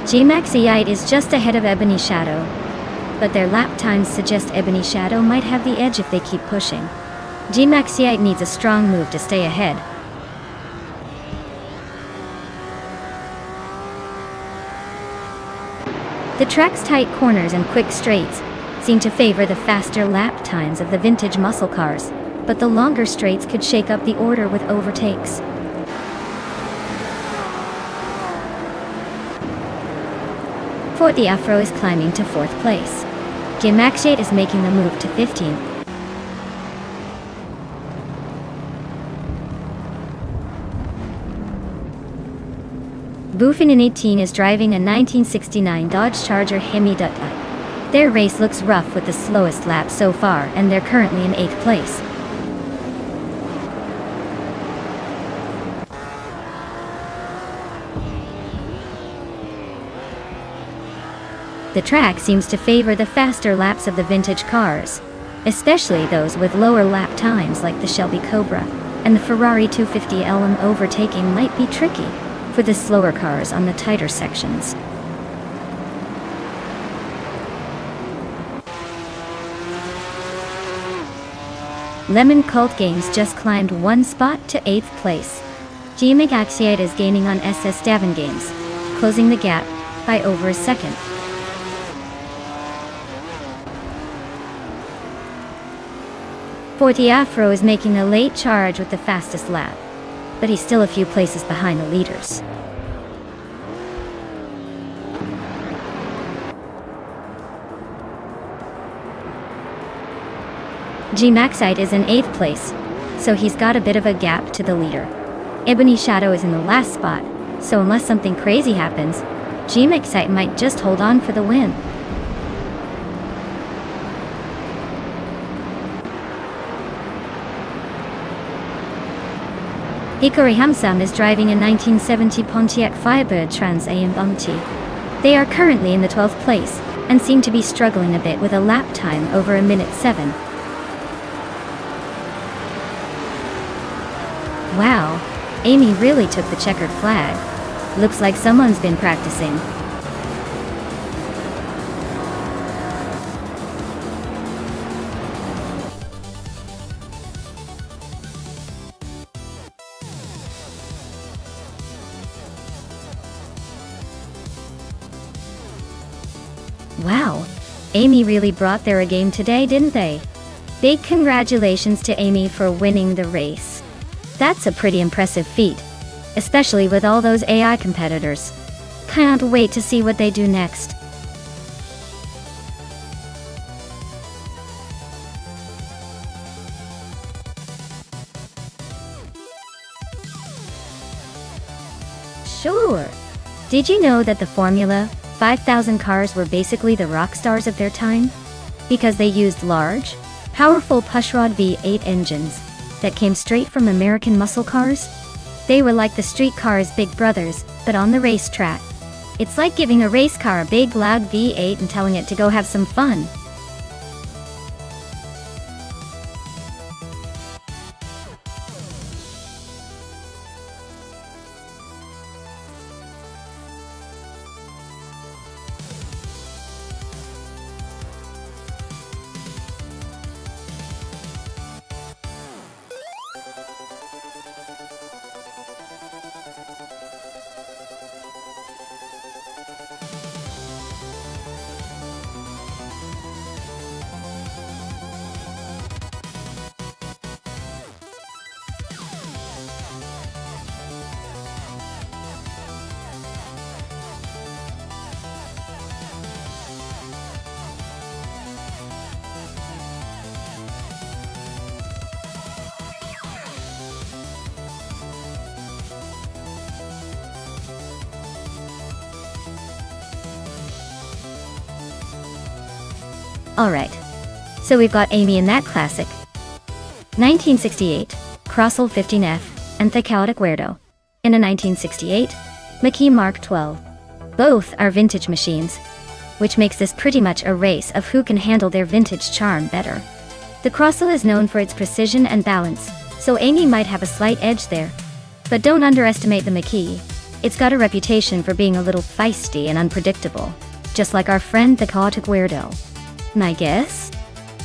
G-Maxi is just ahead of Ebony Shadow, but their lap times suggest Ebony Shadow might have the edge if they keep pushing. G-Maxi needs a strong move to stay ahead. The track's tight corners and quick straights seem to favor the faster lap times of the vintage muscle cars, but the longer straights could shake up the order with overtakes. Fortiafro is climbing to 4th place. G-Maxi is making the move to 15th. Boofin in 18 is driving a 1969 Dodge Charger Hemi Dutta. Their race looks rough with the slowest lap so far, and they're currently in 8th place. The track seems to favor the faster laps of the vintage cars, especially those with lower lap times like the Shelby Cobra, and the Ferrari 250 LM. Overtaking might be tricky for the slower cars on the tighter sections. Lemon Cult Games just climbed 1 spot to 8th place. G-Maxi is gaining on SS Davin Games, closing the gap by over a second. Fortiafro is making a late charge with the fastest lap, but he's still a few places behind the leaders. G-Maxi is in 8th place, so he's got a bit of a gap to the leader. Ebony Shadow is in the last spot, so unless something crazy happens, G-Maxi might just hold on for the win. Hikori Hamsam is driving a 1970 Pontiac Firebird Trans Am Bumpty. They are currently in the 12th place and seem to be struggling a bit with a lap time over 1:07. Wow, Amy really took the checkered flag. Looks like someone's been practicing. Wow, Amy really brought their A game today, didn't they? Big congratulations to Amy for winning the race. That's a pretty impressive feat, especially with all those AI competitors. Can't wait to see what they do next. Sure. Did you know that the Formula 5000 cars were basically the rock stars of their time? Because they used large, powerful pushrod V8 engines that came straight from American muscle cars? They were like the street cars' big brothers, but on the racetrack. It's like giving a race car a big loud V8 and telling it to go have some fun. Alright, so we've got Amy in that classic. 1968, Crossel 15F, and the Chaotic Weirdo. In a 1968, McKee Mark 12. Both are vintage machines, which makes this pretty much a race of who can handle their vintage charm better. The Crossel is known for its precision and balance, so Amy might have a slight edge there. But don't underestimate the McKee. It's got a reputation for being a little feisty and unpredictable, just like our friend the Chaotic Weirdo. My guess?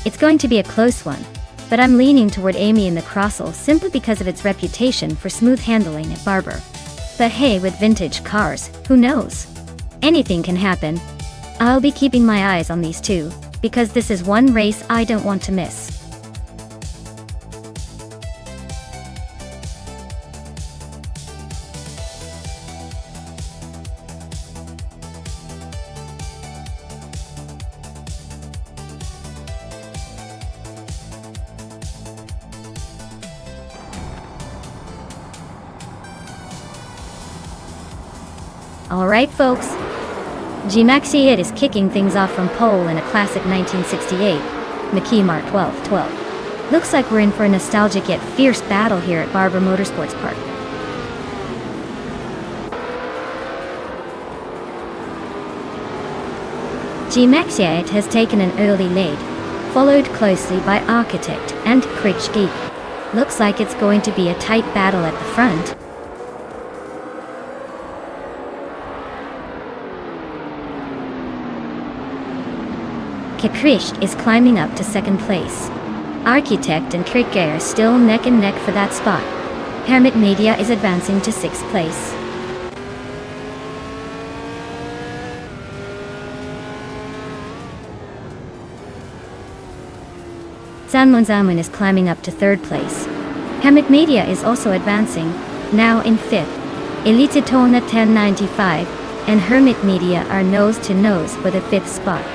It's going to be a close one, but I'm leaning toward Amy in the Crossel simply because of its reputation for smooth handling at Barber. But hey, with vintage cars, who knows? Anything can happen. I'll be keeping my eyes on these two, because this is one race I don't want to miss. Alright folks, G-Maxi is kicking things off from pole in a classic 1968 McKee Mark 12. Looks like we're in for a nostalgic yet fierce battle here at Barber Motorsports Park. G-Maxi has taken an early lead, followed closely by Architect and Krichke. Looks like it's going to be a tight battle at the front. Krichke is climbing up to second place. Architect and Krichke are still neck and neck for that spot. Hermit Media is advancing to sixth place. Zamun is climbing up to third place. Hermit Media is also advancing, now in fifth. Elite Tona 1095 and Hermit Media are nose to nose for the fifth spot.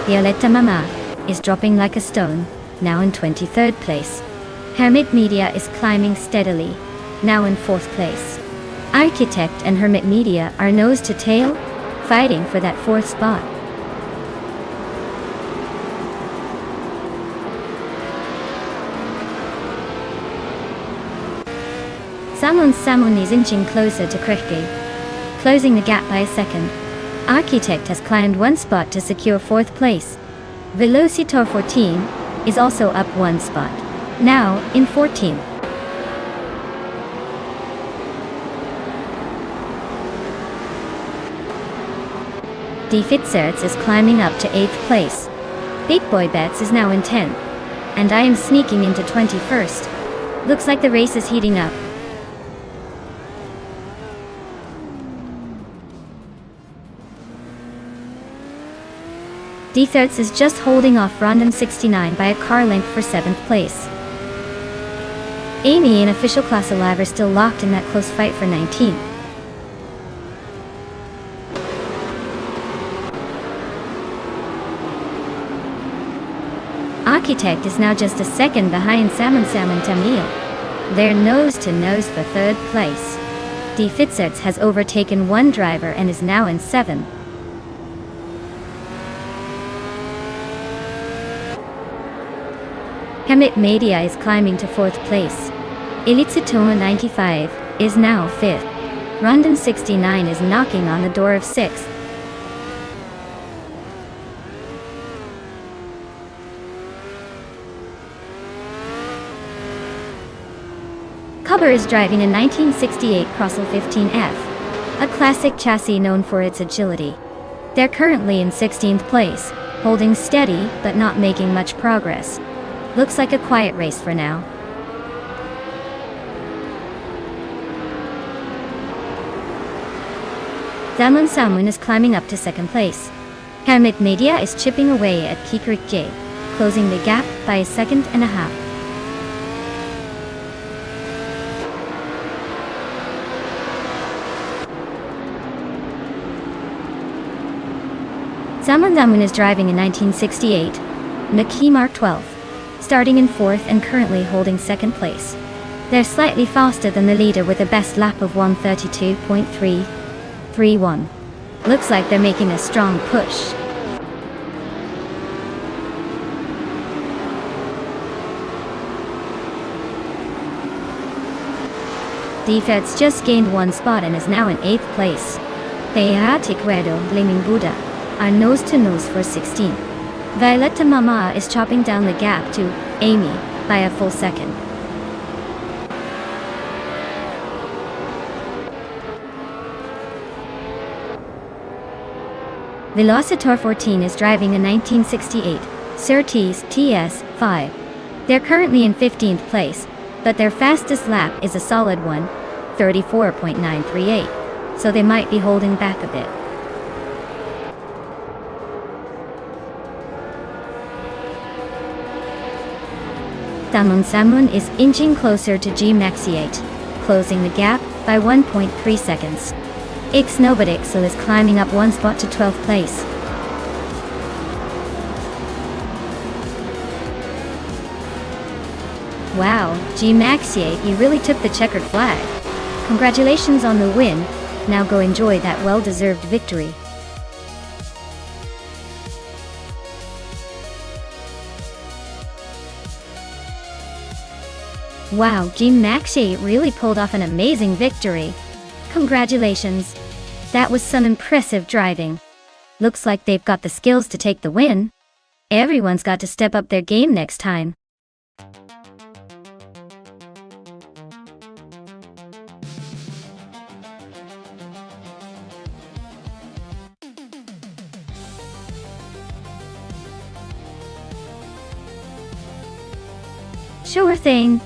Violetta Mama is dropping like a stone, now in 23rd place. Hermit Media is climbing steadily, now in 4th place. Architect and Hermit Media are nose to tail, fighting for that 4th spot. Samun is inching closer to Krichke, closing the gap by a second. Architect has climbed one spot to secure 4th place. Velocitor 14 is also up one spot, now in 14th. D Fitzerts is climbing up to 8th place. Big Boy Bets is now in 10th, and I am sneaking into 21st. Looks like the race is heating up. D-Thirds is just holding off Random 69 by a car length for 7th place. Amy and Official Class Alive are still locked in that close fight for 19th. Architect is now just a second behind Sam and Tamil. They're nose to nose for 3rd place. D-Fitzerts has overtaken one driver and is now in 7th. Hemit Media is climbing to 4th place. Elitsitoma 95 is now 5th. Rondon 69 is knocking on the door of 6th. Cubber is driving a 1968 Crossel 15F, a classic chassis known for its agility. They're currently in 16th place, holding steady but not making much progress. Looks like a quiet race for now. Damon Samun is climbing up to 2nd place. Hermit Media is chipping away at Kikrik J, closing the gap by a 1.5 seconds. Samun Damun is driving a 1968 Maki Mark 12. Starting in 4th and currently holding 2nd place. They're slightly faster than the leader with a best lap of 1:32.331. Looks like they're making a strong push. D-Feds just gained 1 spot and is now in 8th place. Teati Guedo Liming Buddha are nose to nose for 16th. Violetta Mama is chopping down the gap to Amy by a full second. Velocitor 14 is driving a 1968 Surtees TS5. They're currently in 15th place, but their fastest lap is a solid 1:34.938, so they might be holding back a bit. Damun Samun is inching closer to G-Maxiate, closing the gap by 1.3 seconds. Ixnobadixel is climbing up 1 spot to 12th place. Wow, G-Maxiate, you really took the checkered flag. Congratulations on the win, now go enjoy that well-deserved victory. Wow, G-Maxiate really pulled off an amazing victory. Congratulations. That was some impressive driving. Looks like they've got the skills to take the win. Everyone's got to step up their game next time. Sure thing.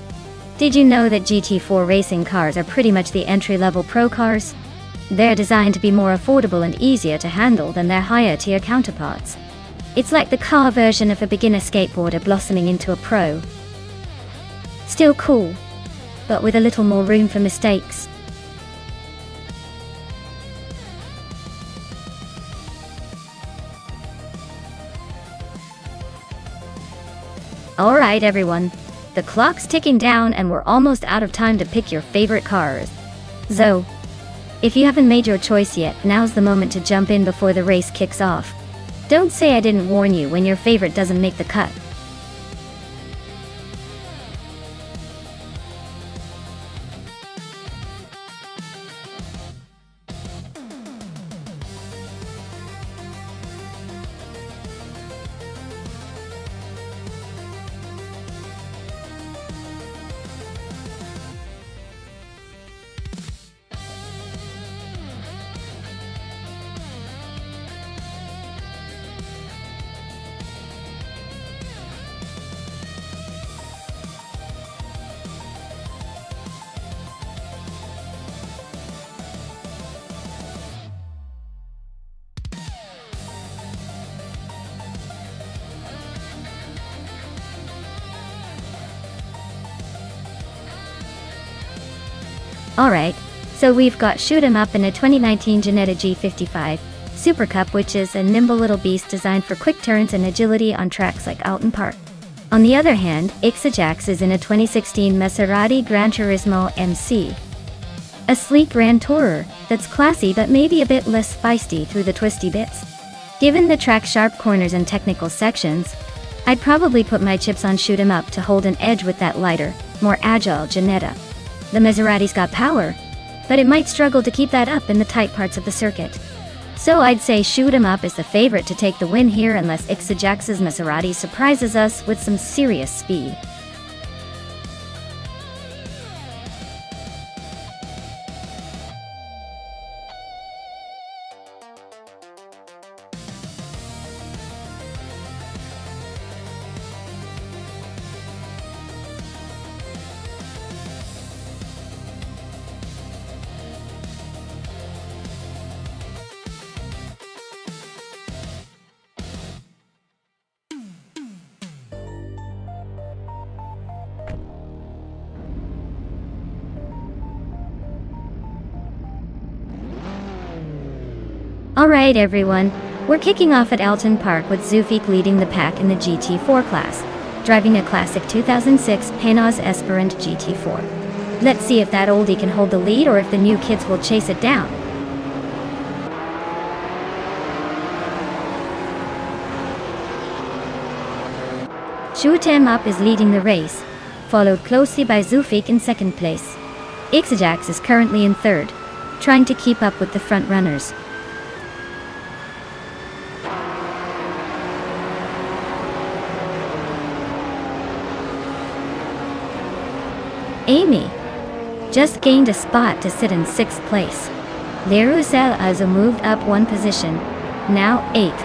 Did you know that GT4 racing cars are pretty much the entry-level pro cars? They're designed to be more affordable and easier to handle than their higher-tier counterparts. It's like the car version of a beginner skateboarder blossoming into a pro. Still cool, but with a little more room for mistakes. Alright everyone. The clock's ticking down and we're almost out of time to pick your favorite cars. So, if you haven't made your choice yet, now's the moment to jump in before the race kicks off. Don't say I didn't warn you when your favorite doesn't make the cut. Alright, so we've got Shoot 'em Up in a 2019 Ginetta G55 Super Cup, which is a nimble little beast designed for quick turns and agility on tracks like Alton Park. On the other hand, Ixajax is in a 2016 Maserati Gran Turismo MC. A sleek Grand Tourer that's classy but maybe a bit less feisty through the twisty bits. Given the track's sharp corners and technical sections, I'd probably put my chips on Shoot 'em Up to hold an edge with that lighter, more agile Ginetta. The Maserati's got power, but it might struggle to keep that up in the tight parts of the circuit. So I'd say Shoot 'em Up is the favorite to take the win here unless Ixajax's Maserati surprises us with some serious speed. Alright everyone, we're kicking off at Alton Park with Zufik leading the pack in the GT4 class, driving a classic 2006 Panoz Esperant GT4. Let's see if that oldie can hold the lead or if the new kids will chase it down. Shoot 'em Up is leading the race, followed closely by Zufik in second place. Ixajax is currently in third, trying to keep up with the front runners. Amy just gained a spot to sit in 6th place. Roussel also moved up one position, now 8th.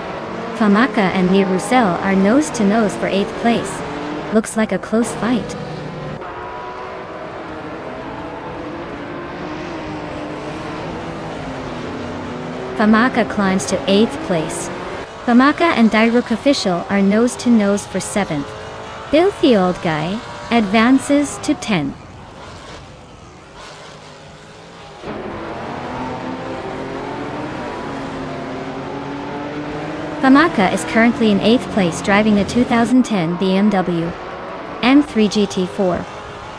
Famaka and Roussel are nose to nose for 8th place. Looks like a close fight. Famaka climbs to 8th place. Famaka and Dairuk Official are nose to nose for 7th. Filthy Old Guy advances to 10th. Famaka is currently in 8th place driving a 2010 BMW M3 GT4.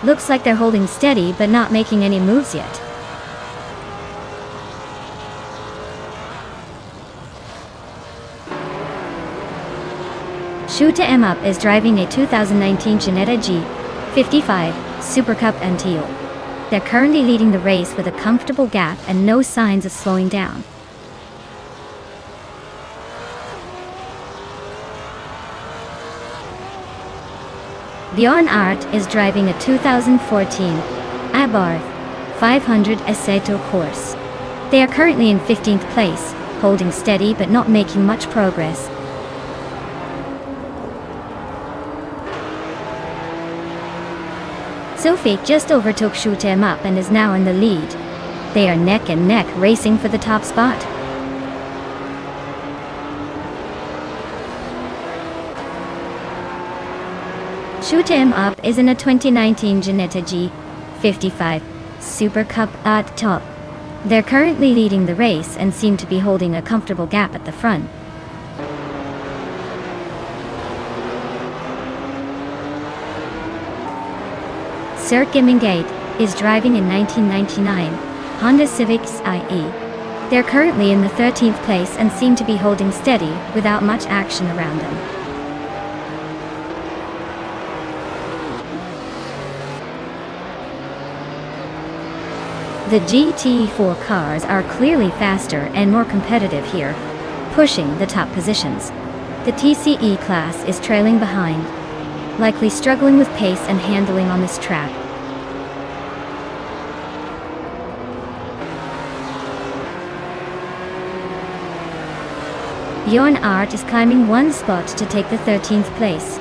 Looks like they're holding steady but not making any moves yet. Shoot 'em Up is driving a 2019 Ginetta G55 Super Cup MTO. They're currently leading the race with a comfortable gap and no signs of slowing down. Bjorn Art is driving a 2014 Abarth 500 Assetto course. They are currently in 15th place, holding steady but not making much progress. Zufik just overtook Shoot 'em Up and is now in the lead. They are neck and neck racing for the top spot. Shoot 'em Up is in a 2019 Ginetta G55 Super Cup at top. They're currently leading the race and seem to be holding a comfortable gap at the front. Sir Gimingate is driving a 1999 Honda Civic IE. They're currently in the 13th place and seem to be holding steady without much action around them. The GT4 cars are clearly faster and more competitive here, pushing the top positions. The TCE class is trailing behind, likely struggling with pace and handling on this track. Bjorn Art is climbing one spot to take the 13th place.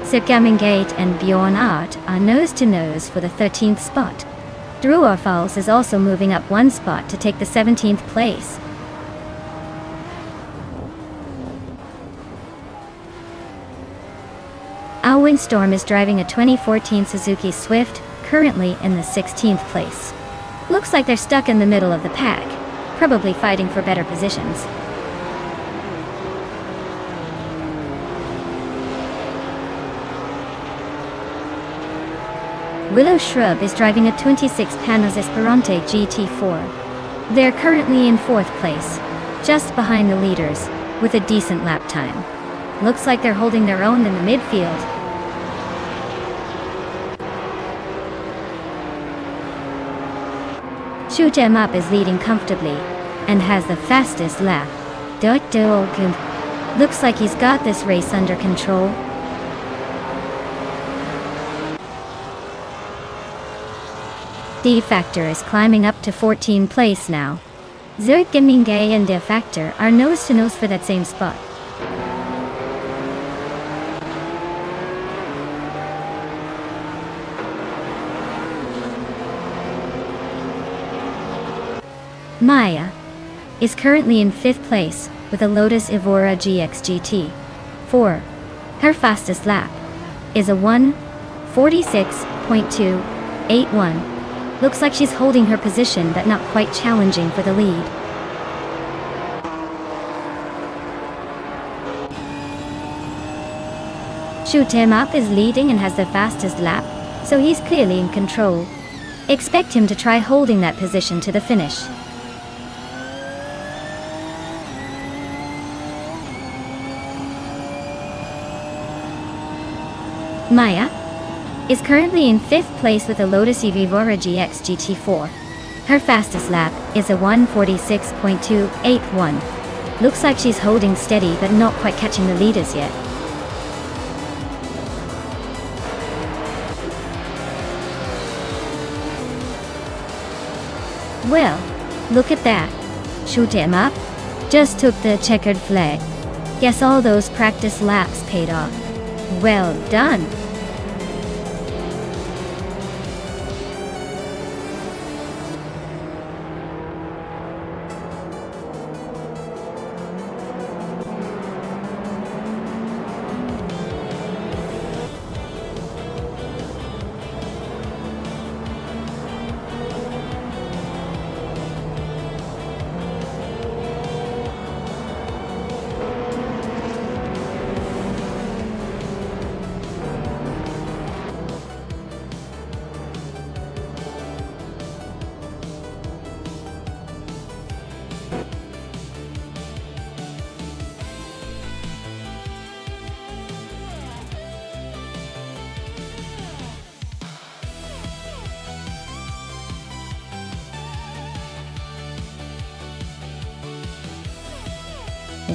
Sir Gamingate and Bjorn Art are nose to nose for the 13th spot. Drew Orfals is also moving up one spot to take the 17th place. Al Windstorm is driving a 2014 Suzuki Swift, currently in the 16th place. Looks like they're stuck in the middle of the pack, probably fighting for better positions. Willow Shrub is driving a 26 Panos Esperante GT4. They're currently in 4th place, just behind the leaders, with a decent lap time. Looks like they're holding their own in the midfield. Shoot 'em Up is leading comfortably, and has the fastest lap. Looks like he's got this race under control. D Factor is climbing up to 14th place now. Zergamingay and De Factor are nose to nose for that same spot. Maya is currently in 5th place with a Lotus Evora GX GT4. Her fastest lap is a 1:46.281. Looks like she's holding her position but not quite challenging for the lead. Shoot 'em Up is leading and has the fastest lap, so he's clearly in control. Expect him to try holding that position to the finish. Maya is currently in 5th place with a Lotus Evora GX GT4. Her fastest lap is a 1:46.281. Looks like she's holding steady but not quite catching the leaders yet. Well, look at that. Shoot 'em Up just took the checkered flag. Guess all those practice laps paid off. Well done.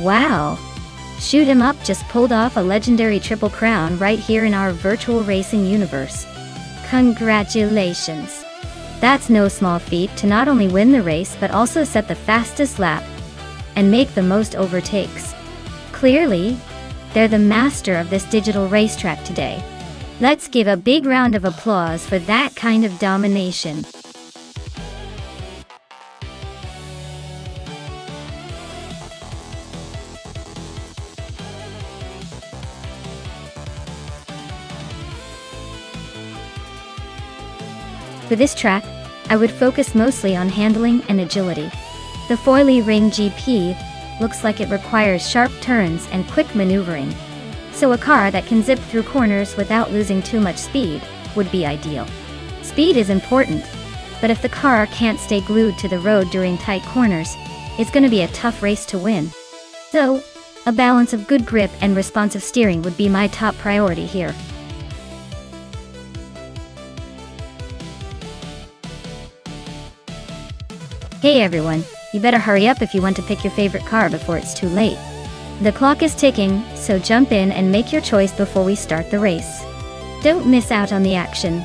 Wow! Shoot 'em Up just pulled off a legendary triple crown right here in our virtual racing universe. Congratulations! That's no small feat to not only win the race but also set the fastest lap and make the most overtakes. Clearly, they're the master of this digital racetrack today. Let's give a big round of applause for that kind of domination. For this track, I would focus mostly on handling and agility. The Foily Ring GP looks like it requires sharp turns and quick maneuvering, so a car that can zip through corners without losing too much speed would be ideal. Speed is important, but if the car can't stay glued to the road during tight corners, it's going to be a tough race to win. So, a balance of good grip and responsive steering would be my top priority here. Hey everyone, you better hurry up if you want to pick your favorite car before it's too late. The clock is ticking, so jump in and make your choice before we start the race. Don't miss out on the action.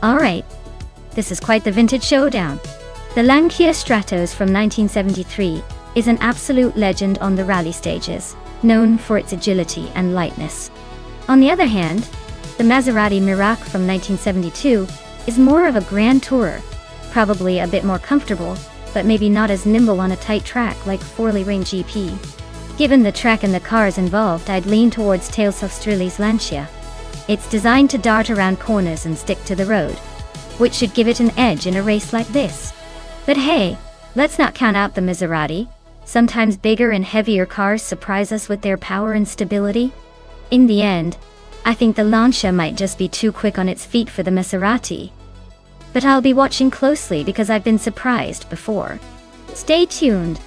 Alright, this is quite the vintage showdown. The Lancia Stratos from 1973 is an absolute legend on the rally stages, known for its agility and lightness. On the other hand, the Maserati Mirac from 1972 is more of a grand tourer, probably a bit more comfortable, but maybe not as nimble on a tight track like Forlì Ring GP. Given the track and the cars involved, I'd lean towards Tales of Strili's Lancia. It's designed to dart around corners and stick to the road, which should give it an edge in a race like this. But hey, let's not count out the Maserati. Sometimes bigger and heavier cars surprise us with their power and stability. In the end, I think the Lancia might just be too quick on its feet for the Maserati. But I'll be watching closely because I've been surprised before. Stay tuned.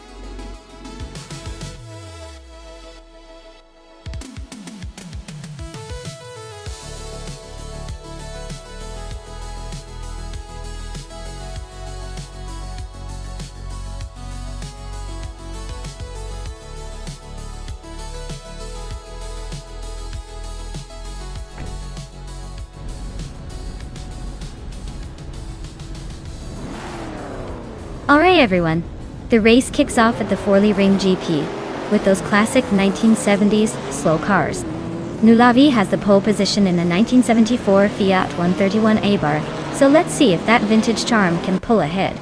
Alright everyone, the race kicks off at the Forlì Ring GP, with those classic 1970s slow cars. Nullavi has the pole position in the 1974 Fiat 131 A-Bar, so let's see if that vintage charm can pull ahead.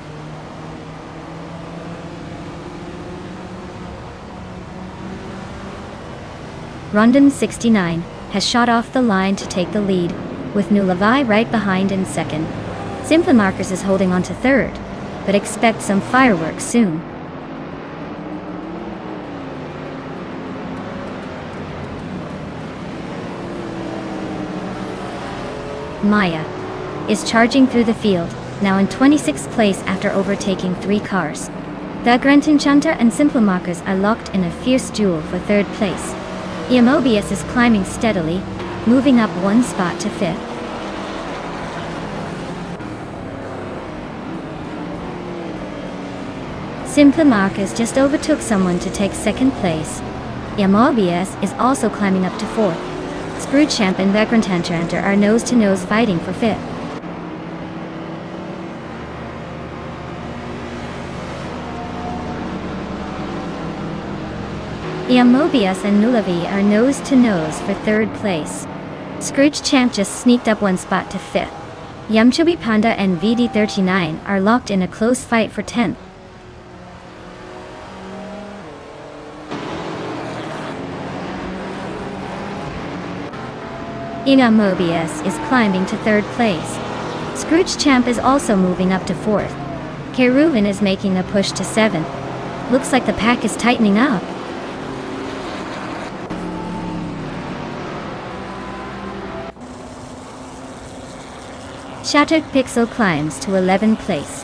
Rondon 69 has shot off the line to take the lead, with Nullavi right behind in second. Simplimarcus is holding on to third, but expect some fireworks soon. Maya is charging through the field, now in 26th place after overtaking 3 cars. The Grand Enchanter and Simplimarcus are locked in a fierce duel for third place. Mobius is climbing steadily, moving up 1 spot to 5th. Simplimarcus just overtook someone to take second place. Mobius is also climbing up to 4th. Screwchamp and Vagrant Enchanter are nose-to-nose fighting for 5th. Mobius and Nullavi are nose-to-nose for third place. Screwchamp just sneaked up 1 spot to 5th. Yamchubi Panda and VD39 are locked in a close fight for 10th. Mobius is climbing to third place. Screwchamp is also moving up to 4th. Keruvin is making a push to 7th. Looks like the pack is tightening up. Shattered Pixel climbs to 11th place.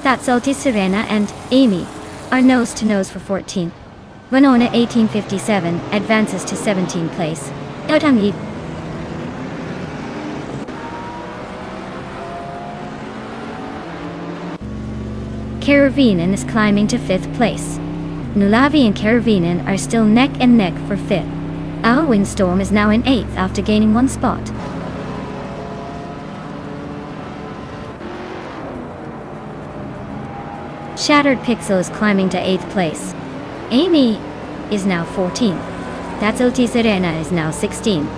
That's Alti Serena and Amy are nose-to-nose for 14th. Winona 1857 advances to 17th place. Otangi Keruvinen is climbing to 5th place. Nullavi and Keruvinen are still neck and neck for 5th. Our Windstorm is now in 8th after gaining 1 spot. Shattered Pixel is climbing to 8th place. Amy is now 14th. That's Oti Serena is now 16th.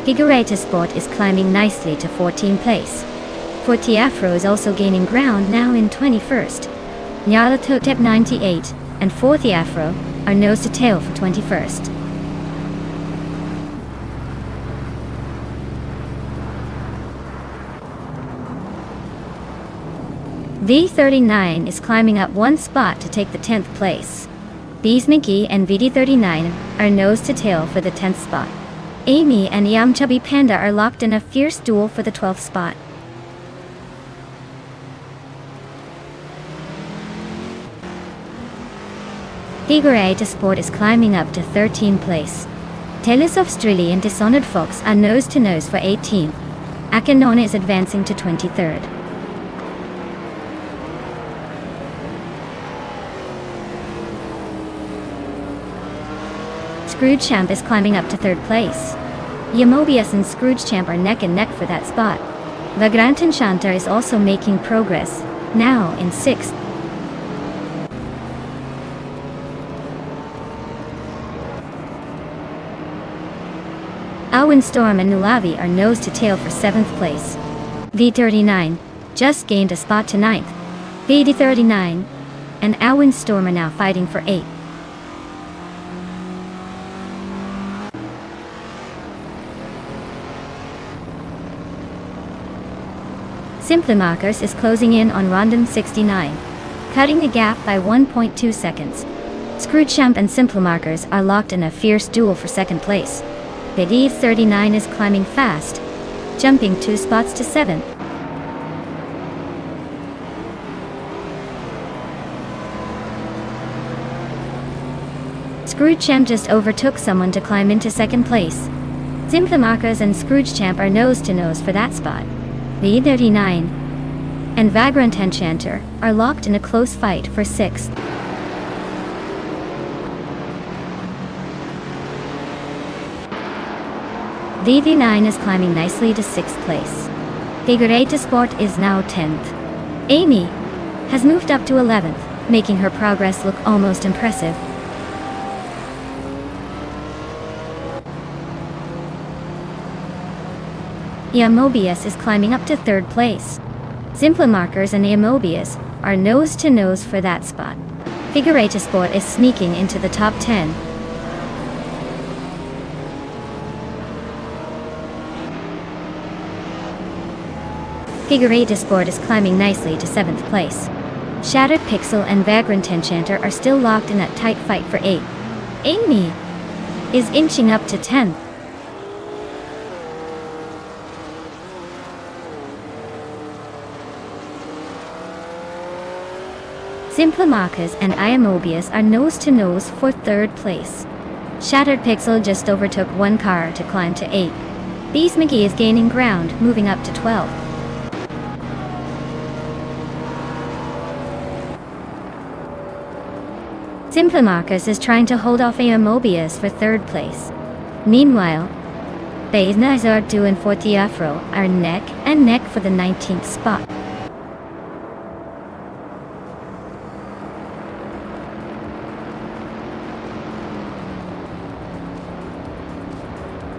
Figurata Sport is climbing nicely to 14th place. Forti Afro is also gaining ground now in 21st. Nyala Totep 98 and Forti Afro are nose to tail for 21st. V39 is climbing up 1 spot to take the 10th place. Bees Mickey and VD39 are nose to tail for the 10th spot. Amy and Yamchubby Panda are locked in a fierce duel for the 12th spot. Figurata Sport is climbing up to 13th place. Tales of Strili and Dishonored Fox are nose-to-nose for 18th. Akinona is advancing to 23rd. Scrooge Champ is climbing up to third place. Yamobius and Scrooge Champ are neck and neck for that spot. Vagrant Enchanter is also making progress, now in 6th. Alwyn Storm and Nulavi are nose to tail for 7th place. V39 just gained a spot to 9th. VD39 and Alwyn Storm are now fighting for 8th. Simplimarkers is closing in on Rondon 69, cutting the gap by 1.2 seconds. Scrooge Champ and Simplimarkers are locked in a fierce duel for 2nd place. Biddy 39 is climbing fast, jumping 2 spots to 7th. Scrooge Champ just overtook someone to climb into 2nd place. Simplimarkers and Scrooge Champ are nose to nose for that spot. The E39 and Vagrant Enchanter are locked in a close fight for 6th. VV9 is climbing nicely to 6th place. Figureta Sport is now 10th. Amy has moved up to 11th, making her progress look almost impressive. Yamobius is climbing up to 3rd place. Simplimarkers and Yamobius are nose to nose for that spot. Figureta Sport is sneaking into the top 10. Figureta Sport is climbing nicely to 7th place. Shattered Pixel and Vagrant Enchanter are still locked in that tight fight for 8th. Amy is inching up to 10th. Simplimarkers and Iamobius are nose to nose for 3rd place. Shattered Pixel just overtook one car to climb to 8. Beast McGee is gaining ground, moving up to 12. Simplimarkers is trying to hold off Iamobius for 3rd place. Meanwhile, Beznazardu and Fortiafro are neck and neck for the 19th spot.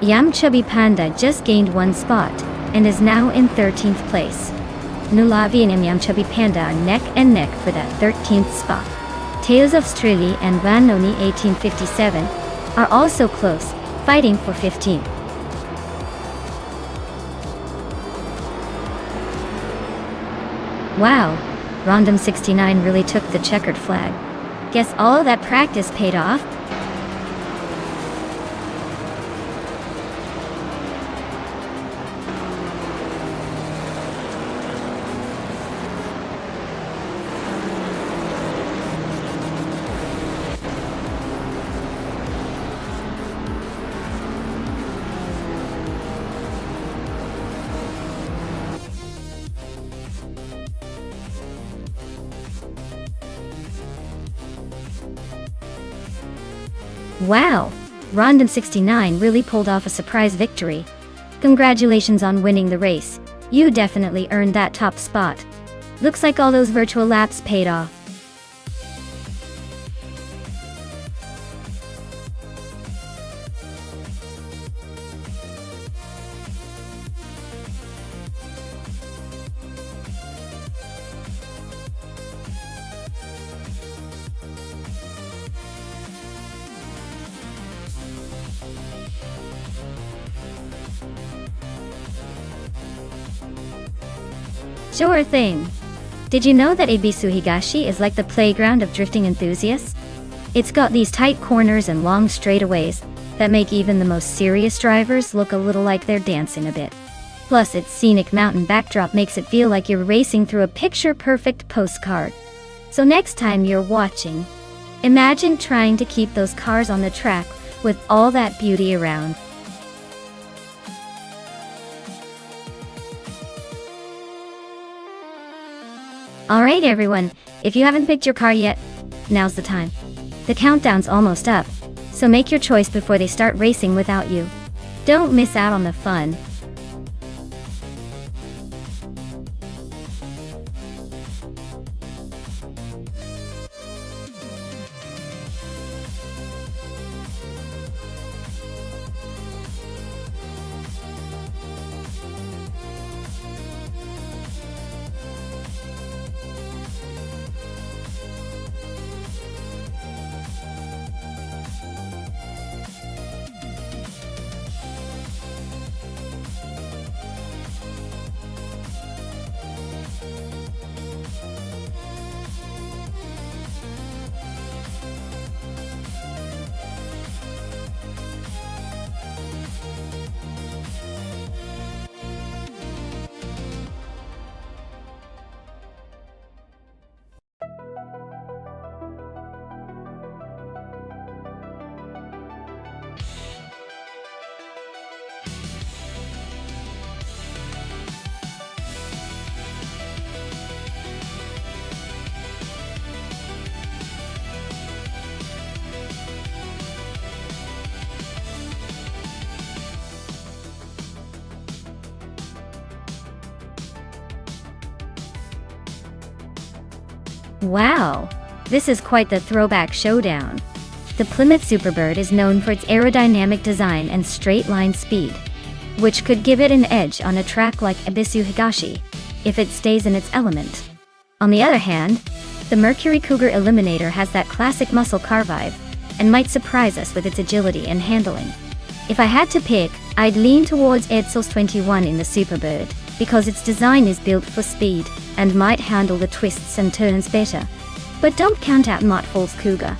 Yam Chubby Panda just gained 1 spot and is now in 13th place. Nulavi and Yam Chubby Panda are neck and neck for that 13th spot. Tales of Strilly and Van Noni 1857 are also close, fighting for 15th. Wow, Rondom 69 really took the checkered flag. Guess all that practice paid off? Wow, Rondon 69 really pulled off a surprise victory. Congratulations on winning the race. You definitely earned that top spot. Looks like all those virtual laps paid off. Sure thing. Did you know that Ebisu Higashi is like the playground of drifting enthusiasts? It's got these tight corners and long straightaways that make even the most serious drivers look a little like they're dancing a bit. Plus, its scenic mountain backdrop makes it feel like you're racing through a picture-perfect postcard. So next time you're watching, imagine trying to keep those cars on the track with all that beauty around. Alright everyone, if you haven't picked your car yet, now's the time. The countdown's almost up. So make your choice before they start racing without you. Don't miss out on the fun. Wow! This is quite the throwback showdown. The Plymouth Superbird is known for its aerodynamic design and straight-line speed, which could give it an edge on a track like Ebisu Higashi, if it stays in its element. On the other hand, the Mercury Cougar Eliminator has that classic muscle car vibe, and might surprise us with its agility and handling. If I had to pick, I'd lean towards Edsels 21 in the Superbird, because its design is built for speed, and might handle the twists and turns better. But don't count out Mottfall's Cougar.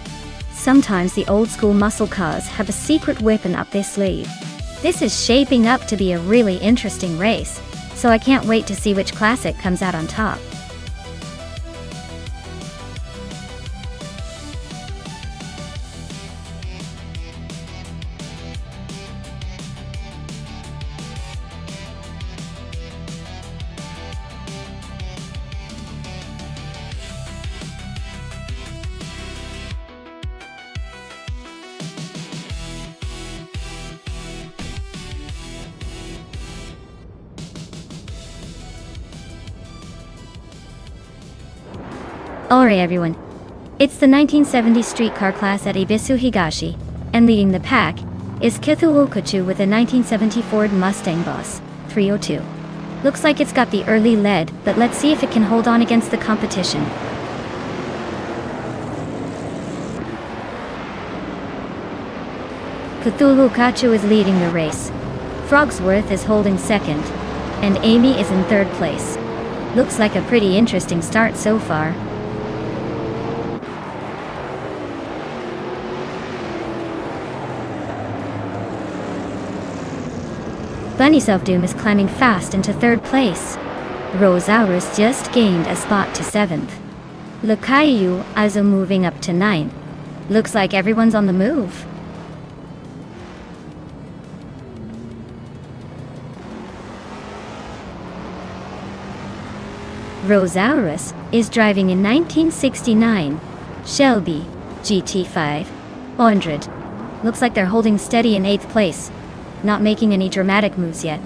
Sometimes the old-school muscle cars have a secret weapon up their sleeve. This is shaping up to be a really interesting race, so I can't wait to see which classic comes out on top. Alright everyone, it's the 1970 streetcar class at Ebisu Higashi, and leading the pack is Cthulhu Kachu with a 1970 Ford Mustang Boss 302. Looks like it's got the early lead, but let's see if it can hold on against the competition. Cthulhu Kachu is leading the race. Frogsworth is holding second, and Amy is in third place. Looks like a pretty interesting start so far. Bunny Self-Doom is climbing fast into third place. Rosaurus just gained a spot to 7th. Lucayu also moving up to 9th. Looks like everyone's on the move. Rosaurus is driving a 1969 Shelby GT500. Looks like they're holding steady in 8th place, not making any dramatic moves yet.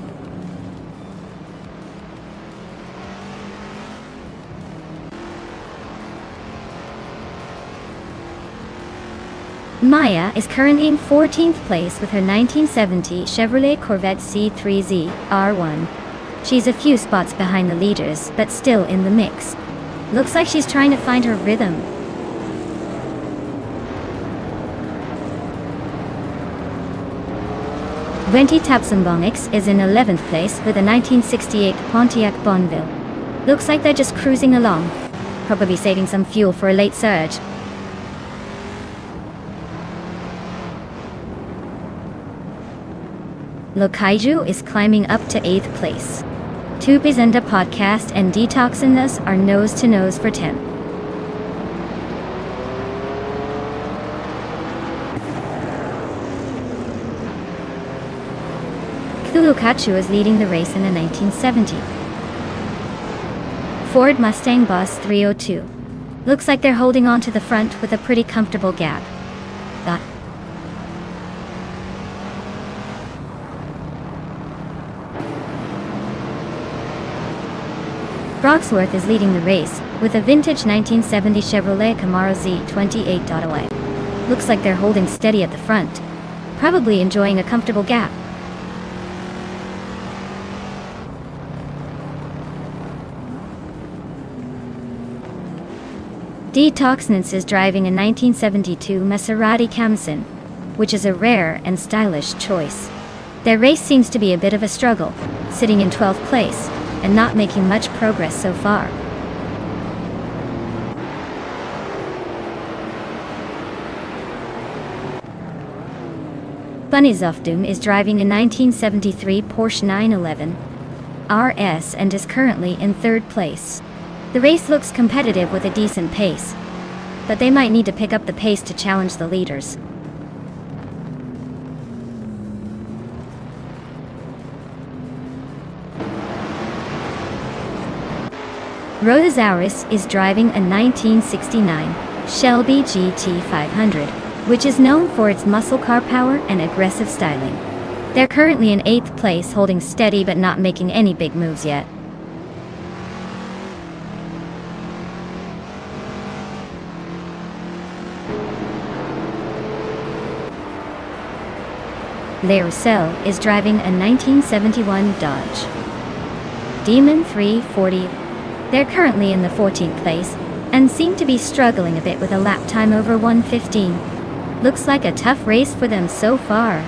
Maya is currently in 14th place with her 1970 Chevrolet Corvette C3Z R1. She's a few spots behind the leaders, but still in the mix. Looks like she's trying to find her rhythm. Venti Tapsambongix is in 11th place with a 1968 Pontiac Bonneville. Looks like they're just cruising along, probably saving some fuel for a late surge. Lokaiju is climbing up to 8th place. Tupizenda Podcast and Detoxinus are nose-to-nose for 10th. Cthulhu is leading the race in a 1970 Ford Mustang Boss 302. Looks like they're holding on to the front with a pretty comfortable gap. Frogsworth is leading the race, with a vintage 1970 Chevrolet Camaro Z28.08. Looks like they're holding steady at the front, probably enjoying a comfortable gap. Detoxnance is driving a 1972 Maserati Camson, which is a rare and stylish choice. Their race seems to be a bit of a struggle, sitting in 12th place, and not making much progress so far. Bunnyzofdoom is driving a 1973 Porsche 911 RS and is currently in 3rd place. The race looks competitive with a decent pace, but they might need to pick up the pace to challenge the leaders. Rhodozauris is driving a 1969 Shelby GT500, which is known for its muscle car power and aggressive styling. They're currently in 8th place, holding steady but not making any big moves yet. Le Roussel is driving a 1971 Dodge Demon 340. They're currently in the 14th place, and seem to be struggling a bit with a lap time over 1:15. Looks like a tough race for them so far.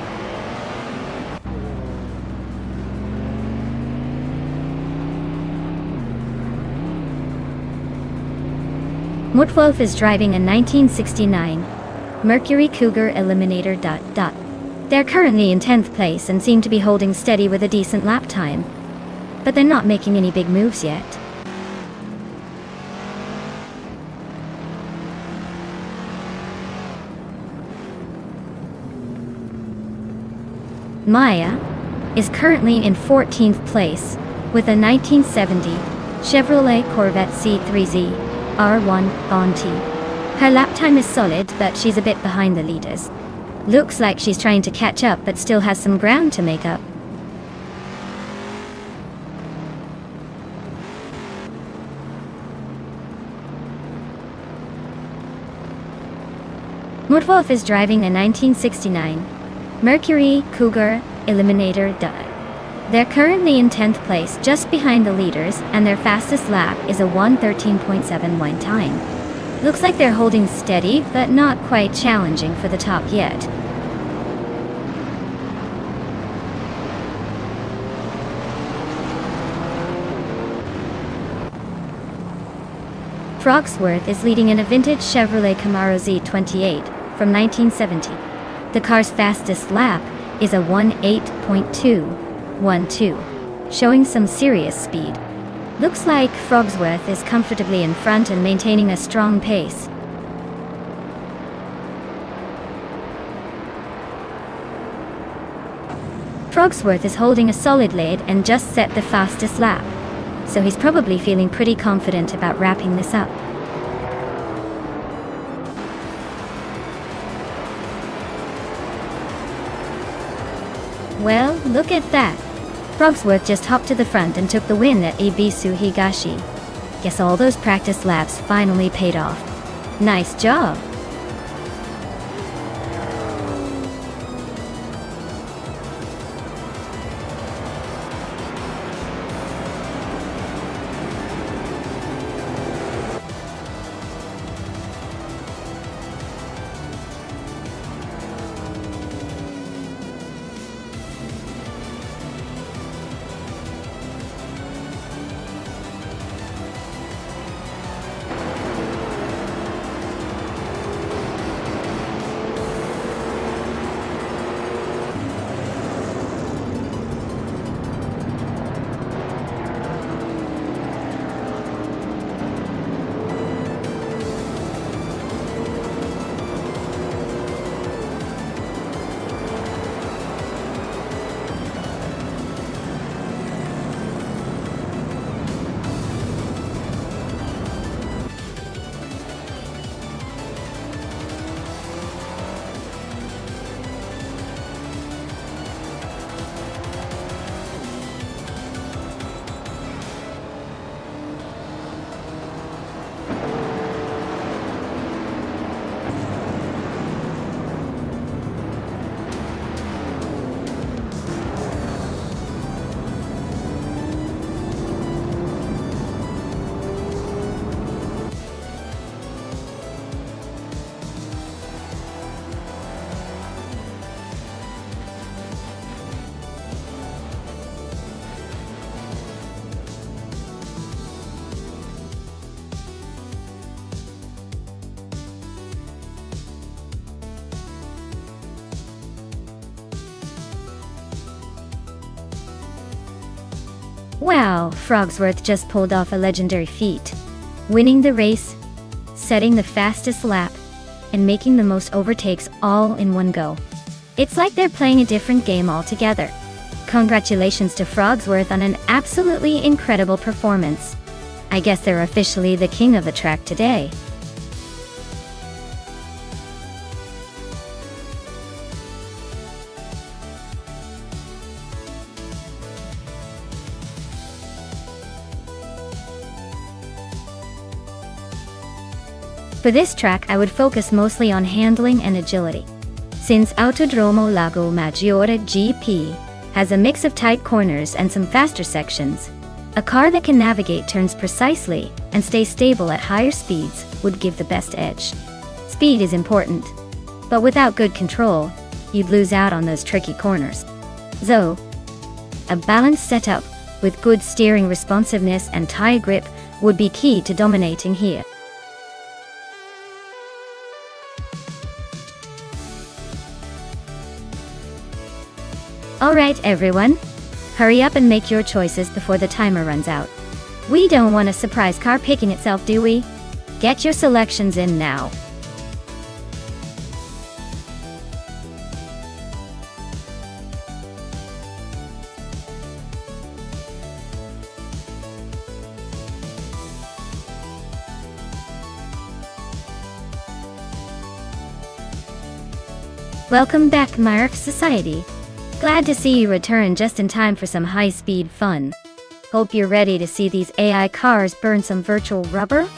Mutwolf is driving a 1969 Mercury Cougar Eliminator ... They're currently in 10th place and seem to be holding steady with a decent lap time, but they're not making any big moves yet. Maya is currently in 14th place with a 1970 Chevrolet Corvette C3Z R1 Bounty. Her lap time is solid, but she's a bit behind the leaders. Looks like she's trying to catch up but still has some ground to make up. Mutwolf is driving a 1969 Mercury Cougar Eliminator . They're currently in 10th place, just behind the leaders, and their fastest lap is a 1:13.71 time. Looks like they're holding steady, but not quite challenging for the top yet. Frogsworth is leading in a vintage Chevrolet Camaro Z28 from 1970. The car's fastest lap is a 1:8.212, showing some serious speed. Looks like Frogsworth is comfortably in front and maintaining a strong pace. Frogsworth is holding a solid lead and just set the fastest lap, so he's probably feeling pretty confident about wrapping this up. Well, look at that. Frogsworth just hopped to the front and took the win at Ibisu Higashi. Guess all those practice laps finally paid off. Nice job. Wow, Frogsworth just pulled off a legendary feat. Winning the race, setting the fastest lap, and making the most overtakes all in one go. It's like they're playing a different game altogether. Congratulations to Frogsworth on an absolutely incredible performance. I guess they're officially the king of the track today. For this track I would focus mostly on handling and agility. Since Autodromo Lago Maggiore GP has a mix of tight corners and some faster sections, a car that can navigate turns precisely and stay stable at higher speeds would give the best edge. Speed is important, but without good control, you'd lose out on those tricky corners. So, a balanced setup with good steering responsiveness and tire grip would be key to dominating here. Alright everyone, hurry up and make your choices before the timer runs out. We don't want a surprise car picking itself, do we? Get your selections in now. Welcome back, my Earth Society. Glad to see you return just in time for some high-speed fun. Hope you're ready to see these AI cars burn some virtual rubber?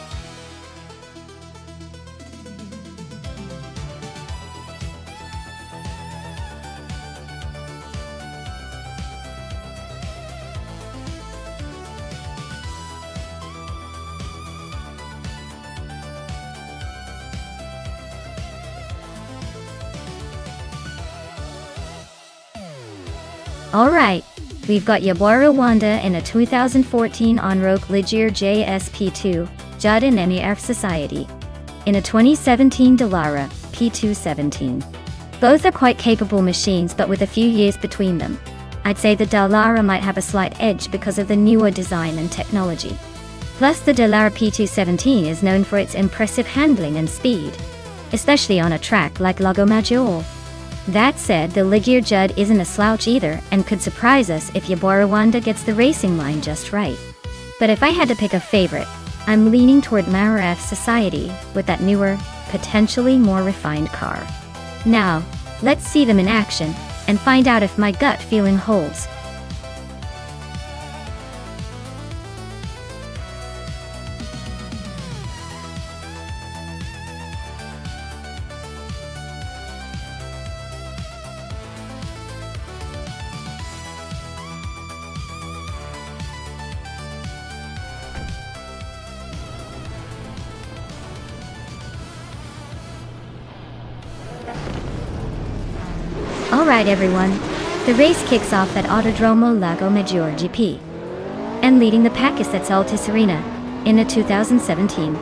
Alright, we've got Yabora Wanda in a 2014 on-road Ligier JSP2, Judd and Emmy Earth Society, in a 2017 Dallara P217. Both are quite capable machines, but with a few years between them. I'd say the Dallara might have a slight edge because of the newer design and technology. Plus, the Dallara P217 is known for its impressive handling and speed, especially on a track like Lago Maggiore. That said, the Ligier Judd isn't a slouch either and could surprise us if Yabora Wanda gets the racing line just right. But if I had to pick a favorite, I'm leaning toward Mara F Society with that newer, potentially more refined car. Now, let's see them in action and find out if my gut feeling holds. Alright everyone, the race kicks off at Autodromo Lago Maggiore GP. And leading the pack is that's Alta Serena, in a 2017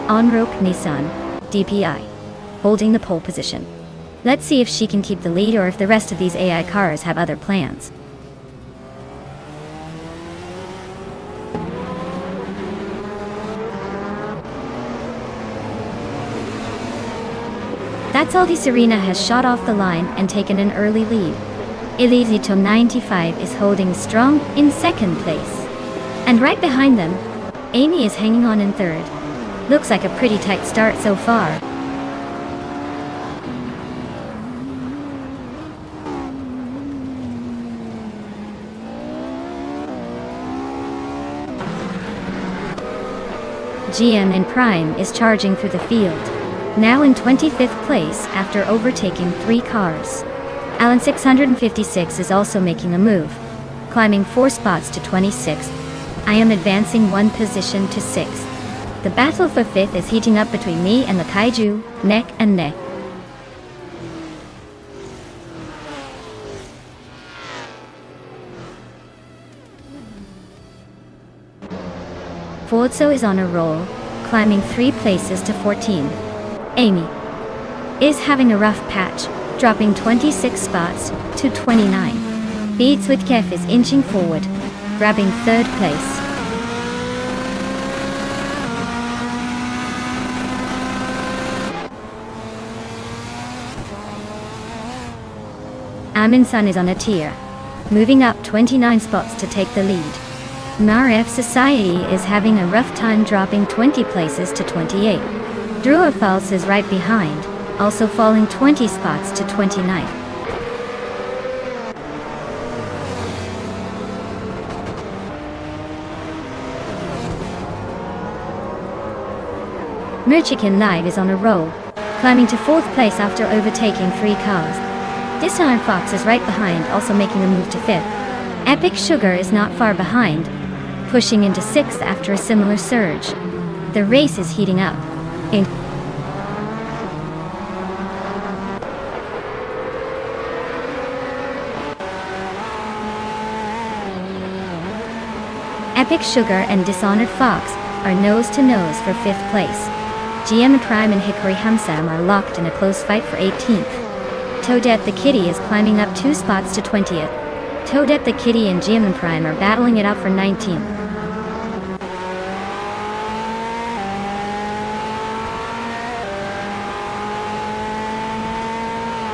on-road Nissan DPI, holding the pole position. Let's see if she can keep the lead or if the rest of these AI cars have other plans. That's Alta Serena has shot off the line and taken an early lead. Elizito 95 is holding strong in second place. And right behind them, Amy is hanging on in third. Looks like a pretty tight start so far. GM in Prime is charging through the field, now in 25th place after overtaking 3 cars. Alan 656 is also making a move, climbing 4 spots to 26th. I am advancing 1 position to 6th. The battle for 5th is heating up between me and the Kaiju, neck and neck. Forzo is on a roll, climbing 3 places to 14. Amy is having a rough patch, dropping 26 spots to 29. Beats with Kef is inching forward, grabbing 3rd place. Aminsan is on a tier, moving up 29 spots to take the lead. Maref Society is having a rough time, dropping 20 places to 28. Drua False is right behind, also falling 20 spots to 29. Merchikin Live is on a roll, climbing to 4th place after overtaking 3 cars. Dishonored Fox is right behind, also making a move to 5th. Epic Sugar is not far behind, pushing into 6th after a similar surge. The race is heating up. Epic Sugar and Dishonored Fox are nose to nose for 5th place. GM Prime and Hickory Hamsam are locked in a close fight for 18th. Toadette the Kitty is climbing up 2 spots to 20th. Toadette the Kitty and GM Prime are battling it out for 19th.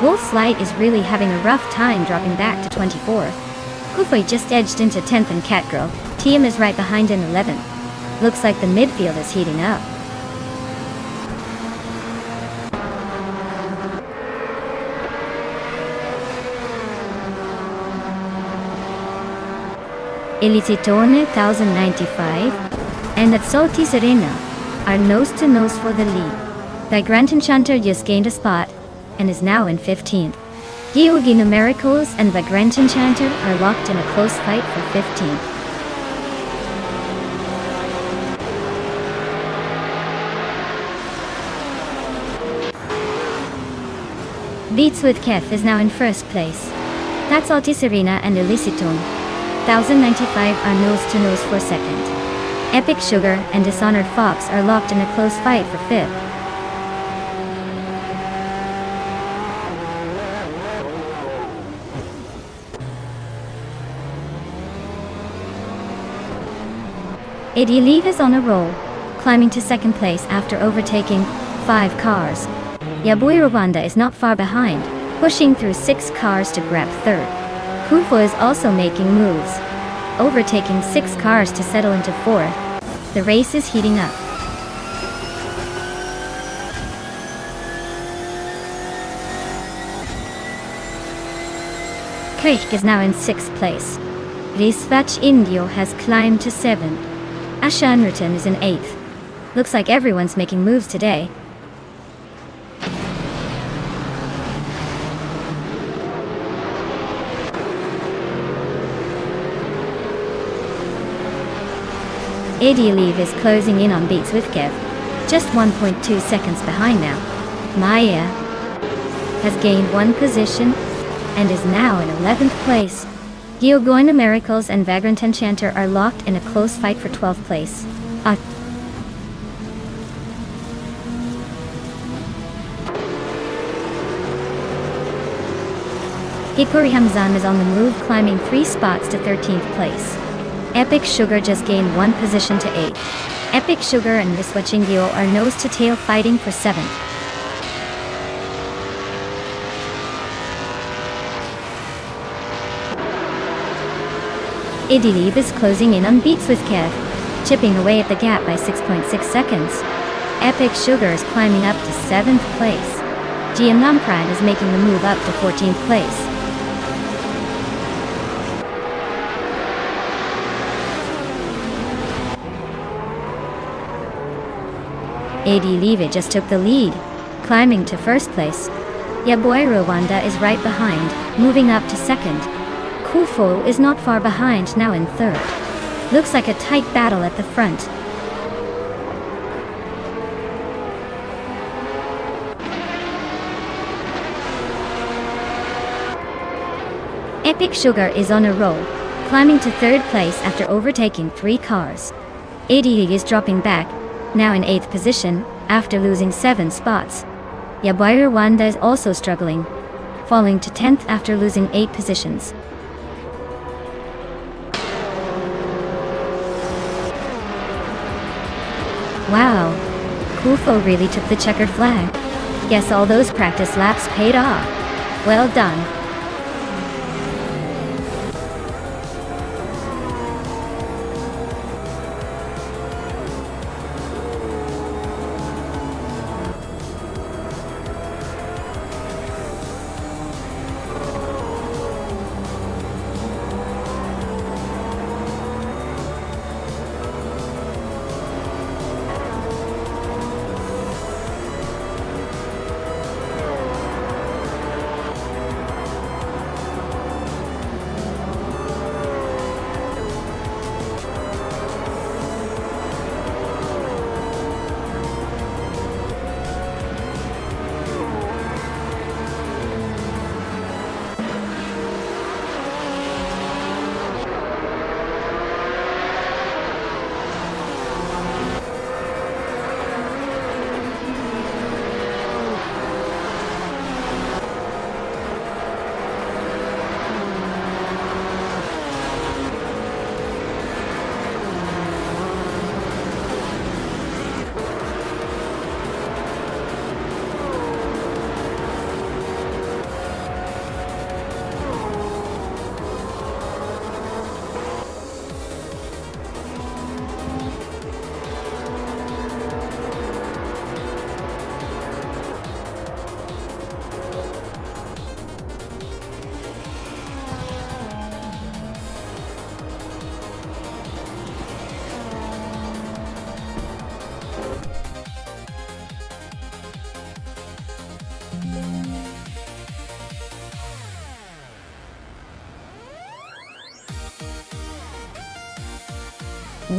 Wolf's Light is really having a rough time, dropping back to 24th. Kufui just edged into 10th, and Catgirl TM is right behind in 11th. Looks like the midfield is heating up. Elicitone 1095 and at Salty Serena are nose to nose for the lead. The Grand Enchanter just gained a spot and is now in 15th. Gyugi Numericals and the Grand Enchanter are locked in a close fight for 15th. Beats with Kef is now in 1st place. That's Salty Serena and Elicitone 1095 are nose to nose for 2nd. Epic Sugar and Dishonored Fox are locked in a close fight for 5th. Eddie Leave is on a roll, climbing to 2nd place after overtaking 5 cars. Yaboy Rwanda is not far behind, pushing through 6 cars to grab 3rd. Kufo is also making moves, overtaking 6 cars to settle into 4th. The race is heating up. Kreich is now in 6th place. Risvach Indio has climbed to 7th. Ashanrutan is in 8th. Looks like everyone's making moves today. Leave is closing in on Beats with Kev, just 1.2 seconds behind now. Maya has gained 1 position and is now in 11th place. Giogoina Miracles and Vagrant Enchanter are locked in a close fight for 12th place. Hikori Hamzan is on the move, climbing 3 spots to 13th place. Epic Sugar just gained 1 position to 8th. Epic Sugar and Riswachingyo are nose to tail fighting for 7th. Idilib is closing in on Beats with Kev, chipping away at the gap by 6.6 seconds. Epic Sugar is climbing up to 7th place. GM Pride is making the move up to 14th place. AD Leve just took the lead, climbing to 1st place. Yaboy Rwanda is right behind, moving up to 2nd. Kufo is not far behind, now in 3rd. Looks like a tight battle at the front. Epic Sugar is on a roll, climbing to 3rd place after overtaking 3 cars. AD is dropping back, now in 8th position, after losing 7 spots. Yaboy Rwanda is also struggling, falling to 10th after losing 8 positions. Wow, Kufo really took the checkered flag. Guess all those practice laps paid off. Well done.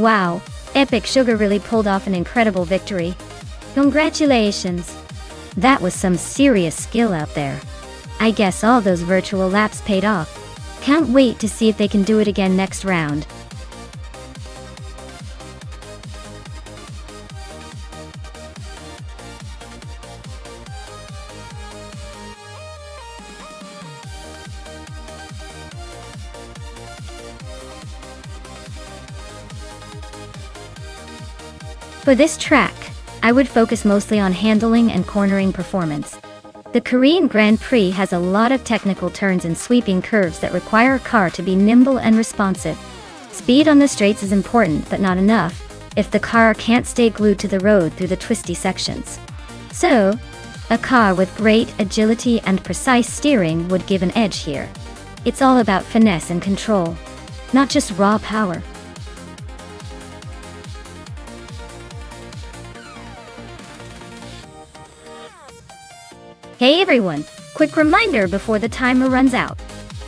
Wow, Epic Sugar really pulled off an incredible victory. Congratulations! That was some serious skill out there. I guess all those virtual laps paid off. Can't wait to see if they can do it again next round. For this track, I would focus mostly on handling and cornering performance. The Korean Grand Prix has a lot of technical turns and sweeping curves that require a car to be nimble and responsive. Speed on the straights is important, but not enough if the car can't stay glued to the road through the twisty sections. So, a car with great agility and precise steering would give an edge here. It's all about finesse and control, not just raw power. Hey everyone, quick reminder before the timer runs out.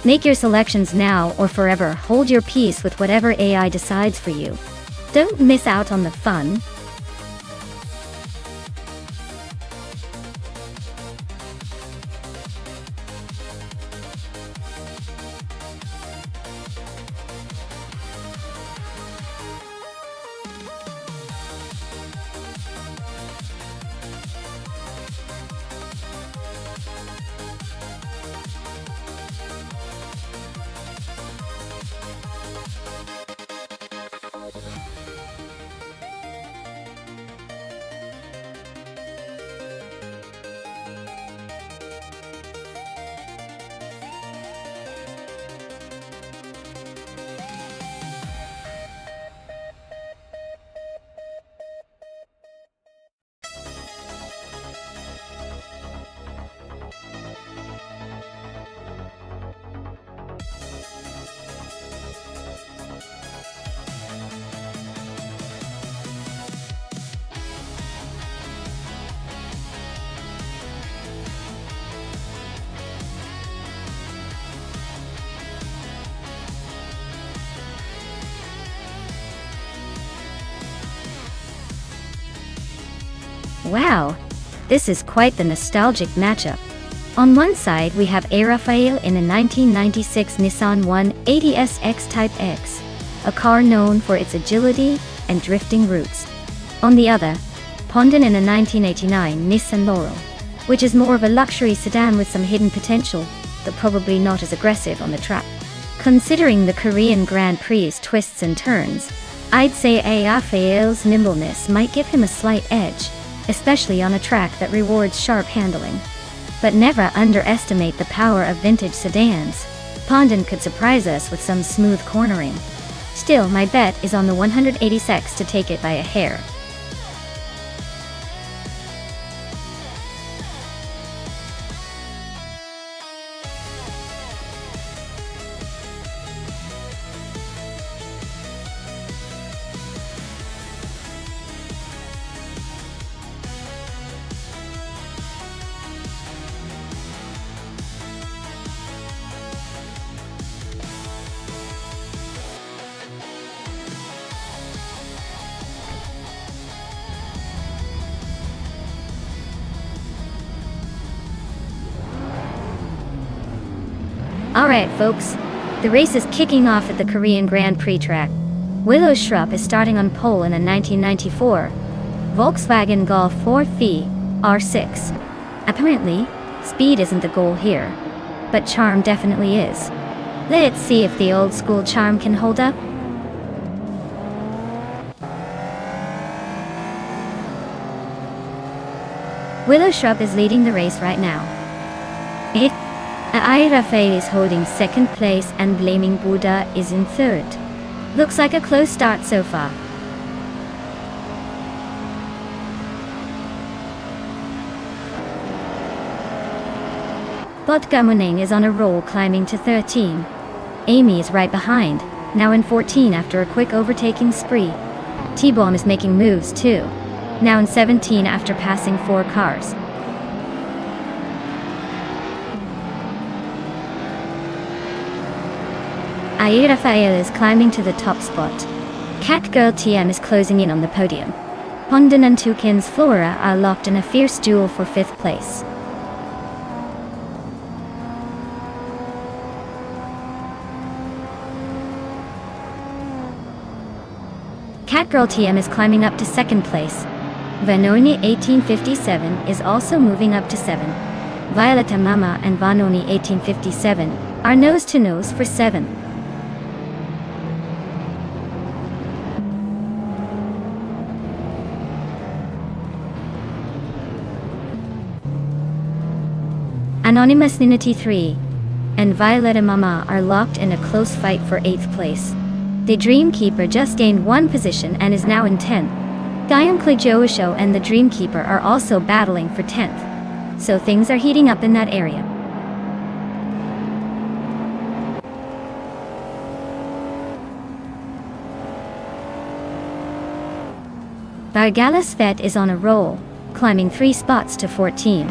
Make your selections now or forever hold your peace with whatever AI decides for you. Don't miss out on the fun. Wow, this is quite the nostalgic matchup. On one side we have Rafael in a 1996 Nissan 180S X-Type X, a car known for its agility and drifting routes. On the other, Pondon in a 1989 Nissan Laurel, which is more of a luxury sedan with some hidden potential, but probably not as aggressive on the track. Considering the Korean Grand Prix's twists and turns, I'd say Raphael's nimbleness might give him a slight edge, especially on a track that rewards sharp handling. But never underestimate the power of vintage sedans. Pondon could surprise us with some smooth cornering. Still, my bet is on the 186 to take it by a hair. Alright folks, the race is kicking off at the Korean Grand Prix track. Willow Shrub is starting on pole in a 1994 Volkswagen Golf 4V R6. Apparently, speed isn't the goal here, but charm definitely is. Let's see if the old school charm can hold up. Willow Shrub is leading the race right now. Raphael is holding second place and Blaming Buddha is in third. Looks like a close start so far. Botgamuning is on a roll, climbing to 13. Amy is right behind, now in 14 after a quick overtaking spree. T-Bomb is making moves too, now in 17 after passing 4 cars. Raphael is climbing to the top spot. Catgirl TM is closing in on the podium. Pondon and Toucan's Flora are locked in a fierce duel for 5th place. Catgirl TM is climbing up to 2nd place. Vanoni 1857 is also moving up to 7. Violeta Mama and Vanoni 1857 are nose to nose for 7th. Anonymous Ninity 3 and Violeta Mama are locked in a close fight for 8th place. The Dreamkeeper just gained 1 position and is now in 10th. Gayam Klejoisho and the Dreamkeeper are also battling for 10th. So things are heating up in that area. Bargala Svet is on a roll, climbing 3 spots to 14.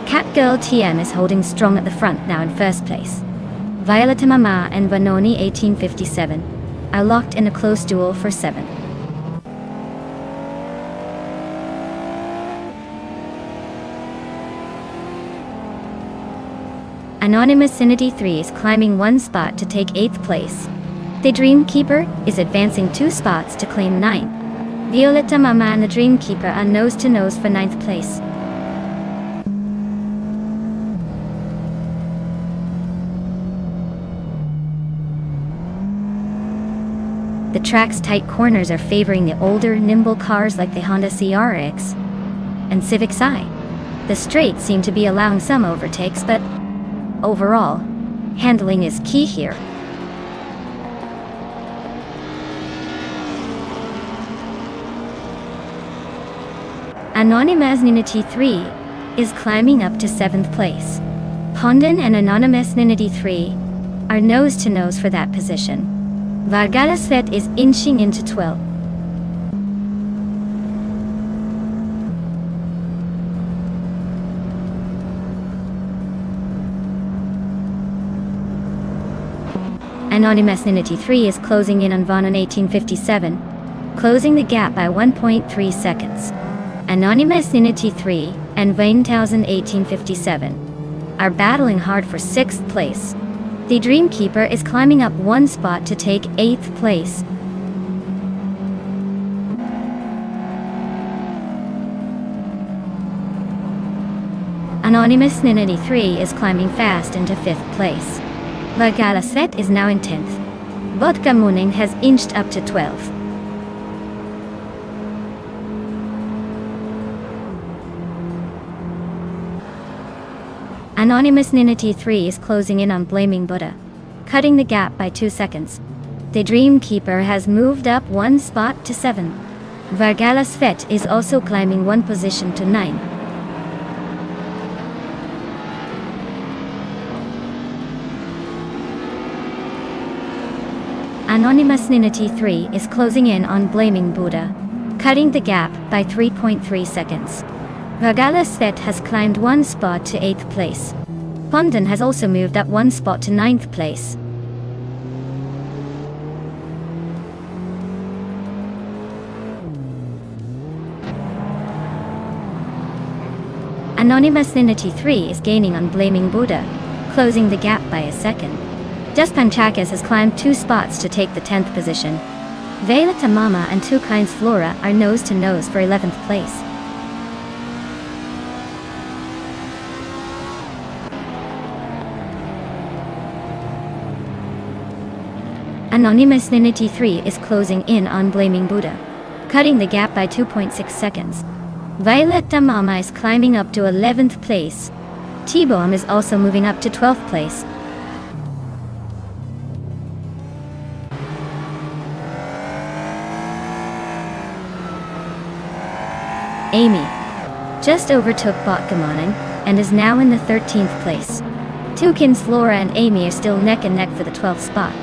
Catgirl TM is holding strong at the front, now in 1st place. Violeta Mama and Vanoni 1857 are locked in a close duel for 7th. Anonymous Sinity 3 is climbing 1 spot to take 8th place. The Dreamkeeper is advancing 2 spots to claim 9th. Violeta Mama and the Dreamkeeper are nose to nose for 9th place. The track's tight corners are favoring the older, nimble cars like the Honda CRX and Civic Si. The straights seem to be allowing some overtakes, but overall, handling is key here. Anonymous Ninity 3 is climbing up to 7th place. Pondon and Anonymous Ninity 3 are nose to nose for that position. Vargala Svet is inching into 12th. Anonymous Ninity 3 is closing in on Vanon 1857, closing the gap by 1.3 seconds. Anonymous Ninity 3 and Vainthausen 1857 are battling hard for 6th place. The Dreamkeeper is climbing up 1 spot to take 8th place. Anonymous Ninity 3 is climbing fast into 5th place. Vargala Svet is now in 10th. Vodka Mooning has inched up to 12th. Anonymous Nina T3 is closing in on Blaming Buddha, cutting the gap by 2 seconds. The Dreamkeeper has moved up 1 spot to 7. Vargala Svet is also climbing 1 position to 9. Anonymous Nina T3 is closing in on Blaming Buddha, cutting the gap by 3.3 seconds. Vargala Svet has climbed 1 spot to 8th place. Pondan has also moved up 1 spot to 9th place. Anonymous Nina T3 is gaining on Blaming Buddha, closing the gap by a second. Jaspanchakas has climbed 2 spots to take the 10th position. Violeta Mama and Two Kinds Flora are nose to nose for 11th place. Anonymous Nina T3 is closing in on Blaming Buddha, cutting the gap by 2.6 seconds. Violeta Mama is climbing up to 11th place. T-Bomb is also moving up to 12th place. Amy just overtook Botgamoning and is now in the 13th place. Tukins Flora and Amy are still neck and neck for the 12th spot.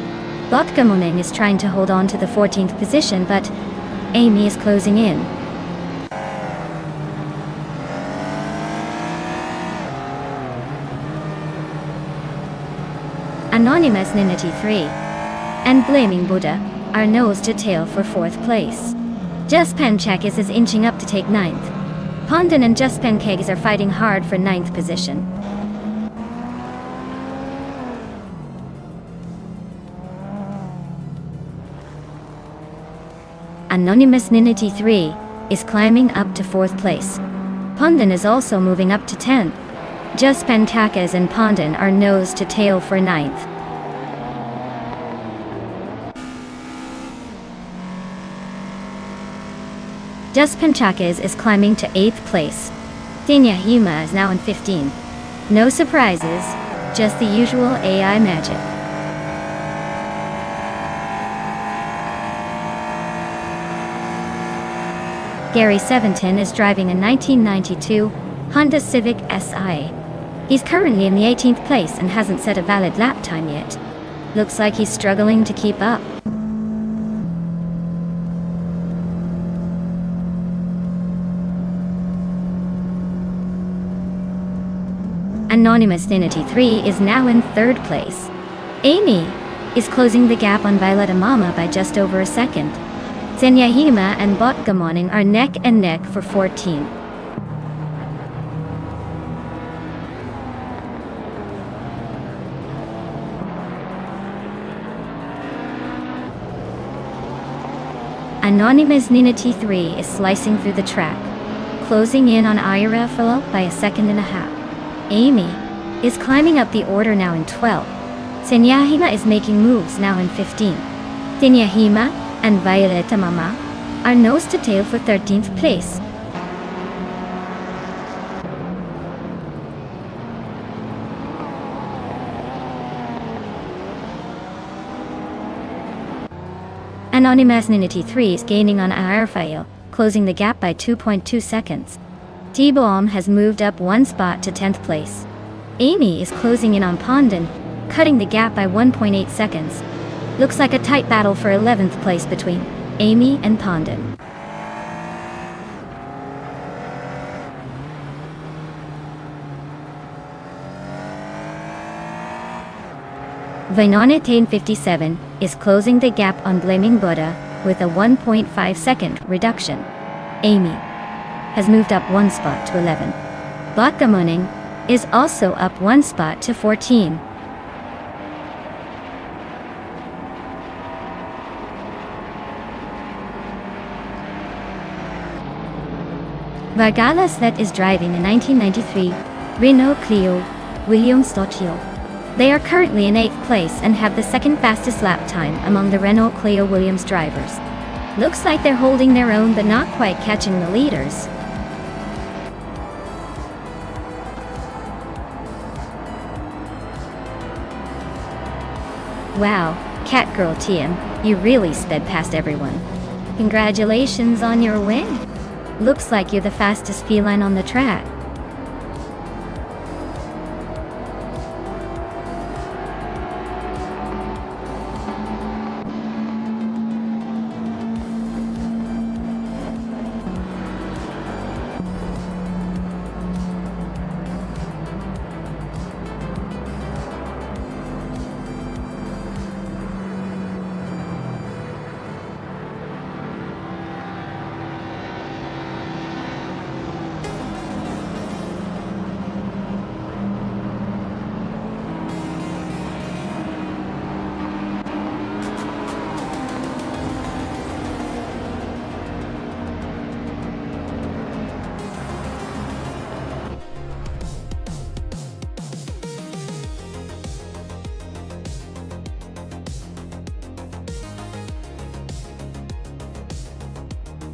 Botgamoning is trying to hold on to the 14th position, but Amy is closing in. Anonymous Nina T3 and Blaming Buddha are nose to tail for 4th place. Jaspanchakas is inching up to take 9th. Pondan and Jaspankegs are fighting hard for 9th position. Anonymous Nina T3 is climbing up to 4th place. Pondan is also moving up to 10th. Jaspanchakas and Pondan are nose to tail for 9th. Jaspanchakas is climbing to 8th place. Dinyahima is now in 15th. No surprises, just the usual AI magic. Gary Seventon is driving a 1992 Honda Civic Si. He's currently in the 18th place and hasn't set a valid lap time yet. Looks like he's struggling to keep up. Anonymous Nina T3 is now in 3rd place. Amy is closing the gap on Violeta Mama by just over a second. Zenyahima and Botgamoning are neck and neck for 14. Anonymous Nina T3 is slicing through the track, closing in on Irafalo by a second and a half. Amy is climbing up the order now in 12th. Zenyahima is making moves now in 15th. Zenyahima and Violeta Mama are nose to tail for 13th place. Anonymous Nina T3 is gaining on Irafalo, closing the gap by 2.2 seconds. T-Bomb has moved up 1 spot to 10th place. Amy is closing in on Pondan, cutting the gap by 1.8 seconds. Looks like a tight battle for 11th place between Amy and Pondan. Vinonitane 57 is closing the gap on Blaming Buddha with a 1.5 second reduction. Amy has moved up 1 spot to 11. Botgamoning is also up 1 spot to 14. Vargala Svet is driving a 1993 Renault Clio Williams Dodge. They are currently in 8th place and have the 2nd fastest lap time among the Renault Clio Williams drivers. Looks like they're holding their own but not quite catching the leaders. Wow, Catgirl TM, you really sped past everyone. Congratulations on your win. Looks like you're the fastest feline on the track.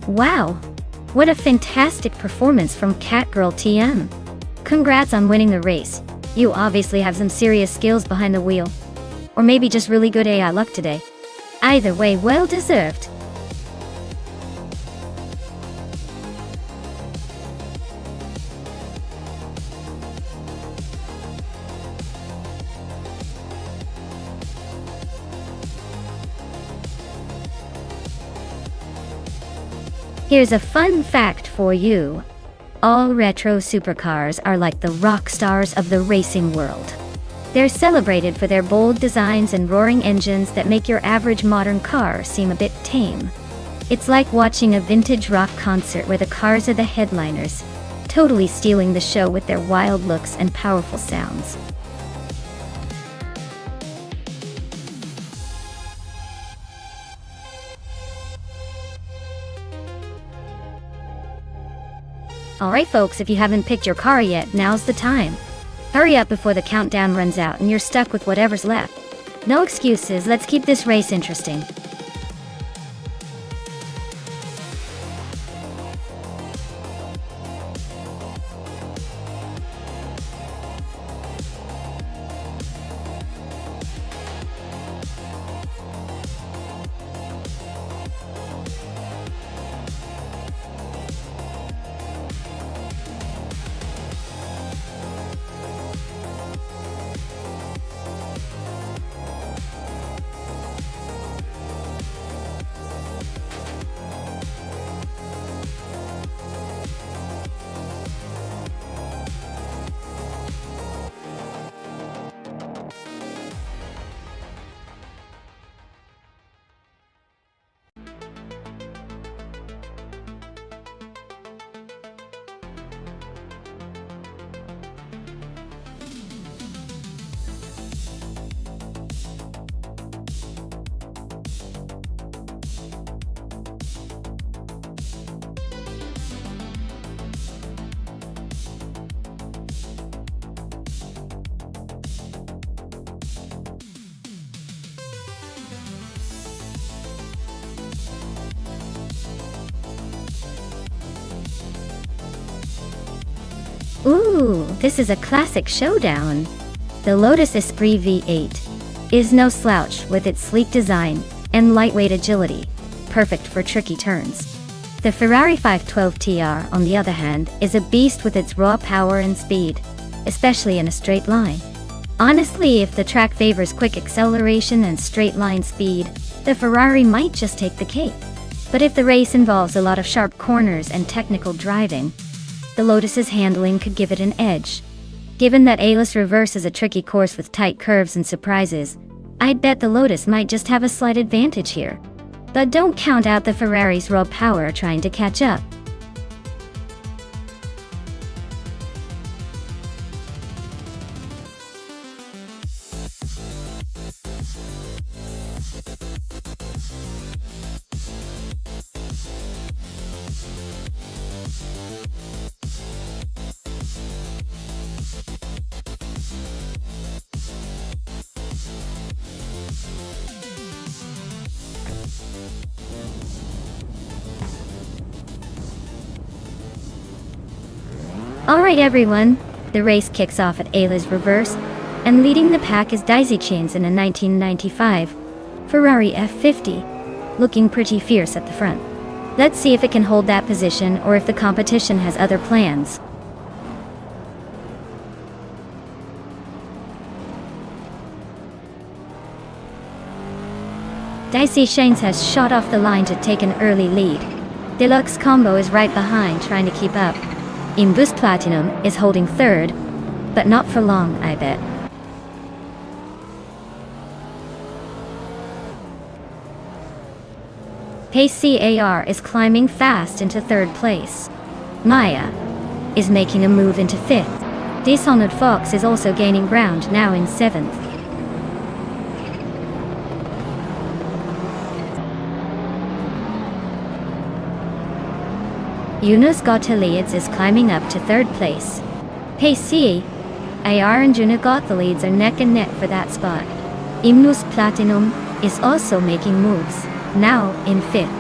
Wow, what a fantastic performance from Catgirl TM. Congrats on winning the race. You obviously have some serious skills behind the wheel. Or maybe just really good AI luck today. Either way, well deserved. Here's a fun fact for you. All retro supercars are like the rock stars of the racing world. They're celebrated for their bold designs and roaring engines that make your average modern car seem a bit tame. It's like watching a vintage rock concert where the cars are the headliners, totally stealing the show with their wild looks and powerful sounds. Alright folks, if you haven't picked your car yet, now's the time. Hurry up before the countdown runs out and you're stuck with whatever's left. No excuses, let's keep this race interesting. Ooh, this is a classic showdown. The Lotus Esprit V8 is no slouch with its sleek design and lightweight agility, perfect for tricky turns. The Ferrari 512 TR, on the other hand, is a beast with its raw power and speed, especially in a straight line. Honestly, if the track favors quick acceleration and straight line speed, the Ferrari might just take the cake. But if the race involves a lot of sharp corners and technical driving, the Lotus's handling could give it an edge. Given that A-list reverse is a tricky course with tight curves and surprises, I'd bet the Lotus might just have a slight advantage here. But don't count out the Ferrari's raw power trying to catch up. Alright everyone, the race kicks off at Ayla's reverse. And leading the pack is Daisy Chains in a 1995 Ferrari F50, looking pretty fierce at the front. Let's see if it can hold that position or if the competition has other plans. Daisy Chains has shot off the line to take an early lead. Deluxe Combo is right behind, trying to keep up. Imbus Platinum is holding third, but not for long, I bet. Pace CAR is climbing fast into third place. Maya is making a move into fifth. Dishonored Fox is also gaining ground, now in seventh. Yunus Gottlieds is climbing up to third place. Pace CAR and Juna Gottlieds are neck and neck for that spot. Imnus Platinum is also making moves, now in fifth.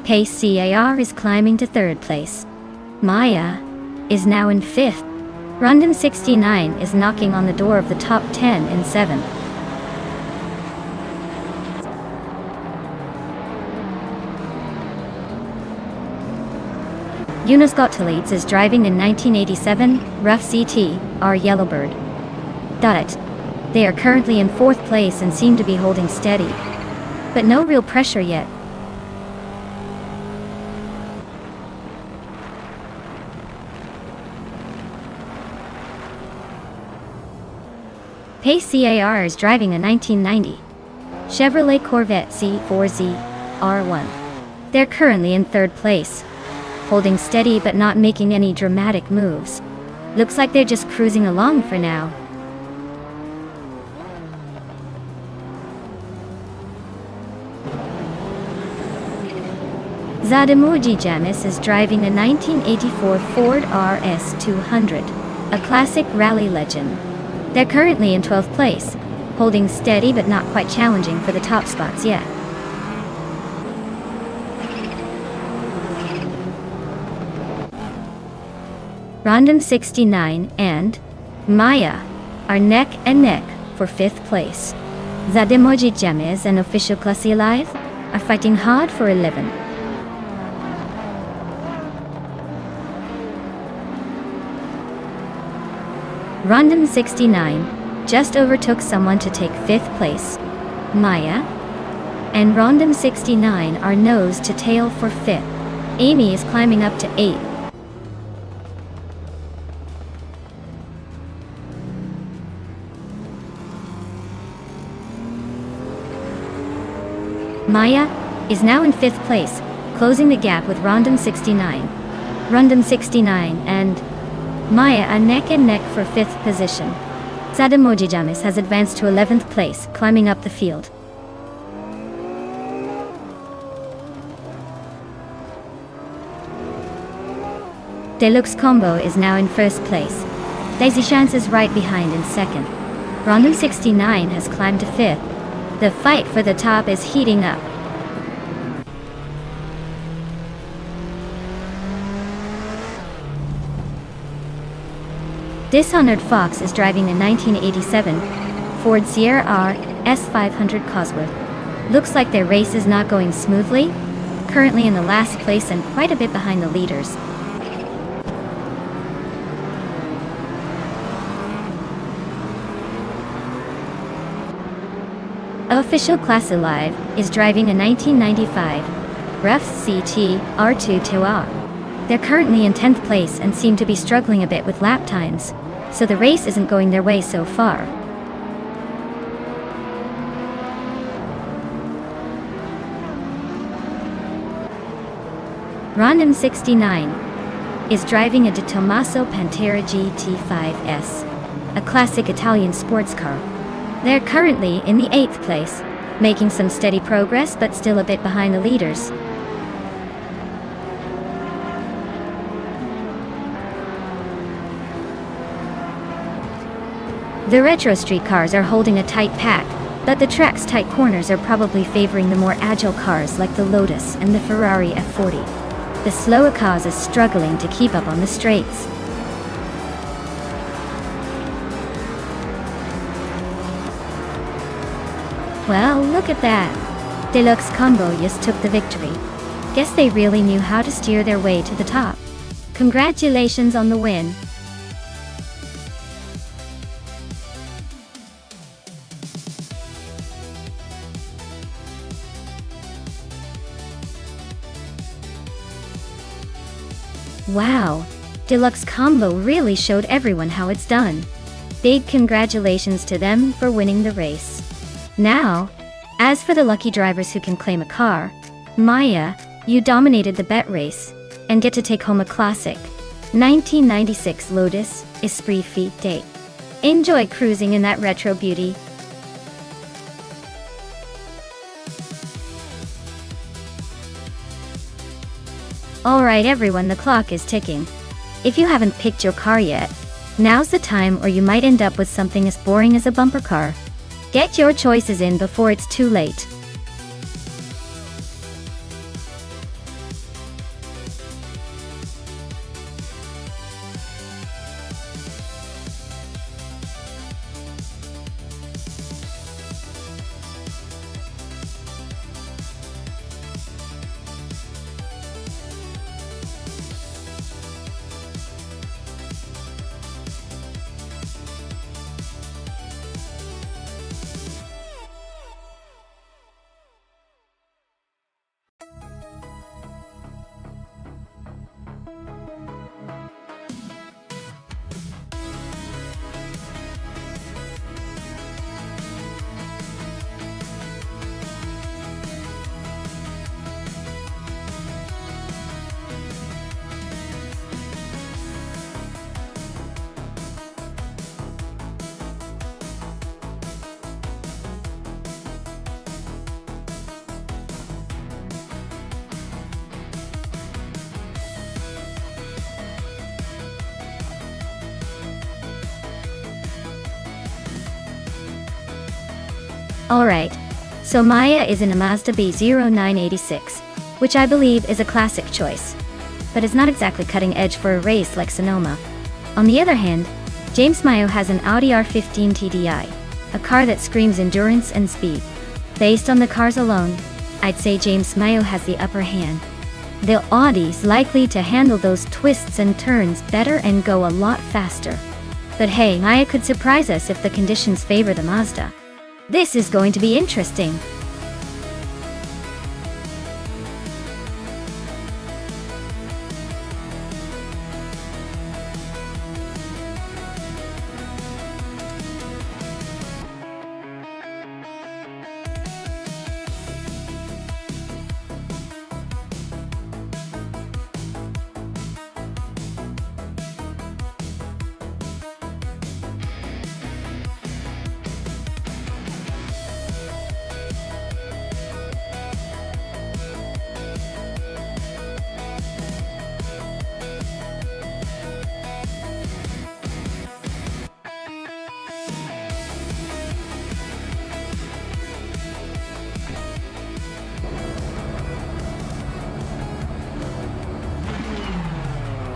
Pace CAR is climbing to third place. Maya is now in fifth. Rondon 69 is knocking on the door of the top 10 in seventh. Yunus Gottlieds is driving a 1987 Rough CT-R Yellowbird. They are currently in fourth place and seem to be holding steady, but no real pressure yet. Pace CAR is driving a 1990 Chevrolet Corvette C4Z R1. They're currently in third place, holding steady but not making any dramatic moves. Looks like they're just cruising along for now. Zademuji Jamis is driving a 1984 Ford RS200, a classic rally legend. They're currently in 12th place, holding steady but not quite challenging for the top spots yet. Rondon 69 and Maya are neck and neck for fifth place. Zademoji James and Official Classy Live are fighting hard for 11. Rondon 69 just overtook someone to take fifth place. Maya and Rondon 69 are nose to tail for fifth. Amy is climbing up to eighth. Maya is now in fifth place, closing the gap with Rondon 69. Rondon 69 and Maya are neck and neck for fifth position. Zademoji Jamis has advanced to 11th place, climbing up the field. Deluxe Combo is now in first place. Daisy Chance is right behind in second. Rondon 69 has climbed to fifth. The fight for the top is heating up. Dishonored Fox is driving a 1987 Ford Sierra R S500 Cosworth. Looks like their race is not going smoothly, currently in the last place and quite a bit behind the leaders. Official Class Alive is driving a 1995 Ref CT R2 Tour. They're currently in 10th place and seem to be struggling a bit with lap times, so the race isn't going their way so far. Rondon 69 is driving a De Tomaso Pantera GT5S, a classic Italian sports car. They're currently in the 8th place, making some steady progress but still a bit behind the leaders. The retro street cars are holding a tight pack, but the track's tight corners are probably favoring the more agile cars like the Lotus and the Ferrari F40. The slower cars are struggling to keep up on the straights. Well, look at that. Deluxe Combo just took the victory. Guess they really knew how to steer their way to the top. Congratulations on the win. Wow, Deluxe Combo really showed everyone how it's done. Big congratulations to them for winning the race. Now, as for the lucky drivers who can claim a car, Maya, you dominated the bet race, and get to take home a classic 1996 Lotus Esprit Feet Day. Enjoy cruising in that retro beauty. Alright everyone, the clock is ticking. If you haven't picked your car yet, now's the time, or you might end up with something as boring as a bumper car. Get your choices in before it's too late. Alright, so Maya is in a Mazda B0986, which I believe is a classic choice, but is not exactly cutting edge for a race like Sonoma. On the other hand, James Mayo has an Audi R15 TDI, a car that screams endurance and speed. Based on the cars alone, I'd say James Mayo has the upper hand. The Audi's likely to handle those twists and turns better and go a lot faster. But hey, Maya could surprise us if the conditions favor the Mazda. This is going to be interesting.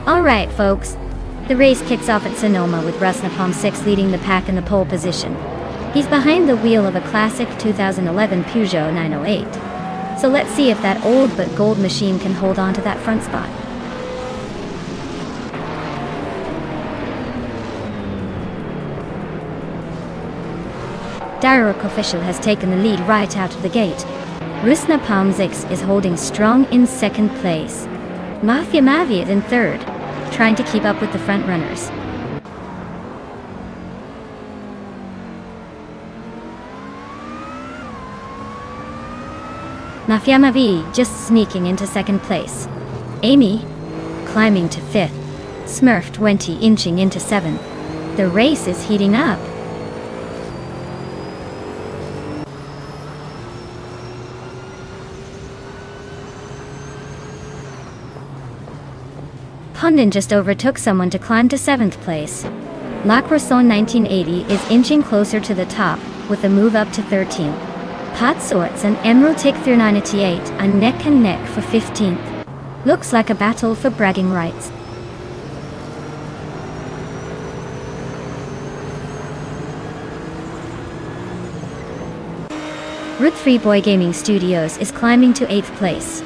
Alright folks, the race kicks off at Sonoma with Rusnapalm 6 leading the pack in the pole position. He's behind the wheel of a classic 2011 Peugeot 908. So let's see if that old but gold machine can hold on to that front spot. Daruk Official has taken the lead right out of the gate. Rusnapalm 6 is holding strong in second place. Mafia Mavi is in third, trying to keep up with the front runners. Mafia Mavi just sneaking into second place. Amy climbing to fifth. Smurf 20 inching into seventh. The race is heating up. Pundin just overtook someone to climb to 7th place. La Croissant 1980 is inching closer to the top, with a move up to 13th. Pat Sorts and Emerald Tick 398 are neck and neck for 15th. Looks like a battle for bragging rights. Route 3 Boy Gaming Studios is climbing to 8th place.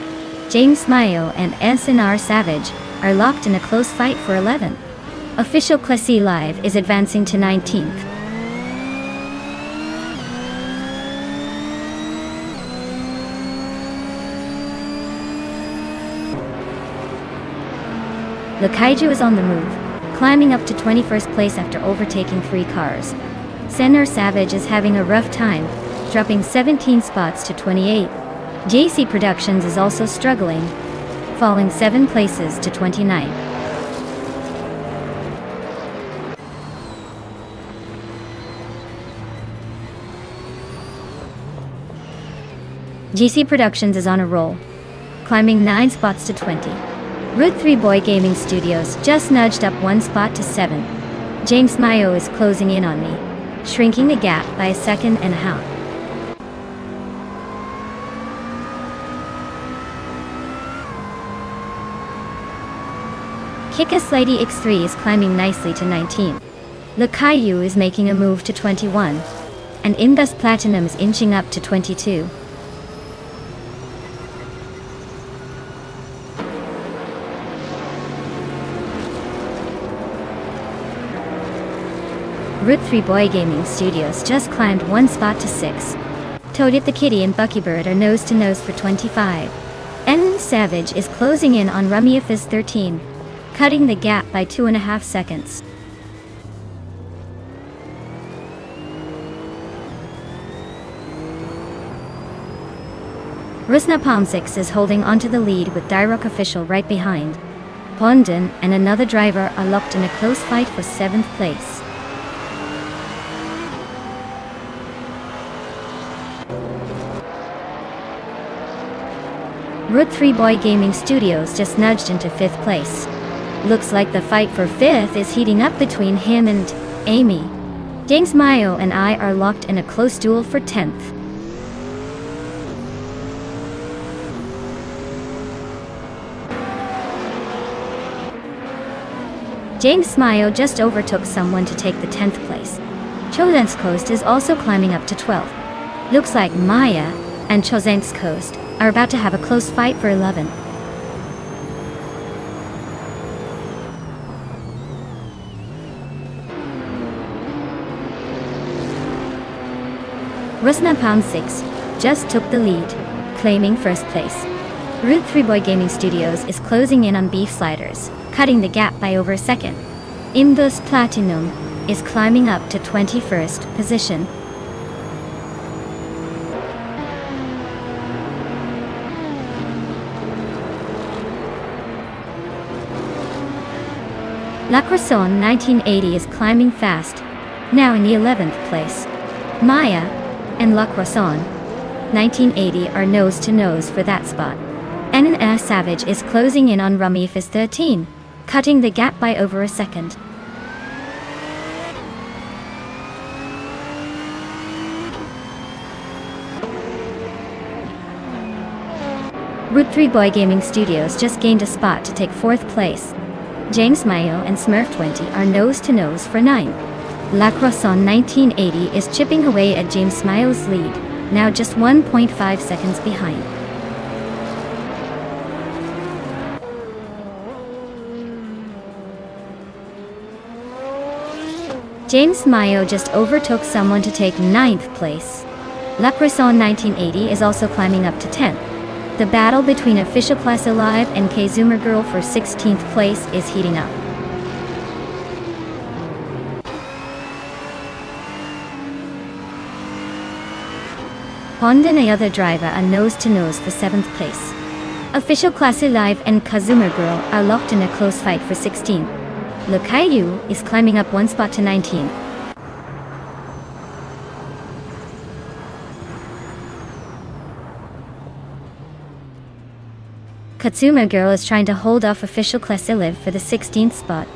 James Mayo and SNR Savage are locked in a close fight for 11th. Official Classy Live is advancing to 19th. The Kaiju is on the move, climbing up to 21st place after overtaking 3 cars. SNR Savage is having a rough time, dropping 17 spots to 28. JC Productions is also struggling, falling 7 places to 29. JC Productions is on a roll, climbing 9 spots to 20. Route 3 Boy Gaming Studios just nudged up 1 spot to 7. James Mayo is closing in on me, shrinking the gap by 1.5 seconds. Kick-Ass Lady X3 is climbing nicely to 19. Le Caillou is making a move to 21. And Imbus Platinum is inching up to 22. Route 3 Boy Gaming Studios just climbed 1 spot to 6. Toadette the Kitty and Buckybird are nose to nose for 25. N Savage is closing in on Rummy Fizz 13. Cutting the gap by 2.5 seconds. Rusna Palm 6 is holding onto the lead with Dyrok Official right behind. Pondon and another driver are locked in a close fight for 7th place. Route 3 Boy Gaming Studios just nudged into 5th place. Looks like the fight for 5th is heating up between him and Amy. James Mayo and I are locked in a close duel for 10th. James Mayo just overtook someone to take the 10th place. Chosen's Coast is also climbing up to 12th. Looks like Maya and Chosen's Coast are about to have a close fight for 11th. Rusna Pound 6 just took the lead, claiming 1st place. Route 3 Boy Gaming Studios is closing in on Beef Sliders, cutting the gap by over a second. Imbus Platinum is climbing up to 21st position. La Croissant 1980 is climbing fast, now in the 11th place. Maya and La Croissant 1980 are nose to nose for that spot. NNS Savage is closing in on Rummy Fizz 13, cutting the gap by over a second. Route 3 Boy Gaming Studios just gained a spot to take 4th place. James Mayo and Smurf 20 are nose to nose for 9. La Croissant 1980 is chipping away at James Mayo's lead, now just 1.5 seconds behind. James Mayo just overtook someone to take 9th place. La Croissant 1980 is also climbing up to 10th. The battle between Official Class Alive and K-Zoomer Girl for 16th place is heating up. Pond and the other driver are nose to nose for 7th place. Official Class Alive and Kazuma Girl are locked in a close fight for 16th. Le Caillou is climbing up 1 spot to 19th. Katsuma Girl is trying to hold off Official Class Alive for the 16th spot.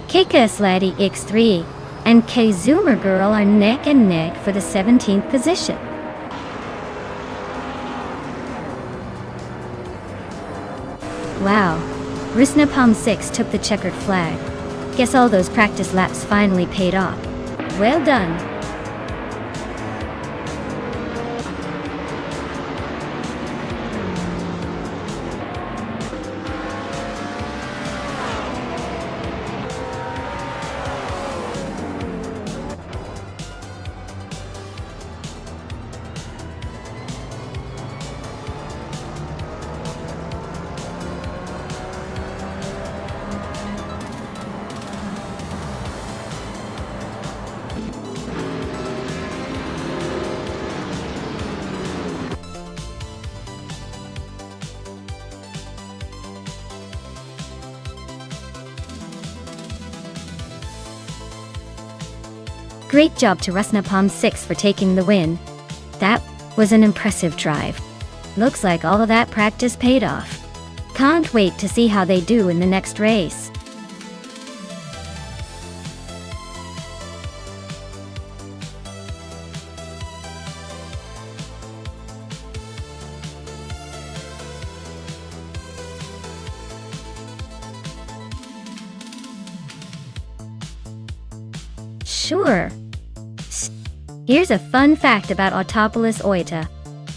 Kick-Ass Lady X3 and K-Zoomer Girl are neck and neck for the 17th position. Wow. Rusna Palm 6 took the checkered flag. Guess all those practice laps finally paid off. Well done. Great job to Rusna Palm 6 for taking the win. That was an impressive drive. Looks like all of that practice paid off. Can't wait to see how they do in the next race. Sure. Here's a fun fact about Autopolis Oita.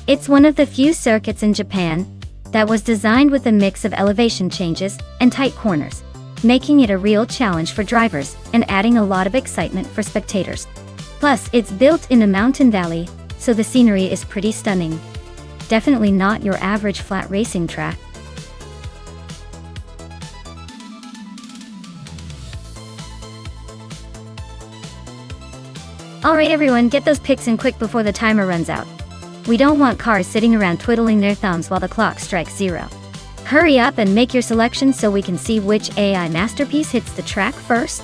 It's one of the few circuits in Japan that was designed with a mix of elevation changes and tight corners, making it a real challenge for drivers and adding a lot of excitement for spectators. Plus, it's built in a mountain valley, so the scenery is pretty stunning. Definitely not your average flat racing track. Alright everyone, get those pics in quick before the timer runs out. We don't want cars sitting around twiddling their thumbs while the clock strikes 0. Hurry up and make your selection so we can see which AI masterpiece hits the track first.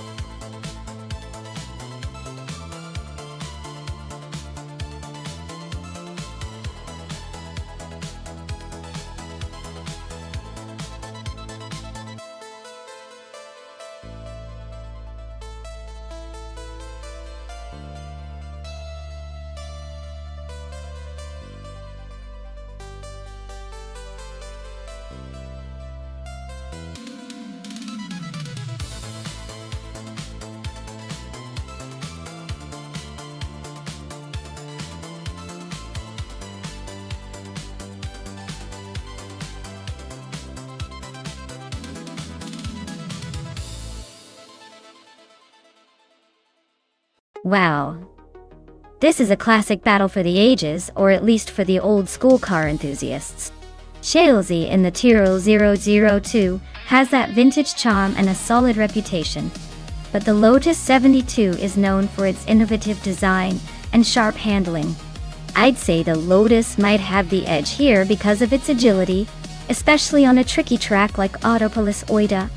Wow. This is a classic battle for the ages, or at least for the old school car enthusiasts. Schalesy in the Tyrrell 002 has that vintage charm and a solid reputation. But the Lotus 72 is known for its innovative design and sharp handling. I'd say the Lotus might have the edge here because of its agility, especially on a tricky track like Autopolis Oita.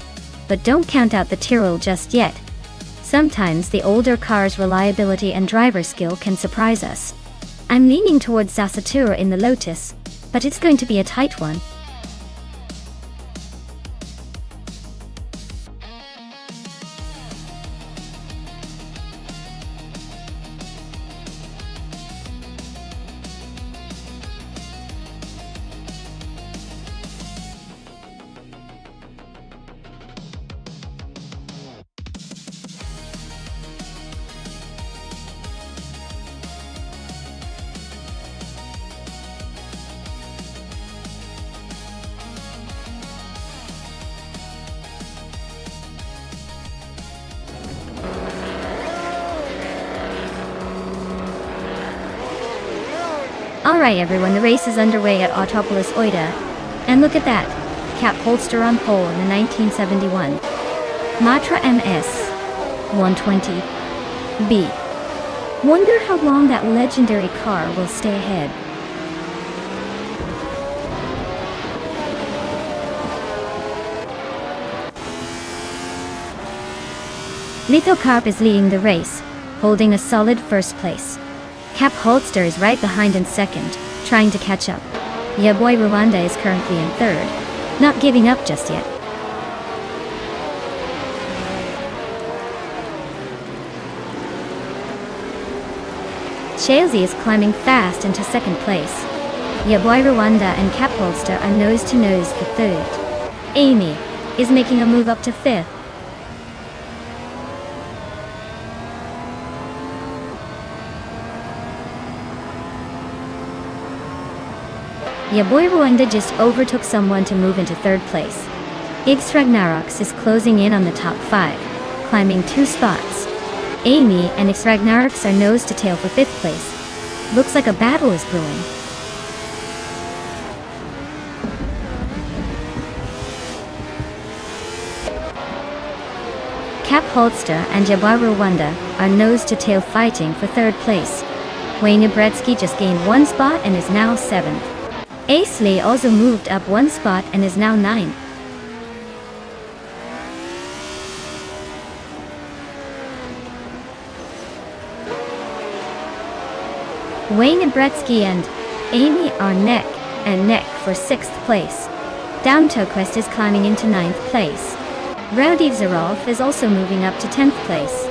But don't count out the Tyrrell just yet. Sometimes the older car's reliability and driver skill can surprise us. I'm leaning towards Sasatura in the Lotus, but it's going to be a tight one. Alright everyone, the race is underway at Autopolis Oita. And look at that, Cap Holster on pole in the 1971 Matra MS 120B. Wonder how long that legendary car will stay ahead. Lithocarp is leading the race, holding a solid first place. Cap Holster is right behind in second, trying to catch up. Ya Boy Rwanda is currently in third, not giving up just yet. Schalesy is climbing fast into second place. Ya Boy Rwanda and Cap Holster are nose to nose for third. Amy is making a move up to 5th. Ya boy Rwanda just overtook someone to move into 3rd place. Iggs Ragnaroks is closing in on the top 5, climbing 2 spots. Amy and Iggs Ragnaroks are nose to tail for 5th place. Looks like a battle is brewing. Cap Holster and Jabar Rwanda are nose to tail fighting for 3rd place. Wayne Ibretsky just gained 1 spot and is now 7th. Aisley also moved up 1 spot and is now 9th. Wayne Ibretsky and Amy are neck and neck for 6th place. Downtoquest is climbing into 9th place. Rowdy Zarov is also moving up to 10th place.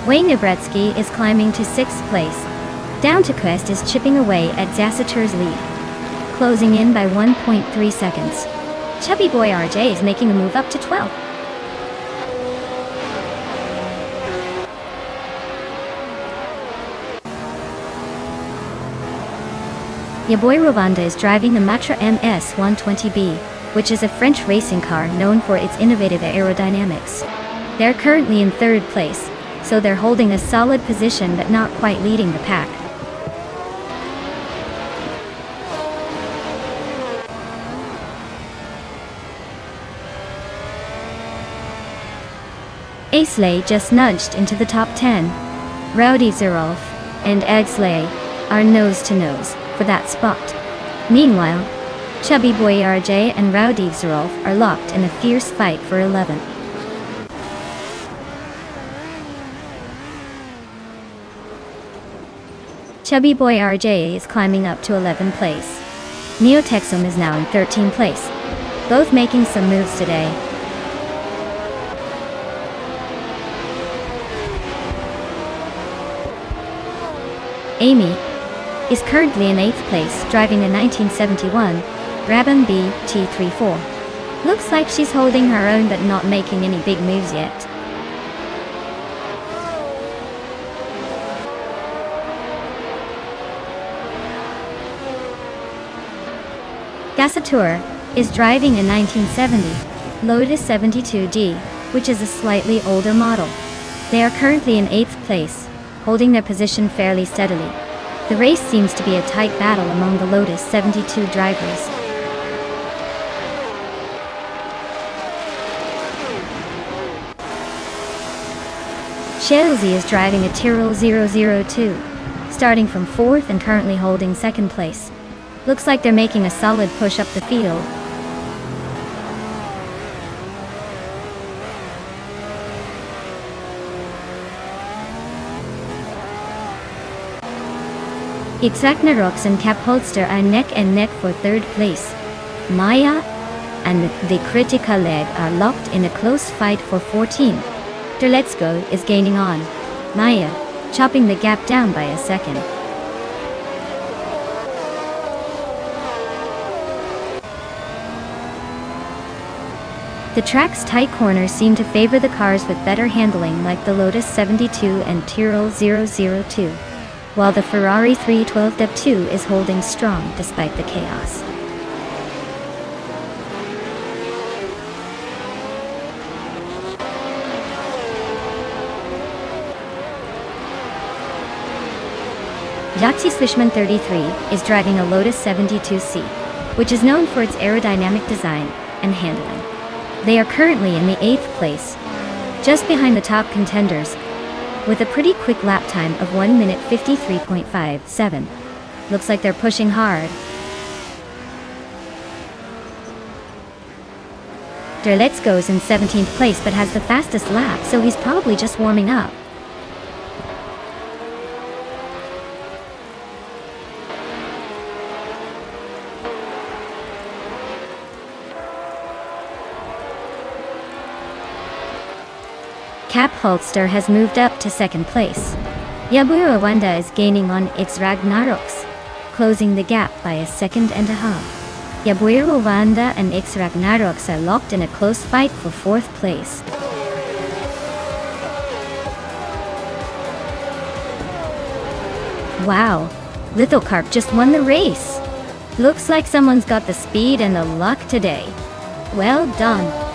Wayne Ibretsky is climbing to 6th place. Downtoquest is chipping away at Zasatur's lead, closing in by 1.3 seconds. Chubby Boy RJ is making a move up to 12th. Ya boy Rwanda is driving the Matra MS 120B, which is a French racing car known for its innovative aerodynamics. They're currently in 3rd place, so they're holding a solid position but not quite leading the pack. Aisley just nudged into the top 10. Rowdy Zarov and Aisley are nose to nose for that spot. Meanwhile, Chubby Boy RJ and Rowdy Zarov are locked in a fierce fight for 11th. Chubby Boy RJ is climbing up to 11th place. Neotexum is now in 13th place, both making some moves today. Amy is currently in 8th place, driving a 1971 Brabham B T34. Looks like she's holding her own but not making any big moves yet. Gasatur is driving a 1970 Lotus 72D, which is a slightly older model. They are currently in 8th place, holding their position fairly steadily. The race seems to be a tight battle among the Lotus 72 drivers. Chelsea is driving a Tyrrell 002, starting from 4th and currently holding 2nd place. Looks like they're making a solid push up the field. Ragnarok's and Cap Holster are neck and neck for 3rd place. Maya and the Critical Leg are locked in a close fight for 14th. Derletsko is gaining on Maya, chopping the gap down by a second. The track's tight corners seem to favor the cars with better handling like the Lotus 72 and Tyrrell 002. While the Ferrari 312-2 is holding strong despite the chaos. Yahtzee Swishman 33 is driving a Lotus 72C, which is known for its aerodynamic design and handling. They are currently in the 8th place, just behind the top contenders, with a pretty quick lap time of 1 minute 53.57. Looks like they're pushing hard. Derletsko's in 17th place but has the fastest lap, so he's probably just warming up. Cap Holster has moved up to second place. Yabuira Wanda is gaining on X Ragnaroks, closing the gap by a second and a half. Yabuira Wanda and X Ragnaroks are locked in a close fight for fourth place. Wow, Lithocarp just won the race. Looks like someone's got the speed and the luck today. Well done.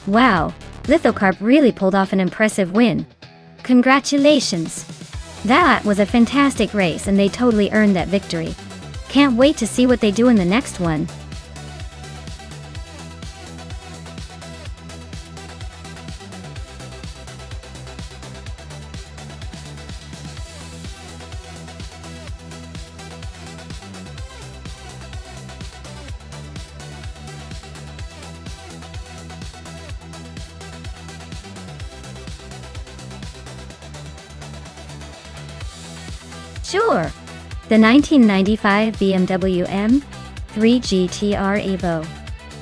Wow, Lithocarp really pulled off an impressive win. Congratulations! That was a fantastic race and they totally earned that victory. Can't wait to see what they do in the next one. Sure. The 1995 BMW M3 GTR Evo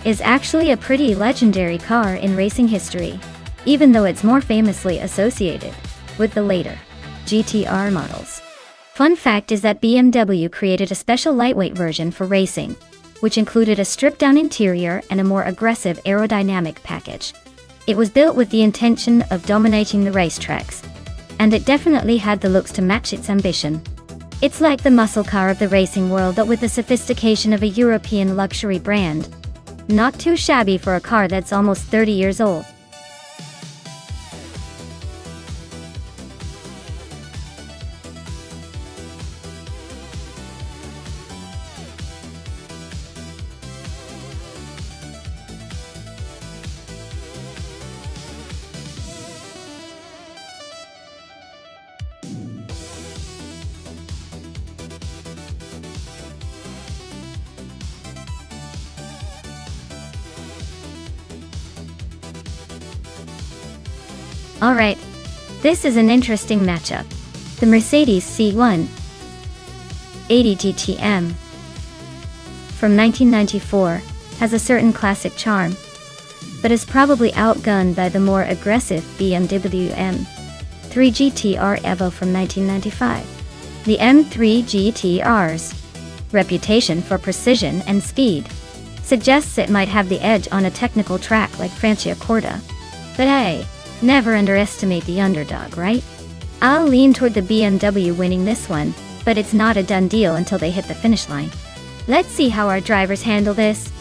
is actually a pretty legendary car in racing history, even though it's more famously associated with the later GTR models. Fun fact is that BMW created a special lightweight version for racing, which included a stripped-down interior and a more aggressive aerodynamic package. It was built with the intention of dominating the racetracks, and it definitely had the looks to match its ambition. It's like the muscle car of the racing world, but with the sophistication of a European luxury brand. Not too shabby for a car that's almost 30 years old. Alright, this is an interesting matchup. The Mercedes C1 80 GTM from 1994 has a certain classic charm, but is probably outgunned by the more aggressive BMW M3 GTR Evo from 1995. The M3 GTR's reputation for precision and speed suggests it might have the edge on a technical track like Franciacorta. But hey, never underestimate the underdog, right? I'll lean toward the BMW winning this one, but it's not a done deal until they hit the finish line. Let's see how our drivers handle this.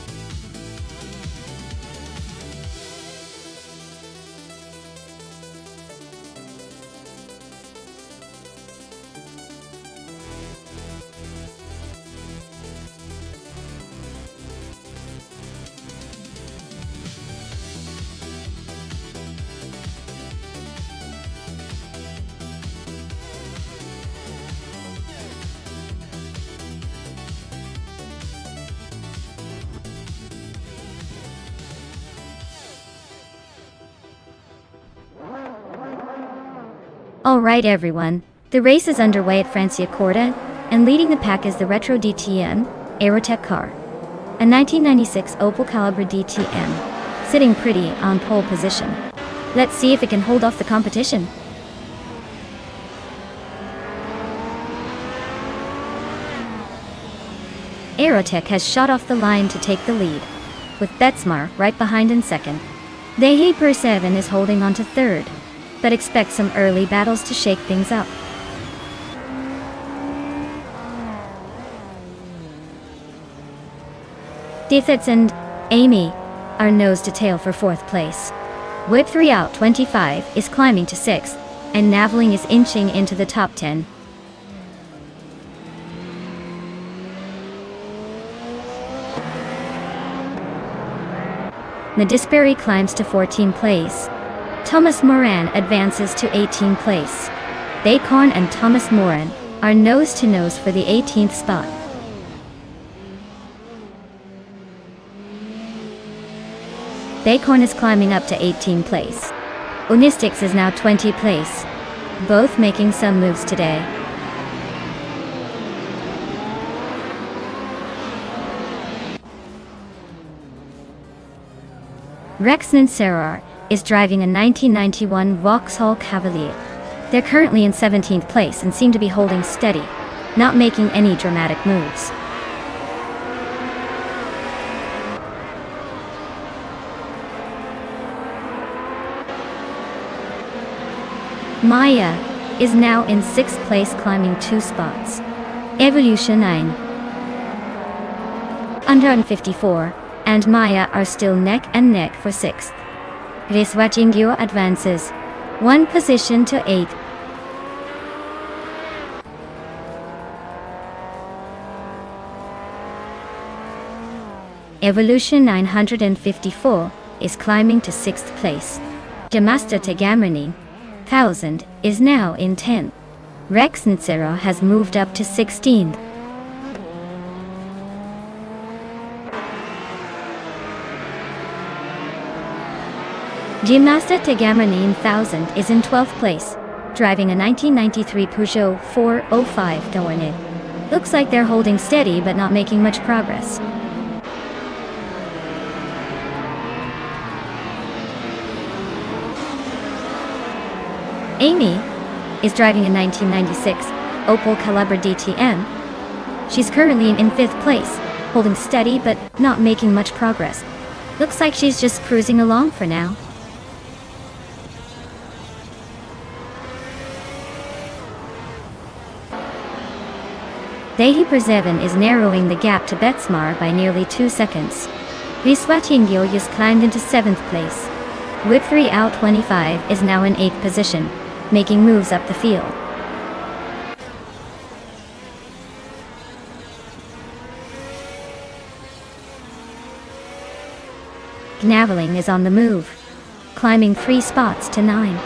Alright everyone, the race is underway at Franciacorta, and leading the pack is the Retro DTM Aerotech car, a 1996 Opel Calibra DTM, sitting pretty on pole position. Let's see if it can hold off the competition. Aerotech has shot off the line to take the lead, with Betsmar right behind in second. The Hyper 7 is holding on to third, but expect some early battles to shake things up. Dithitz and Amy are nose to tail for fourth place. Whip 3 out 25 is climbing to 6th, and Naveling is inching into the top 10. Nadisperi climbs to 14th place. Thomas Moran advances to 18th place. Bacon and Thomas Moran are nose-to-nose for the 18th spot. Bacon is climbing up to 18th place. Unistix is now 20th place. Both making some moves today. Rexon Serrar is driving a 1991 Vauxhall Cavalier. They're currently in 17th place and seem to be holding steady, not making any dramatic moves. Maya is now in 6th place, climbing 2 spots. Evolution 9, 154, and Maya are still neck and neck for 6th. Reswatingyo advances 1 position to 8th. Evolution 954 is climbing to 6th place. Jamasta Tegamrani 1000 is now in 10th. Rex Ntsera has moved up to 16th. Gymnasta Tegamrani 1000 is in 12th place, driving a 1993 Peugeot 405 Dornier. Looks like they're holding steady but not making much progress. Amy is driving a 1996 Opel Calibra DTM. She's currently in 5th place, holding steady but not making much progress. Looks like she's just cruising along for now. Dehi Persevan is narrowing the gap to Betsmar by nearly 2 seconds. Viswatingyo has climbed into 7th place. Whip 3 out 25 is now in 8th position, making moves up the field. Gnaveling is on the move, climbing 3 spots to 9.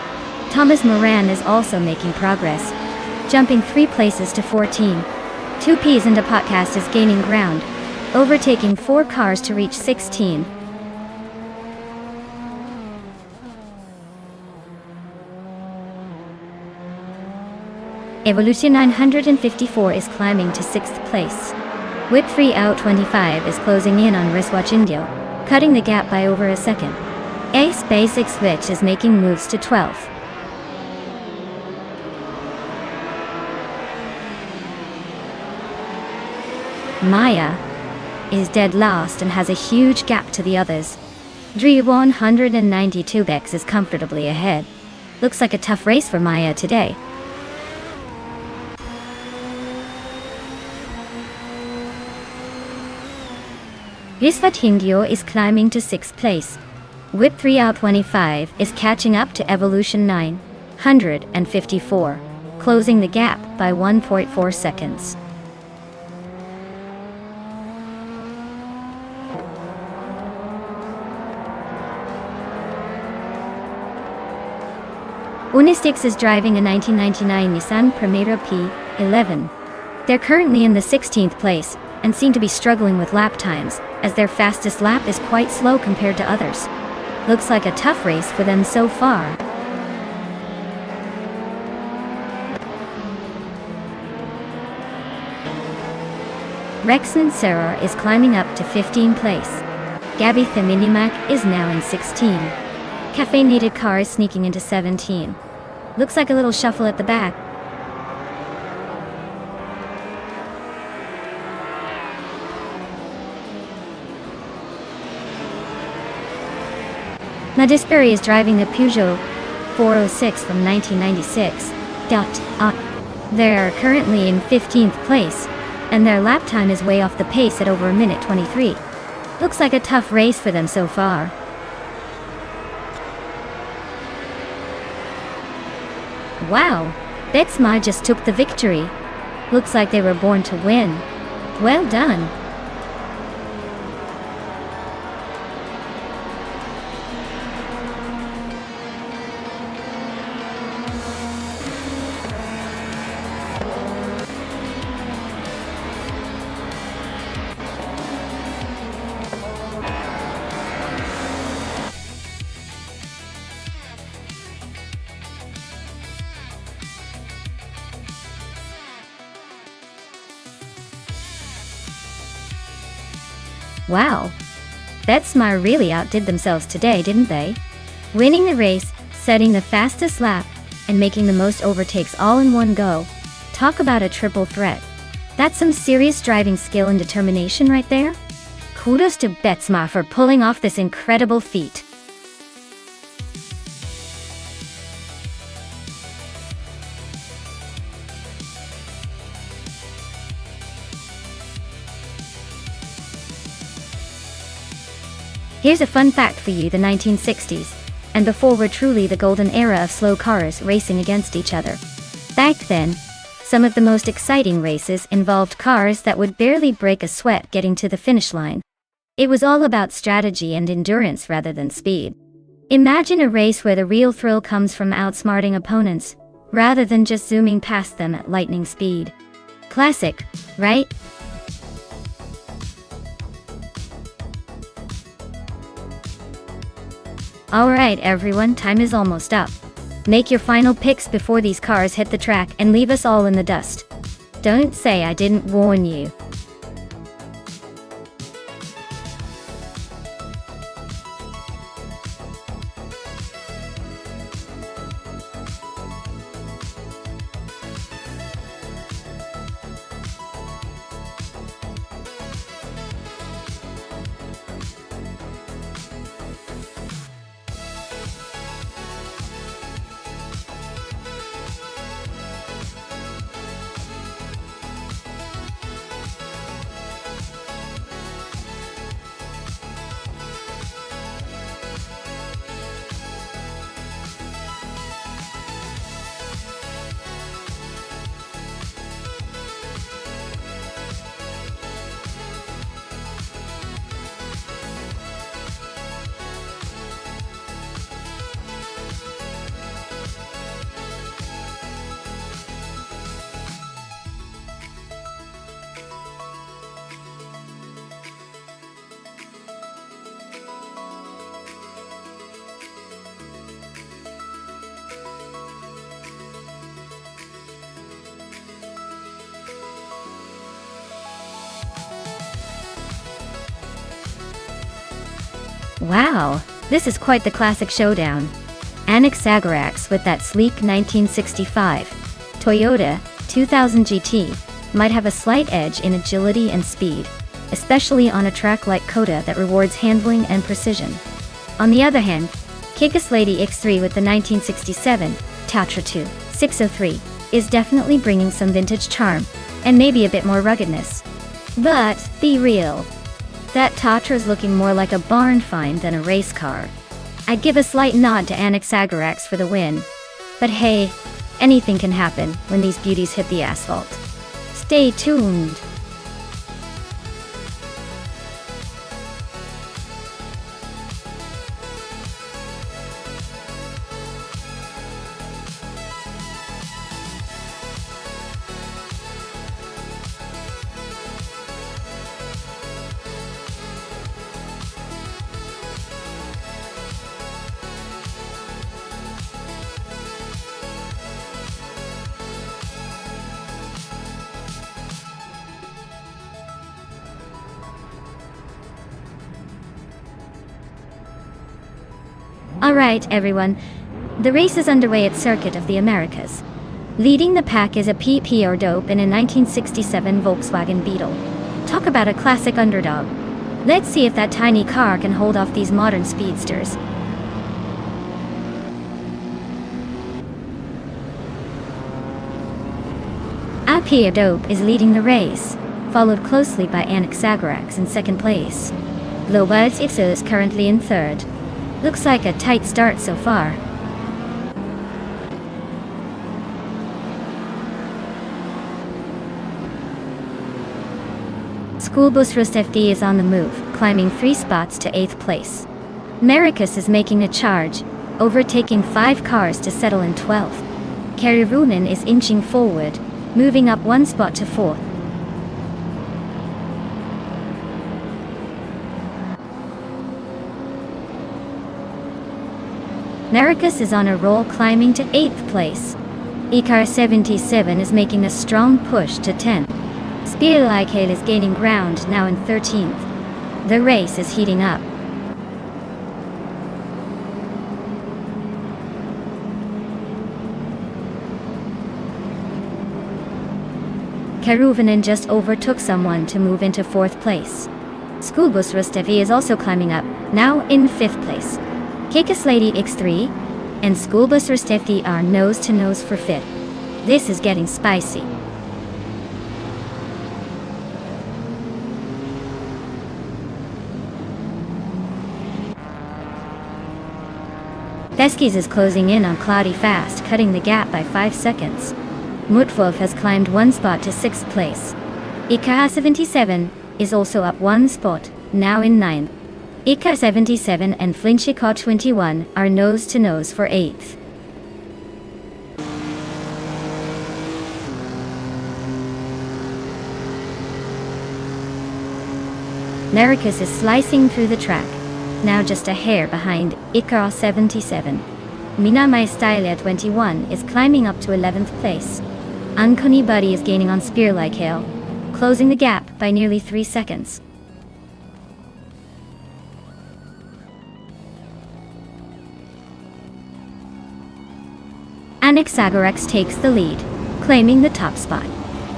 Thomas Moran is also making progress, jumping 3 places to 14. 2 Ps and a podcast is gaining ground, overtaking 4 cars to reach 16. Evolution 954 is climbing to 6th place. Whip 3 out 25 is closing in on Riswachindio, cutting the gap by over a second. Ace Basic Switch is making moves to 12th. Maya is dead last and has a huge gap to the others. Dri 192 Bex is comfortably ahead. Looks like a tough race for Maya today. Risvatingyo is climbing to 6th place. Whip 3 out 25 is catching up to Evolution 954, closing the gap by 1.4 seconds. Unistix is driving a 1999 Nissan Primera P11. They're currently in the 16th place and seem to be struggling with lap times, as their fastest lap is quite slow compared to others. Looks like a tough race for them so far. Rexon Serrar is climbing up to 15th place. Gabby Theminimac is now in 16. Caffeinated car is sneaking into 17. Looks like a little shuffle at the back. Nadisperi is driving a Peugeot 406 from 1996. They're currently in 15th place, and their lap time is way off the pace at over 1:23. Looks like a tough race for them so far. Wow, Betsma just took the victory. Looks like they were born to win. Well done. Wow. Betsmar really outdid themselves today, didn't they? Winning the race, setting the fastest lap, and making the most overtakes all in one go. Talk about a triple threat. That's some serious driving skill and determination right there. Kudos to Betsmar for pulling off this incredible feat. Here's a fun fact for you: the 1960s and before were truly the golden era of slow cars racing against each other. Back then, some of the most exciting races involved cars that would barely break a sweat getting to the finish line. It was all about strategy and endurance rather than speed. Imagine a race where the real thrill comes from outsmarting opponents, rather than just zooming past them at lightning speed. Classic, right? Alright everyone, time is almost up. Make your final picks before these cars hit the track and leave us all in the dust. Don't say I didn't warn you. Wow, this is quite the classic showdown. Anaxagorax with that sleek 1965 Toyota 2000 GT might have a slight edge in agility and speed, especially on a track like COTA that rewards handling and precision. On the other hand, Kick-Ass Lady X3 with the 1967 Tatra 2 603 is definitely bringing some vintage charm, and maybe a bit more ruggedness. But, be real. That Tatra's looking more like a barn find than a race car. I'd give a slight nod to Anaxagorax for the win. But hey, anything can happen when these beauties hit the asphalt. Stay tuned. Alright everyone, the race is underway at Circuit of the Americas. Leading the pack is a PP or dope in a 1967 Volkswagen Beetle. Talk about a classic underdog. Let's see if that tiny car can hold off these modern speedsters. AP Dope is leading the race, followed closely by Anaxagorax in second place. Lobaz Itza is currently in third. Looks like a tight start so far. Schoolbus Rust FD is on the move, climbing 3 spots to 8th place. Maricus is making a charge, overtaking 5 cars to settle in 12th. Karirunen is inching forward, moving up 1 spot to 4th. Maricus is on a roll, climbing to 8th place. Ikar 77 is making a strong push to 10th. Spielikeil is gaining ground, now in 13th. The race is heating up. Karuvanen just overtook someone to move into 4th place. Schoolbus Rustevi is also climbing up, now in 5th place. Kekislady X3 and Schoolbus Rustevi are nose to nose for 5th. This is getting spicy. Beskis is closing in on Cloudy fast, cutting the gap by 5 seconds. Mutwolf has climbed 1 spot to 6th place. IKA77 is also up 1 spot, now in 9th. IKA77 and Flinchikot21 are nose to nose for 8th. Maricus is slicing through the track, now just a hair behind IKA77. Minamai Stylia 21 is climbing up to 11th place. Unconi Buddy is gaining on Spear Like Hail, closing the gap by nearly 3 seconds. Anixagorex takes the lead, claiming the top spot.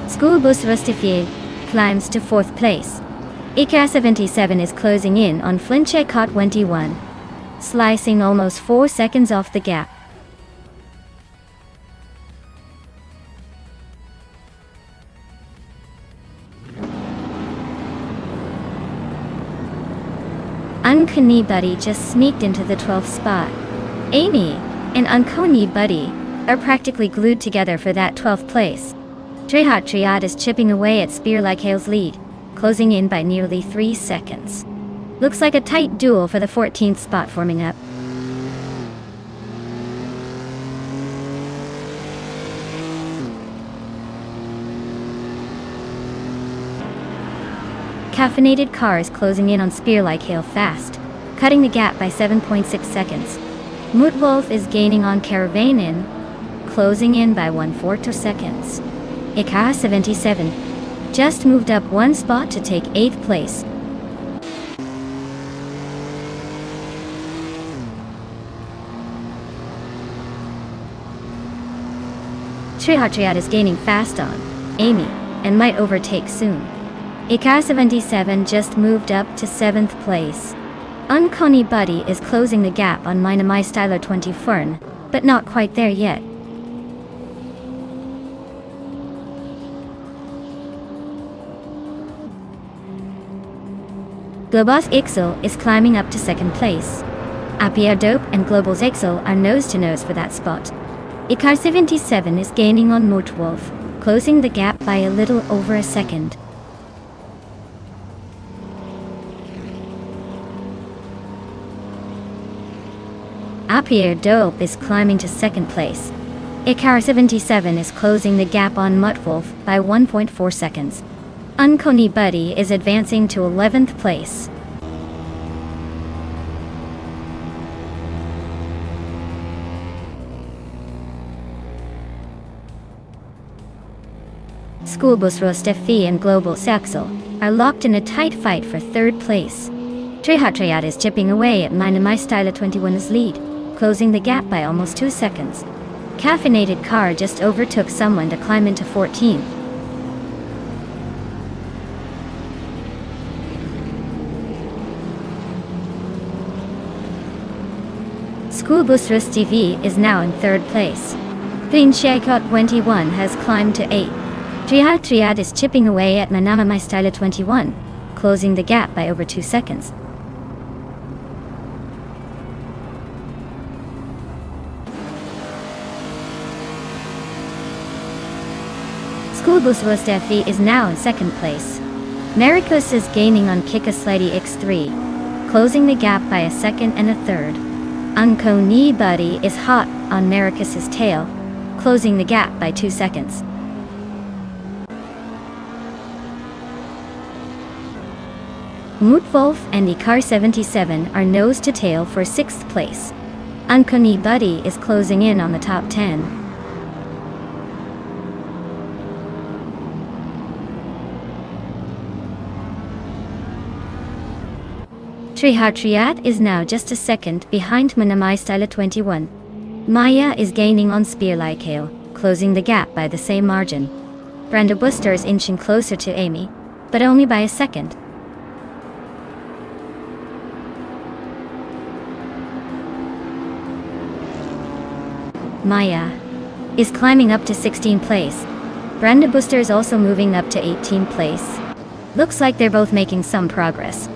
Schoolbus Rustifier climbs to 4th place. IKA77 is closing in on Flinchekot 21, slicing almost 4 seconds off the gap. Unconi Buddy just sneaked into the 12th spot. Amy and Unconi Buddy are practically glued together for that 12th place. Trehat Triad is chipping away at Spear Like Hail's lead, closing in by nearly 3 seconds. Looks like a tight duel for the 14th spot forming up. Caffeinated Car is closing in on Spear Like Hail fast, cutting the gap by 7.6 seconds. Mutwolf is gaining on Caravanin, closing in by 1/4 seconds. IKA77 just moved up 1 spot to take 8th place. Trihatriad is gaining fast on Amy and might overtake soon. IKA77 just moved up to 7th place. Unconi Buddy is closing the gap on Minamai Styler 20 Fern, but not quite there yet. Globos Ixel is climbing up to 2nd place. Apia Dope and Globals Ixel are nose to nose for that spot. IKA77 is gaining on Mutwolf, closing the gap by a little over a second. Apia Dope is climbing to 2nd place. IKA77 is closing the gap on Mutwolf by 1.4 seconds. Unconi Buddy is advancing to 11th place. Schoolbus Rostefi and Global Saxel are locked in a tight fight for 3rd place. Trehatriad is chipping away at Minamai Styler 21's lead, closing the gap by almost 2 seconds. Caffeinated Car just overtook someone to climb into 14th. Schoolbus TV is now in 3rd place. Flinchekot 21 has climbed to 8th. Triad is chipping away at Manamamai Styler 21, closing the gap by over 2 seconds. Schoolbus Rostefi is now in 2nd place. Maricus is gaining on Kikaslady X3, closing the gap by a 2nd and a 3rd. Unconi Buddy is hot on Maricus's tail, closing the gap by 2 seconds. Mutwolf and IKA77 are nose to tail for 6th place. Unconi Buddy is closing in on the top 10. Trihat is now just a second behind Manamai Style 21. Maya is gaining on Spear Like Hail, closing the gap by the same margin. Brenda Buster is inching closer to Amy, but only by a second. Maya is climbing up to 16th place. Brenda Buster is also moving up to 18th place. Looks like they're both making some progress.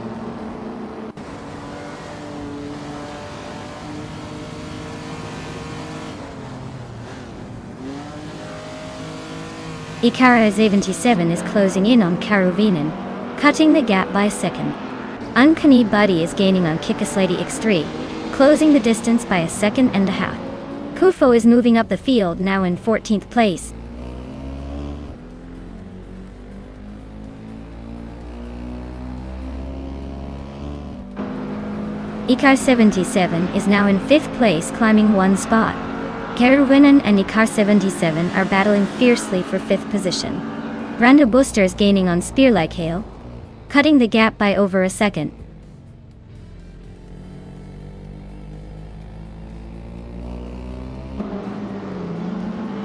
Ikara 77 is closing in on Karuvinen, cutting the gap by a second. Uncanny Buddy is gaining on Kikaslady X3, closing the distance by a second and a half. Kufo is moving up the field, now in 14th place. Ikar 77 is now in 5th place, climbing one spot. Karuvinen and Ikar 77 are battling fiercely for 5th position. Brenda Buster is gaining on Spear Like Hail, cutting the gap by over a second.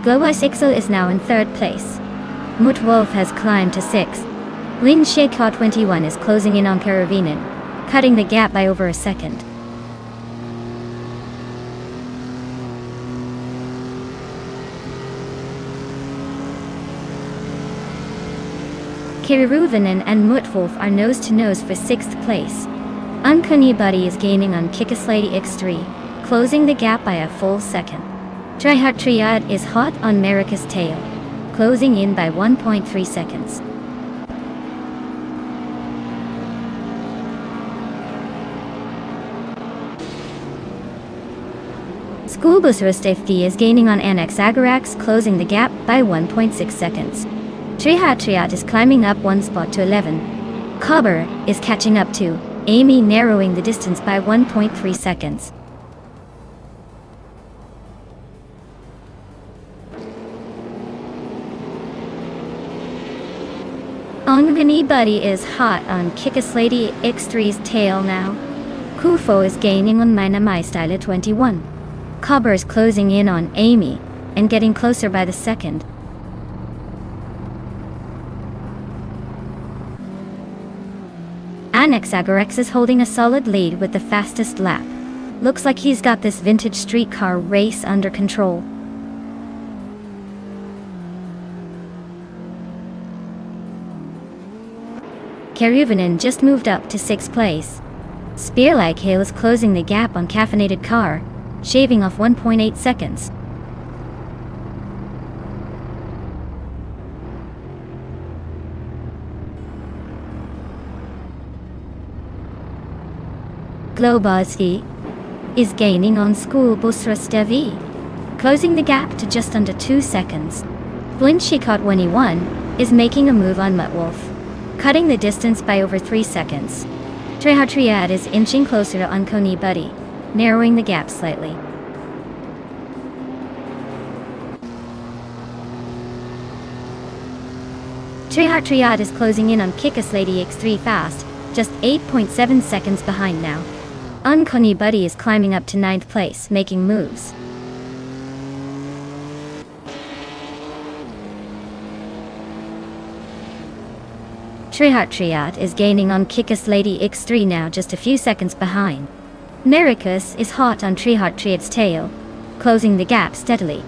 Globus Ixel is now in 3rd place. Mut Wolf has climbed to 6th. Lin Shekha 21 is closing in on Karuvinen, cutting the gap by over a second. Kiruvinen and Mutwolf are nose-to-nose for 6th place. Uncanny Buddy is gaining on Kikaslady X3, closing the gap by a full second. Trihat is hot on Marika's tail, closing in by 1.3 seconds. Schoolbus Rustefti is gaining on Annex Agarax, closing the gap by 1.6 seconds. Trihat is climbing up one spot to 11. Cobber is catching up to Amy, narrowing the distance by 1.3 seconds. Uncanny Buddy is hot on Kikaslady X3's tail now. Kufo is gaining on Manamai Style 21. Cobber is closing in on Amy and getting closer by the second. Annex Agarex is holding a solid lead with the fastest lap. Looks like he's got this vintage streetcar race under control. Karuvinen just moved up to 6th place. Spear Like Hail is closing the gap on Caffeinated Car, shaving off 1.8 seconds. Globozzi is gaining on School Busras Devi, closing the gap to just under 2 seconds. Blinchikot 21 is making a move on Mutwolf, cutting the distance by over 3 seconds. Trihat is inching closer to Uncanny Buddy, narrowing the gap slightly. Trihat is closing in on Kikaslady X3 fast, just 8.7 seconds behind now. Uncanny Buddy is climbing up to 9th place, making moves. Trihat is gaining on Kikaslady X3 now, just a few seconds behind. Maricus is hot on Trihat's tail, closing the gap steadily.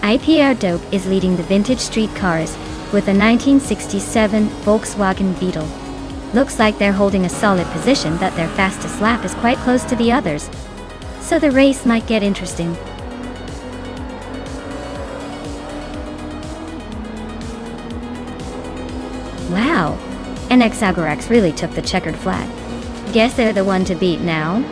IPR Dope is leading the vintage street cars with a 1967 Volkswagen Beetle. Looks like they're holding a solid position, that their fastest lap is quite close to the others, so the race might get interesting. Wow, NX Agorax really took the checkered flag. Guess they're the one to beat now.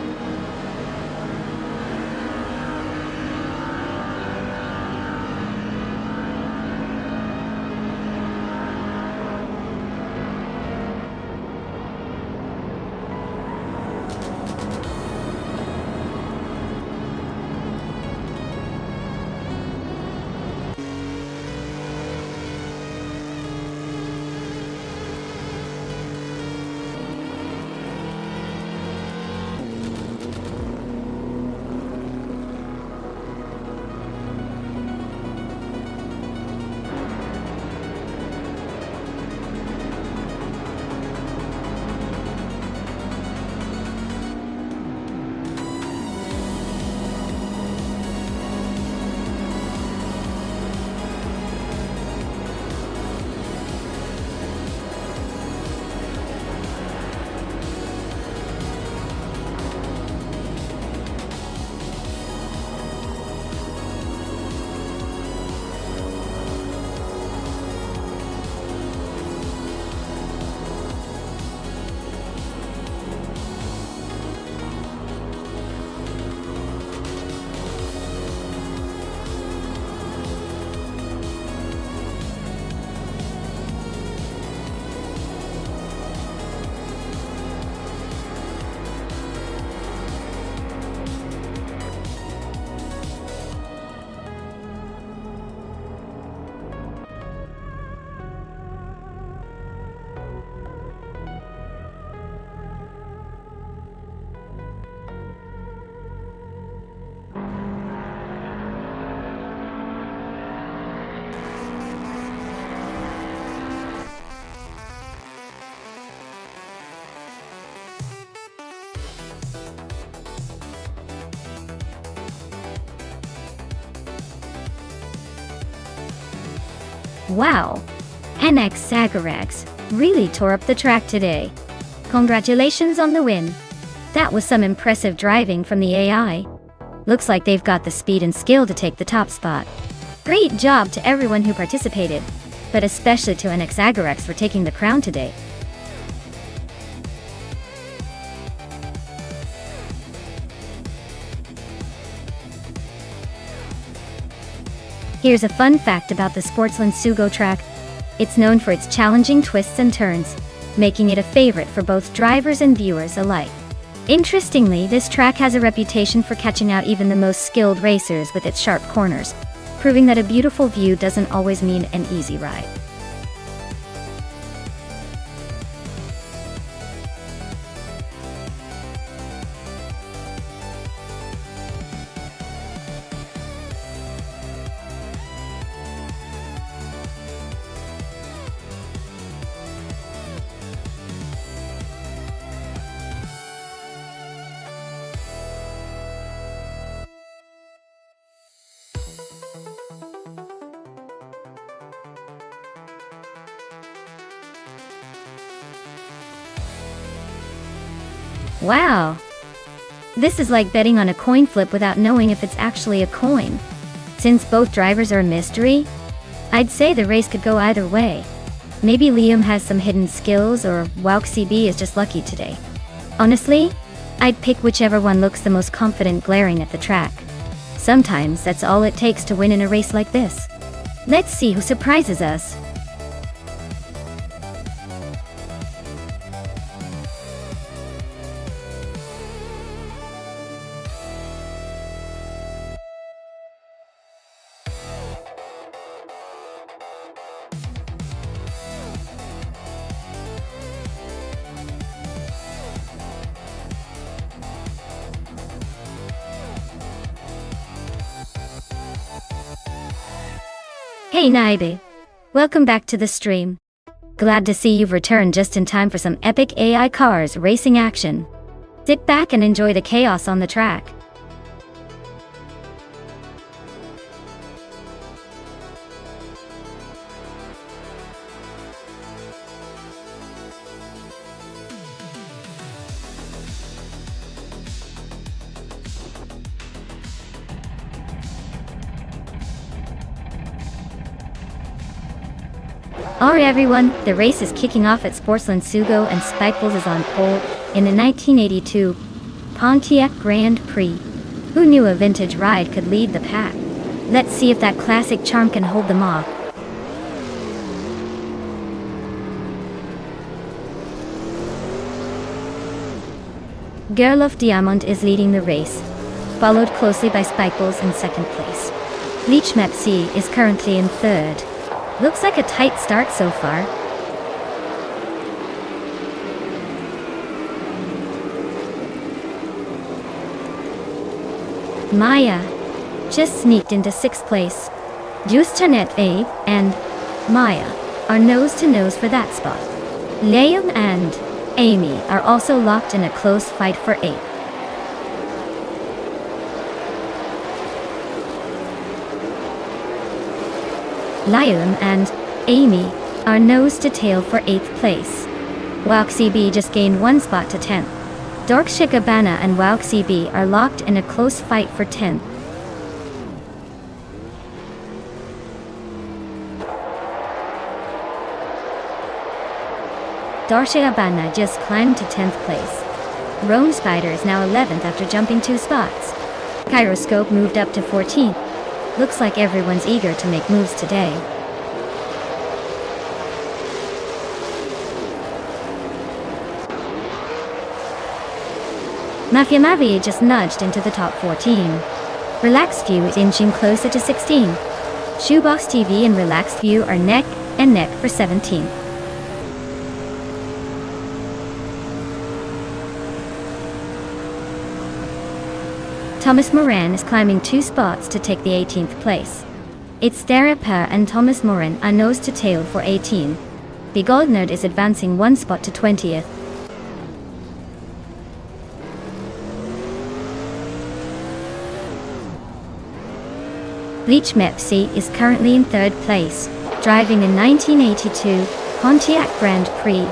Wow! NX Zagarags really tore up the track today. Congratulations on the win. That was some impressive driving from the AI. Looks like they've got the speed and skill to take the top spot. Great job to everyone who participated, but especially to NX Zagarags for taking the crown today. Here's a fun fact about the Sportsland Sugo track. It's known for its challenging twists and turns, making it a favorite for both drivers and viewers alike. Interestingly, this track has a reputation for catching out even the most skilled racers with its sharp corners, proving that a beautiful view doesn't always mean an easy ride. Wow! This is like betting on a coin flip without knowing if it's actually a coin. Since both drivers are a mystery, I'd say the race could go either way. Maybe Liam has some hidden skills, or WowCB is just lucky today. Honestly, I'd pick whichever one looks the most confident glaring at the track. Sometimes that's all it takes to win in a race like this. Let's see who surprises us. Hey Naibe! Welcome back to the stream. Glad to see you've returned just in time for some epic AI cars racing action. Sit back and enjoy the chaos on the track. Alright everyone, the race is kicking off at Sportsland Sugo and Spikebles is on pole in the 1982 Pontiac Grand Prix. Who knew a vintage ride could lead the pack? Let's see if that classic charm can hold them off. Girl of Diamond is leading the race, followed closely by Spikebles in second place. Leech Mepsi is currently in third. Looks like a tight start so far. Maya just sneaked into sixth place. Justanet Abe and Maya are nose to nose for that spot. Liam and Amy are also locked in a close fight for eighth. Liam and Amy are nose to tail for 8th place. WowCB just gained one spot to 10th. Dorkshikabana and WowCB are locked in a close fight for 10th. Dorkshikabana just climbed to 10th place. Rome Spider is now 11th after jumping 2 spots. Kyroscope moved up to 14th. Looks like everyone's eager to make moves today. Mafia Mavi just nudged into the top 14. Relaxed View is inching closer to 16. Shoebox TV and Relaxed View are neck and neck for 17th. Thomas Moran is climbing 2 spots to take the 18th place. It's Theraper and Thomas Moran are nose to tail for 18. The Goldnerd is advancing 1 spot to 20th. Bleach Mepsi is currently in 3rd place, driving a 1982 Pontiac Grand Prix.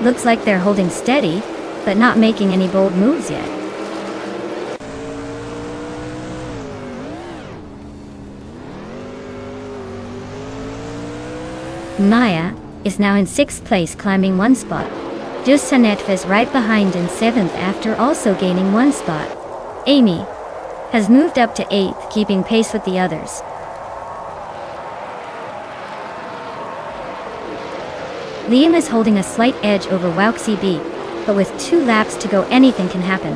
Looks like they're holding steady, but not making any bold moves yet. Maya is now in 6th place, climbing 1 spot. Jusanetv is right behind in 7th after also gaining 1 spot. Amy has moved up to 8th, keeping pace with the others. Liam is holding a slight edge over Wauxi B, but with 2 laps to go, anything can happen.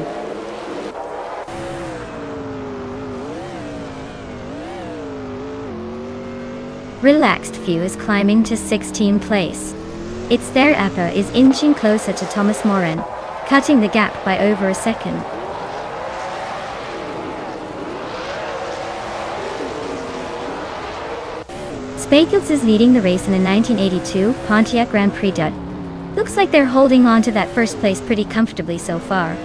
Relaxed Few is climbing to 16th place. It's there Appa is inching closer to Thomas Moran, cutting the gap by over a second. Spakels is leading the race in a 1982 Pontiac Grand Prix dud. Looks like they're holding on to that first place pretty comfortably so far.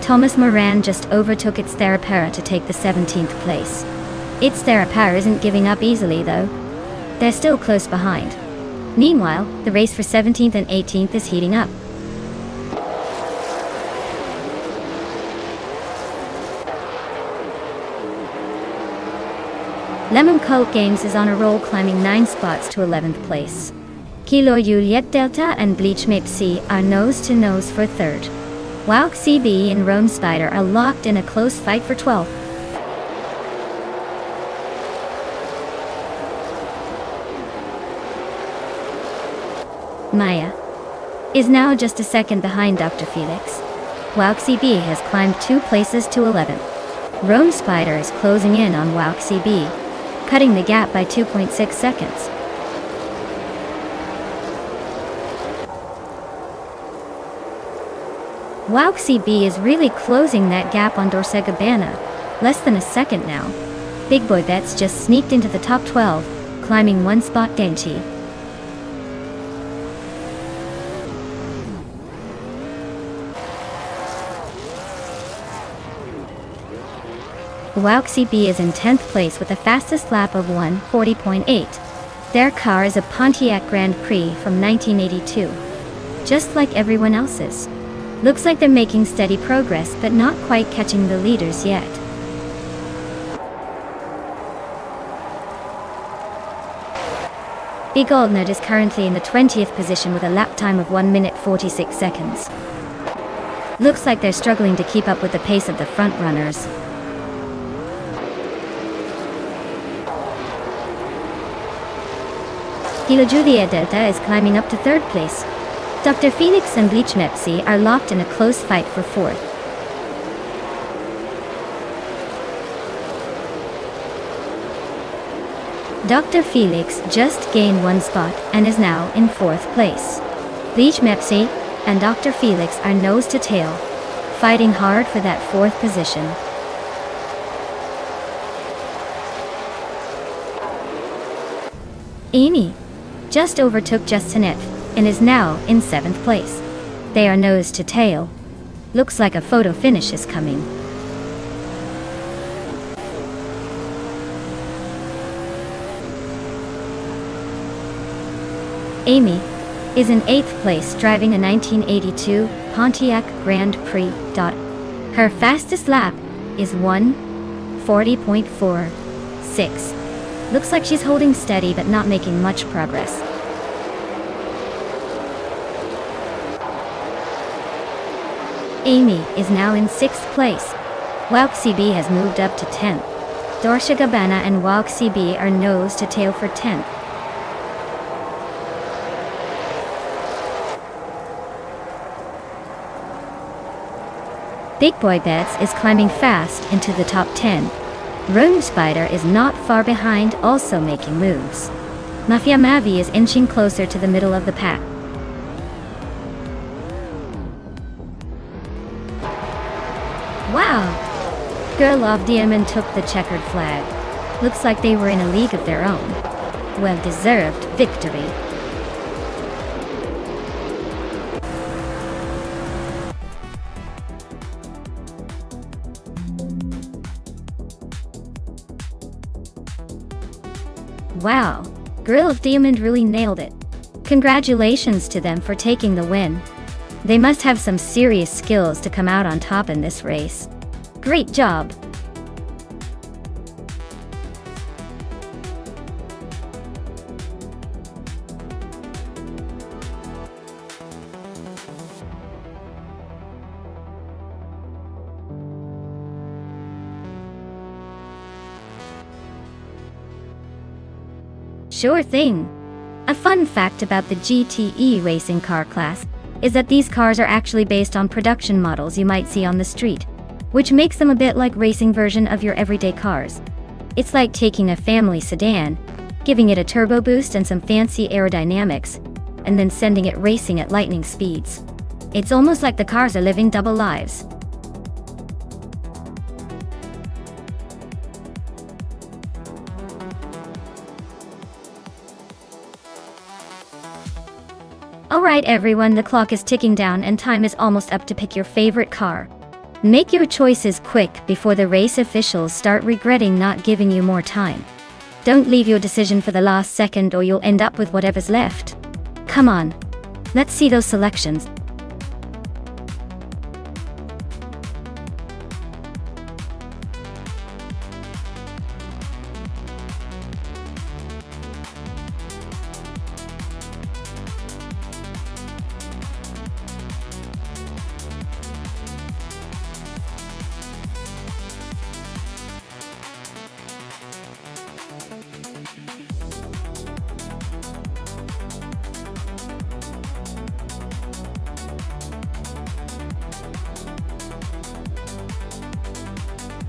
Thomas Moran just overtook It's Therapara to take the 17th place. It's Therapara isn't giving up easily though. They're still close behind. Meanwhile, the race for 17th and 18th is heating up. Lemon Cult Games is on a roll, climbing 9 spots to 11th place. Kilo Juliet Delta and Bleach Mapsi are nose to nose for 3rd. Wauk CB and Rome Spider are locked in a close fight for 12th. Maya is now just a second behind Dr. Felix. Wauk CB has climbed 2 places to 11th. Rome Spider is closing in on Wauk CB, cutting the gap by 2.6 seconds. Wauk CB is really closing that gap on Dorsegabana, less than a second now. Big Boy Bets just sneaked into the top 12, climbing 1 spot. Denchi Wauk CB is in 10th place with the fastest lap of 1:40.8. Their car is a Pontiac Grand Prix from 1982, just like everyone else's. Looks like they're making steady progress, but not quite catching the leaders yet. Big Oldnut is currently in the 20th position with a lap time of 1 minute 46 seconds. Looks like they're struggling to keep up with the pace of the front runners. Kilo Julia Delta is climbing up to 3rd place. Dr. Felix and Bleach Mepsi are locked in a close fight for 4th. Dr. Felix just gained 1 spot and is now in 4th place. Bleach Mepsi and Dr. Felix are nose to tail, fighting hard for that 4th position. Amy just overtook Justinet and is now in 7th place. They are nose to tail. Looks like a photo finish is coming. Amy is in 8th place, driving a 1982 Pontiac Grand Prix. Her fastest lap is 1:40.46. Looks like she's holding steady but not making much progress. Amy is now in 6th place. Wauk CB has moved up to 10th. Dorsha Gabbana and Wauk CB are nose to tail for 10th. Big Boy Bets is climbing fast into the top 10. Rome Spider is not far behind, also making moves. Mafia Mavi is inching closer to the middle of the pack. Wow! Girl of Diamond took the checkered flag. Looks like they were in a league of their own. Well-deserved victory. Wow, Grill of Diamond really nailed it. Congratulations to them for taking the win. They must have some serious skills to come out on top in this race. Great job! Sure thing. A fun fact about the GTE racing car class is that these cars are actually based on production models you might see on the street, which makes them a bit like racing version of your everyday cars. It's like taking a family sedan, giving it a turbo boost and some fancy aerodynamics, and then sending it racing at lightning speeds. It's almost like the cars are living double lives. Alright everyone, the clock is ticking down and time is almost up to pick your favorite car. Make your choices quick before the race officials start regretting not giving you more time. Don't leave your decision for the last second or you'll end up with whatever's left. Come on, let's see those selections.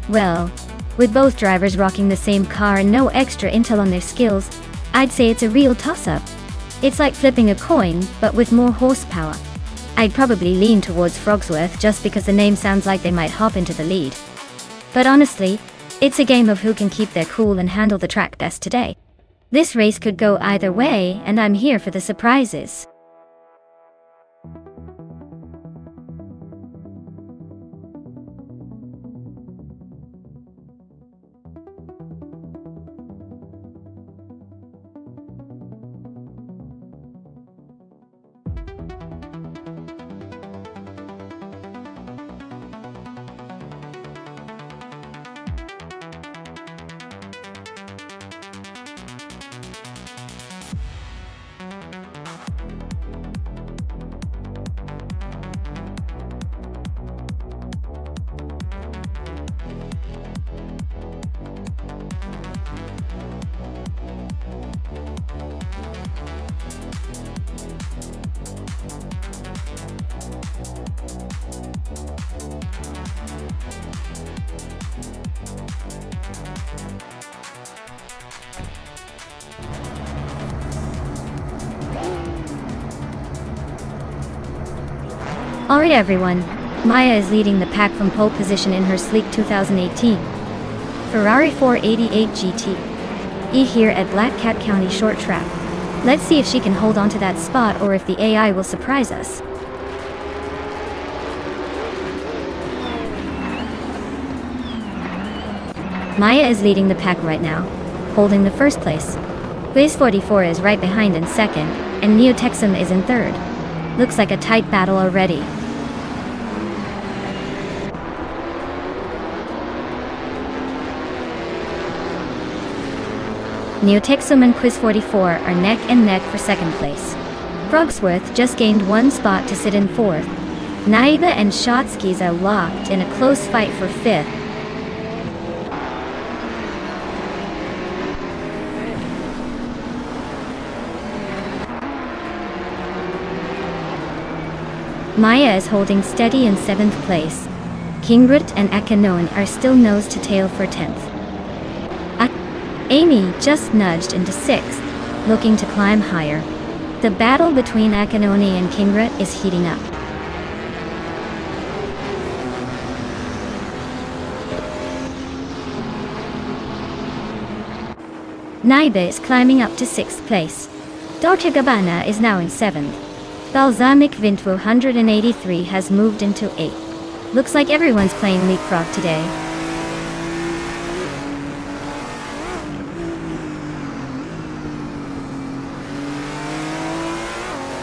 Well, with both drivers rocking the same car and no extra intel on their skills, I'd say it's a real toss-up. It's like flipping a coin, but with more horsepower. I'd probably lean towards Frogsworth just because the name sounds like they might hop into the lead. But honestly, it's a game of who can keep their cool and handle the track best today. This race could go either way, and I'm here for the surprises. Alright everyone, Maya is leading the pack from pole position in her sleek 2018 Ferrari 488 GT here at Black Cat County Short Track. Let's see if she can hold on to that spot or if the AI will surprise us. Maya is leading the pack right now, holding the first place. Quiz 44 is right behind in second, and Neo Texum is in third. Looks like a tight battle already. Neo Texum and Quiz 44 are neck and neck for second place. Frogsworth just gained one spot to sit in fourth. Naiba and Shotskis are locked in a close fight for fifth. Maya is holding steady in 7th place. Kingrut and Akanoan are still nose to tail for 10th. Amy just nudged into 6th, looking to climb higher. The battle between Akanoni and Kingrut is heating up. Naiba is climbing up to 6th place. Dolce Gabbana is now in 7th. Balsamic Vint 183 has moved into 8th. Looks like everyone's playing leapfrog today.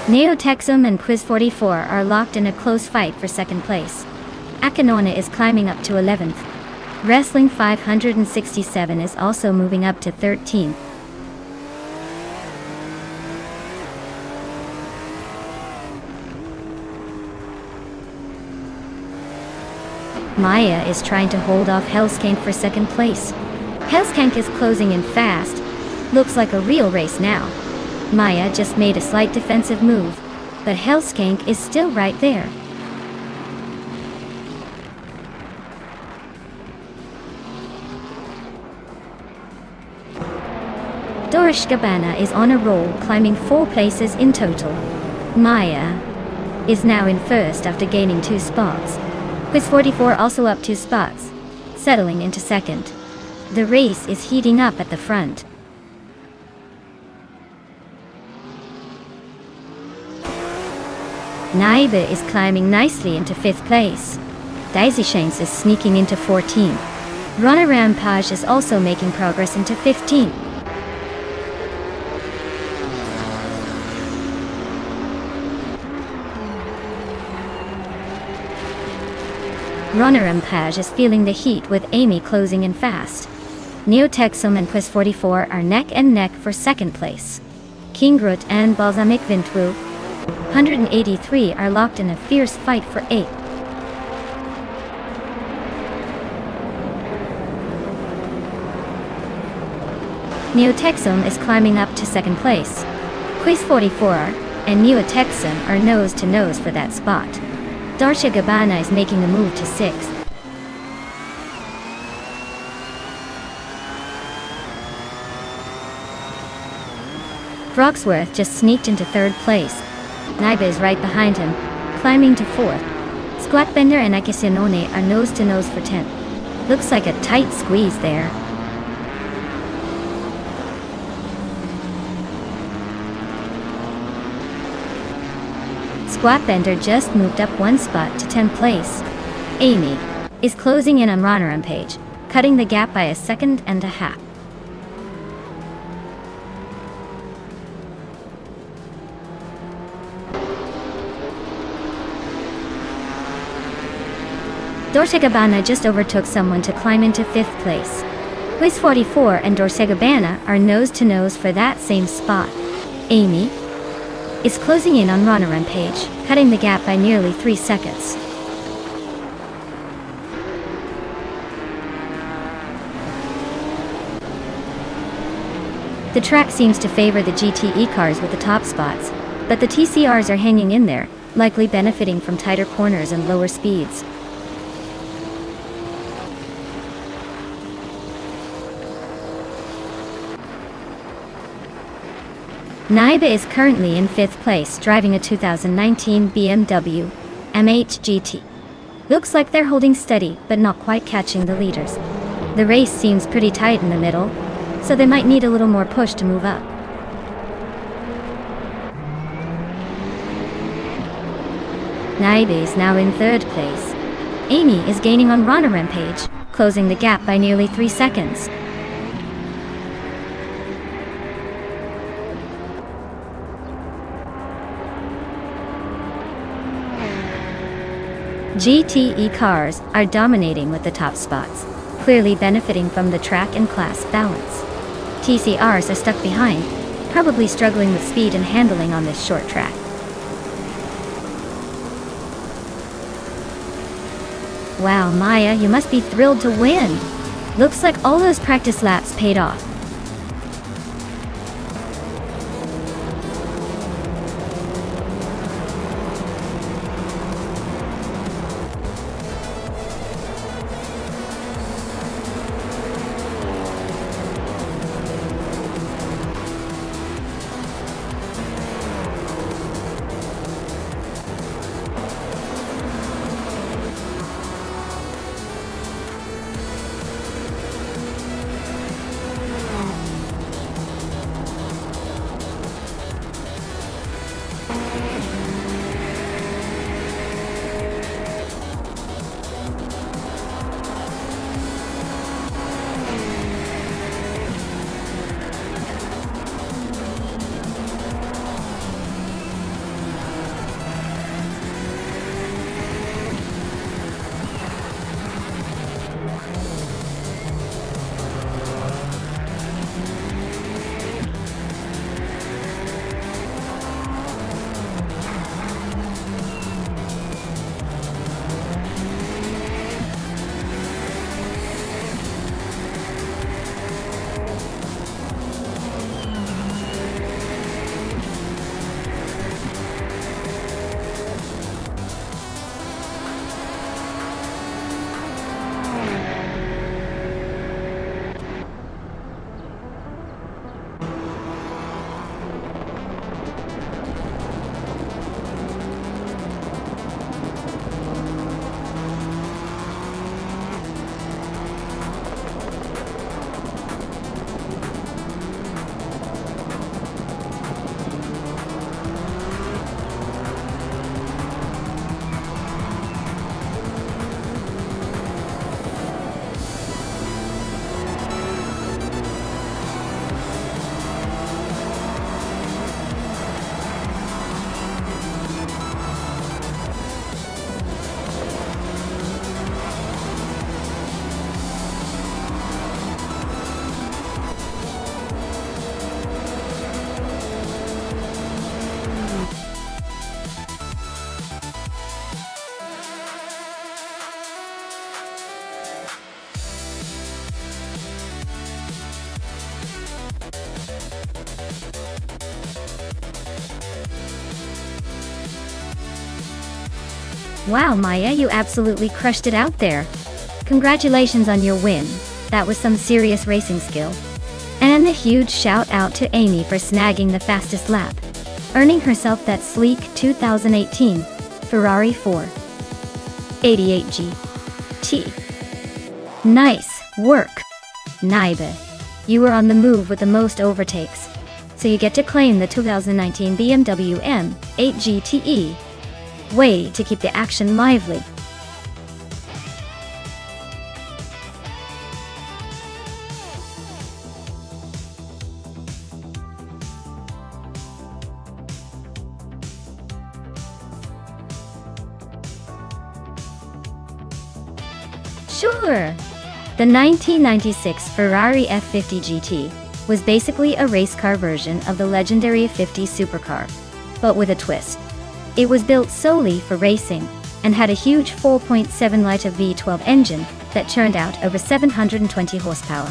Neotexum and Quiz 44 are locked in a close fight for second place. Akinona is climbing up to 11th. Wrestling 567 is also moving up to 13th. Maya is trying to hold off Hellskank for second place. Hellskank is closing in fast. Looks like a real race now. Maya just made a slight defensive move, but Hellskank is still right there. Dorishgabana is on a roll, climbing 4 places in total. Maya is now in first after gaining 2 spots. Quiz 44 also up 2 spots, settling into second. The race is heating up at the front. Naiba is climbing nicely into 5th place. Daisy Shanks is sneaking into 14th. Runner Rampage is also making progress into 15th. Runner Rampage is feeling the heat with Amy closing in fast. Neotexum and Quiz 44 are neck and neck for second place. Kingrut and Balsamic Vintwu, 183, are locked in a fierce fight for 8th. Neotexum is climbing up to second place. Quiz 44 and Neotexum are nose to nose for that spot. Darsha Gabbana is making the move to 6th. Broxworth just sneaked into 3rd place. Naiba is right behind him, climbing to 4th. Squatbender and Akisinone are nose to nose for 10th. Looks like a tight squeeze there. Squatbender just moved up 1 spot to 10th place. Amy is closing in on Runner Rampage, cutting the gap by 1.5 seconds. Dorsegabana just overtook someone to climb into 5th place. Quiz 44 and Dorsegabana are nose to nose for that same spot. Amy is closing in on Runner Rampage, cutting the gap by nearly 3 seconds. The track seems to favor the GTE cars with the top spots, but the TCRs are hanging in there, likely benefiting from tighter corners and lower speeds. Naiba is currently in 5th place, driving a 2019 BMW MH GT. Looks like they're holding steady, but not quite catching the leaders. The race seems pretty tight in the middle, so they might need a little more push to move up. Naiba is now in 3rd place. Amy is gaining on Runner Rampage, closing the gap by nearly 3 seconds. GTE cars are dominating with the top spots, clearly benefiting from the track and class balance. TCRs are stuck behind, probably struggling with speed and handling on this short track. Wow, Maya, you must be thrilled to win! Looks like all those practice laps paid off. Wow, Maya, you absolutely crushed it out there. Congratulations on your win. That was some serious racing skill. And a huge shout out to Amy for snagging the fastest lap, earning herself that sleek 2018 Ferrari 488 GT. Nice work, Naibe. You were on the move with the most overtakes, so you get to claim the 2019 BMW M8 GTE. Way to keep the action lively. Sure. The 1996 Ferrari F50 GT was basically a race car version of the legendary 50 supercar, but with a twist. It was built solely for racing and had a huge 4.7-liter V12 engine that churned out over 720 horsepower.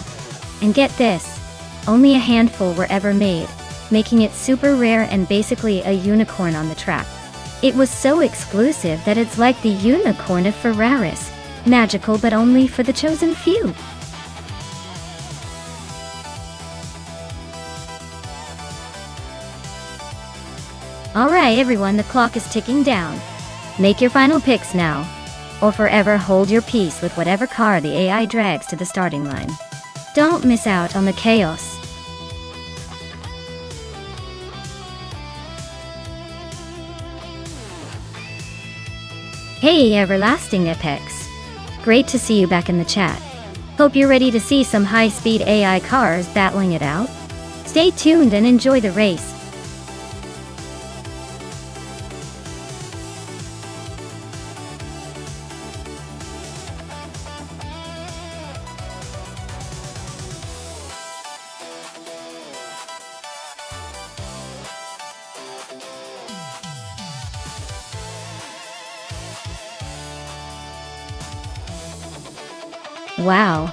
And get this, only a handful were ever made, making it super rare and basically a unicorn on the track. It was so exclusive that it's like the unicorn of Ferraris, magical but only for the chosen few. Alright everyone, the clock is ticking down. Make your final picks now, or forever hold your peace with whatever car the AI drags to the starting line. Don't miss out on the chaos. Hey everlasting Apex. Great to see you back in the chat. Hope you're ready to see some high-speed AI cars battling it out. Stay tuned and enjoy the race. Wow.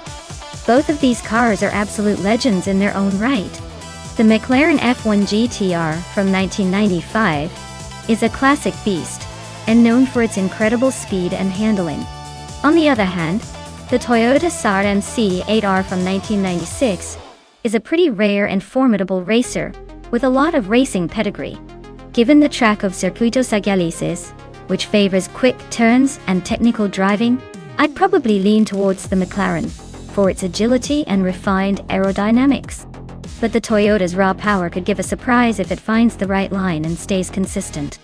Both of these cars are absolute legends in their own right. The McLaren F1 GTR from 1995 is a classic beast, and known for its incredible speed and handling. On the other hand, the Toyota SR MC8R from 1996 is a pretty rare and formidable racer, with a lot of racing pedigree. Given the track of Circuito Sagalices, which favors quick turns and technical driving, I'd probably lean towards the McLaren, for its agility and refined aerodynamics. But the Toyota's raw power could give a surprise if it finds the right line and stays consistent.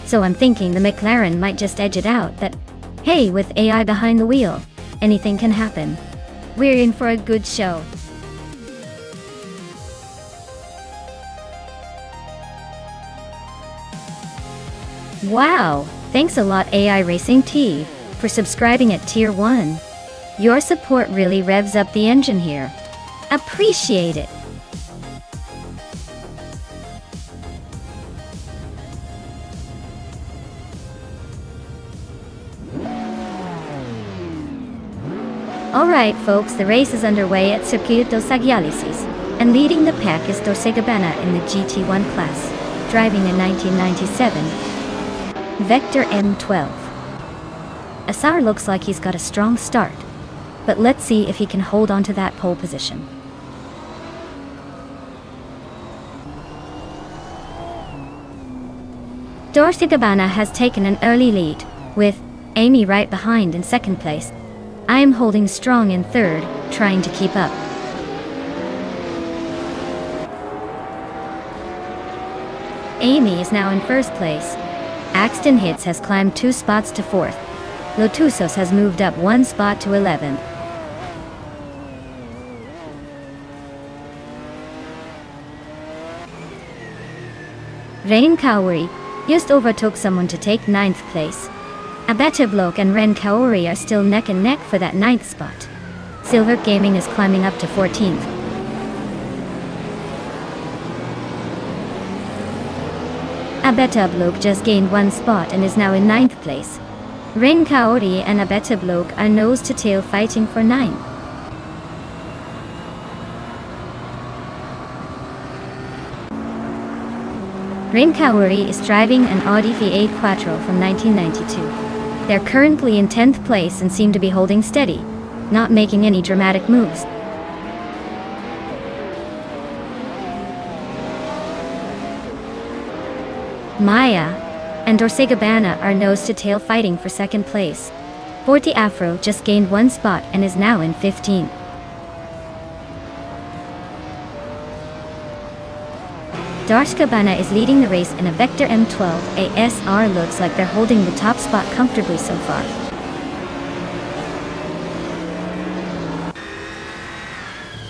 So I'm thinking the McLaren might just edge it out, but hey, with AI behind the wheel, anything can happen. We're in for a good show. Wow, thanks a lot AI Racing T for subscribing at Tier 1. Your support really revs up the engine here. Appreciate it. Alright folks, the race is underway at Circuito Sagalices, and leading the pack is Dorsegabana in the GT1 class, driving a 1997 Vector M12. Asar looks like he's got a strong start, but let's see if he can hold on to that pole position. Dorsegabana has taken an early lead, with Amy right behind in second place. I am holding strong in third, trying to keep up. Amy is now in first place. Axton Hits has climbed 2 spots to 4th. Lotusos has moved up 1 spot to 11th. Rain Kaori just overtook someone to take 9th place. Abetablok and Ren Kaori are still neck and neck for that 9th spot. Silver Gaming is climbing up to 14th. Abetablok just gained 1 spot and is now in 9th place. Ren Kaori and Abetablok are nose to tail fighting for 9th. Ren Kaori is driving an Audi V8 Quattro from 1992. They're currently in 10th place and seem to be holding steady, not making any dramatic moves. Maya and Dorsegabana are nose-to-tail fighting for second place. Forte Afro just gained one spot and is now in 15th. Dorsegabana is leading the race in a Vector M12 ASR. Looks like they're holding the top spot comfortably so far.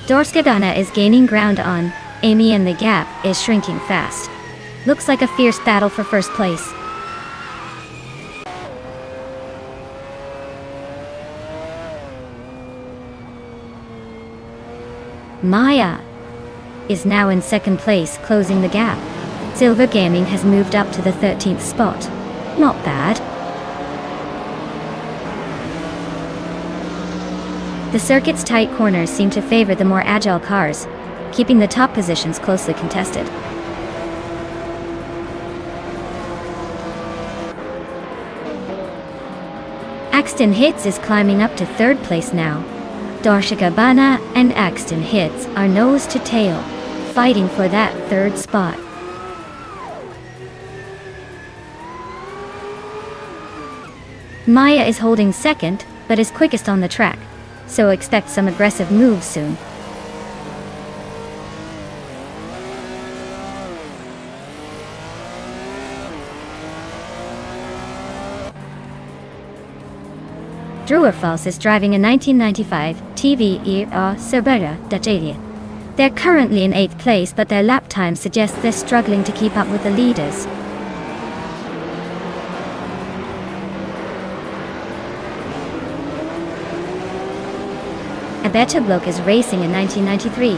Dorsegabana is gaining ground on Amy and the gap is shrinking fast. Looks like a fierce battle for first place. Maya is now in second place, closing the gap. Silver Gaming has moved up to the 13th spot. Not bad. The circuit's tight corners seem to favor the more agile cars, keeping the top positions closely contested. Axton Hits is climbing up to third place now. Dorsegabana and Axton Hits are nose to tail, fighting for that third spot. Maya is holding second, but is quickest on the track, so expect some aggressive moves soon. Druerfals is driving a 1995 TVE Cerberra Dacia. They're currently in 8th place, but their lap time suggests they're struggling to keep up with the leaders. A Better Bloke is racing a 1993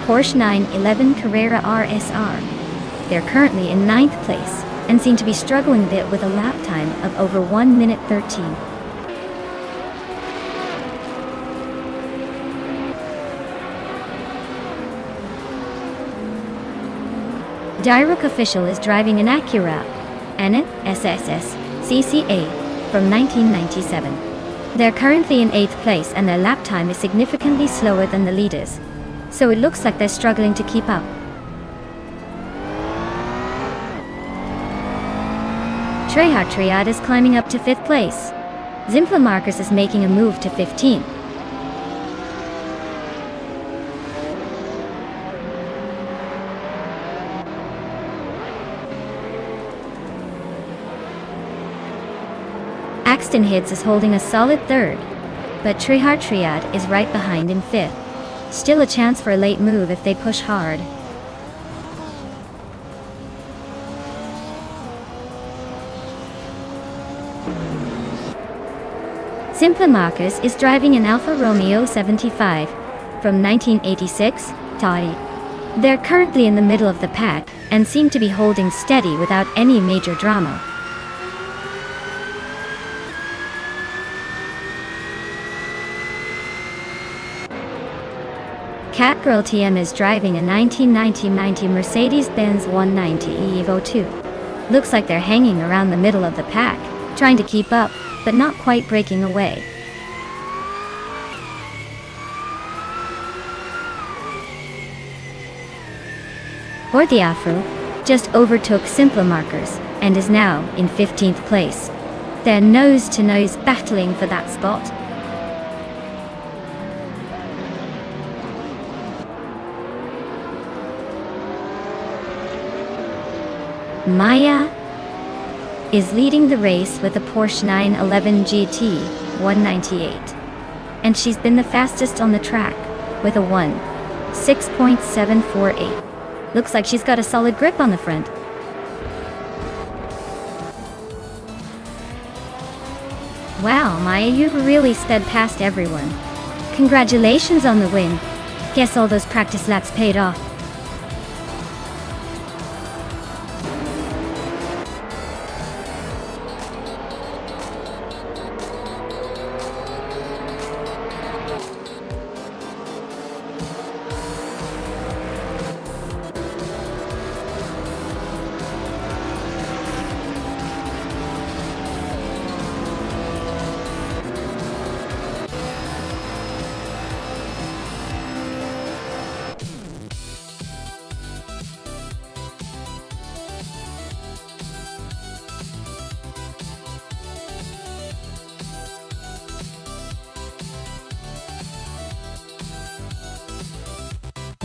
Porsche 911 Carrera RSR. They're currently in 9th place and seem to be struggling a bit with a lap time of over 1 minute 13. Direct Official is driving an Acura Anet SSS CCA from 1997. They're currently in 8th place and their lap time is significantly slower than the leaders, so it looks like they're struggling to keep up. Treyhard Triad is climbing up to 5th place. Zimpla Marcus is making a move to 15th. Axton Hits is holding a solid third, but Treyhard Triad is right behind in 5th. Still a chance for a late move if they push hard. Zimpla Marcus is driving an Alfa Romeo 75 from 1986 Toddy. They're currently in the middle of the pack and seem to be holding steady without any major drama. Catgirl TM is driving a 1990 Mercedes-Benz 190 Evo 2. Looks like they're hanging around the middle of the pack, trying to keep up, but not quite breaking away. Forte Afro just overtook Zimpla Marcus and is now in 15th place. They're nose-to-nose battling for that spot. Maya is leading the race with a Porsche 911 GT 198, and she's been the fastest on the track with a 1:6.748. Looks like she's got a solid grip on the front. Wow, Maya, you've really sped past everyone. Congratulations on the win. Guess all those practice laps paid off.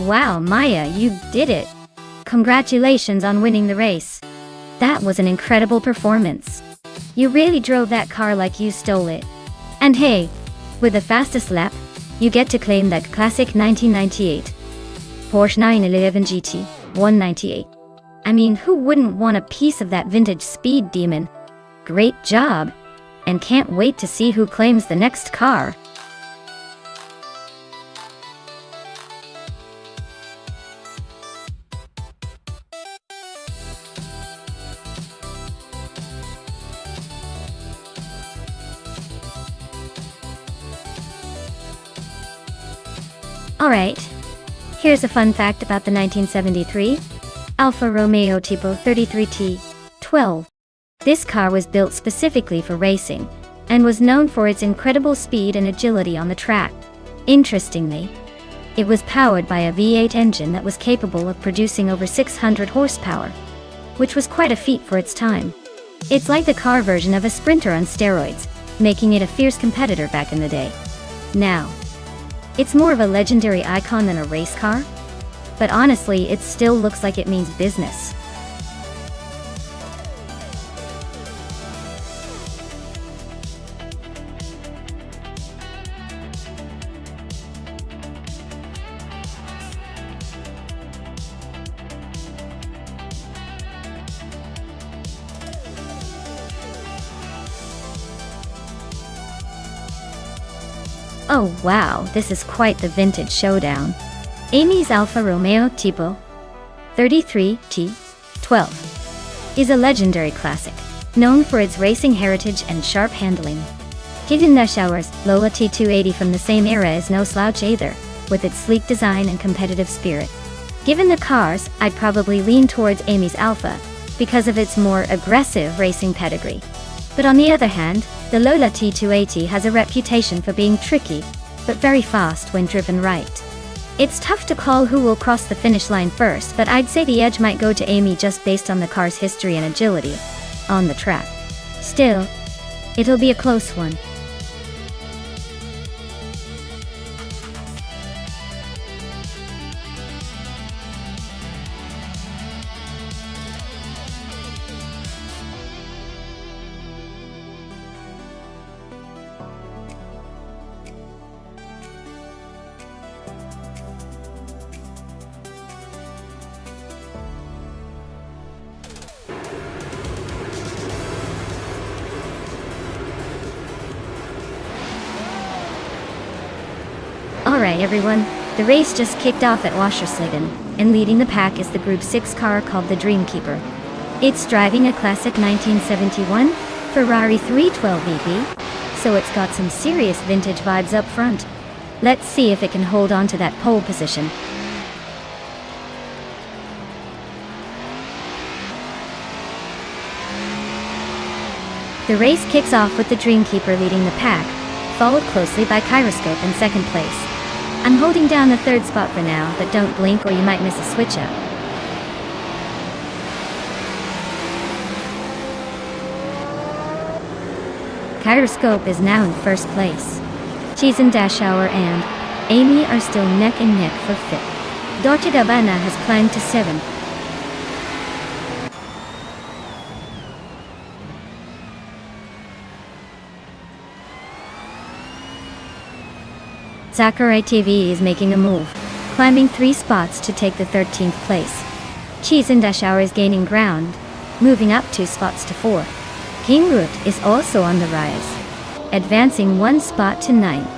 Wow, Maya, you did it! Congratulations on winning the race. That was an incredible performance. You really drove that car like you stole it. And hey, with the fastest lap, you get to claim that classic 1998 Porsche 911 GT 198. I mean, who wouldn't want a piece of that vintage speed demon? Great job! And can't wait to see who claims the next car. Alright, here's a fun fact about the 1973 Alfa Romeo Tipo 33T12. This car was built specifically for racing, and was known for its incredible speed and agility on the track. Interestingly, it was powered by a V8 engine that was capable of producing over 600 horsepower, which was quite a feat for its time. It's like the car version of a Sprinter on steroids, making it a fierce competitor back in the day. Now, it's more of a legendary icon than a race car, but honestly, it still looks like it means business. Oh wow, this is quite the vintage showdown. Amy's Alfa Romeo Tipo 33T12 is a legendary classic, known for its racing heritage and sharp handling. Hidden Shower's Lola T280 from the same era is no slouch either, with its sleek design and competitive spirit. Given the cars, I'd probably lean towards Amy's Alfa, because of its more aggressive racing pedigree. But on the other hand, the Lola T280 has a reputation for being tricky, but very fast when driven right. It's tough to call who will cross the finish line first, but I'd say the edge might go to Amy just based on the car's history and agility on the track. Still, it'll be a close one. Alright everyone, the race just kicked off at Wassersleben, and leading the pack is the Group 6 car called the Dreamkeeper. It's driving a classic 1971 Ferrari 312 VP, so it's got some serious vintage vibes up front. Let's see if it can hold on to that pole position. The race kicks off with the Dreamkeeper leading the pack, followed closely by Kyroscope in second place. I'm holding down the third spot for now, but don't blink or you might miss a switch-up. Kyroscope is now in first place. Cheese and Dashauer and Amy are still neck and neck for fifth. Dolce Gabbana has climbed to 7th. Sakurai TV is making a move, climbing 3 spots to take the 13th place. Cheese and Dashauer is gaining ground, moving up 2 spots to 4th. King Root is also on the rise, advancing 1 spot to 9th.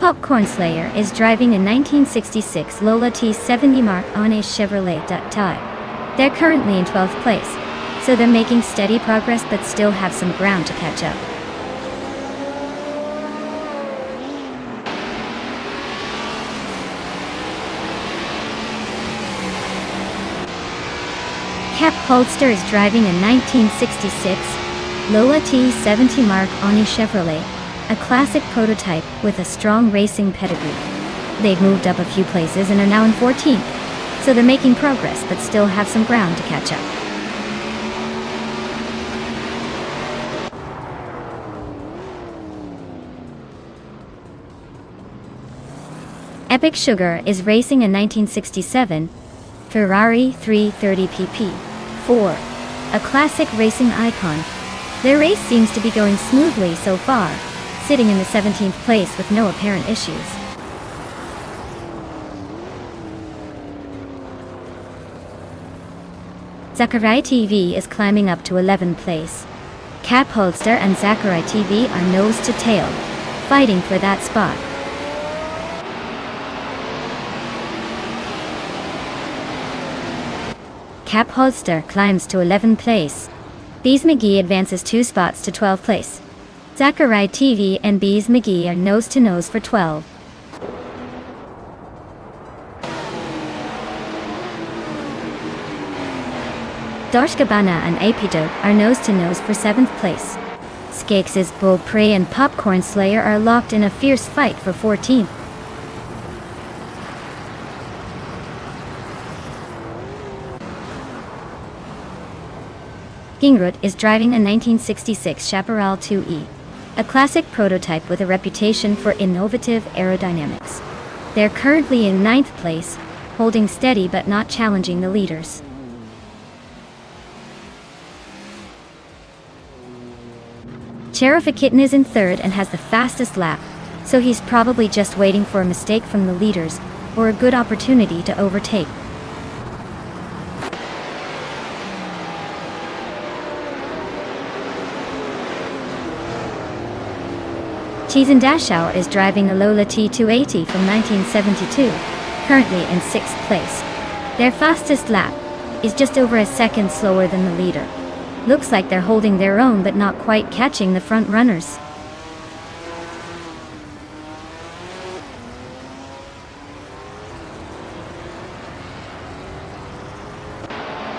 Popcorn Slayer is driving a 1966 Lola T70 Mark on a Chevrolet Tie. They're currently in 12th place, so they're making steady progress but still have some ground to catch up. Cap Holster is driving a 1966 Lola T70 Mark on a Chevrolet, a classic prototype with a strong racing pedigree. They've moved up a few places and are now in 14th, so they're making progress but still have some ground to catch up. Epic Sugar is racing a 1967 Ferrari 330 PP4, a classic racing icon. Their race seems to be going smoothly so far, sitting in the 17th place with no apparent issues. Zachary TV is climbing up to 11th place. Cap Holster and Zachary TV are nose to tail, fighting for that spot. Cap Holster climbs to 11th place. Bees McGee advances 2 spots to 12th place. Zachary TV and Bees McGee are nose to nose for 12. Dorsch Gabbana and Apido are nose to nose for 7th place. Skakes' Bull Prey and Popcorn Slayer are locked in a fierce fight for 14th. Gingrut is driving a 1966 Chaparral 2E, a classic prototype with a reputation for innovative aerodynamics. They're currently in 9th place, holding steady but not challenging the leaders. Sheriff Kitten is in 3rd and has the fastest lap, so he's probably just waiting for a mistake from the leaders, or a good opportunity to overtake. Cheese and Dashauer is driving a Lola T280 from 1972, currently in 6th place. Their fastest lap is just over a second slower than the leader. Looks like they're holding their own but not quite catching the front runners.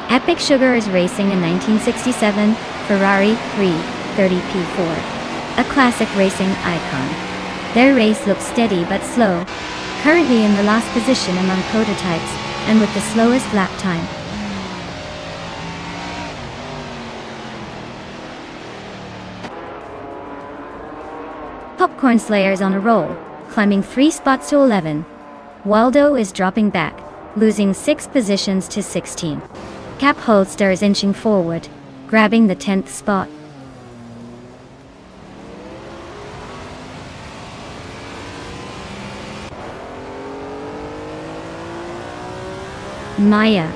Epic Sugar is racing a 1967 Ferrari 330 P4, a classic racing icon. Their race looks steady but slow, currently in the last position among prototypes, and with the slowest lap time. Popcorn Slayer is on a roll, climbing 3 spots to 11. Waldo is dropping back, losing 6 positions to 16. Cap Holster is inching forward, grabbing the 10th spot. Maya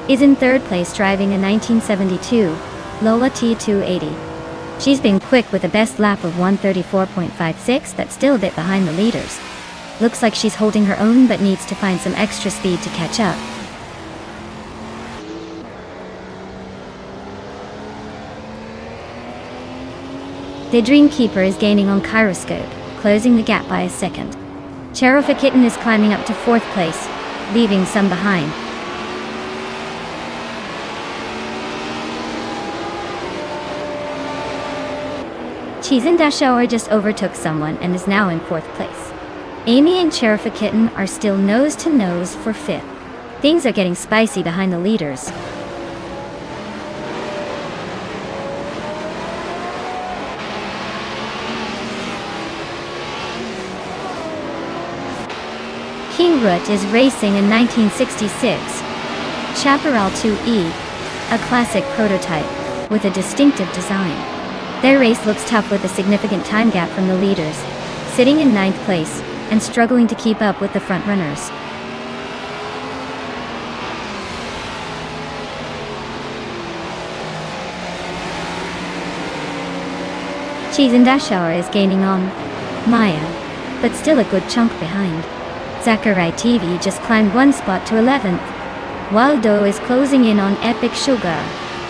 is in 3rd place driving a 1972 Lola T280. She's been quick with a best lap of 1:34.56, but still a bit behind the leaders. Looks like she's holding her own but needs to find some extra speed to catch up. The Dreamkeeper is gaining on Kyroscope, closing the gap by a second. Sheriff Kitten is climbing up to 4th place, leaving some behind. Cheese and Dashauer just overtook someone and is now in 4th place. Amy and Sheriff Kitten are still nose to nose for 5th. Things are getting spicy behind the leaders. Gingrut is racing a 1966 Chaparral 2E, a classic prototype with a distinctive design. Their race looks tough with a significant time gap from the leaders, sitting in 9th place and struggling to keep up with the front runners. Cheese and Dashauer is gaining on Maya, but still a good chunk behind. Zachary TV just climbed 1 spot to 11th. Waldo is closing in on Epic Sugar,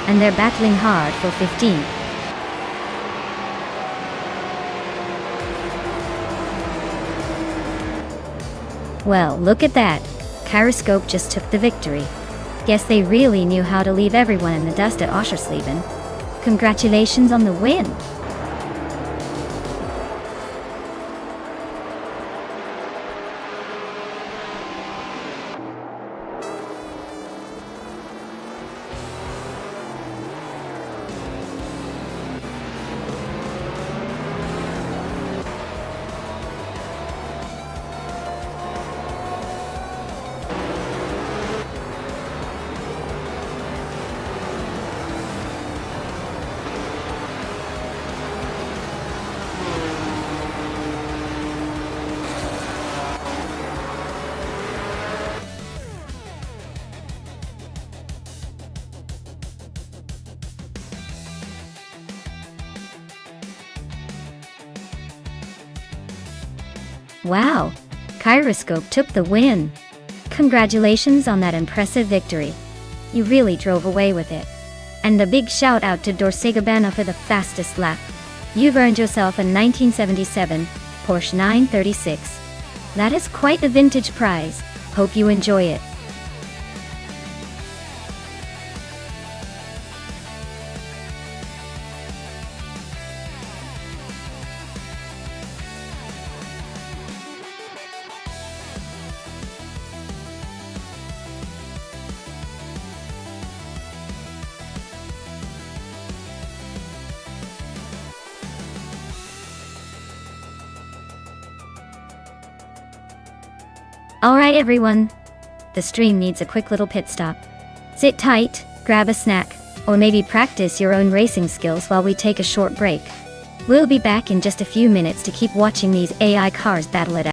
and they're battling hard for 15th. Well, look at that. Kyroscope just took the victory. Guess they really knew how to leave everyone in the dust at Oschersleben. Congratulations on the win! Wow! Gyroscope took the win! Congratulations on that impressive victory. You really drove away with it. And a big shout out to Dorsegabana for the fastest lap. You've earned yourself a 1977 Porsche 936. That is quite a vintage prize. Hope you enjoy it. Alright everyone, the stream needs a quick little pit stop. Sit tight, grab a snack, or maybe practice your own racing skills while we take a short break. We'll be back in just a few minutes to keep watching these AI cars battle it out.